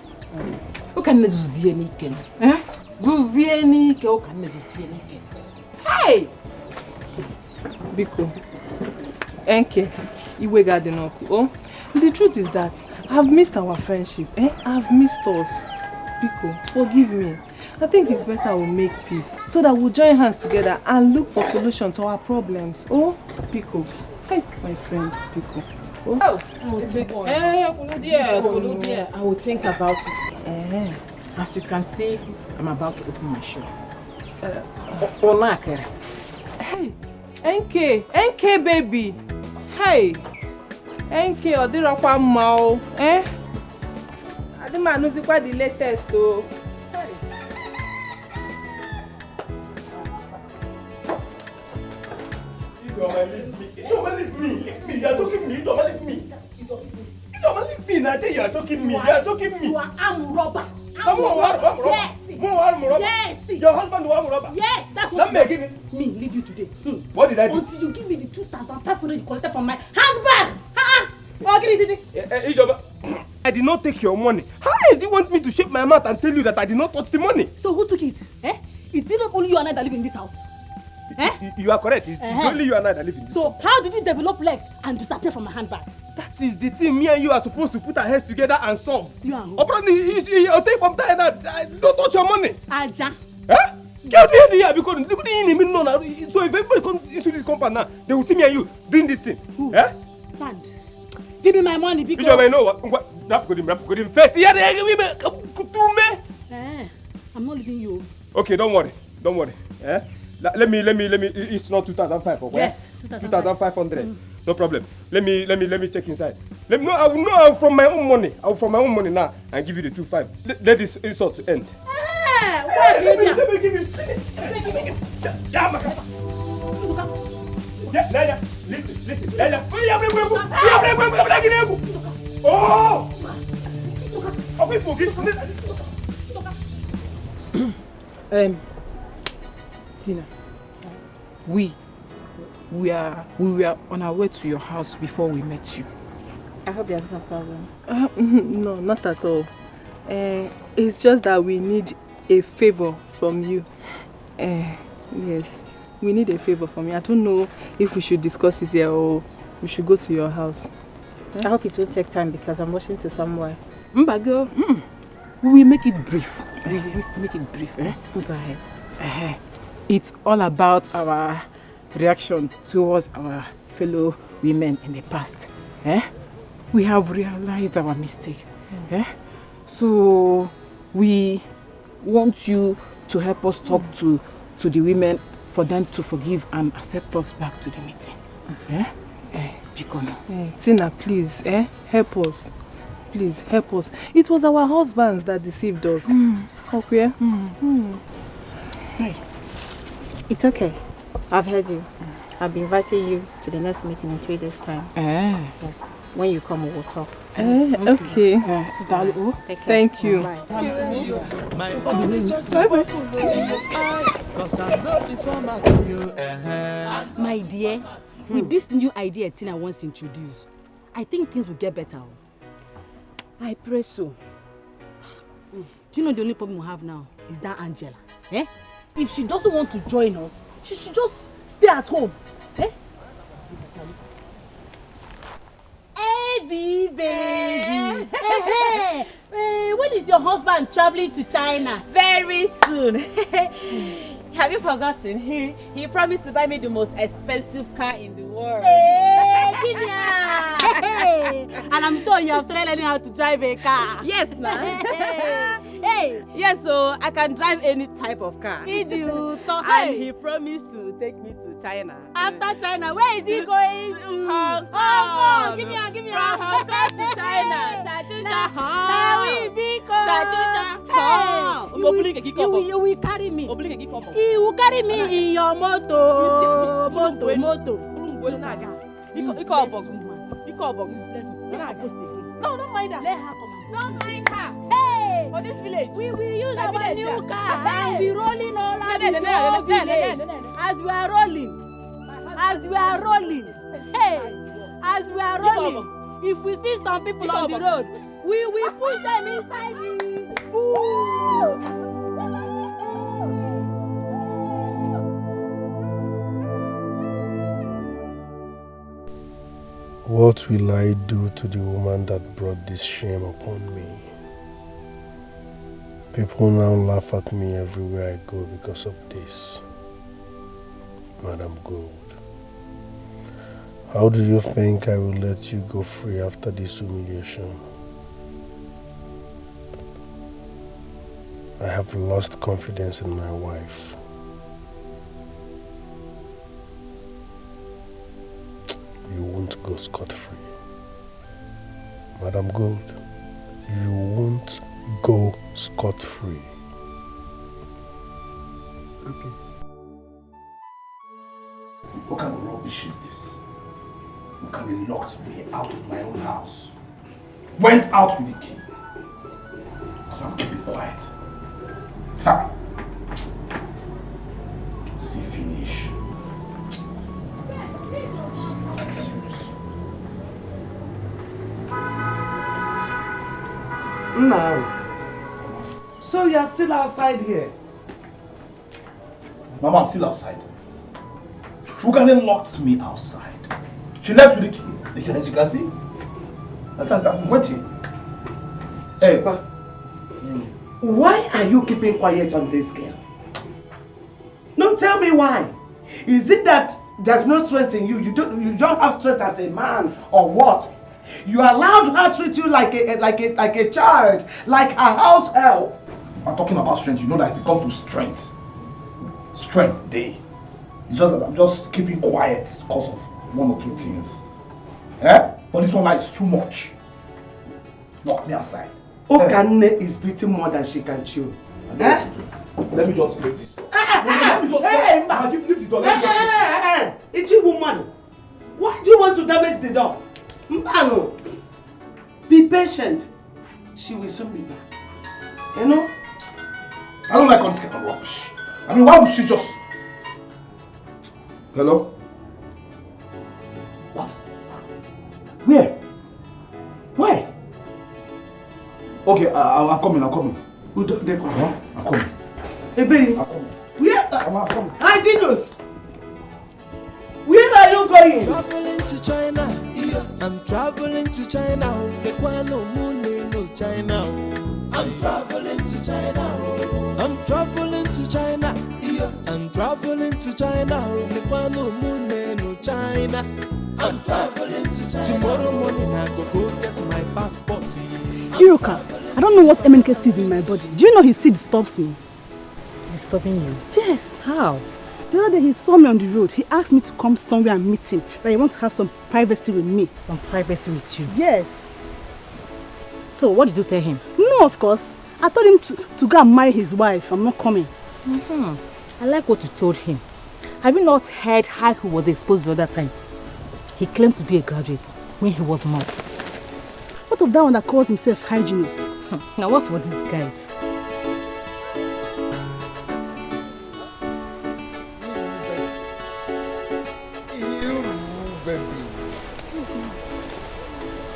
Okay, zuzie nike. Zuzie nike, okay, zuzie nike. Hey! Biko, Enke, Iwe Garden. Oh, the truth is that I've missed our friendship. I've missed us. Biko, forgive me. I think it's better we'll make peace so that we'll join hands together and look for solutions to our problems. Oh, Biko. Hey, my friend, Biko. Oh, I will think. I will think about it. As you can see, I'm about to open my shop. Hey, NK baby. Hey, NK, Odirakwa Mao. I don't know the latest though. You don't leave me. You are talking me. You don't leave me. You don't leave me. I say you are talking me. You are talking me. You are armed robber. Yes. Yes. Your husband was armed robber. Yes, that's what you are. Me leave you today. What did I do? Until you give me the 2,500 you collected from my handbag. I did not take your money. How do you want me to shape my mouth and tell you that I did not touch the money? So who took it? It's not only you and I that live in this house. You are correct. It's only you and I that live in this house. So how did you develop legs and disappear from my handbag? That is the thing me and you are supposed to put our heads together and solve. You are who? I'll take from time and don't touch your money. Aja. Because so if everybody comes into this compound now, they will see me and you doing this thing. Who? Sand. Give me my money because I know what. Rap good in face. I'm not leaving you. Okay, don't worry. Let me. It's not 2,500 or what? Yes, 2,500. No problem. Let me check inside. I will know from my own money. From my own money now and give you the 2,500. Let this insult end. Let me give you. Yeah, listen. Oh! Tina, we were on our way to your house before we met you. I hope there's no problem. No, not at all. It's just that we need a favor from you. Yes, we need a favor from you. I don't know if we should discuss it here or we should go to your house. I hope it will take time because I'm rushing to somewhere. Girl, we will make it brief. We will make it brief. Go ahead. It's all about our reaction towards our fellow women in the past. We have realized our mistake. So we want you to help us talk to the women for them to forgive and accept us back to the meeting. Tina, please, help us. Please, help us. It was our husbands that deceived us. Okay? Hey. It's okay. I've heard you. I'll be inviting you to the next meeting in 3 days' time. Yes. When you come, we'll talk. Okay. Thank you. My own is just to open cause I'm not the format to you. My dear, with this new idea Tina wants to introduce, I think things will get better. I pray so. Do you know the only problem we have now is that Angela? If she doesn't want to join us, she should just stay at home. Hey, baby. When is your husband traveling to China? Very soon. Have you forgotten? He promised to buy me the most expensive car in the world. And I'm sure you have started learning how to drive a car. Yes, ma'am. Hey, yes, so I can drive any type of car. And he promised to take me to China. After China, where is he going to? Hong Kong. Hong Kong. Give me a. From Hong Kong to China. You will carry me. He will carry me in your moto. Moto. No, don't mind her. Let her come. Don't mind her. Hey! For this village. We will use our new car and be rolling all around the whole village. As we are rolling. Hey! As we are rolling. If we see some people on the road, we will push them inside the... What will I do to the woman that brought this shame upon me? People now laugh at me everywhere I go because of this. Madam Gold, how do you think I will let you go free after this humiliation? I have lost confidence in my wife. You won't go scot-free. Madam Gold, you won't go scot-free. Okay. What kind of rubbish is this? What kind of locked me out of my own house? Went out with the key. Because I'm keeping quiet. Ha! See finish. Now, so you are still outside here? Mama, I'm still outside. Ukane locked me outside. She left with the key. As you can see. I'm waiting. Hey, why are you keeping quiet on this girl? No, tell me why. Is it that there's no strength in you? You don't have strength as a man, or what? You allowed her to treat you like a child, like a house help. I'm talking about strength. You know that if it comes to strength day. It's just that I'm just keeping quiet because of one or two things. Eh? But this one now is too much. Lock me aside. Okane is beating more than she can chew. Eh? Let me just break this door. Let me just leave the door. It's you, woman. Why do you want to damage the door? Mbano, be patient. She will soon be back. You know? I don't like all this kind of rubbish. I mean, why would she just... Hello? What? Where? Where? Okay, I'm coming. Who don't they come? Huh? I'm coming. Hey, baby. I'm coming. Where? I'm coming. Hi, Genius. Where are you going? Traveling to China. I'm traveling to China. China. I'm traveling to China. I'm traveling to China. I'm traveling to China. China. I'm traveling to China. Tomorrow morning I go get my passport. Iruka, I don't know what MNK sees in my body. Do you know his seed disturbs me? Disturbing you? Yes. How? The other day he saw me on the road. He asked me to come somewhere and meet him. That he wants to have some privacy with me. Some privacy with you? Yes. So what did you tell him? No, of course. I told him to go and marry his wife. I'm not coming. I like what you told him. Have you not heard how he was exposed the other time? He claimed to be a graduate when he was not. What of that one that calls himself hygienist? Now what for these guys?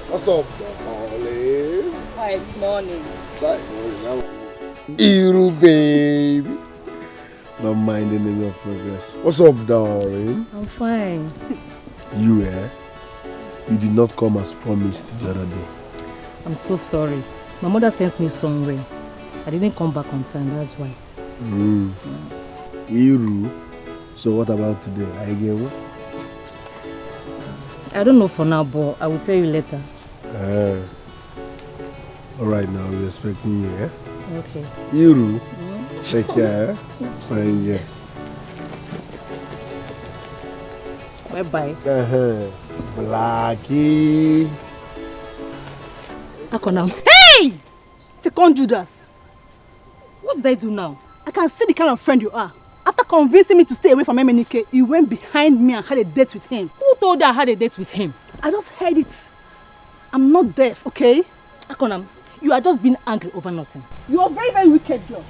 What's up, darling? Hi, good morning. Iru, baby. Not minding in your progress. What's up, darling? I'm fine. You, You did not come as promised the other day. I'm so sorry. My mother sent me somewhere. I didn't come back on time, that's why. Iru. So what about today? I get what? I don't know for now, but I will tell you later. Alright, now we're expecting you, yeah? Okay. Iru, take care. Fine, yeah. Bye-bye. Blackie. Akonam. Hey! Second Judas. What did I do now? I can see the kind of friend you are. After convincing me to stay away from MNK, you went behind me and had a date with him. Who told you I had a date with him? I just heard it. I'm not deaf, okay? Akonam, you are just being angry over nothing. You are very, very wicked girl.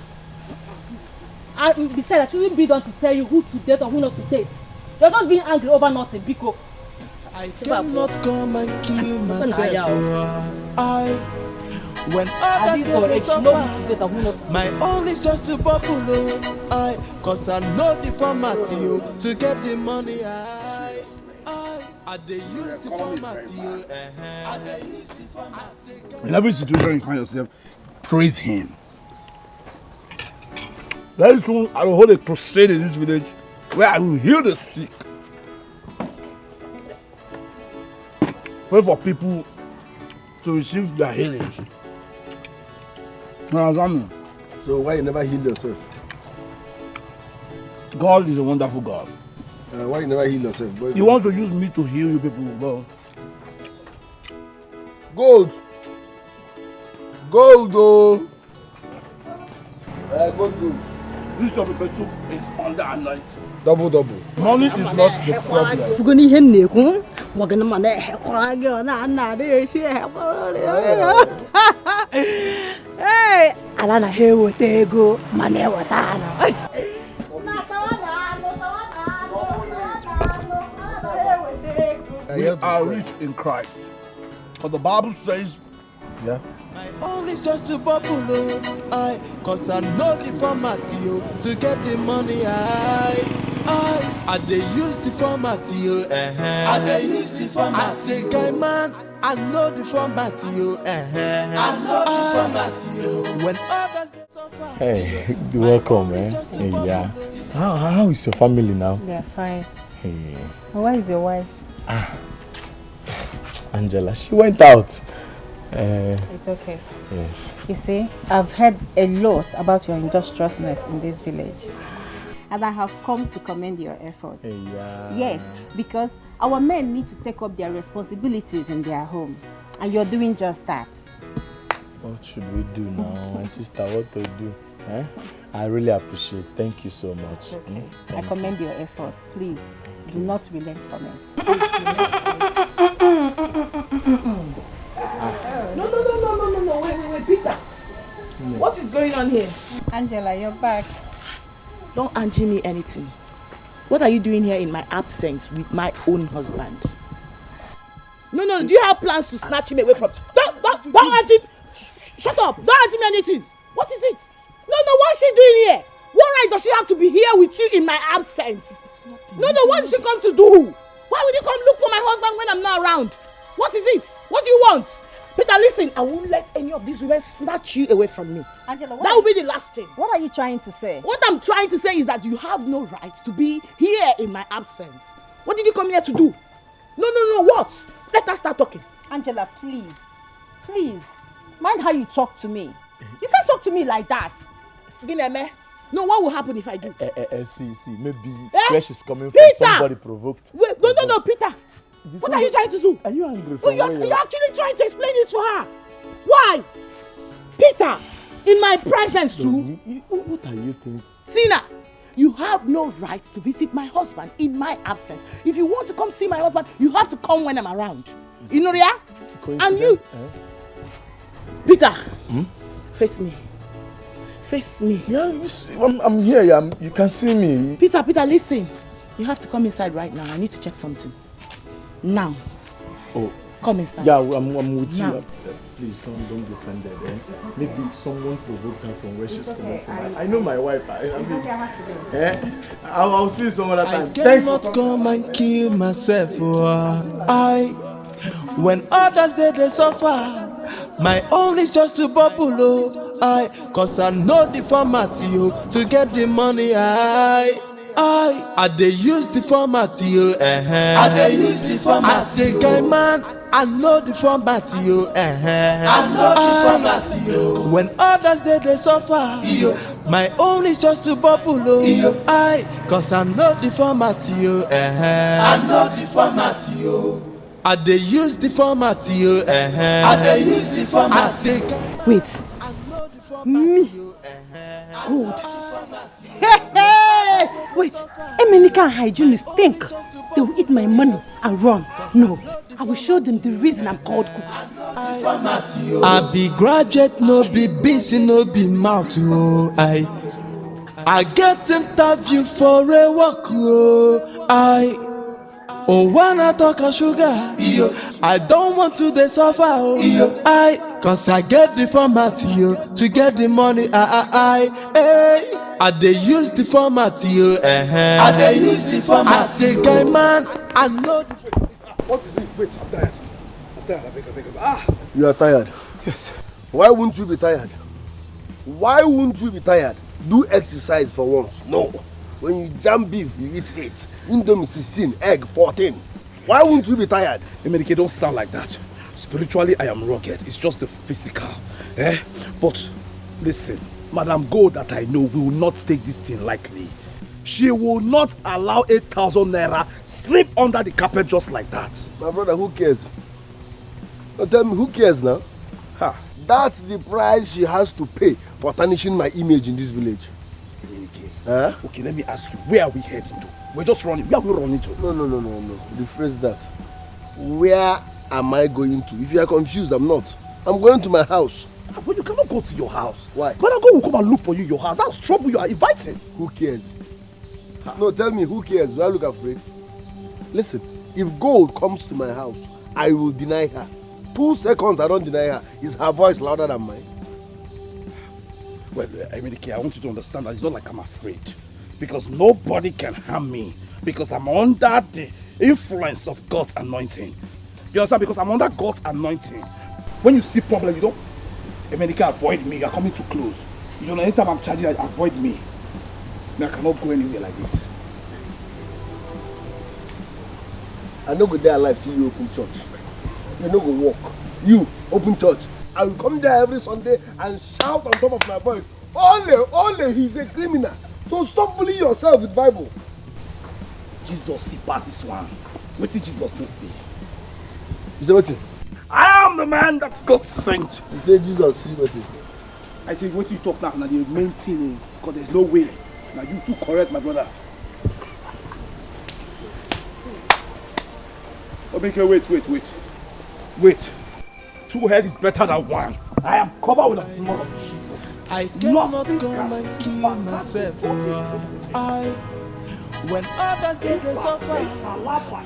And besides, I shouldn't be done to tell you who to date or who not to date. You're just being angry over nothing, because I cannot come and kill myself. When others they suffer, my own is just to bubble. Cause I know the format to get the money. I they use the format In every situation you find yourself, praise him. Very soon I will hold a crusade in this village where I will heal the sick. Pray for people to receive their healings. So why you never heal yourself? God is a wonderful God. Why you never heal yourself? Boy, You want to use me to heal you people, well. Gold! Gold, oh! Gold. This job is under anointing. Double. Money is not the problem. Hey, Alana here with ego, money watana. We are rich in Christ. But the Bible says, yeah. My only is just to bubble. Cause I know the format to get the money. I they use the format I they use the format. I say, guy man, I know the format I know the format when others they suffer. Hey, welcome, man. Hey, yeah. How is your family now? They're fine. Hey. Where is your wife? Angela, she went out. It's okay. Yes. You see, I've heard a lot about your industriousness in this village. And I have come to commend your efforts. Yeah. Yes, because our men need to take up their responsibilities in their home. And you're doing just that. What should we do now, my sister? What to do? I really appreciate it. Thank you so much. Okay. I commend your efforts. Please, do not relent from it. No. Wait, Peter. What is going on here? Angela, you're back. Don't Angie me anything. What are you doing here in my absence with my own husband? No. Do you have plans to snatch him away from? Don't Angie. Shut up. Don't Angie me anything. What is it? No. What is she doing here? What right does she have to be here with you in my absence? No. What did she come to do? Why would you come look for my husband when I'm not around? What is it? What do you want? Peter, listen, I won't let any of these women snatch you away from me. Angela, that will be the last thing. What are you trying to say? What I'm trying to say is that you have no right to be here in my absence. What did you come here to do? No, what? Let us start talking. Angela, please. Mind how you talk to me. You can't talk to me like that. Gineme, no, what will happen if I do? See, maybe where she's coming from, Peter! somebody provoked. Wait, no, Peter. What are you trying to do? Are you angry for you're actually trying to explain it to her. Why? Peter, in my presence too. What are you thinking? Tina, you have no right to visit my husband in my absence. If you want to come see my husband, you have to come when I'm around. You know that? And you... Peter, face me. Yeah, I'm here. You can see me. Peter, Listen. You have to come inside right now. I need to check something. Now. Oh. Come inside. Yeah, I'm with now. You. Please don't be offended. Maybe someone provoked her from where she's coming from. I know my wife. I'll see you some other time. I cannot come and kill myself. When others they suffer, my own is just to bubble. Cause I know the format to get the money. I dey use the format, yo. I dey use the format. I say, guy man, I know the format, yo. I know the format, yo. When others they suffer, yo. My own is just to bubble, oh. Cause I know the format, yo. I know the format, yo. I dey use the format, yo. I dey use the format. I say, wait, me? Good. Wait, Emenika and hygienists think they will eat my money and run. No, I will show them the reason I'm called cook. I be graduate, no be busy, no be mouth, oh. I get interview for a work, oh. Oh, when I talk a sugar, I don't want to dey suffer, oh. Cause I get the format, to get the money, I dey use the format, I dey use the format. I say, guy man, I know the format. What is it? Wait, I'm tired. I beg. You are tired? Yes. Why wouldn't you be tired? Why wouldn't you be tired? Do exercise for once. No. When you jam beef, you eat 8. Indomie 16, egg 14. Why wouldn't you be tired? Emenike, don't sound like that. Spiritually, I am rugged. It's just the physical. But listen, Madam Gold that I know will not take this thing lightly. She will not allow 8,000 naira slip under the carpet just like that. My brother, who cares? Now tell me, who cares now? That's the price she has to pay for tarnishing my image in this village. Okay, let me ask you, where are we heading to? We're just running. Where are we running to? No. Rephrase that. Where am I going to? If you are confused, I'm not. I'm going to my house. But you cannot go to your house. Why? Madam God will come and look for you in your house. That's trouble you are inviting. Who cares? No, tell me, who cares? Do I look afraid? Listen, if Gold comes to my house, I will deny her. 2 seconds I don't deny her. Is her voice louder than mine? Well, Emenike, I want you to understand that it's not like I'm afraid. Because nobody can harm me. Because I'm under the influence of God's anointing. You understand? Because I'm under God's anointing. When you see problem, you don't... Emenike, avoid me. You're coming too close. You know, anytime I'm charging, avoid me. I cannot go anywhere like this. I no go there alive see you open church. You no go walk. You open church. I will come there every Sunday and shout on top of my voice, Ole, he's a criminal. So stop fooling yourself with Bible. Jesus see past this one. What did Jesus not see? You say what? I am the man that's God sent. You say Jesus see what? I say what you talk now, the main thing, because there's no way. Now you too correct, my brother. Okay, wait. 2 heads is better than 1. I am covered with the blood of Jesus. I cannot come and kill myself. When others they suffer,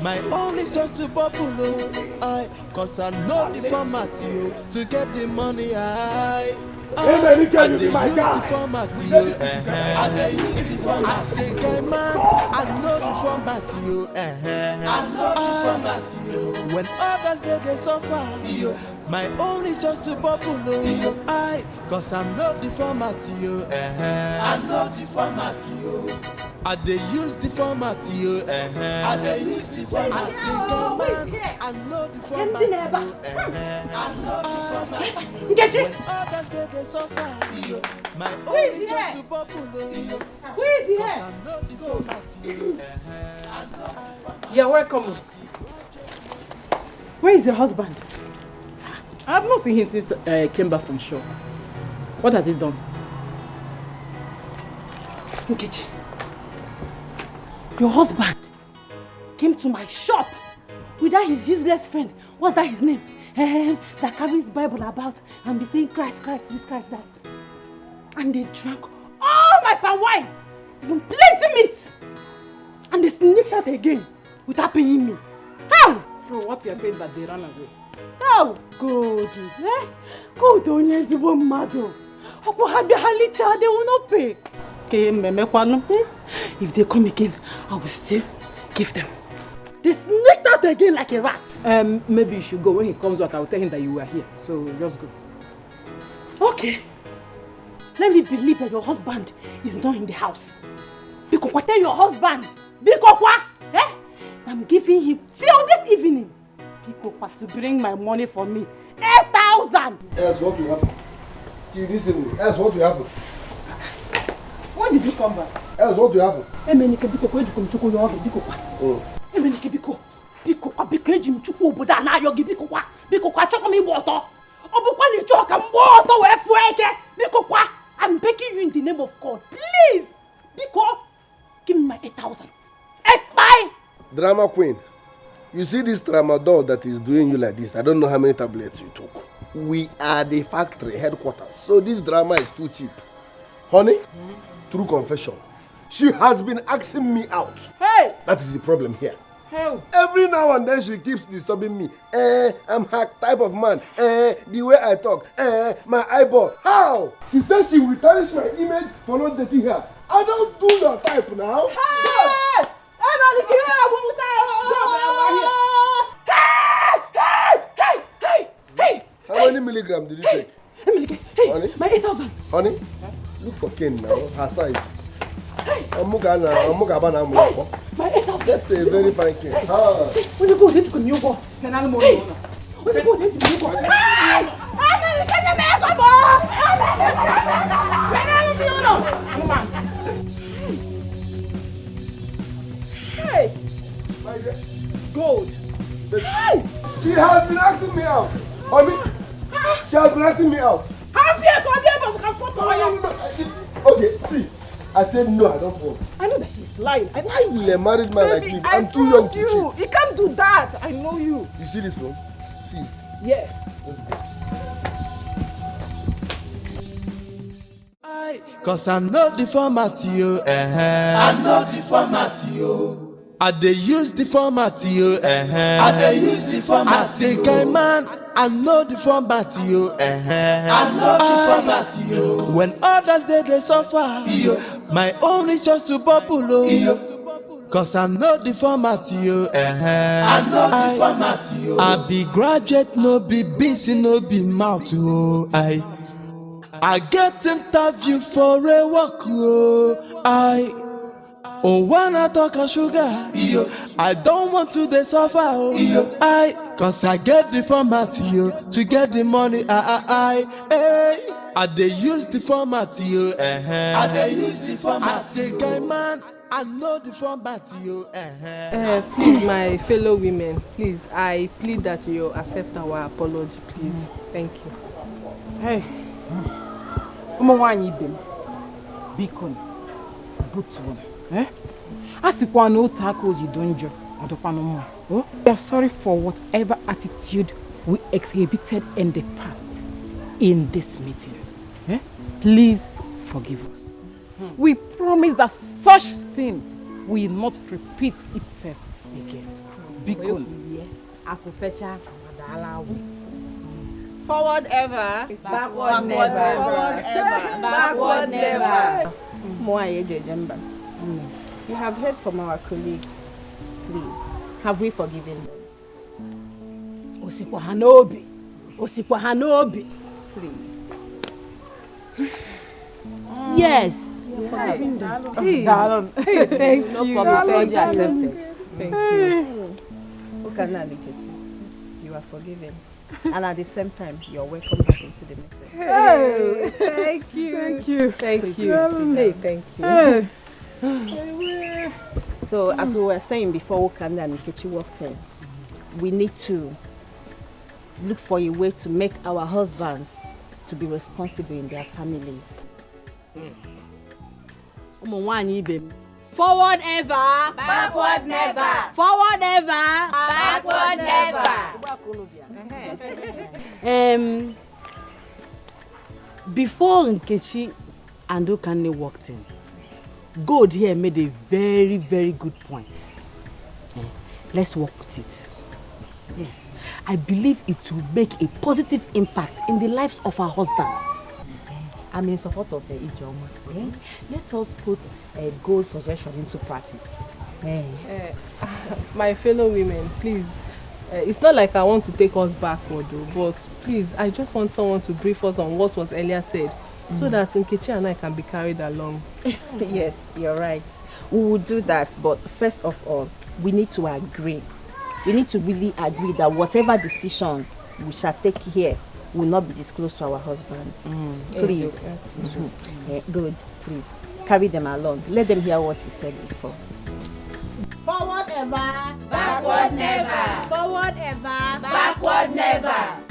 my own is just to bubble. Cause I know the format, to get the money. I dey use the format, I dey use the format. I say, guy man, I know the format, I know the format. When others they suffer, my own is just to bubble. Cause I know the format, I know the format. I dey use the format, I dey use the format. I say, guy man, I know the format, I know the format. When others they suffer, my own is just to bubble. Who is here? I know the format, I know the format. You're welcome. Where is your husband? I have not seen him since I came back from shore. What has he done? Nkechi, your husband came to my shop without his useless friend. What's that his name? That carries Bible about and be saying Christ, this, Christ, that. And they drank all my palm wine, even plenty meat. And they sneaked out again without paying me. How? So what you're saying that they ran away? Oh, good. Good, onye ezigbo mmadụ. Ọkwa ha bịa ha lichaa, they will not pay. If they come again, I will still give them. They sneaked out again like a rat. Maybe you should go. When he comes back, I will tell him that you were here. So just go. Okay. Let me believe that your husband is not in the house. Biko, tell your husband. Biko, eh? I'm giving him till this evening. Biko, to bring my money for me. 8,000. Else what will happen? Till this evening. Else what will happen? When did you come back? Else what will happen? Emenike Biko, where did you come to go? Biko, Emenike Biko. Biko, Jim Chuku, but now you're giving Biko, chocolate me water. Obukwa choke and water where fueke. Biko, I'm begging you in the name of God. Please, Biko, give me my 8,000. It's mine. Drama queen, you see this tramadol that is doing you like this. I don't know how many tablets you took. We are the factory headquarters, so this drama is too cheap. Honey, true confession, she has been asking me out. Hey! That is the problem here. Hey! Every now and then she keeps disturbing me. I'm her type of man. The way I talk. My eyeball. How? She says she will tarnish my image for not dating her. I don't do your type now. Hey! Hey! How many milligrams did you take? Hey, honey? My 8,000. Honey, look for Ken now, her size. My 8,000. That's a very fine Ken. When you go, let you come, you go. When you go, let you go. Hey! Gold. Hey! She has been asking me out. Honey, she has been asking me out. Okay, see, I said no, I don't want. I know that she's lying. Why will a married man like me? I'm too young to cheat. You can't do that. I know you. You see this phone? See. Yeah. Cause I know the format, yo. I know the format, yo. I dey use the format, yo. I dey use the format. I say, guy man, I know the format, yo. I know the format, yo. When others they suffer, yo. My own is just to bubble, yo. Cause I know the format, yo. I know the format, yo. I be graduate, no be busy, no be mouth, yo. I get interview for a work, oh, when I talk a sugar, I don't want to dey suffer, oh, cause I get the format, to get the money, I dey use the format, I dey use the format. I say, guy man, I know the format, Please, my fellow women, please, I plead that you accept our apology, please. Thank you. Hey. Ụmụnwaanyị ibe m, biko butuo m. A sịkwa na otu aka o ji do njọ, ọ dịkwanụ mma. We are sorry for whatever attitude we exhibited in the past in this meeting. Please forgive us. We promise that such thing will not repeat itself again. Biko. Forward ever, backward never. Forward ever, backward never. You have heard from our colleagues. Please, have we forgiven them? Osikwa Hanobi. Please. Yes. Thank you. No problem. Apology accepted. Thank you. You are forgiven. And at the same time, you're welcome back into the meeting. Hey, thank you. Thank you. Hey, thank you. So, as we were saying before Okanda and Nkechi walked in, we need to look for a way to make our husbands to be responsible in their families. Forward ever, backward never. Forward ever, Backward never. Before Nkechi and Okanne walked in, God here made a very, very good point. Let's work with it. Yes, I believe it will make a positive impact in the lives of our husbands. I'm in support of Ijoma. Let us put a goal suggestion into practice. My fellow women, please, it's not like I want to take us backward, but please, I just want someone to brief us on what was earlier said, so that Nkechi and I can be carried along. Yes, you're right. We will do that, but first of all, we need to agree. We need to really agree that whatever decision we shall take here will not be disclosed to our husbands. Please. Good, please. Carry them along. Let them hear what you said before. Forward ever, Backward never. forward ever, Backward never.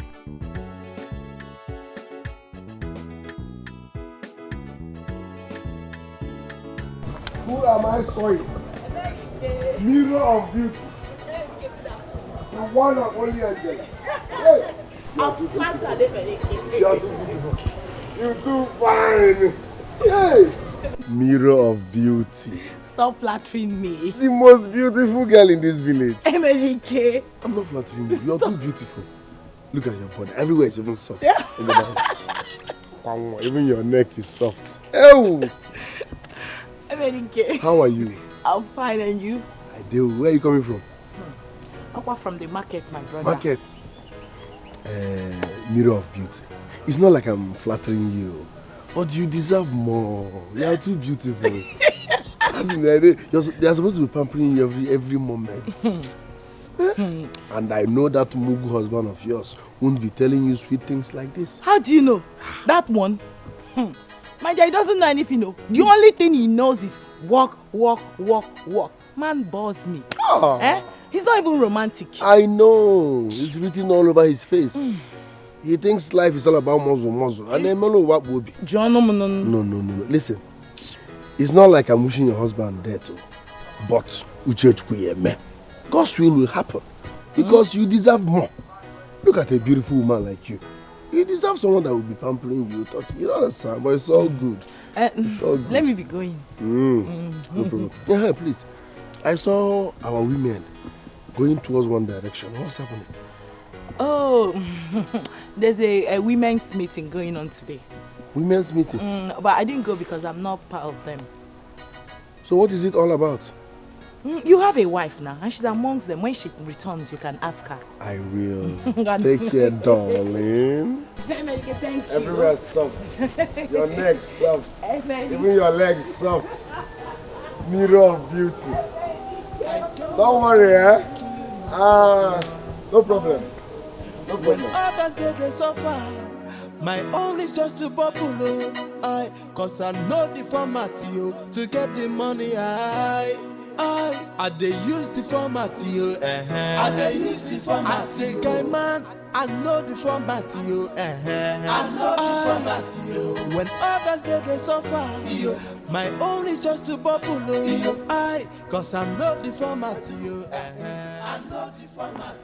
Who am I sawing? Mirror of beauty. The one and only Angela. Hey. You are too beautiful. You too fine. Hey. Mirror of beauty. Stop flattering me. The most beautiful girl in this village. Emelike. I'm not flattering you. You're too beautiful. Look at your body. Everywhere is even soft. Even your neck is soft. Oh. Emelike. How are you? I'm fine, and you? I do. Where are you coming from? Apart from the market, my brother. Market. Mirror of beauty. It's not like I'm flattering you, but you deserve more. You are too beautiful. As in the idea, they're supposed to be pampering you every moment. And I know that Mugu husband of yours won't be telling you sweet things like this. How do you know? That one? My dear, he doesn't know anything. No. The only thing he knows is walk, walk, walk, walk. Man bores me. Oh. Eh? He's not even romantic. I know. It's written all over his face. He thinks life is all about muzzle. And then what will be? No. Listen. It's not like I'm wishing your husband dead, but God's will happen. Because you deserve more. Look at a beautiful woman like you. You deserve someone that will be pampering you. You don't understand, but it's all good. It's all good. Let me be going. No problem. Yeah, please. I saw our women going towards one direction. What's happening? Oh, there's a women's meeting going on today. Women's meeting? But I didn't go because I'm not part of them. So what is it all about? You have a wife now, and she's amongst them. When she returns, you can ask her. I will. Take care, darling. Thank you. Everywhere soft. Your neck soft. Even your legs soft. Mirror of beauty. Don't worry, no problem. No When problem. others they suffer, my own is just to bubble. Cause I know the format to get the money. I dey use the format I dey use the format. I say guy man, I know the format I know the format When others they suffer, my own is just to bubble. Cause I know the format I know the format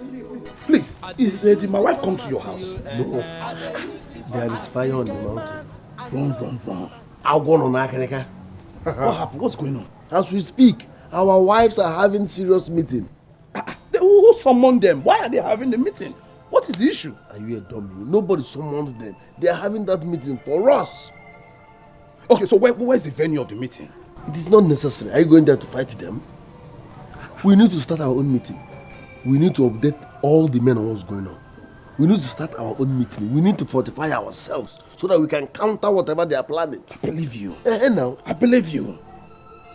Please, did my wife come to your house? No. There is fire on the mountain. Run. I'll go on Akaneka. What happened? What's going on? As we speak, our wives are having serious meeting. Who summoned them? Why are they having the meeting? What is the issue? Are you a dummy? Nobody summoned them. They are having that meeting for us. Okay, so where's the venue of the meeting? It is not necessary. Are you going there to fight them? We need to start our own meeting. We need to update all the men on what's going on. We need to start our own meeting. We need to fortify ourselves so that we can counter whatever they are planning. I believe you. Now. I believe you.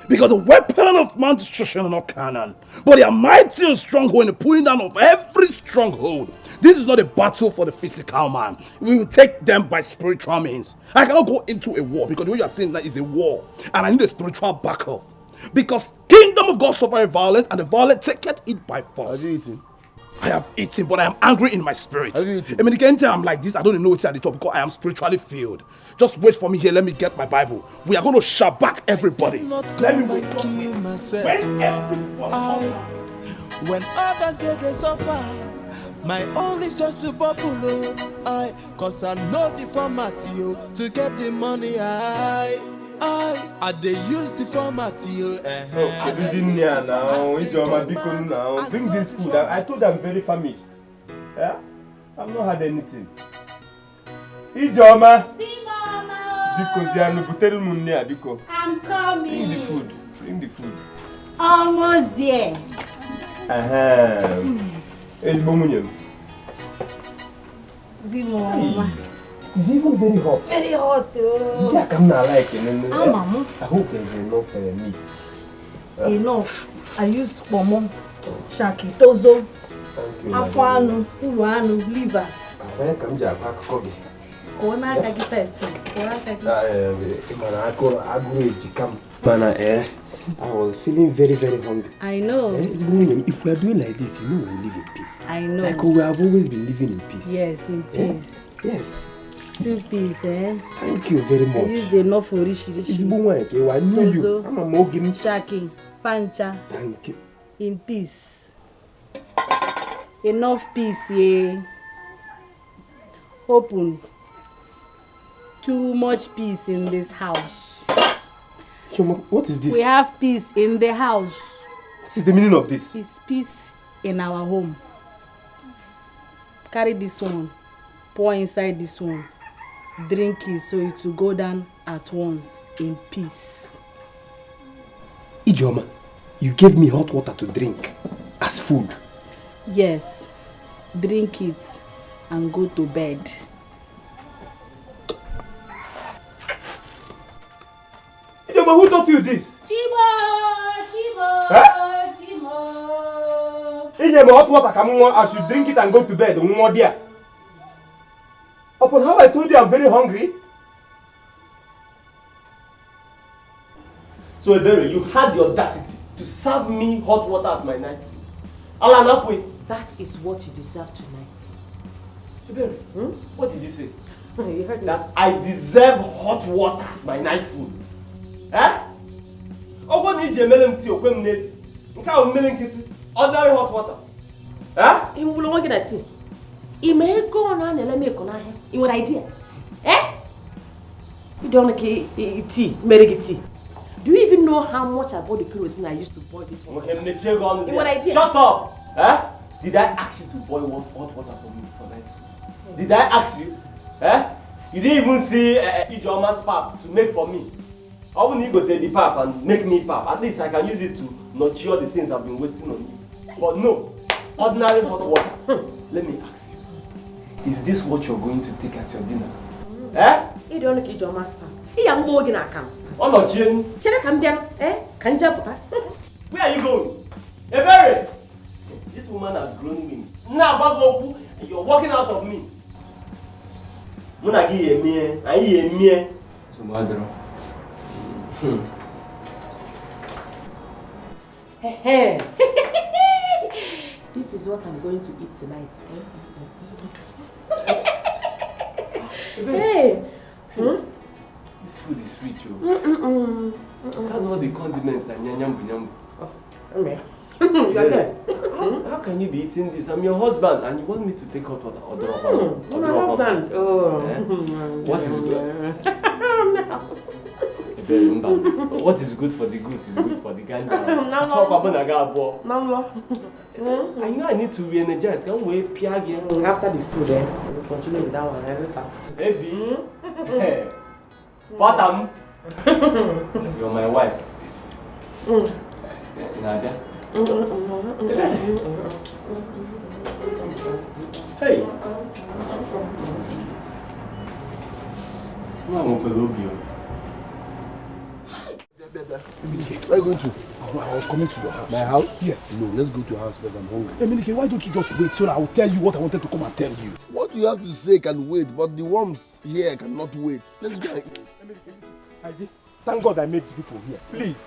Because the weapon of man's destruction are not carnal, but they are mighty and stronghold in the pulling down of every stronghold. This is not a battle for the physical man. We will take them by spiritual means. I cannot go into a war because the way you are saying that is a war, and I need a spiritual backup. Because kingdom of God suffer violence, and the violent taketh it by force. Have you eaten? I have eaten, but I am angry in my spirit. Have you eaten? I mean, anytime I'm like this, I don't even know what's at the top because I am spiritually filled. Just wait for me here. Let me get my Bible. We are going to shabak everybody. Let me wait. Kill myself. When others they suffer, my own is just to bubble. Cause I know the format to get the money. I dey use the format now. Bring this food. I told I'm very famished. Yeah? I've not had anything. Ijoma. Because you are not putting money. I'm coming. Bring the food. Almost there. It's even very hot. Very hot. I come now like it. Mama. I hope there's enough meat. Enough. I used pomo, shaki, tozo, akwano, uruano, liver. Come to pack coffee. Ona kaki test. I was feeling very, very hungry. I know. If we are doing like this, you know we live in peace. I know. Like we have always been living in peace. Yes, in peace. Yes. 2 piece, eh? Thank you very much. I used enough for rishi. I knew you. I'm a Morgan. Shaki, fancha. Thank you. In peace. Enough peace, yeah. Open. Too much peace in this house. Choma, what is this? We have peace in the house. What is the meaning of this? It's peace in our home. Carry this one. Pour inside this one. Drink it so it will go down at once in peace. Ijoma, you gave me hot water to drink as food. Yes. Drink it and go to bed. Ijoma, who taught you this? Chibo! Huh? Ijoma, hot water, I should drink it and go to bed. Upon how I told you I'm very hungry. So Ebere, you had the audacity to serve me hot water as my night food. That is what you deserve tonight. Ebere, what did you say? You heard me. That I deserve hot water as my night food. Eh? Oh, what did you make tea or when you ordinary hot water? Eh? You will want that tea. You may go on and let me go on. You what idea? Eh? You don't like tea, make tea. Do you even know how much I bought the kerosene I used to boil this water? You what idea? Shut up! Eh? Did I ask you to boil hot water for me for night? Did I ask you? Eh? You didn't even see Ijoma's pap to make for me. I will need to go take the pap and make me pap. At least I can use it to nurture the things I've been wasting on you. But no, ordinary hot water. Let me ask you. Is this what you're going to take at your dinner? Eh? You don't like Ijoma's pap. You are more than a camp. Oh no, Jane. Eh? Can you Where are you going? Ebere! This woman has grown me. Now, and you're walking out of me. Munagi me, I hear me. So, mother. This is what I'm going to eat tonight. Hey! This food is rich, oh. That's all the condiments and nyambu. How can you be eating this? I'm your husband and you want me to take hot water or drop water? My husband. Oh. What is good? What is good for the goose is good for the gander. I know I need to re-energize. Can we piage? After the food, we'll continue with that one every time. Baby. Bottom. You're my wife. Nadia. Hey. Where are you going to? I was coming to your house. My house? Yes. No, let's go to your house first. I'm hungry. Eminike, why don't you just wait so that I will tell you what I wanted to come and tell you? What you have to say can wait, but the worms here cannot wait. Let's go and eat. Eminike, thank God I met people here. Please.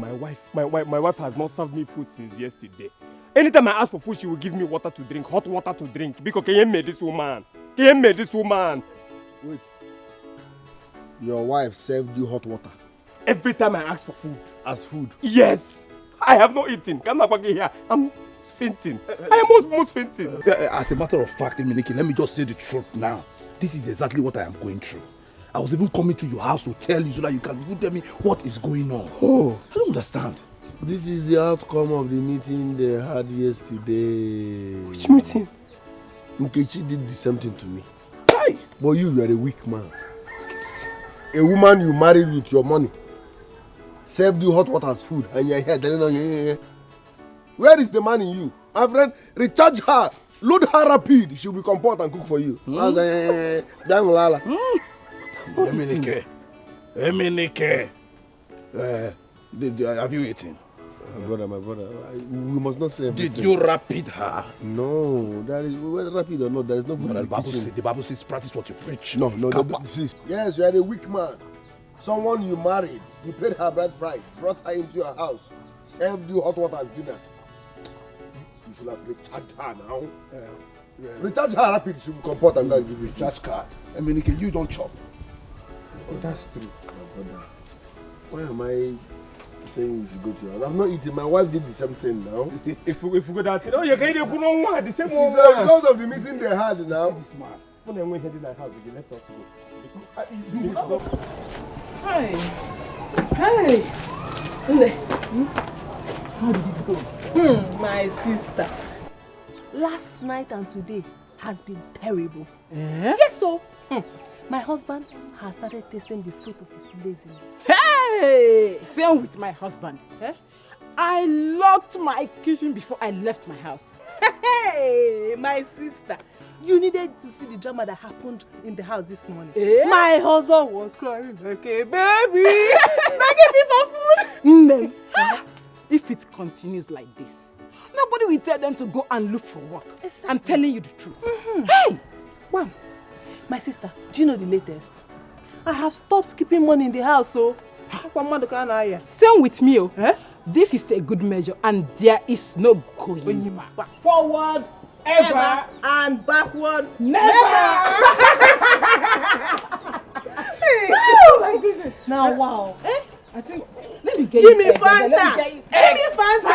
My wife has not served me food since yesterday. Anytime I ask for food, she will give me water to drink, hot water to drink. Because can you make this woman? Wait. Your wife served you hot water? Every time I ask for food. As food? Yes. I have not eaten. I'm fainting. I am almost fainting. As a matter of fact, Eminike, let me just say the truth now. This is exactly what I am going through. I was even coming to your house to tell you so that you can tell me what is going on. Oh. I don't understand. This is the outcome of the meeting they had yesterday. Which meeting? Nkechi did the same thing to me. Hi. But you are a weak man. A woman you married with your money served you hot water as food and you're here telling her, where is the man in you? My friend, recharge her, load her rapid, she'll be composed and cook for you. Eminike, have you eaten? My brother, we must not say everything. Did you rapid her? No, that is, whether rapid or not, there is no food in the kitchen. The Bible says practice what you preach. No, sis. Yes, you are a weak man. Someone you married, you paid her bride price, brought her into your house, served you hot water as dinner. You should have recharged her now. Recharge her rapid, she will comport and then give you recharge card. I mean, you don't chop. Oh, that's true. Why am I saying you should go to your house? I've not eaten. My wife did the same thing now. If we go that, oh, you can't even know the same one. It's the result of the meeting they had now. This man. When they went into that house again, let's talk to go. Hey. Hey. How did it go? My sister. Last night and today has been terrible. Yes, so. My husband has started tasting the fruit of his laziness. Hey! Same with my husband. I locked my kitchen before I left my house. Hey, my sister. You needed to see the drama that happened in the house this morning. My husband was crying like a baby. Begging me for food. If it continues like this, nobody will tell them to go and look for work. Exactly. I'm telling you the truth. Hey! Wham! My sister, do you know the latest? I have stopped keeping money in the house, so... Same with me, This is a good measure and there is no going back. Forward, ever, and backward, never! Oh my goodness. Now, wow. I think, let me get Give you me Fanta! Give me Fanta!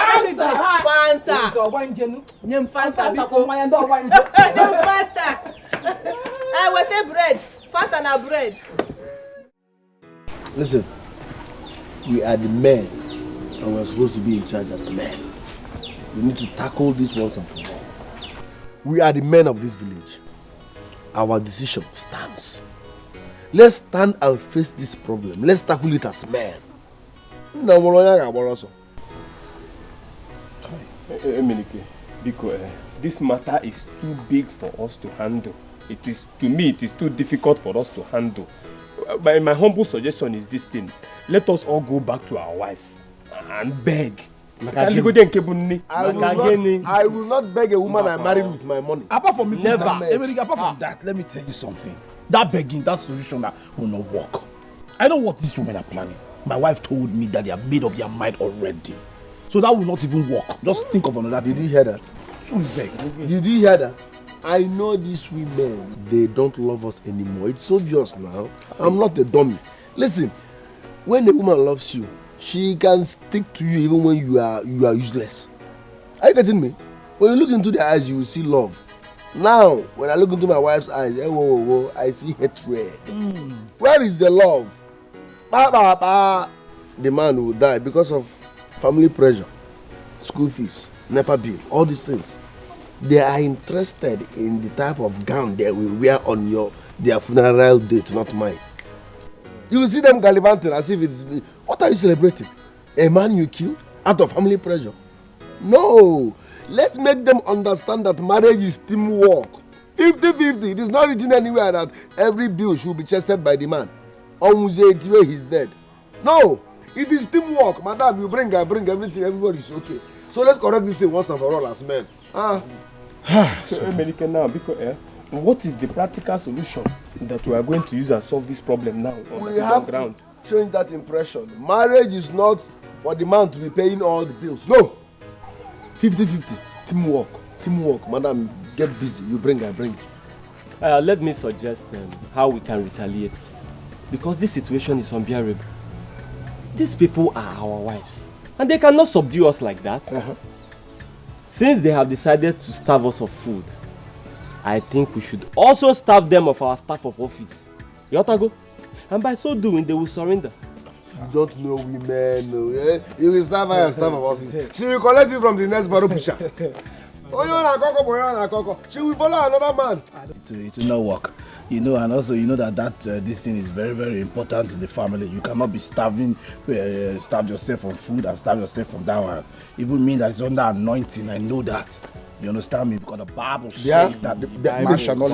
Fanta! Fanta! I want a bread. Fanta na bread. Listen, we are the men and we're supposed to be in charge as men. We need to tackle this once and for all. We are the men of this village. Our decision stands. Let's stand and face this problem. Let's tackle it as men. This matter is too big for us to handle. To me, it is too difficult for us to handle. My humble suggestion is this thing. Let us all go back to our wives and beg. I will not beg a woman I married with my money. Apart from never. Apart from that, let me tell you something. That begging, that solution that will not work. I know what these women are planning. My wife told me that they have made up their mind already. So that will not even work. Just think of another thing. Did you hear that? So it's beg. Did you hear that? I know these women, they don't love us anymore. It's obvious now. I'm not a dummy. Listen, when a woman loves you, she can stick to you even when you are useless. Are you getting me? When you look into their eyes, you will see love. Now, when I look into my wife's eyes, I see hatred. Where is the love? The man will die because of family pressure, school fees, NEPA bill, all these things. They are interested in the type of gown they will wear on their funeral date, not mine. You will see them gallivanting as if it's... What are you celebrating? A man you killed out of family pressure? No! Let's make them understand that marriage is teamwork. 50-50. It is not written anywhere that every bill should be chested by the man. He's dead. No! It is teamwork. Madam, you bring, I bring everything. Everybody is okay. So let's correct this thing once and for all as men. So, now, because, what is the practical solution that we are going to use and solve this problem now on we have ground? To change that impression. Marriage is not for the man to be paying all the bills. No! 50-50. Teamwork. Madam, get busy. You bring, I bring. Let me suggest how we can retaliate. Because this situation is unbearable. These people are our wives. And they cannot subdue us like that. Since they have decided to starve us of food, I think we should also starve them of our staff of office. Yotago. And by so doing, they will surrender. You don't know women, no, eh? You will starve her staff of office. She will collect it from the next Barupusha. She will follow another man. It will not work. You know, and also you know that this thing is very, very important in the family. You cannot be starve yourself on food and starve yourself from that one. Even me that is under anointing, I know that. You understand me? Because the Bible says that the man shall not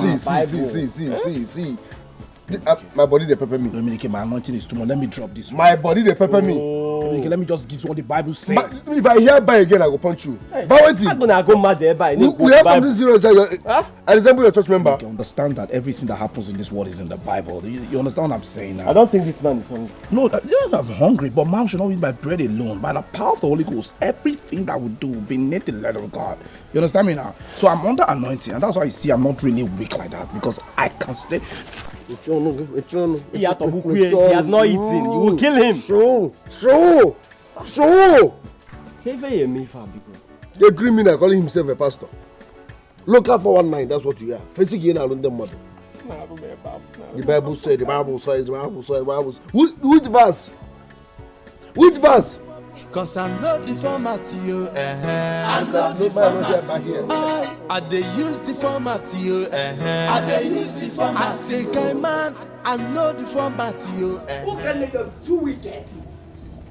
my body they pepper me. Dominic, my anointing is too much. Let me drop this one. My body they pepper me. Emenike, let me just give you what the Bible says. But if I hear by again, I go punch you. Hey, but wait, I'm gonna go mad there by. We have something serious. I resemble your church member. You understand that everything that happens in this world is in the Bible. You understand what I'm saying now? I don't think this man is hungry. No, I'm hungry, but man should not eat by bread alone. By the power of the Holy Ghost, everything that we do will be beneath the letter of God. You understand me now? So I'm under anointing, and that's why you see I'm not really weak like that, because I can stay. He has not eaten. You will kill him. So. The criminal calling himself a pastor. Look out for 1 9, that's what you are. Facing in around the mother. The Bible said, the Bible says. Which verse? Which verse? Cause I know the format you, I know the format you. I dey use the format you, I dey use the format. I say, guy man, I know the format you. Who can make them too wicked?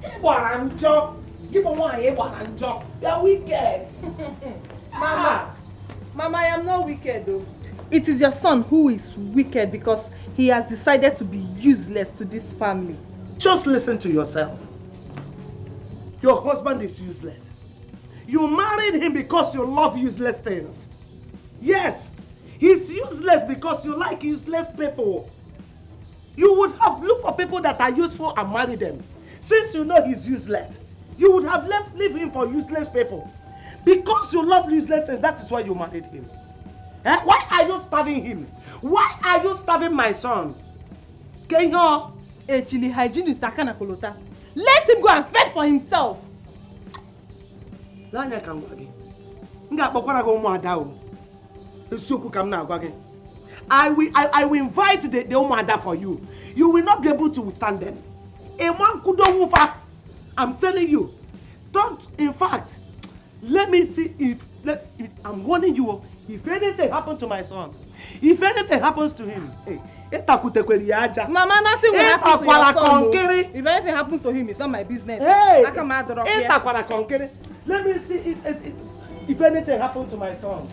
Give one one, you are wicked. Mama, I am not wicked though. It is your son who is wicked because he has decided to be useless to this family. Just listen to yourself. Your husband is useless. You married him because you love useless things. Yes, he's useless because you like useless people. You would have looked for people that are useful and married them. Since you know he's useless, you would have leave him for useless people. Because you love useless things, that is why you married him. Why are you starving him? Why are you starving my son? Kenyo, Chili hygiene is Sakana Kolota. Let him go and fend for himself. I will invite the Omada for you. You will not be able to withstand them. I'm telling you. Don't, in fact, let me see if I'm warning you. If anything happens to my son, if anything happens to him, Mama, nothing will happen to your son. If anything happens to him, it's not my business. Hey, Let me see if anything happens to my son.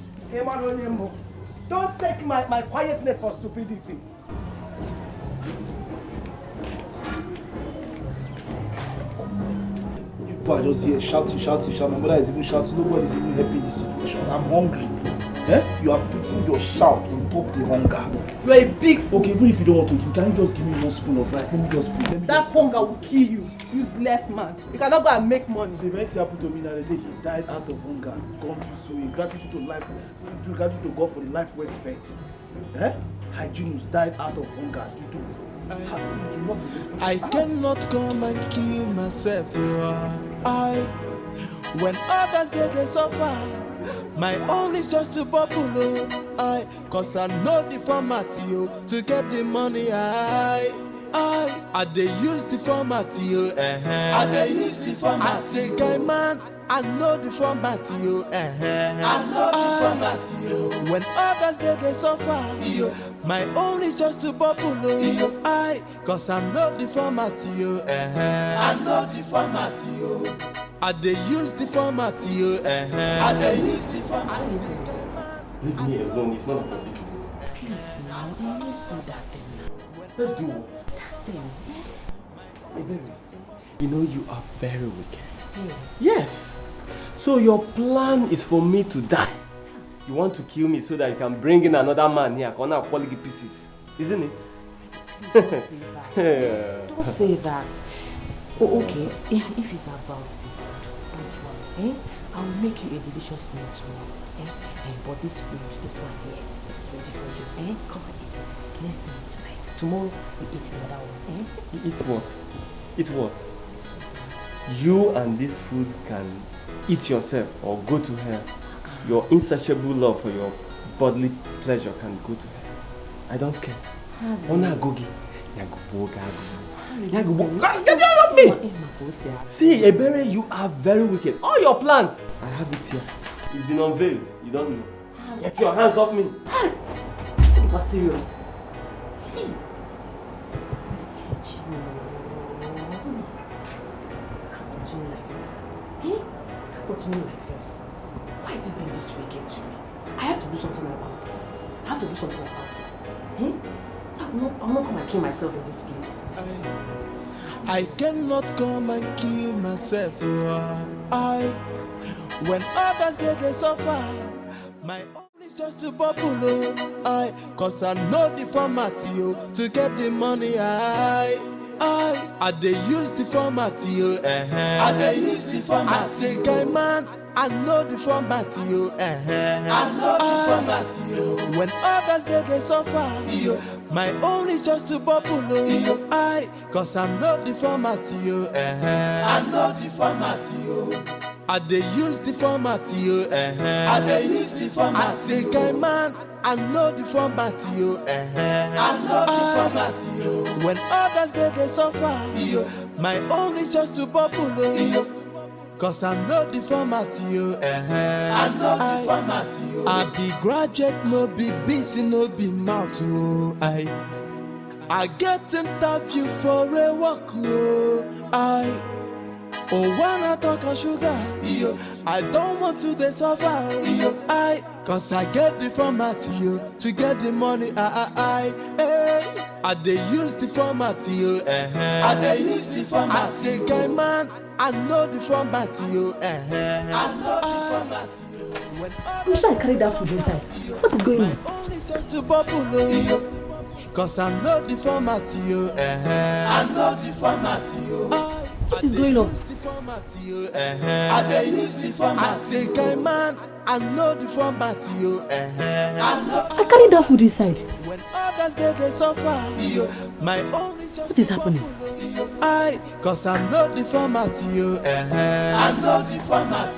Don't take my quietness for stupidity. I just hear shouting. My mother is even shouting. Nobody's even helping this situation. I'm hungry. You are putting your shout on top the hunger. You are a big. Okay, even if you don't want to eat, can you just give me 1 spoon of rice? Let me just put. That hunger will kill you, useless man. You cannot go and make money. So if anything happened to me now, they say he died out of hunger, gone to sowing, gratitude to life, gratitude to God for the life well spent. Hygienus died out of hunger. I cannot come and kill myself. When others they suffer, my own is just to bubble. Cause I know the format you to get the money. I dey use the format you. I dey use the format. I say, guy man, I know the format you. I know the format you. When others they suffer, my own is just to bubble. Cause I know the format you. I know the format you. I dey use the format you. I dey use the format. Leave me alone, it's none of your business. Please now, let's do that thing now. Let's do what? That thing. You know you are very wicked. Yeah. Yes. So your plan is for me to die. You want to kill me so that you can bring in another man here, gonna quality pieces, isn't it? Please don't say that. Don't say that. Oh, okay. If it's about the food, I will make you a delicious meal tomorrow. But this food, this one here, is ready for you. Come on, let's do it tonight. Tomorrow we eat the other one. You eat what? Eat what? You and this food can eat yourself or go to hell. Your insatiable love for your bodily pleasure can go to hell. I don't care. Get out of me! See, Ebere, you are very wicked. All your plans, I have it here. It's been unveiled. You don't know. Get your hands off me. You are serious. Hey. Can't continue like this. Can't continue like this. Why is it being this wicked to me? I have to do something about it. So I will not come and kill myself in this place. I cannot come and kill myself. When others they suffer, my own is just to bubble. Cause I know the format to get the money. I dey use the format I dey use the format. I say guy man, I know the format I know the format when others they suffer, my own is just to bubble. Cause I know the format I know the format I dey use the format I dey use the format. I say guy man, I know the format I know the format when others they suffer, my own is just to bubble. Cause I know the format I know the format I be graduate, no be busy, no be mouth. I get interview for a work. Oh, when I talk of sugar, I don't want to they suffer. Cause I get the format to get the money. I dey use the format I dey use the format. I say guy man, I know the format I know the format. You should carry that food inside. What is going on? It's just to bubble. Cause I know the format I know the format What is going on? I dey use the format. I say guy man, I know the format I carry that food inside. when others they suffer, my own is just What is happening? Cause I know the format I know the format.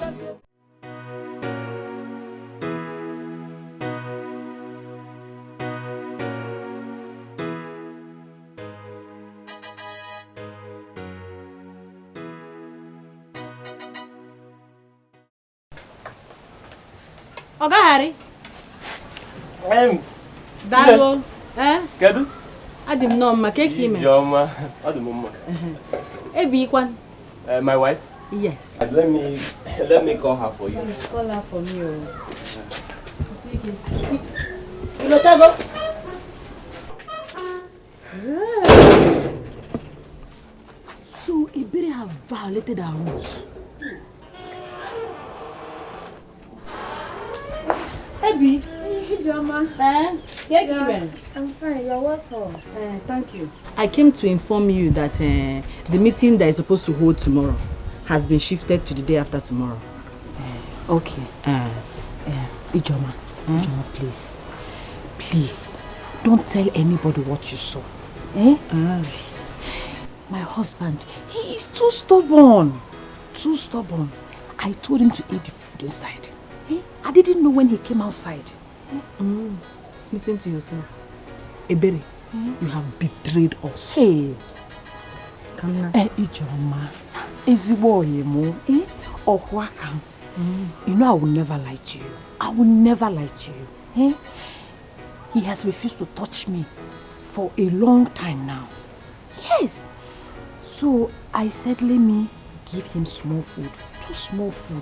Oga Harry. Dalo. Kedu? Adi m nọ mma, keke ime. Ijeoma, ọ dị m mma. Ebi ikwan. My wife? Yes. Let me call her for you. Call her for me. Ilochago. So Ebere have violated our rules. Ebi. Ijeoma. I'm fine. You're welcome. Thank you. I came to inform you that the meeting that is supposed to hold tomorrow has been shifted to the day after tomorrow. Okay. Ijeoma, Ijeoma, please, don't tell anybody what you saw. Please. My husband, he is too stubborn. I told him to eat the food inside. I didn't know when he came outside. Listen to yourself. Ebere, you have betrayed us. Hey. Ijeoma, ezigbo oyemo, Okwaka. You know I will never lie to you. I will never lie to you. He has refused to touch me for a long time now. Yes. So I said, let me give him small food. Just small food.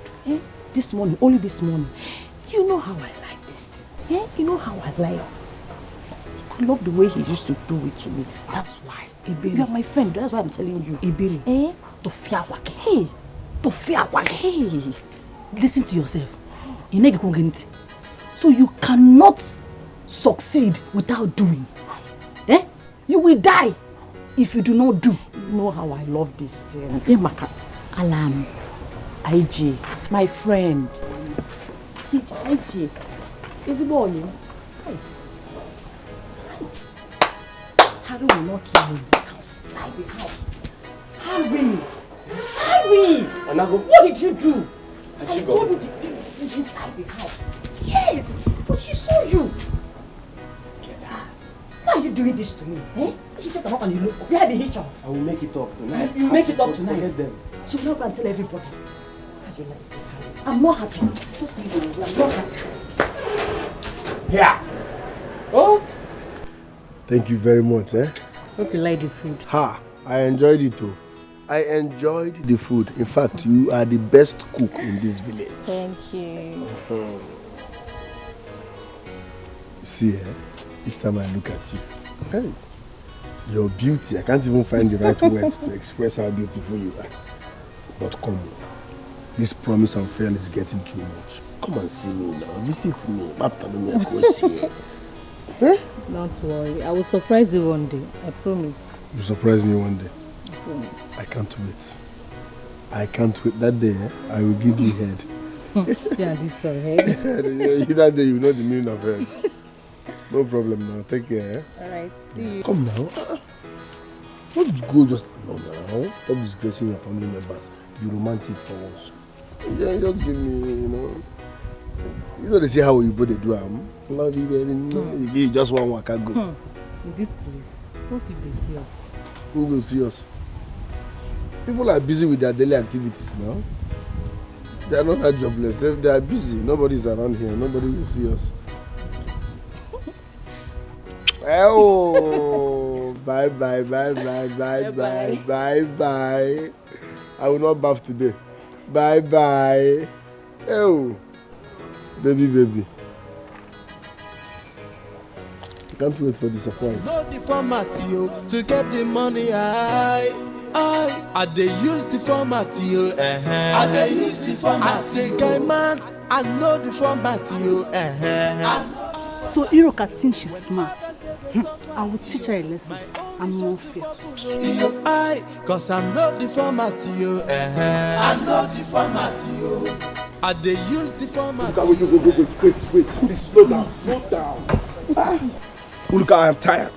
This morning, only this morning. You know how I like this thing. You know how I like. I love the way he used to do it to me. That's why. Ebere. You are my friend. That's why I'm telling you. Ebere. Tofiawake. Hey. Tofiawake. Hey. Listen to yourself. So you cannot succeed without doing. You will die if you do not do. You know how I love this thing. Alam. IJ. My friend. IJ. Is it boy? Harry will not kill you in this house. Inside the house. Harry! What did you do? I told you to eat food inside the house. Yes! But she saw you. Why are you doing this to me? She said, how can you look? Where are the hitch on? I will make it up tonight. You make it up tonight? Forget them. She will not go and tell everybody. How do you like this, Harry? I'm not happy. Just leave it. I'm not happy. Yeah. Oh. Thank you very much. Hope you like the food. I enjoyed it too. I enjoyed the food. In fact, you are the best cook in this village. Thank you. You see, each time I look at you, hey, Your beauty, I can't even find the right words to express how beautiful you are. But come on, this promise and fail is getting too much. Come and see me now, visit me. Don't worry, I will surprise you one day, I promise. You surprise me one day. I promise. I can't wait. I can't wait. That day, I will give you head. Yeah, this your head. That day, you know the meaning of head. No problem now. Take care. Alright, see you. Come now. Don't go just alone now. Stop disgracing your family members. Be romantic for once. Yeah, just give me, you know they say how you both they do. Love you, baby. You give just one waka go. In this place, what if they see us? Who will see us? People are busy with their daily activities now. They are not that jobless. If they are busy, nobody is around here. Nobody will see us. Oh, bye. I will not bath today. Bye. Oh, baby. I can't wait for this appointment. Know the format, yo, to get the money. I dey use the format, yo. I dey use the format. I say, guy man, I know the format, yo. So Iruka thinks she's smart. I will teach her a lesson. I'm no fear. Cause I know the format, yo. I know the format, yo. I dey use the format. Go. Wait. Please slow down. Uluka, I am tired.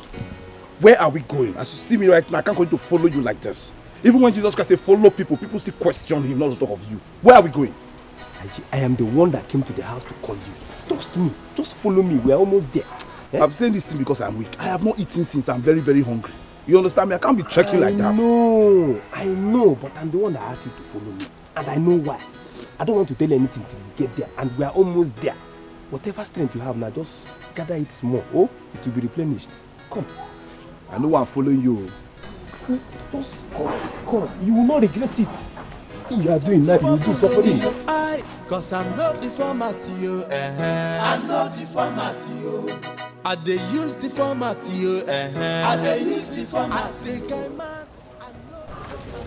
Where are we going? As you see me right now, I can't going to follow you like this. Even when Jesus Christ said follow people still question him, not to talk of you. Where are we going? I am the one that came to the house to call you. Trust me. Just follow me. We are almost there. Yeah? I'm saying this thing because I'm weak. I have not eaten since I'm very, very hungry. You understand me? I can't be trekking like that. I know, but I'm the one that asked you to follow me. And I know why. I don't want to tell you anything till you get there. And we are almost there. Whatever strength you have now, just gather it small. Oh, it will be replenished. Come. I know I'm following you. Just come. You will not regret it. Still, you are doing that. You will do suffering. Cause I know the format, yo. I know the format, yo. I dey use the format, yo. I dey use the format. I say, guy man.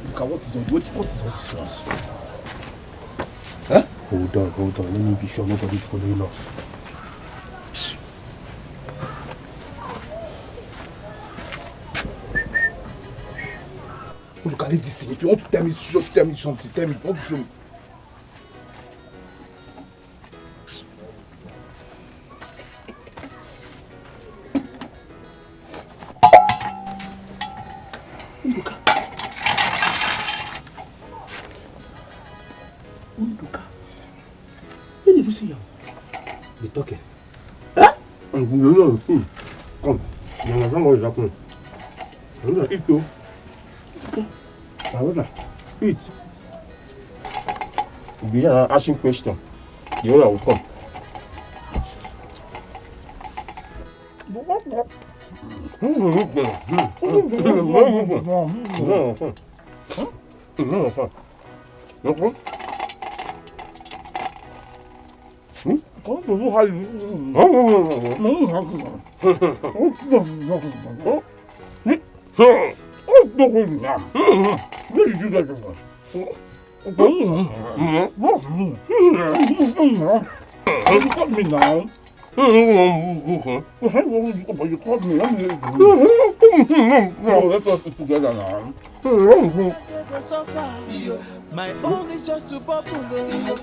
Look at what is this one? Huh? Hold on. Let me be sure nobody's following us. Look, I leave this thing. If you want to tell me something. Tell me. If you want to show me. Unduka. When did you see him? Be talking. Huh? No. Come. You understand what is happening? Eat too. Eat. If you are asking question, the owner will come. Where did you get this one? You caught me now. You caught me. No, let's us sit together now. My own is just to bubble.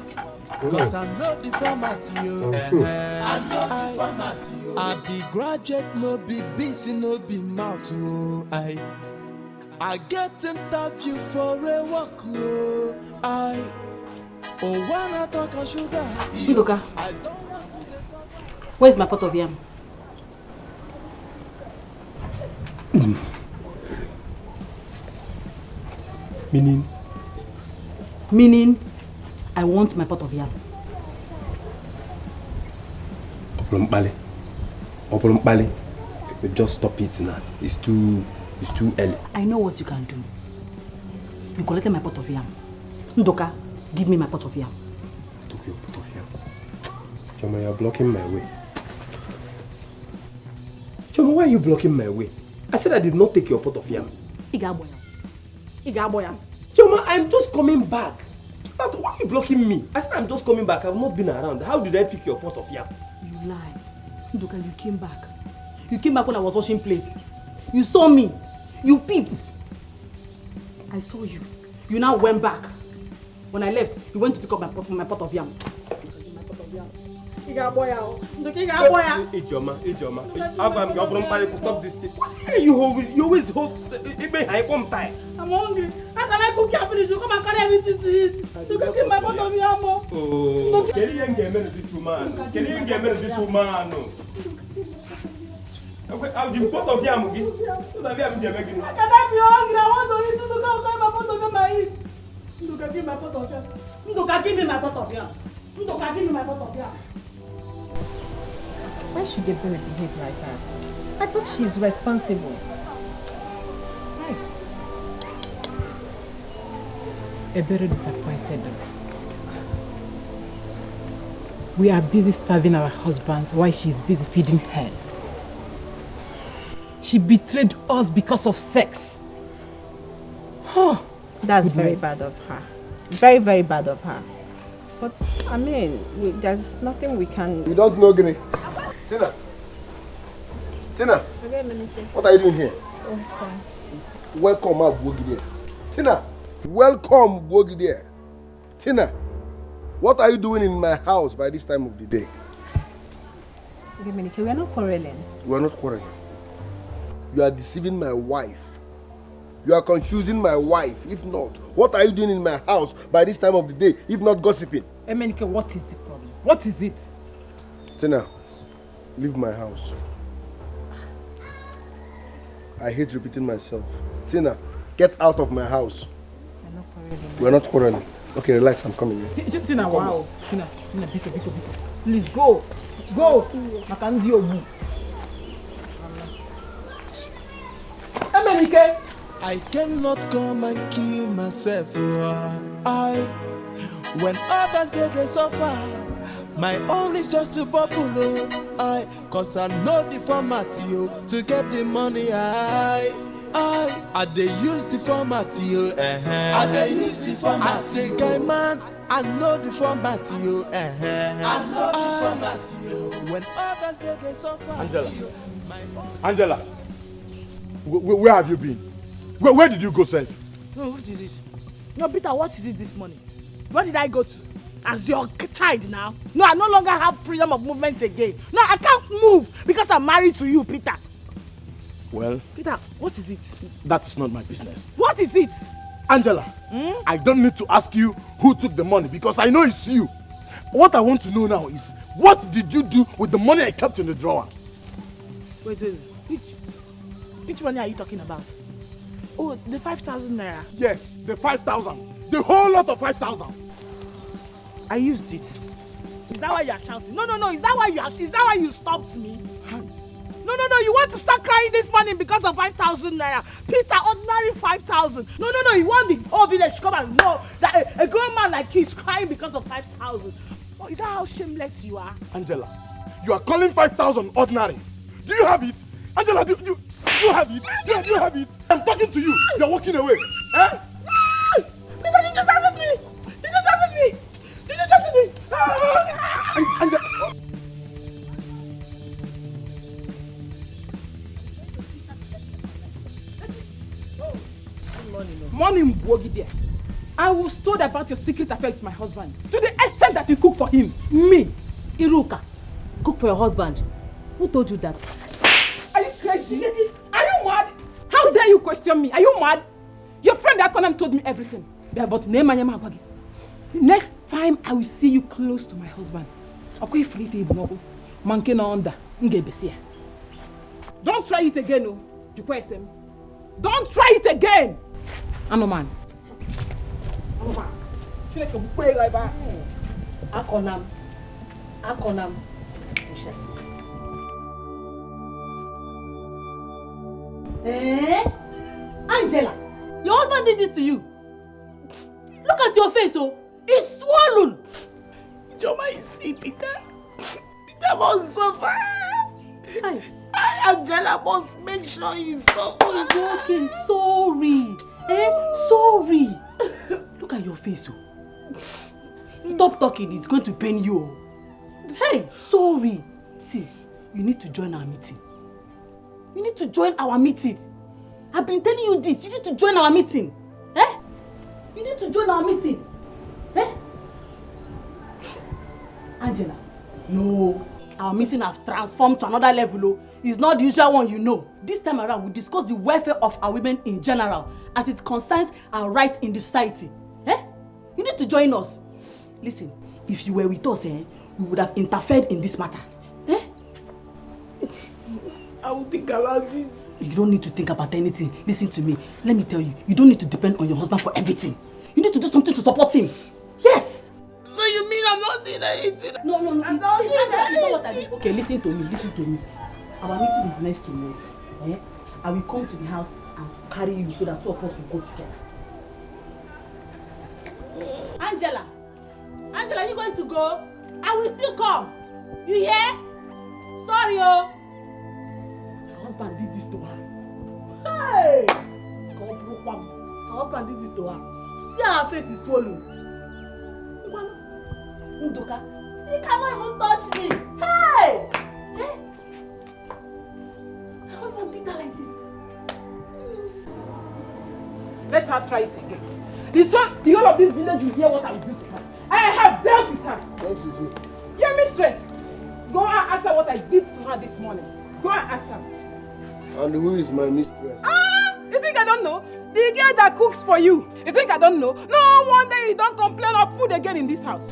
Cause I know the format, yo. I know the format, yo. I be graduate, no be busy, no be mouth, yo. I get interview for a walk, yo. When I talk of sugar, Iruka, where's my pot of yam? Meaning, I want my pot of yam. Opulumpale. Just stop it now. It's too early. I know what you can do. You collected my pot of yam. Ndoka, give me my pot of yam. I took your pot of yam. Choma, you're blocking my way. Choma, why are you blocking my way? I said I did not take your pot of yam. Igaboya. Chioma, I'm just coming back. Why are you blocking me? I said I'm just coming back. I've not been around. How did I pick your pot of yam? You lie. Nduka, you came back. You came back when I was washing plates. You saw me. You peeped. I saw you. You now went back. When I left, you went to pick up my pot of yam. Ijeoma. I'm going to stop this thing. Why you always hold I come time. I'm hungry. How can I cook your food? You come and carry everything to eat. You can keep my pot of yam. Oh, can you get me this woman? Can you get me this woman? I'll give pot of yam. I cannot be hungry. I want to eat. You can carry my pot of yam and eat. You can give my pot of yam. You can give me my pot of yam. You can give me my pot of yam. Why should Ebere behave like that? I thought she's responsible. Why? Ebere disappointed us. We are busy starving our husbands while she's busy feeding hers. She betrayed us because of sex. Oh, that's very bad of her. Very, very bad of her. But, I mean, there's nothing we can... You don't know, Guinea. Tina, what are you doing here? Oh, fine. Welcome, Bogidie. Tina, welcome, Bogidie. Tina, what are you doing in my house by this time of the day? Dominike, we are not quarreling. We are not quarreling. You are deceiving my wife. You are confusing my wife. If not, what are you doing in my house by this time of the day, if not gossiping? Emenike, what is the problem? What is it? Tina, leave my house. I hate repeating myself. Tina, get out of my house. We're not quarreling. We're not quarreling. Okay, relax, I'm coming. Tina, wow. Tina, biko. Please go. Go. Makandi obu. Emenike. I cannot come and kill myself. When others they suffer, my own is just to bubble. Cause I know the format to get the money. I they use the format I they use the format. I say guy man, I know the format I know the format when others they suffer. Angela, where have you been? Where did you go, sir? No, what is this? No, Peter, what is it this morning? Where did I go to? As your child now? No, I no longer have freedom of movement again. No, I can't move because I'm married to you, Peter. Well, Peter, what is it? that is not my business. What is it? Angela, I don't need to ask you who took the money because I know it's you. What I want to know now is, what did you do with the money I kept in the drawer? Wait. Which money are you talking about? Oh, the 5,000 naira. Yes, the 5,000. The whole lot of 5,000. I used it. Is that why you are shouting? No. Is that why you stopped me? No. You want to start crying this morning because of 5,000 naira. Peter, ordinary 5,000. No. You want the whole village to come and know that a grown man like you is crying because of 5,000. Oh, is that how shameless you are? Angela, you are calling 5,000 ordinary. Do you have it? Angela, do you have it? Do you have it? I'm talking to you. You're walking away. Eh? Peter, you just answered me. Angela. Morning, Bogidie. I was told about your secret affair with my husband to the extent that you cook for him. Me, Iruka, cook for your husband. Who told you that? Are you crazy? Are you mad? How dare you question me? Are you mad? Your friend Akonam told me everything. But next time I will see you close to my husband. Don't try it again, no. Don't try it again. Anoman. Akonam. Angela, your husband did this to you. Look at your face, oh. It's swollen. Joma, you see, Peter. Peter must suffer. I Angela must make sure he's sober. It's okay, sorry. Sorry. Look at your face. Stop talking, it's going to pain you. Hey, sorry. See, you need to join our meeting. You need to join our meeting. I've been telling you this. You need to join our meeting. You need to join our meeting. Angela, no. Our meeting has transformed to another level. It's not the usual one, you know. This time around, we discuss the welfare of our women in general as it concerns our right in the society. You need to join us. Listen, if you were with us, we would have interfered in this matter. I will think about it. You don't need to think about anything. Listen to me. Let me tell you, you don't need to depend on your husband for everything. You need to do something to support him. Yes! So you mean I'm not doing anything? No. I'm not doing anything. You know what I mean? Okay, listen to me. Our meeting is next tomorrow. I will come to the house and carry you so that two of us will go together. Angela, are you going to go? I will still come. You hear? Sorry, oh. Her husband did this to her. Hey! Her husband did this to her. See how her face is swollen. Ndoka, he cannot even touch me. Hey! Her husband beat her like this. Let her try it again. The whole of this village will hear what I will do to her. I have dealt with her. What did you do? Your mistress, go and ask her what I did to her this morning. Go and ask her. And who is my mistress? You think I don't know? The girl that cooks for you. You think I don't know? No wonder you don't complain of food again in this house.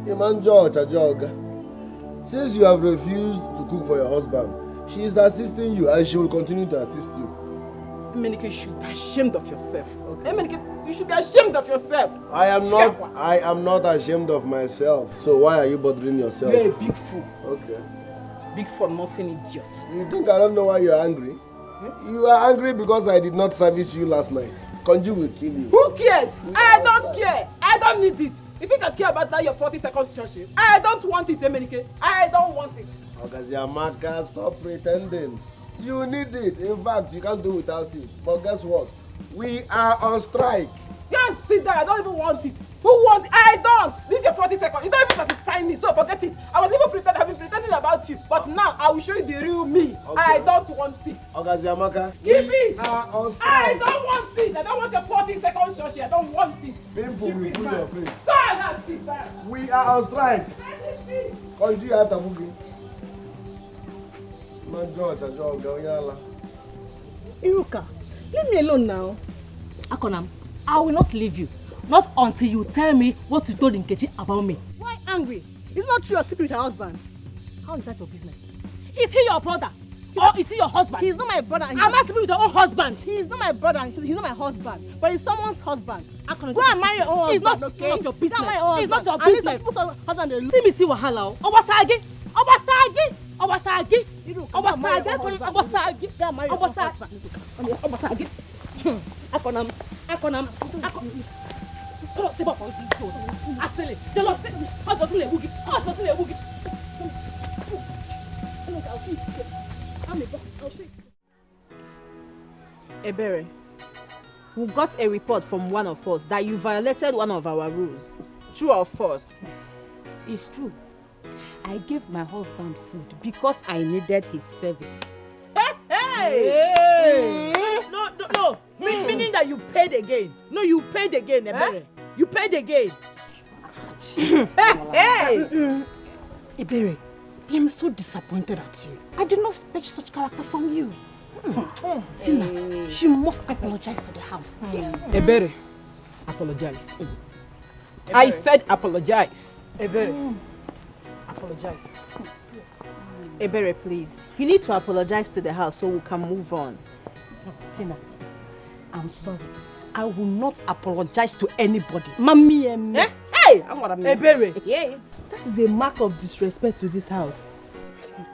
Iman George Ajoga. Since you have refused to cook for your husband, she is assisting you and she will continue to assist you. Menike, you should be ashamed of yourself. Okay. Menike, you should be ashamed of yourself. I am not ashamed of myself. So why are you bothering yourself? You're a big fool. Okay. Big for nothing idiot. You think I don't know why you're angry? You are angry because I did not service you last night. Konji will kill you. Who cares? I don't care. I don't need it. You think I care about that your 40 seconds church? I don't want it, Emenike. I don't want it. Okaziamaka, stop pretending. You need it. In fact, you can't do without it. But guess what? We are on strike. Just sit there. I don't even want it. Who wants it? I don't. This is your 40 seconds. It don't even satisfy me, so forget it. I was even I've been pretending about you. But now I will show you the real me. Okay. I don't want it. Okaziamaka, give it. Are on strike. I don't want it. I don't want your 40 seconds shoshi. I don't want it. Pimple will pull your face. Go and sit there. We are on strike. Konji Atabugi. Man George Ajoga. Iruka, leave me alone now. Akonam, I will not leave you. Not until you tell me what you told Nkechi about me. Why angry? It's not true you're sleeping with her husband. How is that your business? Is he your brother? Or is he your husband? He's not my brother. I'm not sleeping with your own husband. He's not my brother. He's not my husband. But he's someone's husband. Go and marry your own husband. It's not your business. It's not your business. Let me see wahala. Obasagi. Akonam. Ebere, we got a report from one of us that you violated one of our rules. True or false? It's true. I gave my husband food because I needed his service. Hey! No. Meaning that you paid again. No, you paid again, Ebere. You paid again. Hey! Ebere, I am so disappointed at you. I did not expect such character from you. Tina, she must apologize to the house. Yes. Ebere, apologize. I said apologize. Ebere, apologize. Ebere, please. You need to apologize to the house so we can move on. Tina, I'm sorry. I will not apologize to anybody. Mami, Hey! Ebere. Yes. That is a mark of disrespect to this house.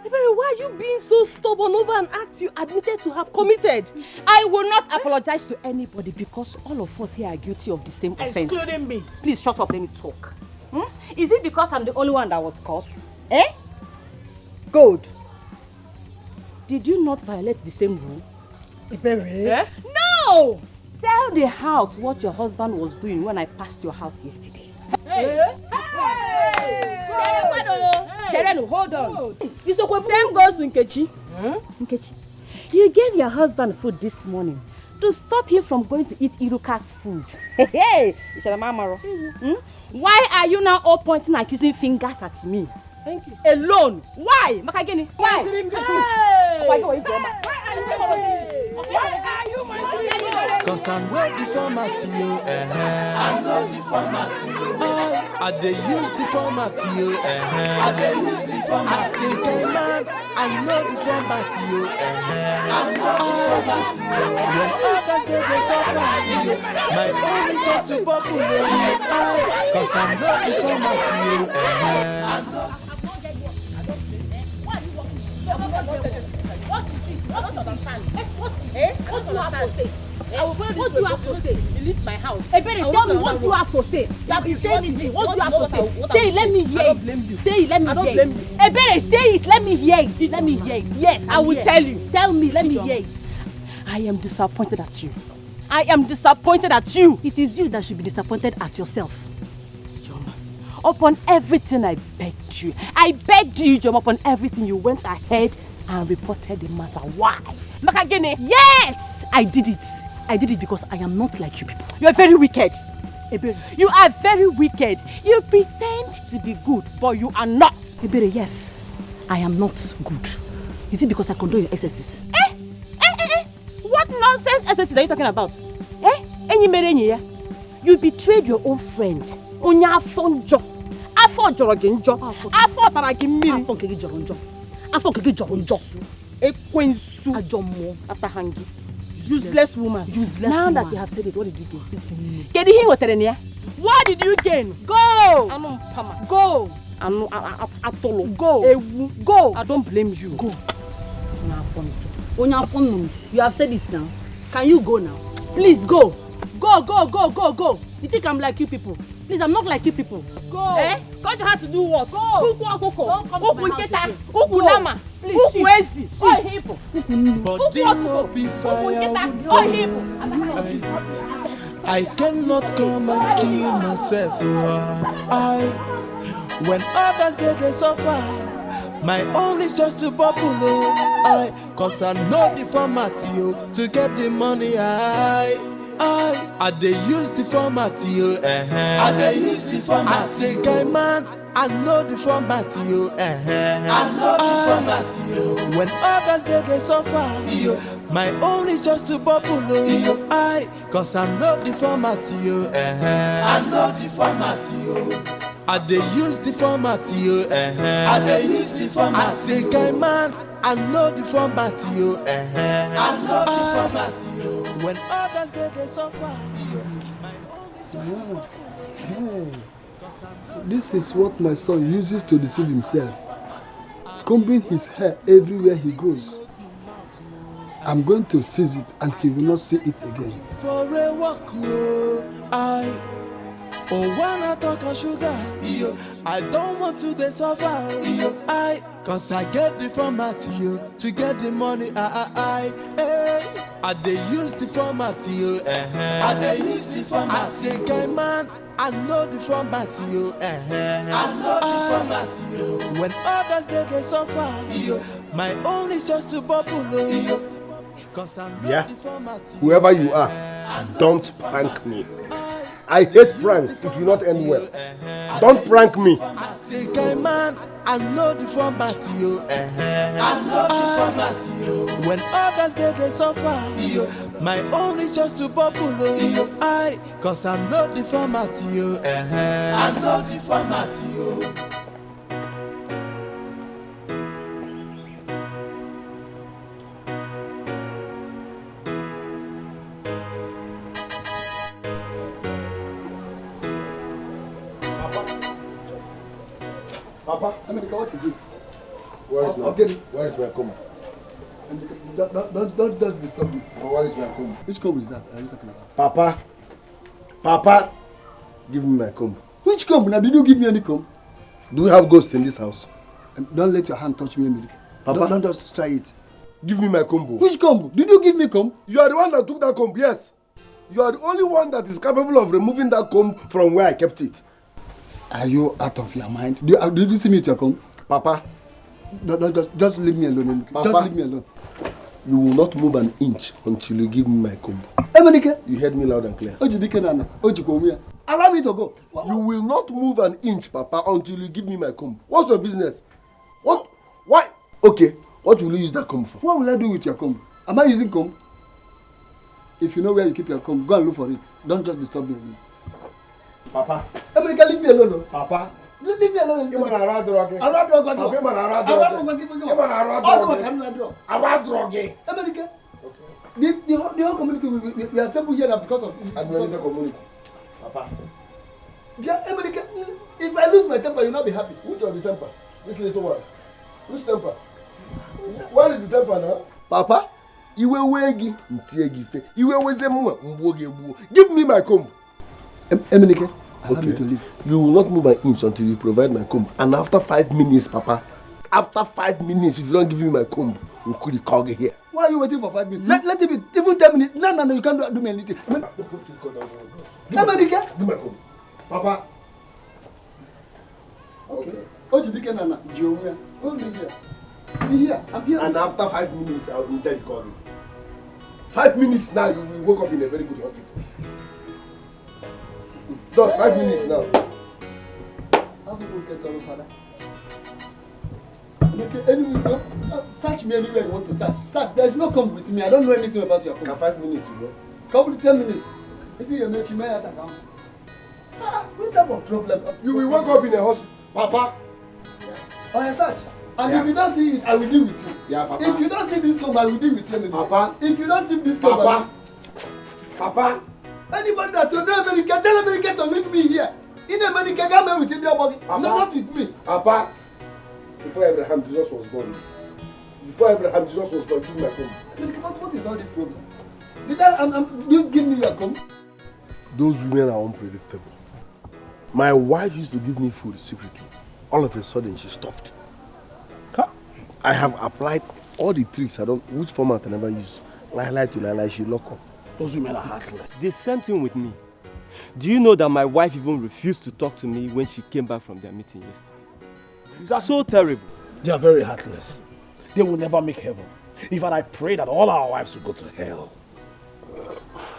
Ebere, why are you being so stubborn over an act you admitted to have committed? I will not apologize to anybody because all of us here are guilty of the same offense. Excluding me. Please shut up, let me talk. Is it because I'm the only one that was caught? Good. Did you not violate the same rule? Eh? No! Tell the house what your husband was doing when I passed your house yesterday. Cherenu, hold on. Same goes to Nkechi. Nkechi, you gave your husband food this morning to stop him from going to eat Iruka's food. Hey, why are you now all pointing and accusing fingers at me? Thank you. Alone? Why? Makageni, why? Cause I know the format you, I know the format you. I dey use the format you, I dey use the format. I say, gay man, I know the format you, I know the format you. When others they suffer you, my own is just to populate. Cause I know the format you, I know. I don't understand. What do you have to say? What do you have to say? You leave my house. Hey, Benny, tell me what you have to say. You have been saying this. What do you have to say? Say it, let me hear it. Say it, let me hear it. Hey, Benny, say it, let me hear it. Let me hear it. Yes, I will tell you. Tell me, let me hear it. I am disappointed at you. I am disappointed at you. It is you that should be disappointed at yourself. Joma, upon everything I begged you. I begged you, Joma, upon everything you went ahead and reported the matter. Why? Makagene, yes, I did it. I did it because I am not like you people. You are very wicked. Ebere, you are very wicked. You pretend to be good, but you are not. Ebere, yes, I am not good. Is it because I condone your excesses? What nonsense excesses are you talking about? You betrayed your own friend. Onya afonjo. Afo jorogenjo. Afo taragimiri. Afo kegi joronjo. Afo kegi joronjo. Ekwensu. Ajomo. Atahangi. Useless woman. Useless now woman. That you have said it, what did you gain? What did you gain? Go! Go! Go! Go! I don't blame you. Go! You have said it now. Can you go now? Please go! Go, go, go, go, go! You think I'm like you people? Please, I'm not like you people. Go! Eh? Go to house to do what? Go! Don't come to my house again. Please, but they no be I cannot come and kill myself. When others they suffer, my own is just to bubble. Cause I know the format you to get the money. I dey use the format you. I dey use the format. I say, guy man, I know the format you. I know the format you. When others they suffer, my own is just to bubble. Cause I know the format you. I know the format you. I dey use the format you. I dey use the format. I say, guy man, I know the format you. I know the format you. When others they suffer, my own is just to bubble. This is what my son uses to deceive himself, combing his hair everywhere he goes. I'm going to seize it and he will not see it again. For a walk, when I talk of sugar, I don't want to suffer. Cause I get the format to get the money. I dey use the format I dey use the format. I say, guy man, I know the format you. I know the format. When others they suffer, my own is just to bubble. Cause I know the format. Whoever you are, don't prank me. I hate pranks. It will not end well. Don't prank me. I say, guy man, I know the format you. I know the format you. When others they suffer, my own is just to bubble. Cause I know the format you. I know the format you. Papa, America, what is it? Where is my comb? Don't just disturb me. Where is my comb? Which comb is that? Are you talking about? Papa, give me my comb. Which comb? Now, did you give me any comb? Do we have ghosts in this house? Don't let your hand touch me, America. Papa, don't just try it. give me my comb. Which comb? Did you give me comb? You are the one that took that comb, yes. You are the only one that is capable of removing that comb from where I kept it. Are you out of your mind? Did you see me with your comb? Papa. No, just leave me alone. Papa, just leave me alone. You will not move an inch until you give me my comb. Emenike. You heard me loud and clear. Allow me to go. You will not move an inch, Papa, until you give me my comb. What's your business? What? Why? Okay, what will you use that comb for? What will I do with your comb? Am I using comb? If you know where you keep your comb, go and look for it. Don't just disturb me. Papa. Emenike, leave me alone. Papa. Leave me alone. You want to ride drug? Emenike. The whole community we assemble here now because of Administration community. Papa. Yeah, Emenike, if I lose my temper, you'll not be happy. Which of the temper? This little one. Which temper? Where is the temper now? Papa, you will wegi, you will give me my comb. Emenike, allow me to leave. You will not move an inch until you provide my comb. And after 5 minutes, Papa, after 5 minutes, if you don't give me my comb, we could call you here. Why are you waiting for 5 minutes? Let it be even 10 minutes. No, you can't do me anything. Emenike, give my comb. Papa. Okay. Hold me here. Be here. I'm here. And after 5 minutes, I will tell you call you. 5 minutes now, you will wake up in a very good hospital. Just 5 minutes now. How people get all father? Okay, anyway, search me anywhere you want to search. Search. There's no comb with me. I don't know anything about your comb. 5 minutes, you know. Couple 10 minutes. If you're not, you may have to come. What type of problem? You will wake up in a hospital. Papa. Oh, yeah, search. And if you don't see it, I will deal with you. Yeah, Papa. If you don't see this comb, I will deal with you. Papa. If you don't see this comb, Papa. Papa. Anybody that will know America, tell America to meet me here. In America, come here with your body. No, not with me. Papa. Before Abraham, Jesus was born. Give me my comb. What is all this problem? You give me your comb? Those women are unpredictable. My wife used to give me food secretly. All of a sudden, she stopped. I have applied all the tricks which format I never use. Lie to lie, she lock up. Those women are heartless. The same thing with me. Do you know that my wife even refused to talk to me when she came back from their meeting yesterday? So terrible. They are very heartless. They will never make heaven. In fact, I pray that all our wives will go to hell.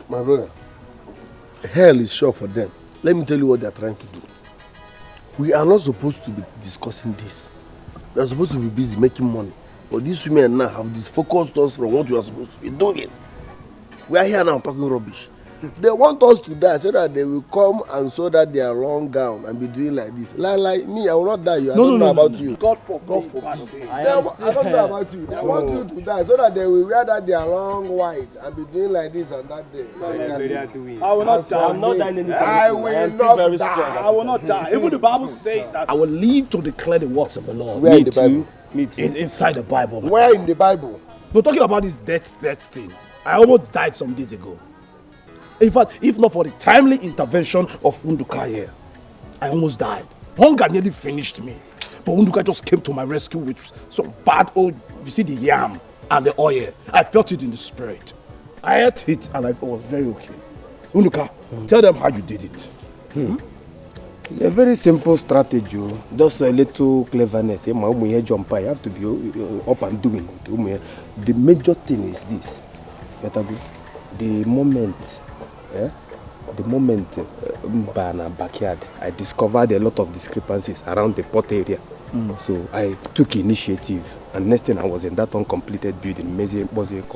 My brother, hell is sure for them. Let me tell you what they are trying to do. We are not supposed to be discussing this. We are supposed to be busy making money. But these women now have disfocused us from what we are supposed to be doing. We are here now talking rubbish. They want us to die so that they will come and sew that their long gown and be doing like this. Like me, I will not die. I don't know about you. God forbid. I don't know about you. They want you to die so that they will wear that their long white and be doing like this on that day. I will not die. I'm not dying anytime. I will not die. I will not die. Even the Bible says that I will live to declare the works of the Lord. Where in the Bible? Me too. It's inside the Bible. Where in the Bible? We're talking about this death thing. I almost died some days ago. In fact, if not for the timely intervention of Unduka here, I almost died. Hunger nearly finished me. But Unduka just came to my rescue with some bad old, you see the yam and the oil. I felt it in the spirit. I ate it and I was very okay. Unduka, tell them how you did it. It's a very simple strategy. Just a little cleverness. You have to be up and doing. The major thing is this. The moment in our backyard, I discovered a lot of discrepancies around the pot area. So I took initiative, and next thing I was in that uncompleted building.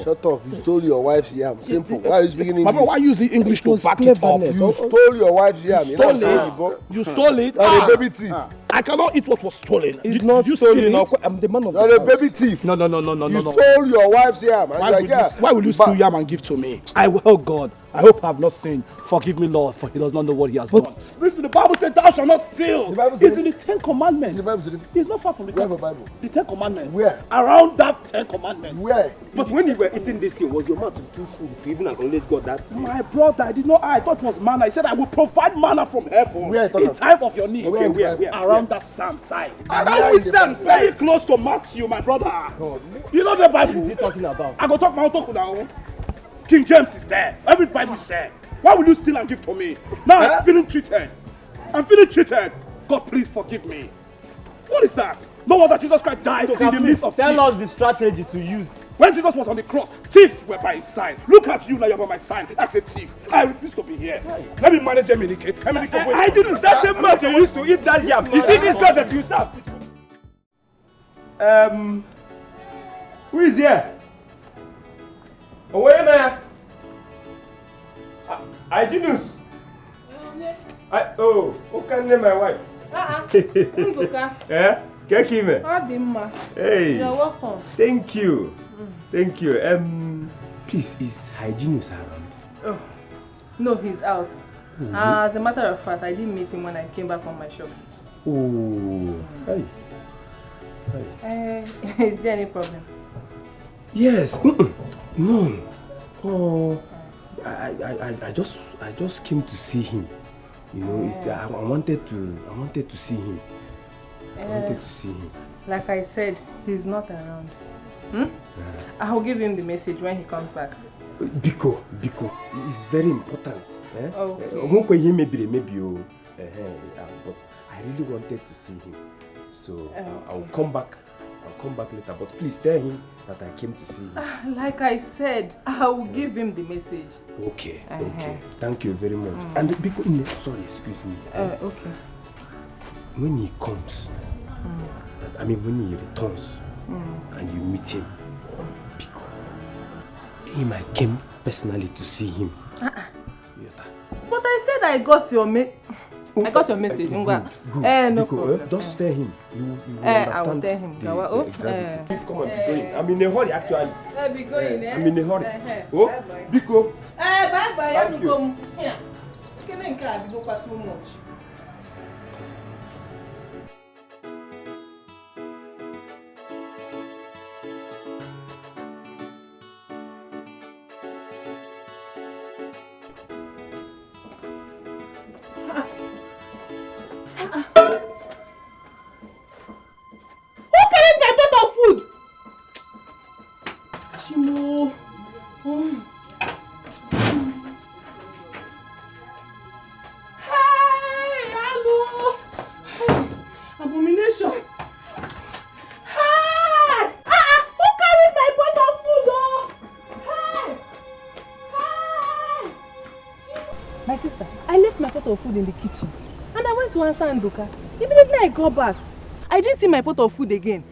Shut up! You stole your wife's yam. Simple. Why are you speaking English? Mama, why using English to back it up? You stole your wife's yam. You stole it. You stole it. You're a baby thief. I cannot eat what was stolen. It's not stolen. I'm the man of the house. You're a baby thief. No. You stole your wife's yam. Why will you steal yam and give to me? Oh God, I hope I have not sinned. Forgive me, Lord, for he does not know what he has done. Listen, the Bible said, thou shalt not steal. It's in the 10 Commandments. It's not far from the Bible. The 10 Commandments. Where? Around that 10 Commandments. Where? But when you were eating this thing, was your mouth too full to even acknowledge God that? My brother, I thought it was manna. He said, I will provide manna from heaven in time of your need. Where? Around that Psalm side. Around the Psalm side? Very close to Matthew, my brother. God. You know the Bible? What is he talking about? I go talk my own talk now. King James is there. Every Bible is there. Why will you steal and give to me? Now I'm feeling cheated. God, please forgive me. What is that? No wonder Jesus Christ died in the midst of thieves. Tell us the strategy to use. When Jesus was on the cross, thieves were by his side. Look at you now, you're by my side. As a thief. I refuse to be here. Let me manage Emenike. I didn't. That's a man you used to eat that yam. You see this God that you serve? Who is here? Where there? I Jinus. Who can name my wife? Eh? Kekime. Hey. You're welcome. Thank you. Thank you. Please, is Hygienus around? Oh, no, he's out. As a matter of fact, I didn't meet him when I came back from my shop. Oh, hey. Is there any problem? Yes. No. Oh, I just came to see him. You know, I wanted to see him. Like I said, he's not around. I'll give him the message when he comes back. Biko, it's very important. Okay. But I really wanted to see him. So I'll come back later. But please tell him that I came to see him. Like I said, I'll give him the message. Okay. Thank you very much. And Biko, sorry, excuse me. Okay. When he comes, when he returns and you meet him, Biko, him I came personally to see him. But I said I got your message. Good. No Biko, problem. just tell him. You will understand. I will tell him. Gravity. Come on, be going. I'm in a hurry actually. Be going, I'm in a hurry. Oh, Biko. Bye. Thank you. Yeah. Can't go for too much. Food in the kitchen and I went to answer Nduka. Immediately I got back, I didn't see my pot of food again.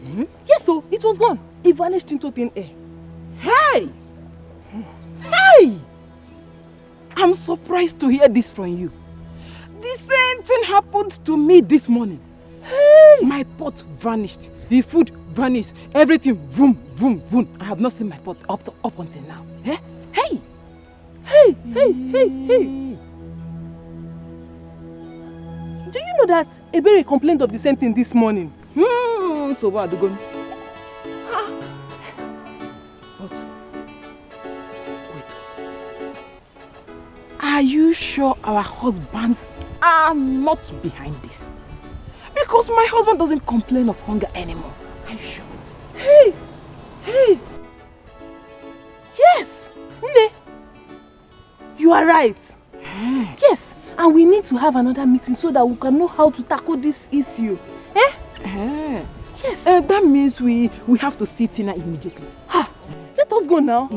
Yes, so it was gone. It vanished into thin air. Hey! I'm surprised to hear this from you. The same thing happened to me this morning. Hey! My pot vanished. The food vanished. Everything vroom. I have not seen my pot up until now. Hey! Do you know that Ebere complained of the same thing this morning? So what are you going? But wait. Are you sure our husbands are not behind this? Because my husband doesn't complain of hunger anymore. Are you sure? Hey! Yes! Nne! You are right. Yes! And we need to have another meeting so that we can know how to tackle this issue. Yes. That means we have to see Tina immediately. Let us go now.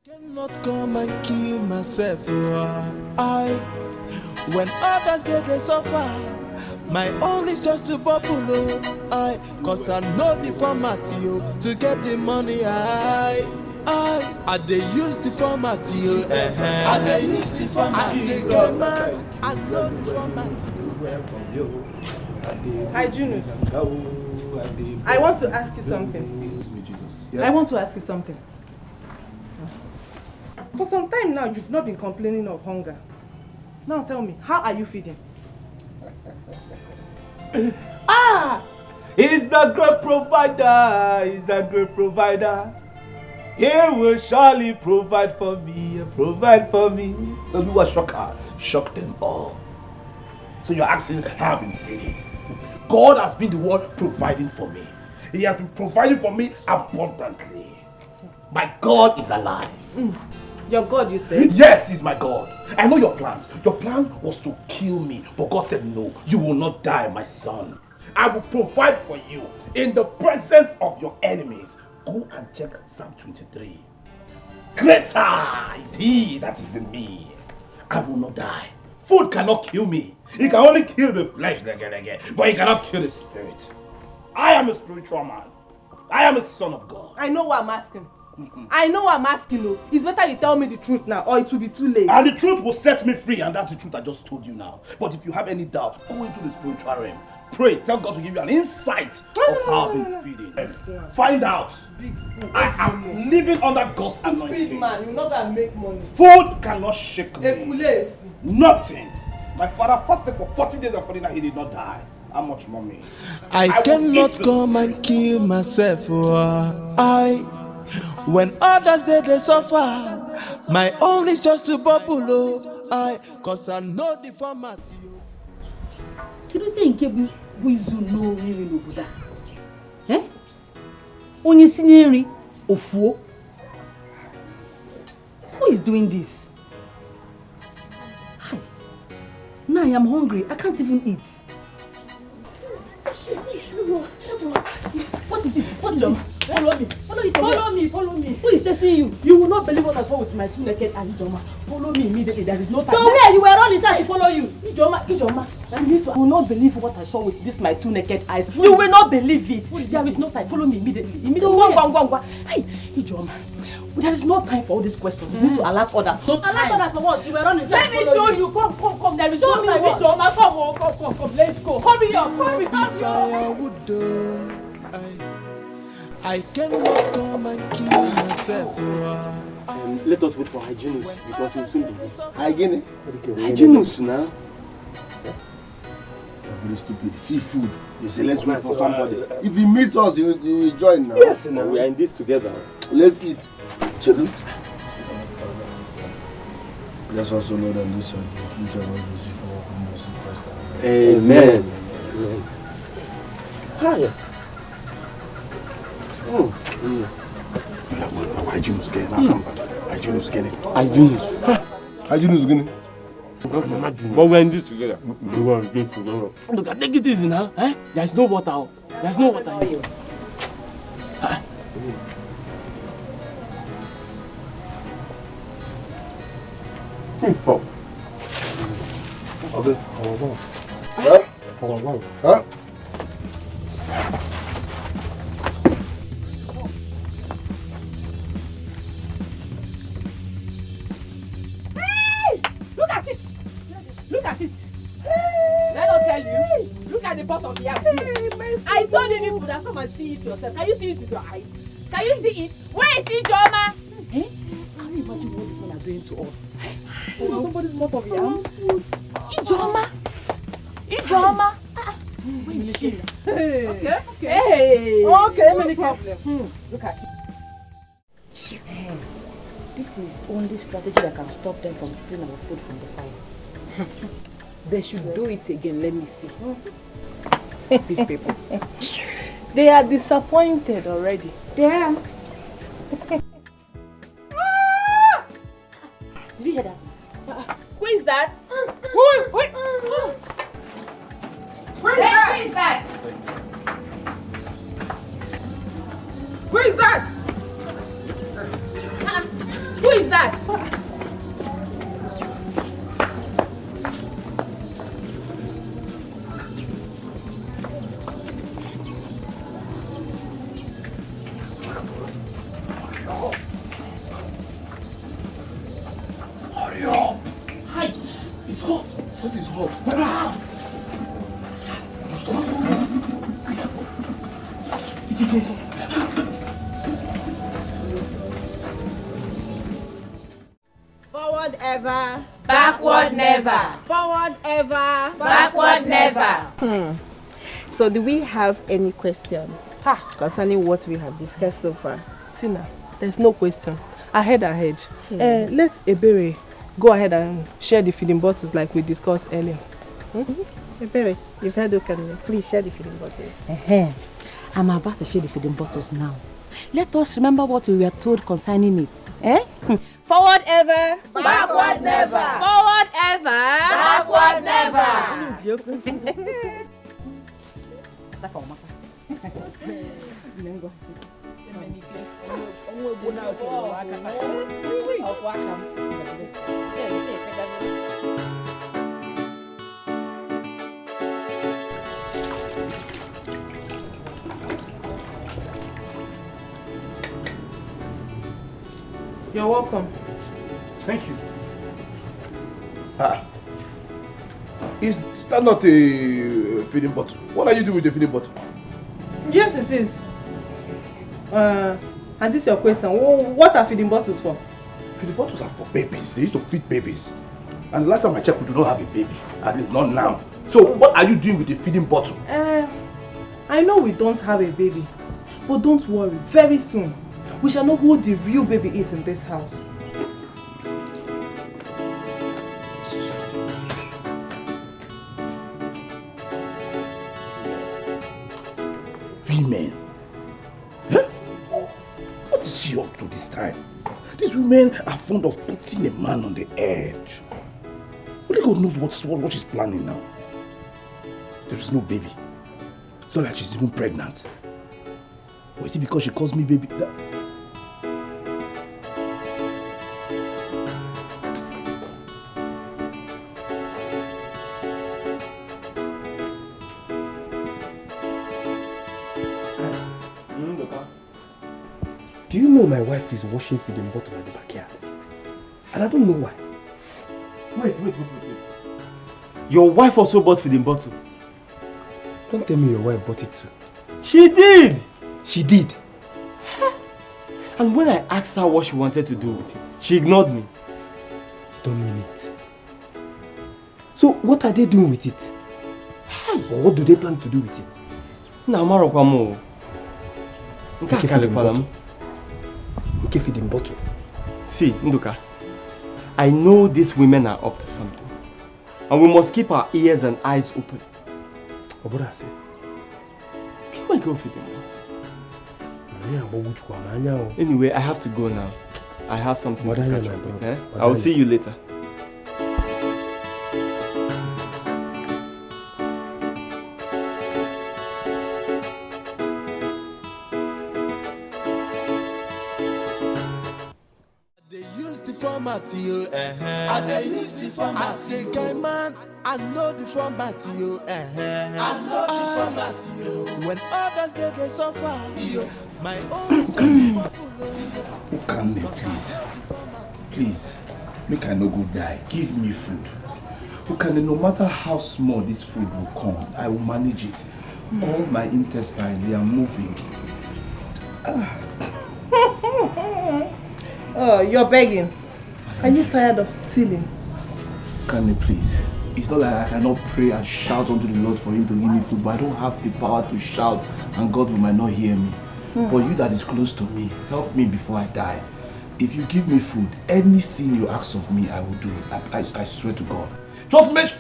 Cannot come and kill myself. When others they suffer, my own is just to bubble. Cause I know the format to get the money. I they use the format I they use the format. I know the format Hi, Junus. I want to ask you something. Yes. I want to ask you something. For some time now, you've not been complaining of hunger. Now tell me, how are you feeding? He's the great provider. He's the great provider. He will surely provide for me. Provide for me. Oluwa shock them all. So you're asking how I've been feeling. God has been the one providing for me. He has been providing for me abundantly. My God is alive. Your God, you said? Yes, he's my God. I know your plans. Your plan was to kill me, but God said no, you will not die, my son. I will provide for you in the presence of your enemies. Go and check Psalm 23. Greater is he that is in me. I will not die. Food cannot kill me. It can only kill the flesh, but it cannot kill the spirit. I am a spiritual man. I am a son of God. I know what I'm asking. I know what I'm asking. No. It's better you tell me the truth now, or it will be too late. And the truth will set me free, and that's the truth I just told you now. But if you have any doubt, go into the spiritual realm. Pray, tell God to give you an insight of how I've been feeding. Yes. Find out. I am living under God's anointing. Big man, you're not gonna make money. Food cannot shake me. Nothing. My father fasted for 40 days and 40 nights. He did not die. How much, mommy? I cannot come and kill myself. When others they suffer, my own is just to bubble. Cause I know the format. Can you say in Kebu Wizu no Riri no Buddha? Eh? Onye Sineri Ofuo? Who is doing this? Hi. Now I am hungry. I can't even eat. What is it? What is it? Follow me. Follow me. Follow me. Who is chasing you? You will not believe what I saw with my two naked eyes, Ijoma. Follow me immediately. There is no time. Don't worry, you were running to follow you. Ijoma. I will not believe what I saw with this my two naked eyes. You will not believe it. There is no time. Follow me immediately. Go. Hey, Ijoma. There is no time for all these questions. You need to alert others. Alert others for what? You were running. Let me show you. Come. There is no time. Ijoma, come. Let's go. Hurry up. I cannot come and kill myself. Let us wait for Hygienus because he will soon be here. Hygienus now. Very stupid. Seafood. You say let's wait for somebody. If he meets us, he will join now. Yes, now we are in this together. Let's eat. Chelu. Let's also know that this is Amen. Hi. Hygienus again. Hygienus again. But we're in this together. Look, take it easy now. Eh? There's no water. There's no water here. Huh? Look at it. Let us tell you. Look at the bottom of the yam. I told you people that come and see it yourself. Can you see it with your eyes? Can you see it? Where is it, Joma? Can you imagine what this one are doing to us? Somebody's bottom of yam. Ijoma. Where is she? Okay. Okay, many problems. Look at it. This is only strategy that can stop them from stealing our food from the fire. They should do it again, let me see. Stupid people. They are disappointed already. Yeah. Did you hear that? Who is that? Who is that? Who is that? Who is that? Hurry up! Hi! It's hot! What is hot? ever. Backward never. Forward ever. Backward never. So do we have any question concerning what we have discussed so far? Tina, there's no question. Ahead. Let Ebere go ahead and share the feeding bottles like we discussed earlier. Ebere, you've heard Okanne. Please share the feeding bottles. I'm about to share the feeding bottles now. Let us remember what we were told concerning it. Forward ever. Backward never. Forward ever. Backward never. You're welcome. Thank you. Is that not a feeding bottle? What are you doing with the feeding bottle? Yes, it is. And this is your question. What are feeding bottles for? Feeding bottles are for babies. They used to feed babies. And last time I checked, we do not have a baby. At least not now. So what are you doing with the feeding bottle? I know we don't have a baby. But don't worry. Very soon, we shall know who the real baby is in this house. Women? Huh? What is she up to this time? These women are fond of putting a man on the edge. Only God knows what she's planning now. There is no baby. It's not like she's even pregnant. Or is it because she calls me baby? Do you know my wife is washing feeding bottle at the backyard? And I don't know why. Wait. Your wife also bought feeding bottle? Don't tell me your wife bought it too. She did! She did? And when I asked her what she wanted to do with it, she ignored me. Don't mean it. So what are they doing with it? Or what do they plan to do with it? Nke feeding bottle. See, Nduka, I know these women are up to something. And we must keep our ears and eyes open. Oboda say. Why go feeding bottle? Anyway, I have to go now. I have something to catch up with. I will see you later. I dey use the format. I say, guy man, I know the format, yo. I know the format, yo. When others they suffer, yo, my own is just Okanne, please, make I no go die. Give me food. Okanne, no matter how small this food will come, I will manage it. All my intestines, they are moving. Oh, you're begging. Are you tired of stealing? Okanne, please. It's not like I cannot pray and shout unto the Lord for him to give me food, but I don't have the power to shout and God might not hear me. But you that is close to me, help me before I die. If you give me food, anything you ask of me, I will do it. I swear to God. Just mention...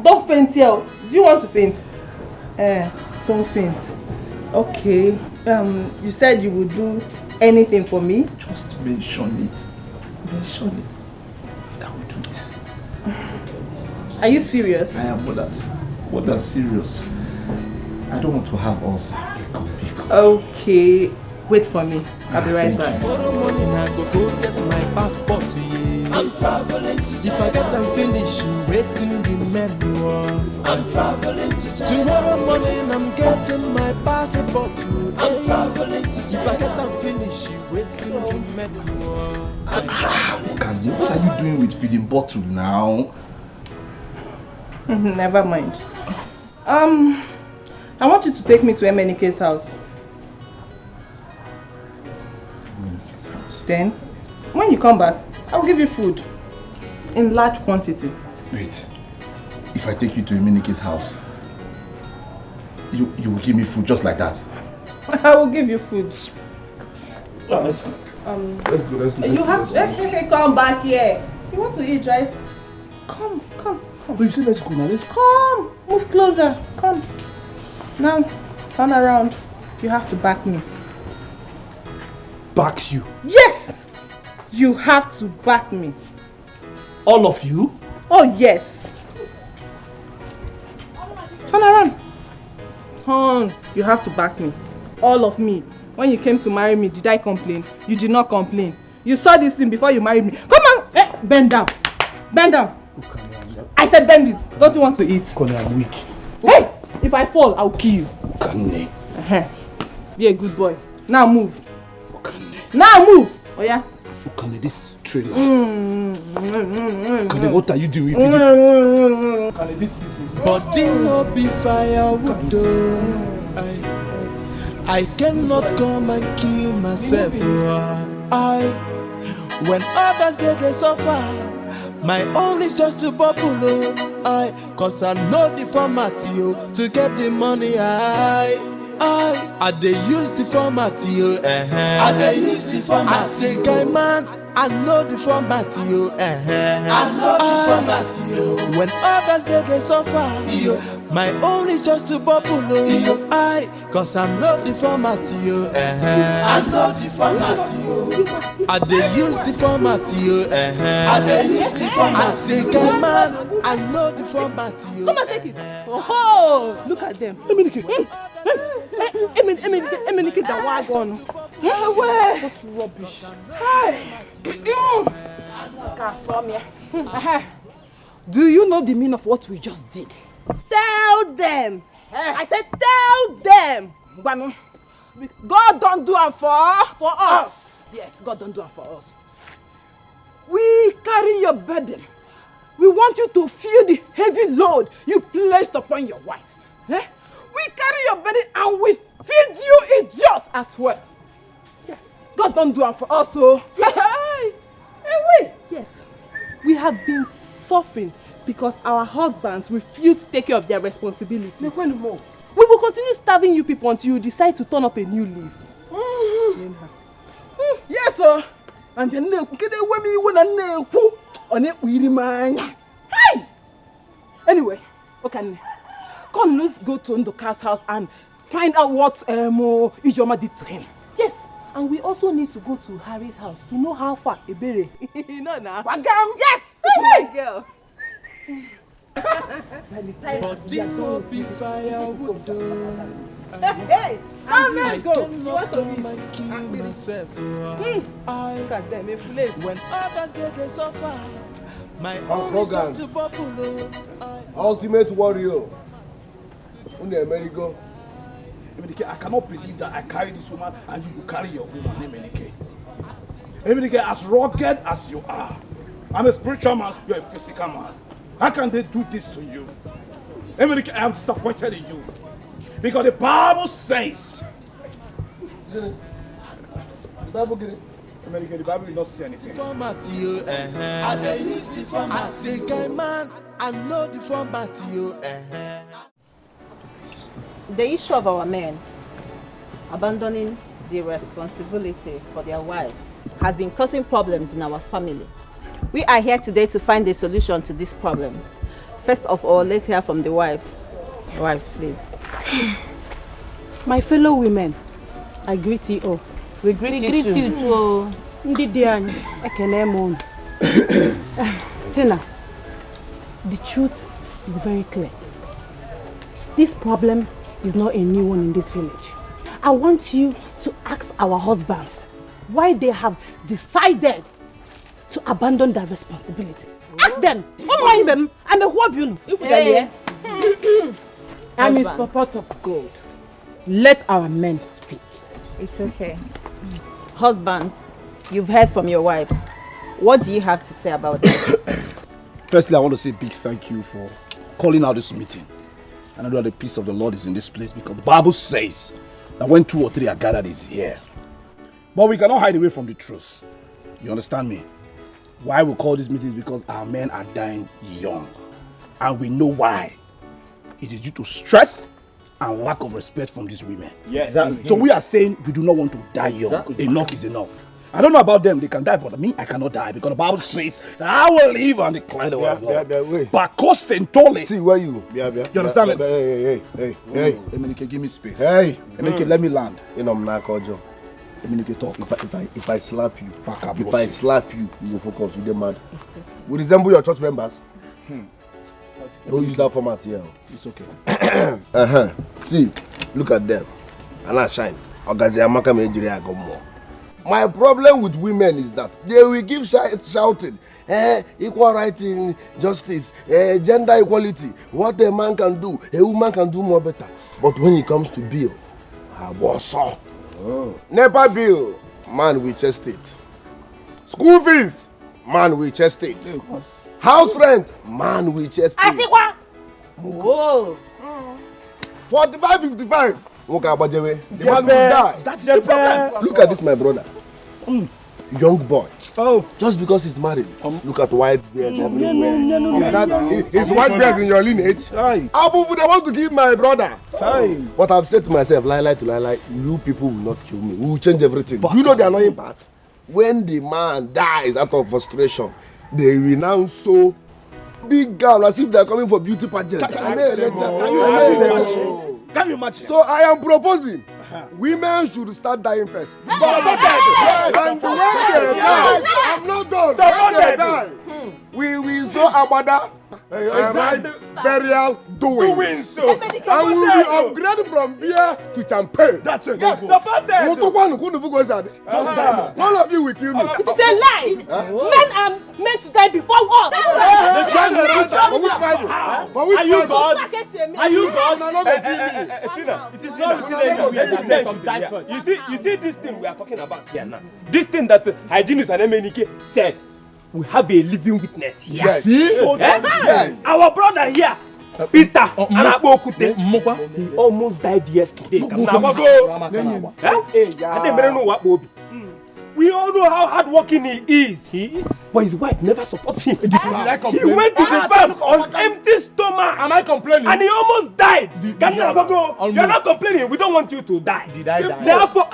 Don't faint here. Do you want to faint? Don't faint. Okay. You said you would do anything for me? Just mention it. Mention it. I will do it. Are you serious? I am more than serious. I don't want to have ulcer. Okay. Wait for me. I'll be right back. Tomorrow morning I go get my passport, yeah. I'm traveling to China. If I get and finish, waiting remember. I'm traveling to China. Tomorrow morning I'm getting my passport, yeah. I'm traveling to China. If I get and finish, waiting remember. What are you doing with feeding bottle now? Never mind. I want you to take me to Emenike's house. Then, when you come back, I'll give you food. In large quantity. Wait. If I take you to Emenike's house, you will give me food just like that? I will give you food. Oh, let's go. Let's go. You have to come back here. You want to eat, right? Come. But you said let's go now. Let's go. Come. Move closer. Come. Now, turn around. You have to back me. Back you? Yes! You have to back me. All of you? Oh, yes. Turn around. Turn. You have to back me. All of me. When you came to marry me, did I complain? You did not complain. You saw this thing before you married me. Come on! Hey, bend down. Bend down. I said bend this. Don't you want to eat? Kone, I'm weak. Hey! If I fall, I'll kill you. Kone. Be a good boy. Now move. Now move! Oh yeah? Kone, this trailer. Kone, what are you doing? Kone, this is Body no be firewood though. I cannot come and kill myself. When others they suffer, my own is just to bubble. Cause I know the format to get the money. I dey use the format I dey use the format. I say guy man, I know the format I know the format When others they suffer, my own is just to bubble. Cause I know the format I know the format I dey use the format I dey use the format. I say guy man, I know the format Come and take it. Oh, look at them. Emenike the wagon. What rubbish. Do you know the meaning of what we just did? Tell them. I said tell them. God don't do it for us. Yes, God don't do it for us. We carry your burden. We want you to feel the heavy load you placed upon your wives. We carry your burden and we feed you idiots as well. Yes, God don't do it for us, so. Yes, we have been suffering because our husbands refuse to take care of their responsibilities. We will continue starving you people until you decide to turn up a new leaf. Yes, sir. And then hey! Anyway, okay. Come, let's go to Ndoka's house and find out what Ijoma did to him. Yes, and we also need to go to Harry's house to know how far Ebere. No, no. Yes, my girl. Body no be firewood though. Hey, I cannot come and kill myself. Look at them, when others they suffer, my own is Hogan. just to bubble. Ultimate warrior. Amerigo. Emenike, I cannot believe that I carry this woman and you carry your woman, Emenike. Emenike, as rugged as you are, I'm a spiritual man, you're a physical man. How can they do this to you? Emenike, I am disappointed in you. Because the Bible says... The Bible get it? Emenike, the Bible will not say anything. I dey use the format. I say guy man, I know the format The issue of our men abandoning the responsibilities for their wives has been causing problems in our family. We are here today to find a solution to this problem. First of all, let's hear from the wives. Wives, please. My fellow women, I greet you all. We greet you too. Tina, the truth is very clear. This problem is not a new one in this village. I want you to ask our husbands why they have decided to abandon their responsibilities. Ask them. I'm a wobble. I'm in support of God. Let our men speak. It's okay. Husbands, you've heard from your wives. What do you have to say about that? Firstly, I want to say a big thank you for calling out this meeting. And I know that the peace of the Lord is in this place because the Bible says that when 2 or 3 are gathered, it's here. But we cannot hide away from the truth. You understand me? Why we call this meeting is because our men are dying young. And we know why. It is due to stress and lack of respect from these women. Yes. Exactly. So we are saying we do not want to die young. Exactly. Enough is enough. I don't know about them, they can die, but me, I cannot die because the Bible says that I will live and declare the word of God. Bakos Sentole. See where you? You understand me? Hey. Emenike, give me space. Hey. Emenike, let me land. You know, I'm not Kojo. Emenike, talk. If I slap you, you will focus. You get mad. We resemble your church members. Don't use that format here. It's okay. See, look at them. And I shine. My problem with women is that they will keep shouting, equal rights, justice, gender equality, what a man can do, a woman can do more better. But when it comes to bill, NEPA bill, man will chest it. School fees, man will chest it. House rent, man will chest it. Whoa. 45-55. The man will die. That's the problem. Look at this, my brother. Young boy. Oh. Just because he's married. Look at white beards everywhere. Is white beards in your lineage? How would I want to kill my brother? But I've said to myself, lie to lie, you people will not kill me. We will change everything. You know the annoying part? When the man dies out of frustration, they will now sew big gown as if they're coming for beauty pageant. Can you imagine? So I am proposing women should start dying first. Yes, and when they die, I'm not done. When they die, we will sew abada, right, burial, doing so. And we will be upgraded from beer to champagne. That's it. Yes. All of you will kill me. It's a lie. Men are meant to die before war. For which Bible? For which Bible? Are you God? Tina, it is not written. You see this thing we are talking about here now. This thing that hygienist and MNK said, we have a living witness here. Yes. Yes. Our brother here, Peter Anabokute, he almost died yesterday. We all know how hardworking he is. But his wife never supports him. He went to the farm on empty stomach. Am I complaining? And he almost died. You're not complaining. We don't want you to die. Did I die? Therefore,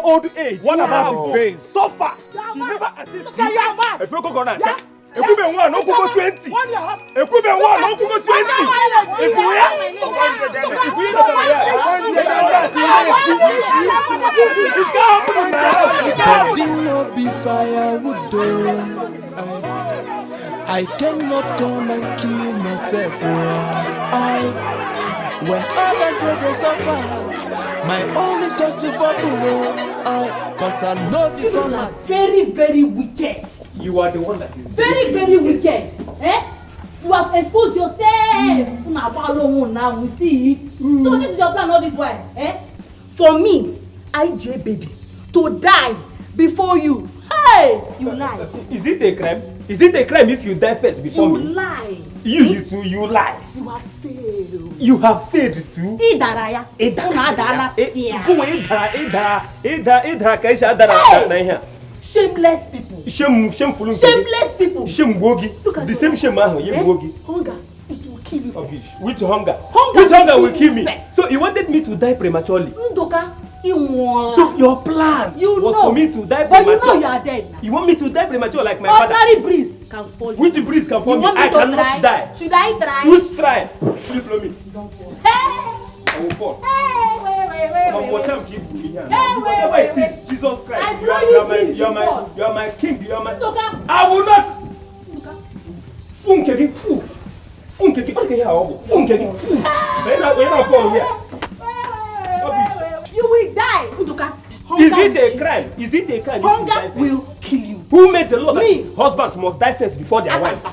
old age. What about his face? Suffer. She never assists. If you go on, if you been one, no go 20. If you been one, no go 20. If I cannot come and kill myself. When others they suffer, my own is just to bubble. Cause I know the format. Very, very wicked. You are the one that is very, very wicked. You have exposed yourself. Now we see it. So this is your plan all this while. For me, IJ baby, to die before you. Hey, you lie. Is it a crime? Is it a crime if you die first before me? You lie. You too, you lie. You have failed. You have failed too. Idaraya. Shameless people. Shameful. Shameless people. Shamgogi. The same shame. Hunger. It will kill you first. Which hunger? Which hunger will kill me? So you wanted me to die prematurely? Ndoka. So your plan was for me to die prematurely. But you know you are dead now. You want me to die prematurely like my father? Ordinary breeze can fall you. Which breeze can fall me? I cannot die. Should I try? Which try? Please blow me. Don't fall. I will fall. Wait. Jesus Christ. You are my king. You are my. I will not. Funkeki. You will die, Udoka. Is it a crime? Is it a crime? Hunger will kill you. Who made the law that husbands must die first before their wife?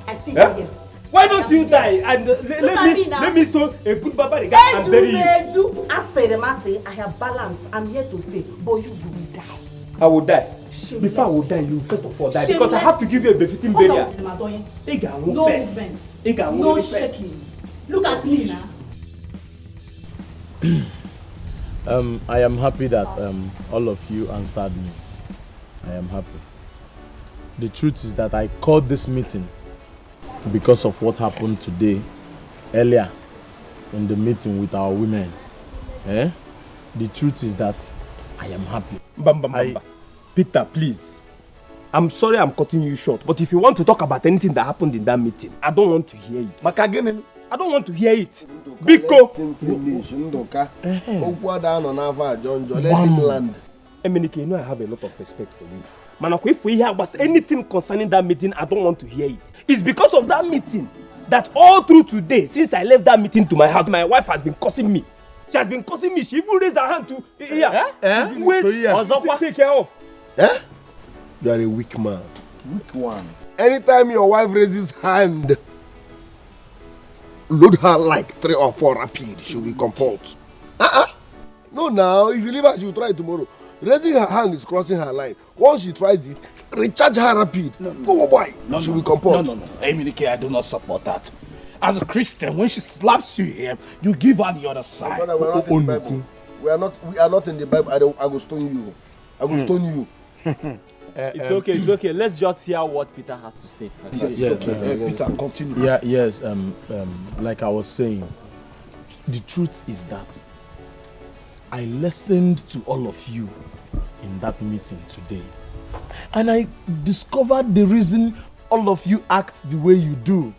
I still here. Why don't you die and let me sow a good barbaric and bury you? I have balanced. I'm here to stay, but you will die. I will die. Before I will die, you first of all die because I have to give you a befitting burial. No movement. No shaking. Look at me now. I am happy that all of you answered me. I am happy. The truth is that I called this meeting because of what happened today, earlier in the meeting with our women. The truth is that I am happy. Peter, please. I'm sorry I'm cutting you short, but if you want to talk about anything that happened in that meeting, I don't want to hear it. I don't want to hear it. Biko. Let him land. Emenike, you know I have a lot of respect for you. Manako, if we hear about anything concerning that meeting, I don't want to hear it. It's because of that meeting that all through today, since I left that meeting to my house, my wife has been cursing me. She has been cursing me. She even raised her hand to take care of. You are a weak man. Weak one. Anytime your wife raises hand, load her like 3 or 4 rapid. She'll be compelled. No, now, if you leave her, she'll try it tomorrow. Raising her hand is crossing her line. Once she tries it, recharge her rapid. Go, boy. She'll be compelled. No. Emenike, I do not support that. As a Christian, when she slaps you here, you give her the other side. Brother, we're not in the Bible. We are not in the Bible. I will stone you. I will stone you. It's okay. Let's just hear what Peter has to say first. Peter, continue. Yes. Like I was saying, the truth is that I listened to all of you in that meeting today, and I discovered the reason all of you act the way you do.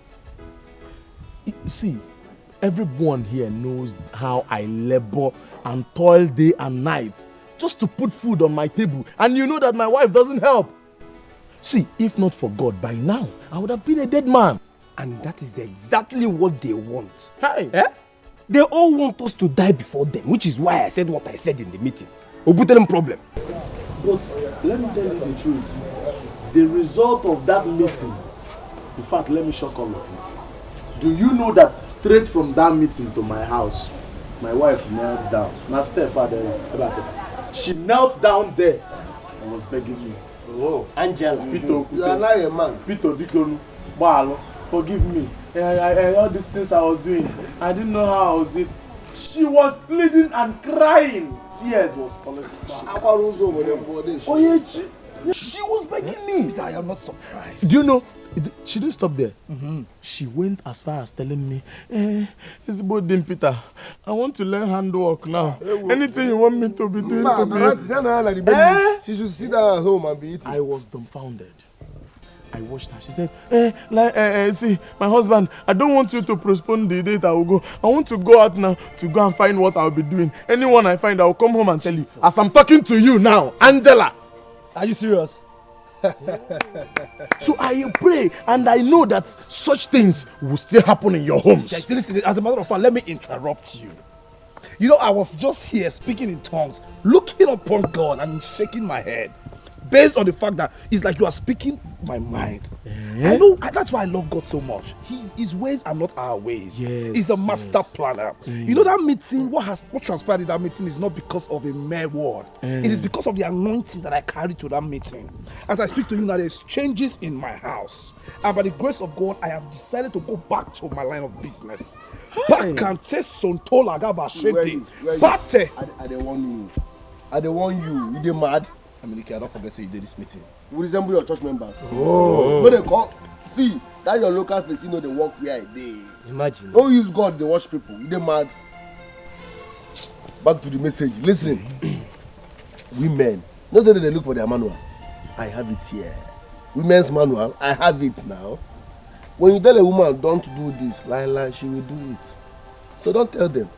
See, everyone here knows how I labor and toil day and night just to put food on my table, and you know that my wife doesn't help. See, if not for God, by now I would have been a dead man. And that is exactly what they want. Hey. They all want us to die before them, which is why I said what I said in the meeting. Obutelem problem. But let me tell you the truth. The result of that meeting, in fact, let me shock all of you. Do you know that straight from that meeting to my house, my wife knelt down. Now step out there. She knelt down there and was begging me. Oh, Angela. Peter, you are not a man. Peter, forgive me. All these things I was doing, I didn't know how I was doing. She was pleading and crying. Tears was falling. She was begging me. I am not surprised. Do you know? She didn't stop there. She went as far as telling me, it's about Peter. I want to learn handwork now. Anything you want me to be doing to me. She should sit down at home and be eating. I was dumbfounded. I watched her. She said, see, my husband, I don't want you to postpone the date I will go. I want to go out now to go and find what I'll be doing. Anyone I find, I'll come home and tell you. As I'm talking to you now, Angela. Are you serious? So I pray and I know that such things will still happen in your homes. Yes, listen, as a matter of fact, let me interrupt you. You know, I was just here speaking in tongues, looking upon God and shaking my head. Based on the fact that it's like you are speaking my mind. I know, that's why I love God so much. His ways are not our ways. He's a master planner. You know that meeting, what transpired in that meeting is not because of a mere word. It is because of the anointing that I carried to that meeting. As I speak to you now, there's changes in my house. And by the grace of God, I have decided to go back to my line of business. I don't want you. You dey mad? Emenike, I don't forget say you did this meeting. We resemble your church members. Oh. No, they call. See, that your local place, you know they work where they. Imagine. Don't use God, they watch people. You dey mad? Back to the message. Listen, women. Not that they look for their manual. I have it here. Women's manual. I have it now. When you tell a woman don't do this, lie, she will do it. So don't tell them.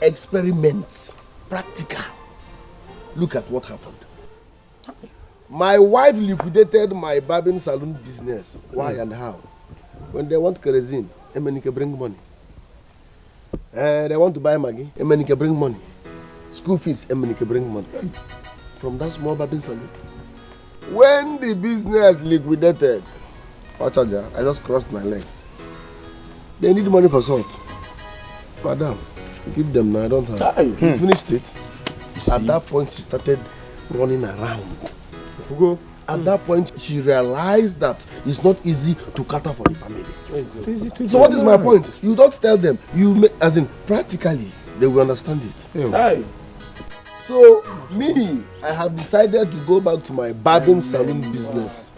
Experiment. Practical. Look at what happened. My wife liquidated my barbing salon business. Why and how? When they want kerosene, Emenike bring money. They want to buy Maggi, Emenike bring money. School fees, Emenike bring money. From that small barbing salon. When the business liquidated, I just crossed my leg. They need money for salt. Madam, give them now, I don't have. You finished it. At that point, she started running around. At that point, she realized that it's not easy to cater for the family. So what is my point? You don't tell them. You make, as in practically, they will understand it. Hey. So, me, I have decided to go back to my barbing salon business.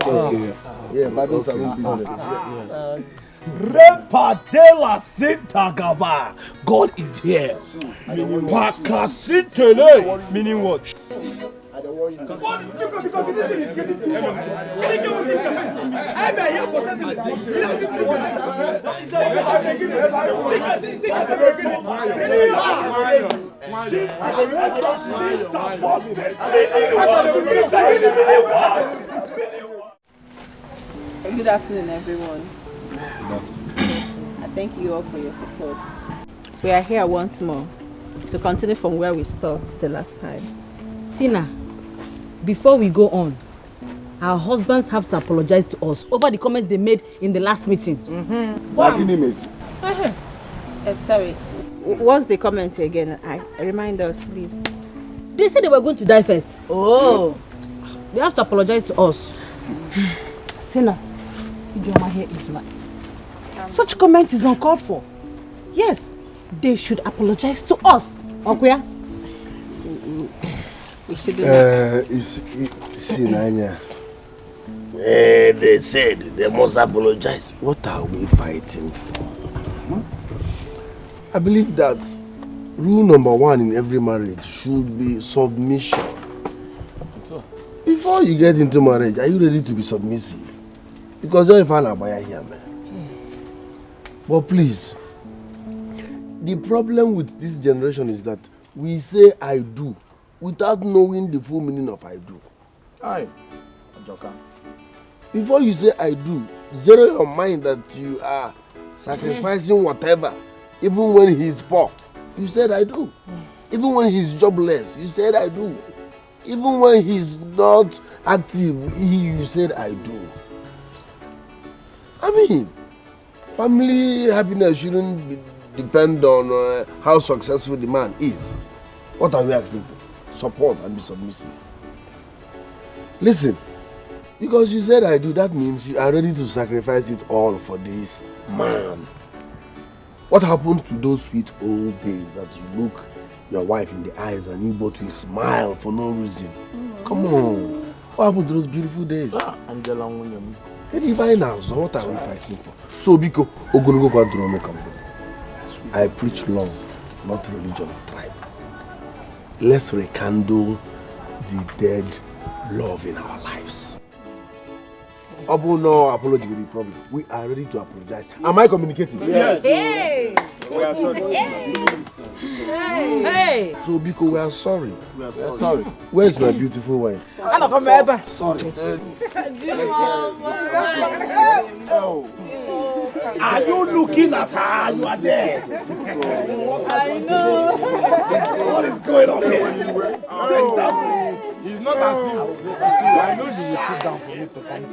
Yeah, barbing salon business. Repa de la Sintagaba. God is here. Pakasitele. Meaning what? I don't want you to Good afternoon, everyone. I thank you all for your support. We are here once more to continue from where we stopped the last time. Tina, before we go on, our husbands have to apologize to us over the comment they made in the last meeting. Sorry, what's the comment again? Remind us, please. They said they were going to die first. Oh. They have to apologize to us. Tina, Ijoma here is right. Such comment is uncalled for. Yes, they should apologize to us. Okuya? We should do that. See, Nanya. They said they must apologize. What are we fighting for? I believe that rule number 1 in every marriage should be submission. Before you get into marriage, are you ready to be submissive? Because you're a fan of here, man. But please, the problem with this generation is that we say I do without knowing the full meaning of I do. Aye. Joker. Before you say I do, zero your mind that you are sacrificing whatever. Even when he's poor, you said I do. Even when he's jobless, you said I do. Even when he's not active, you said I do. I mean, family happiness shouldn't depend on how successful the man is. What are we asking for? Support and be submissive. Listen, because you said I do, that means you are ready to sacrifice it all for this man. What happened to those sweet old days that you look your wife in the eyes and you both will smile for no reason? Come on. What happened to those beautiful days? Angela William. Now, so what are we fighting for? So, Biko, Ogonogo Kwadrono Kambo. I preach love, not religion or tribe. Let's rekindle the dead love in our lives. Abu, no apology with the problem. We are ready to apologize. Am I communicating? Yes. Hey. We are sorry. Hey. So, Biko, we are sorry. We are sorry. Where's my beautiful wife? Sorry. Are you looking at her? You are there. I know. What is going on here? It's not as if I know you will sit down for me to come to.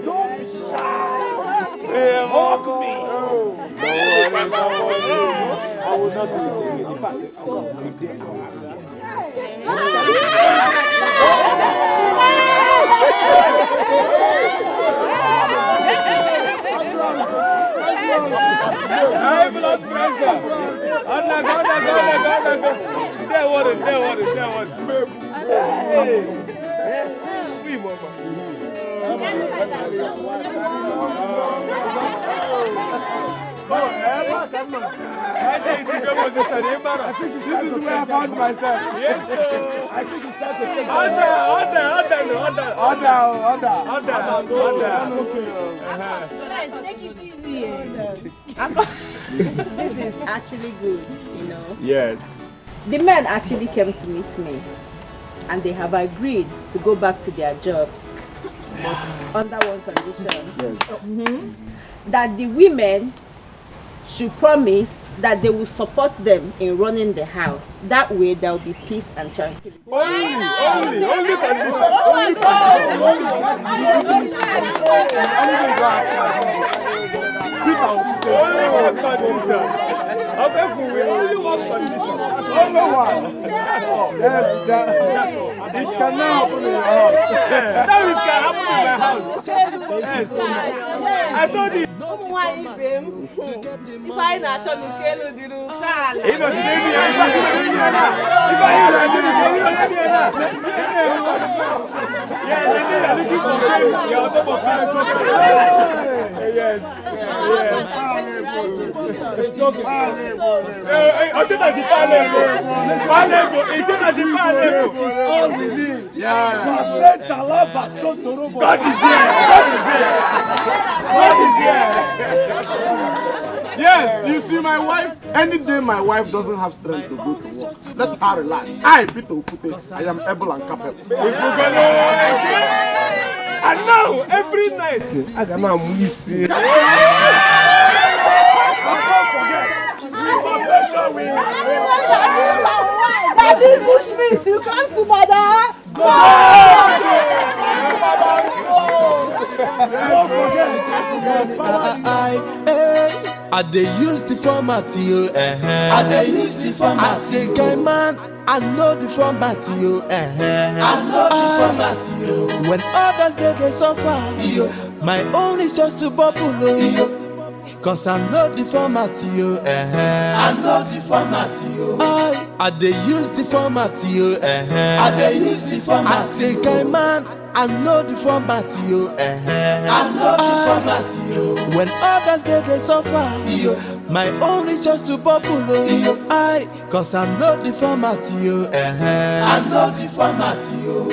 Don't be shy. Hug me. Don't worry. I will not do it. In fact, High blood pressure. They want it. We mama. I think this is where I found myself. Yes, sir. I think it's time to take Guys, take it easy. This is actually good, you know. Yes. The men actually came to meet me and they have agreed to go back to their jobs. But under one condition. That the women should promise that they will support them in running the house. That way there will be peace and tranquility. Only condition. Only one condition. Okay, we only one condition. Only one. Yes, it cannot happen in your house. Now it can happen in my house. Yes. I told you. nwaanyị ibe m. Ife anyị na-achọ n'uke elu dị n'uke ala. God is here. God is here. Yes, you see my wife, any day my wife doesn't have strength to go to work, let her relax. I, Peter Okute, I am able and capable. And now, every night, I can now miss you. Don't forget, we must make sure we... Daddy Bushmeat, you come to mother. Don't forget. I dey use the format you. I dey use the format. I say, guy man, I know the format you. I know the format you. When others they suffer, my own is just to bubble. Cause I know the format you. I know the format you. I dey use the format you. I dey use the format. I say, guy man, I know the format you. I know the format you. When others they suffer, my own is just to bubble. Cause I know the format you. I know the format you.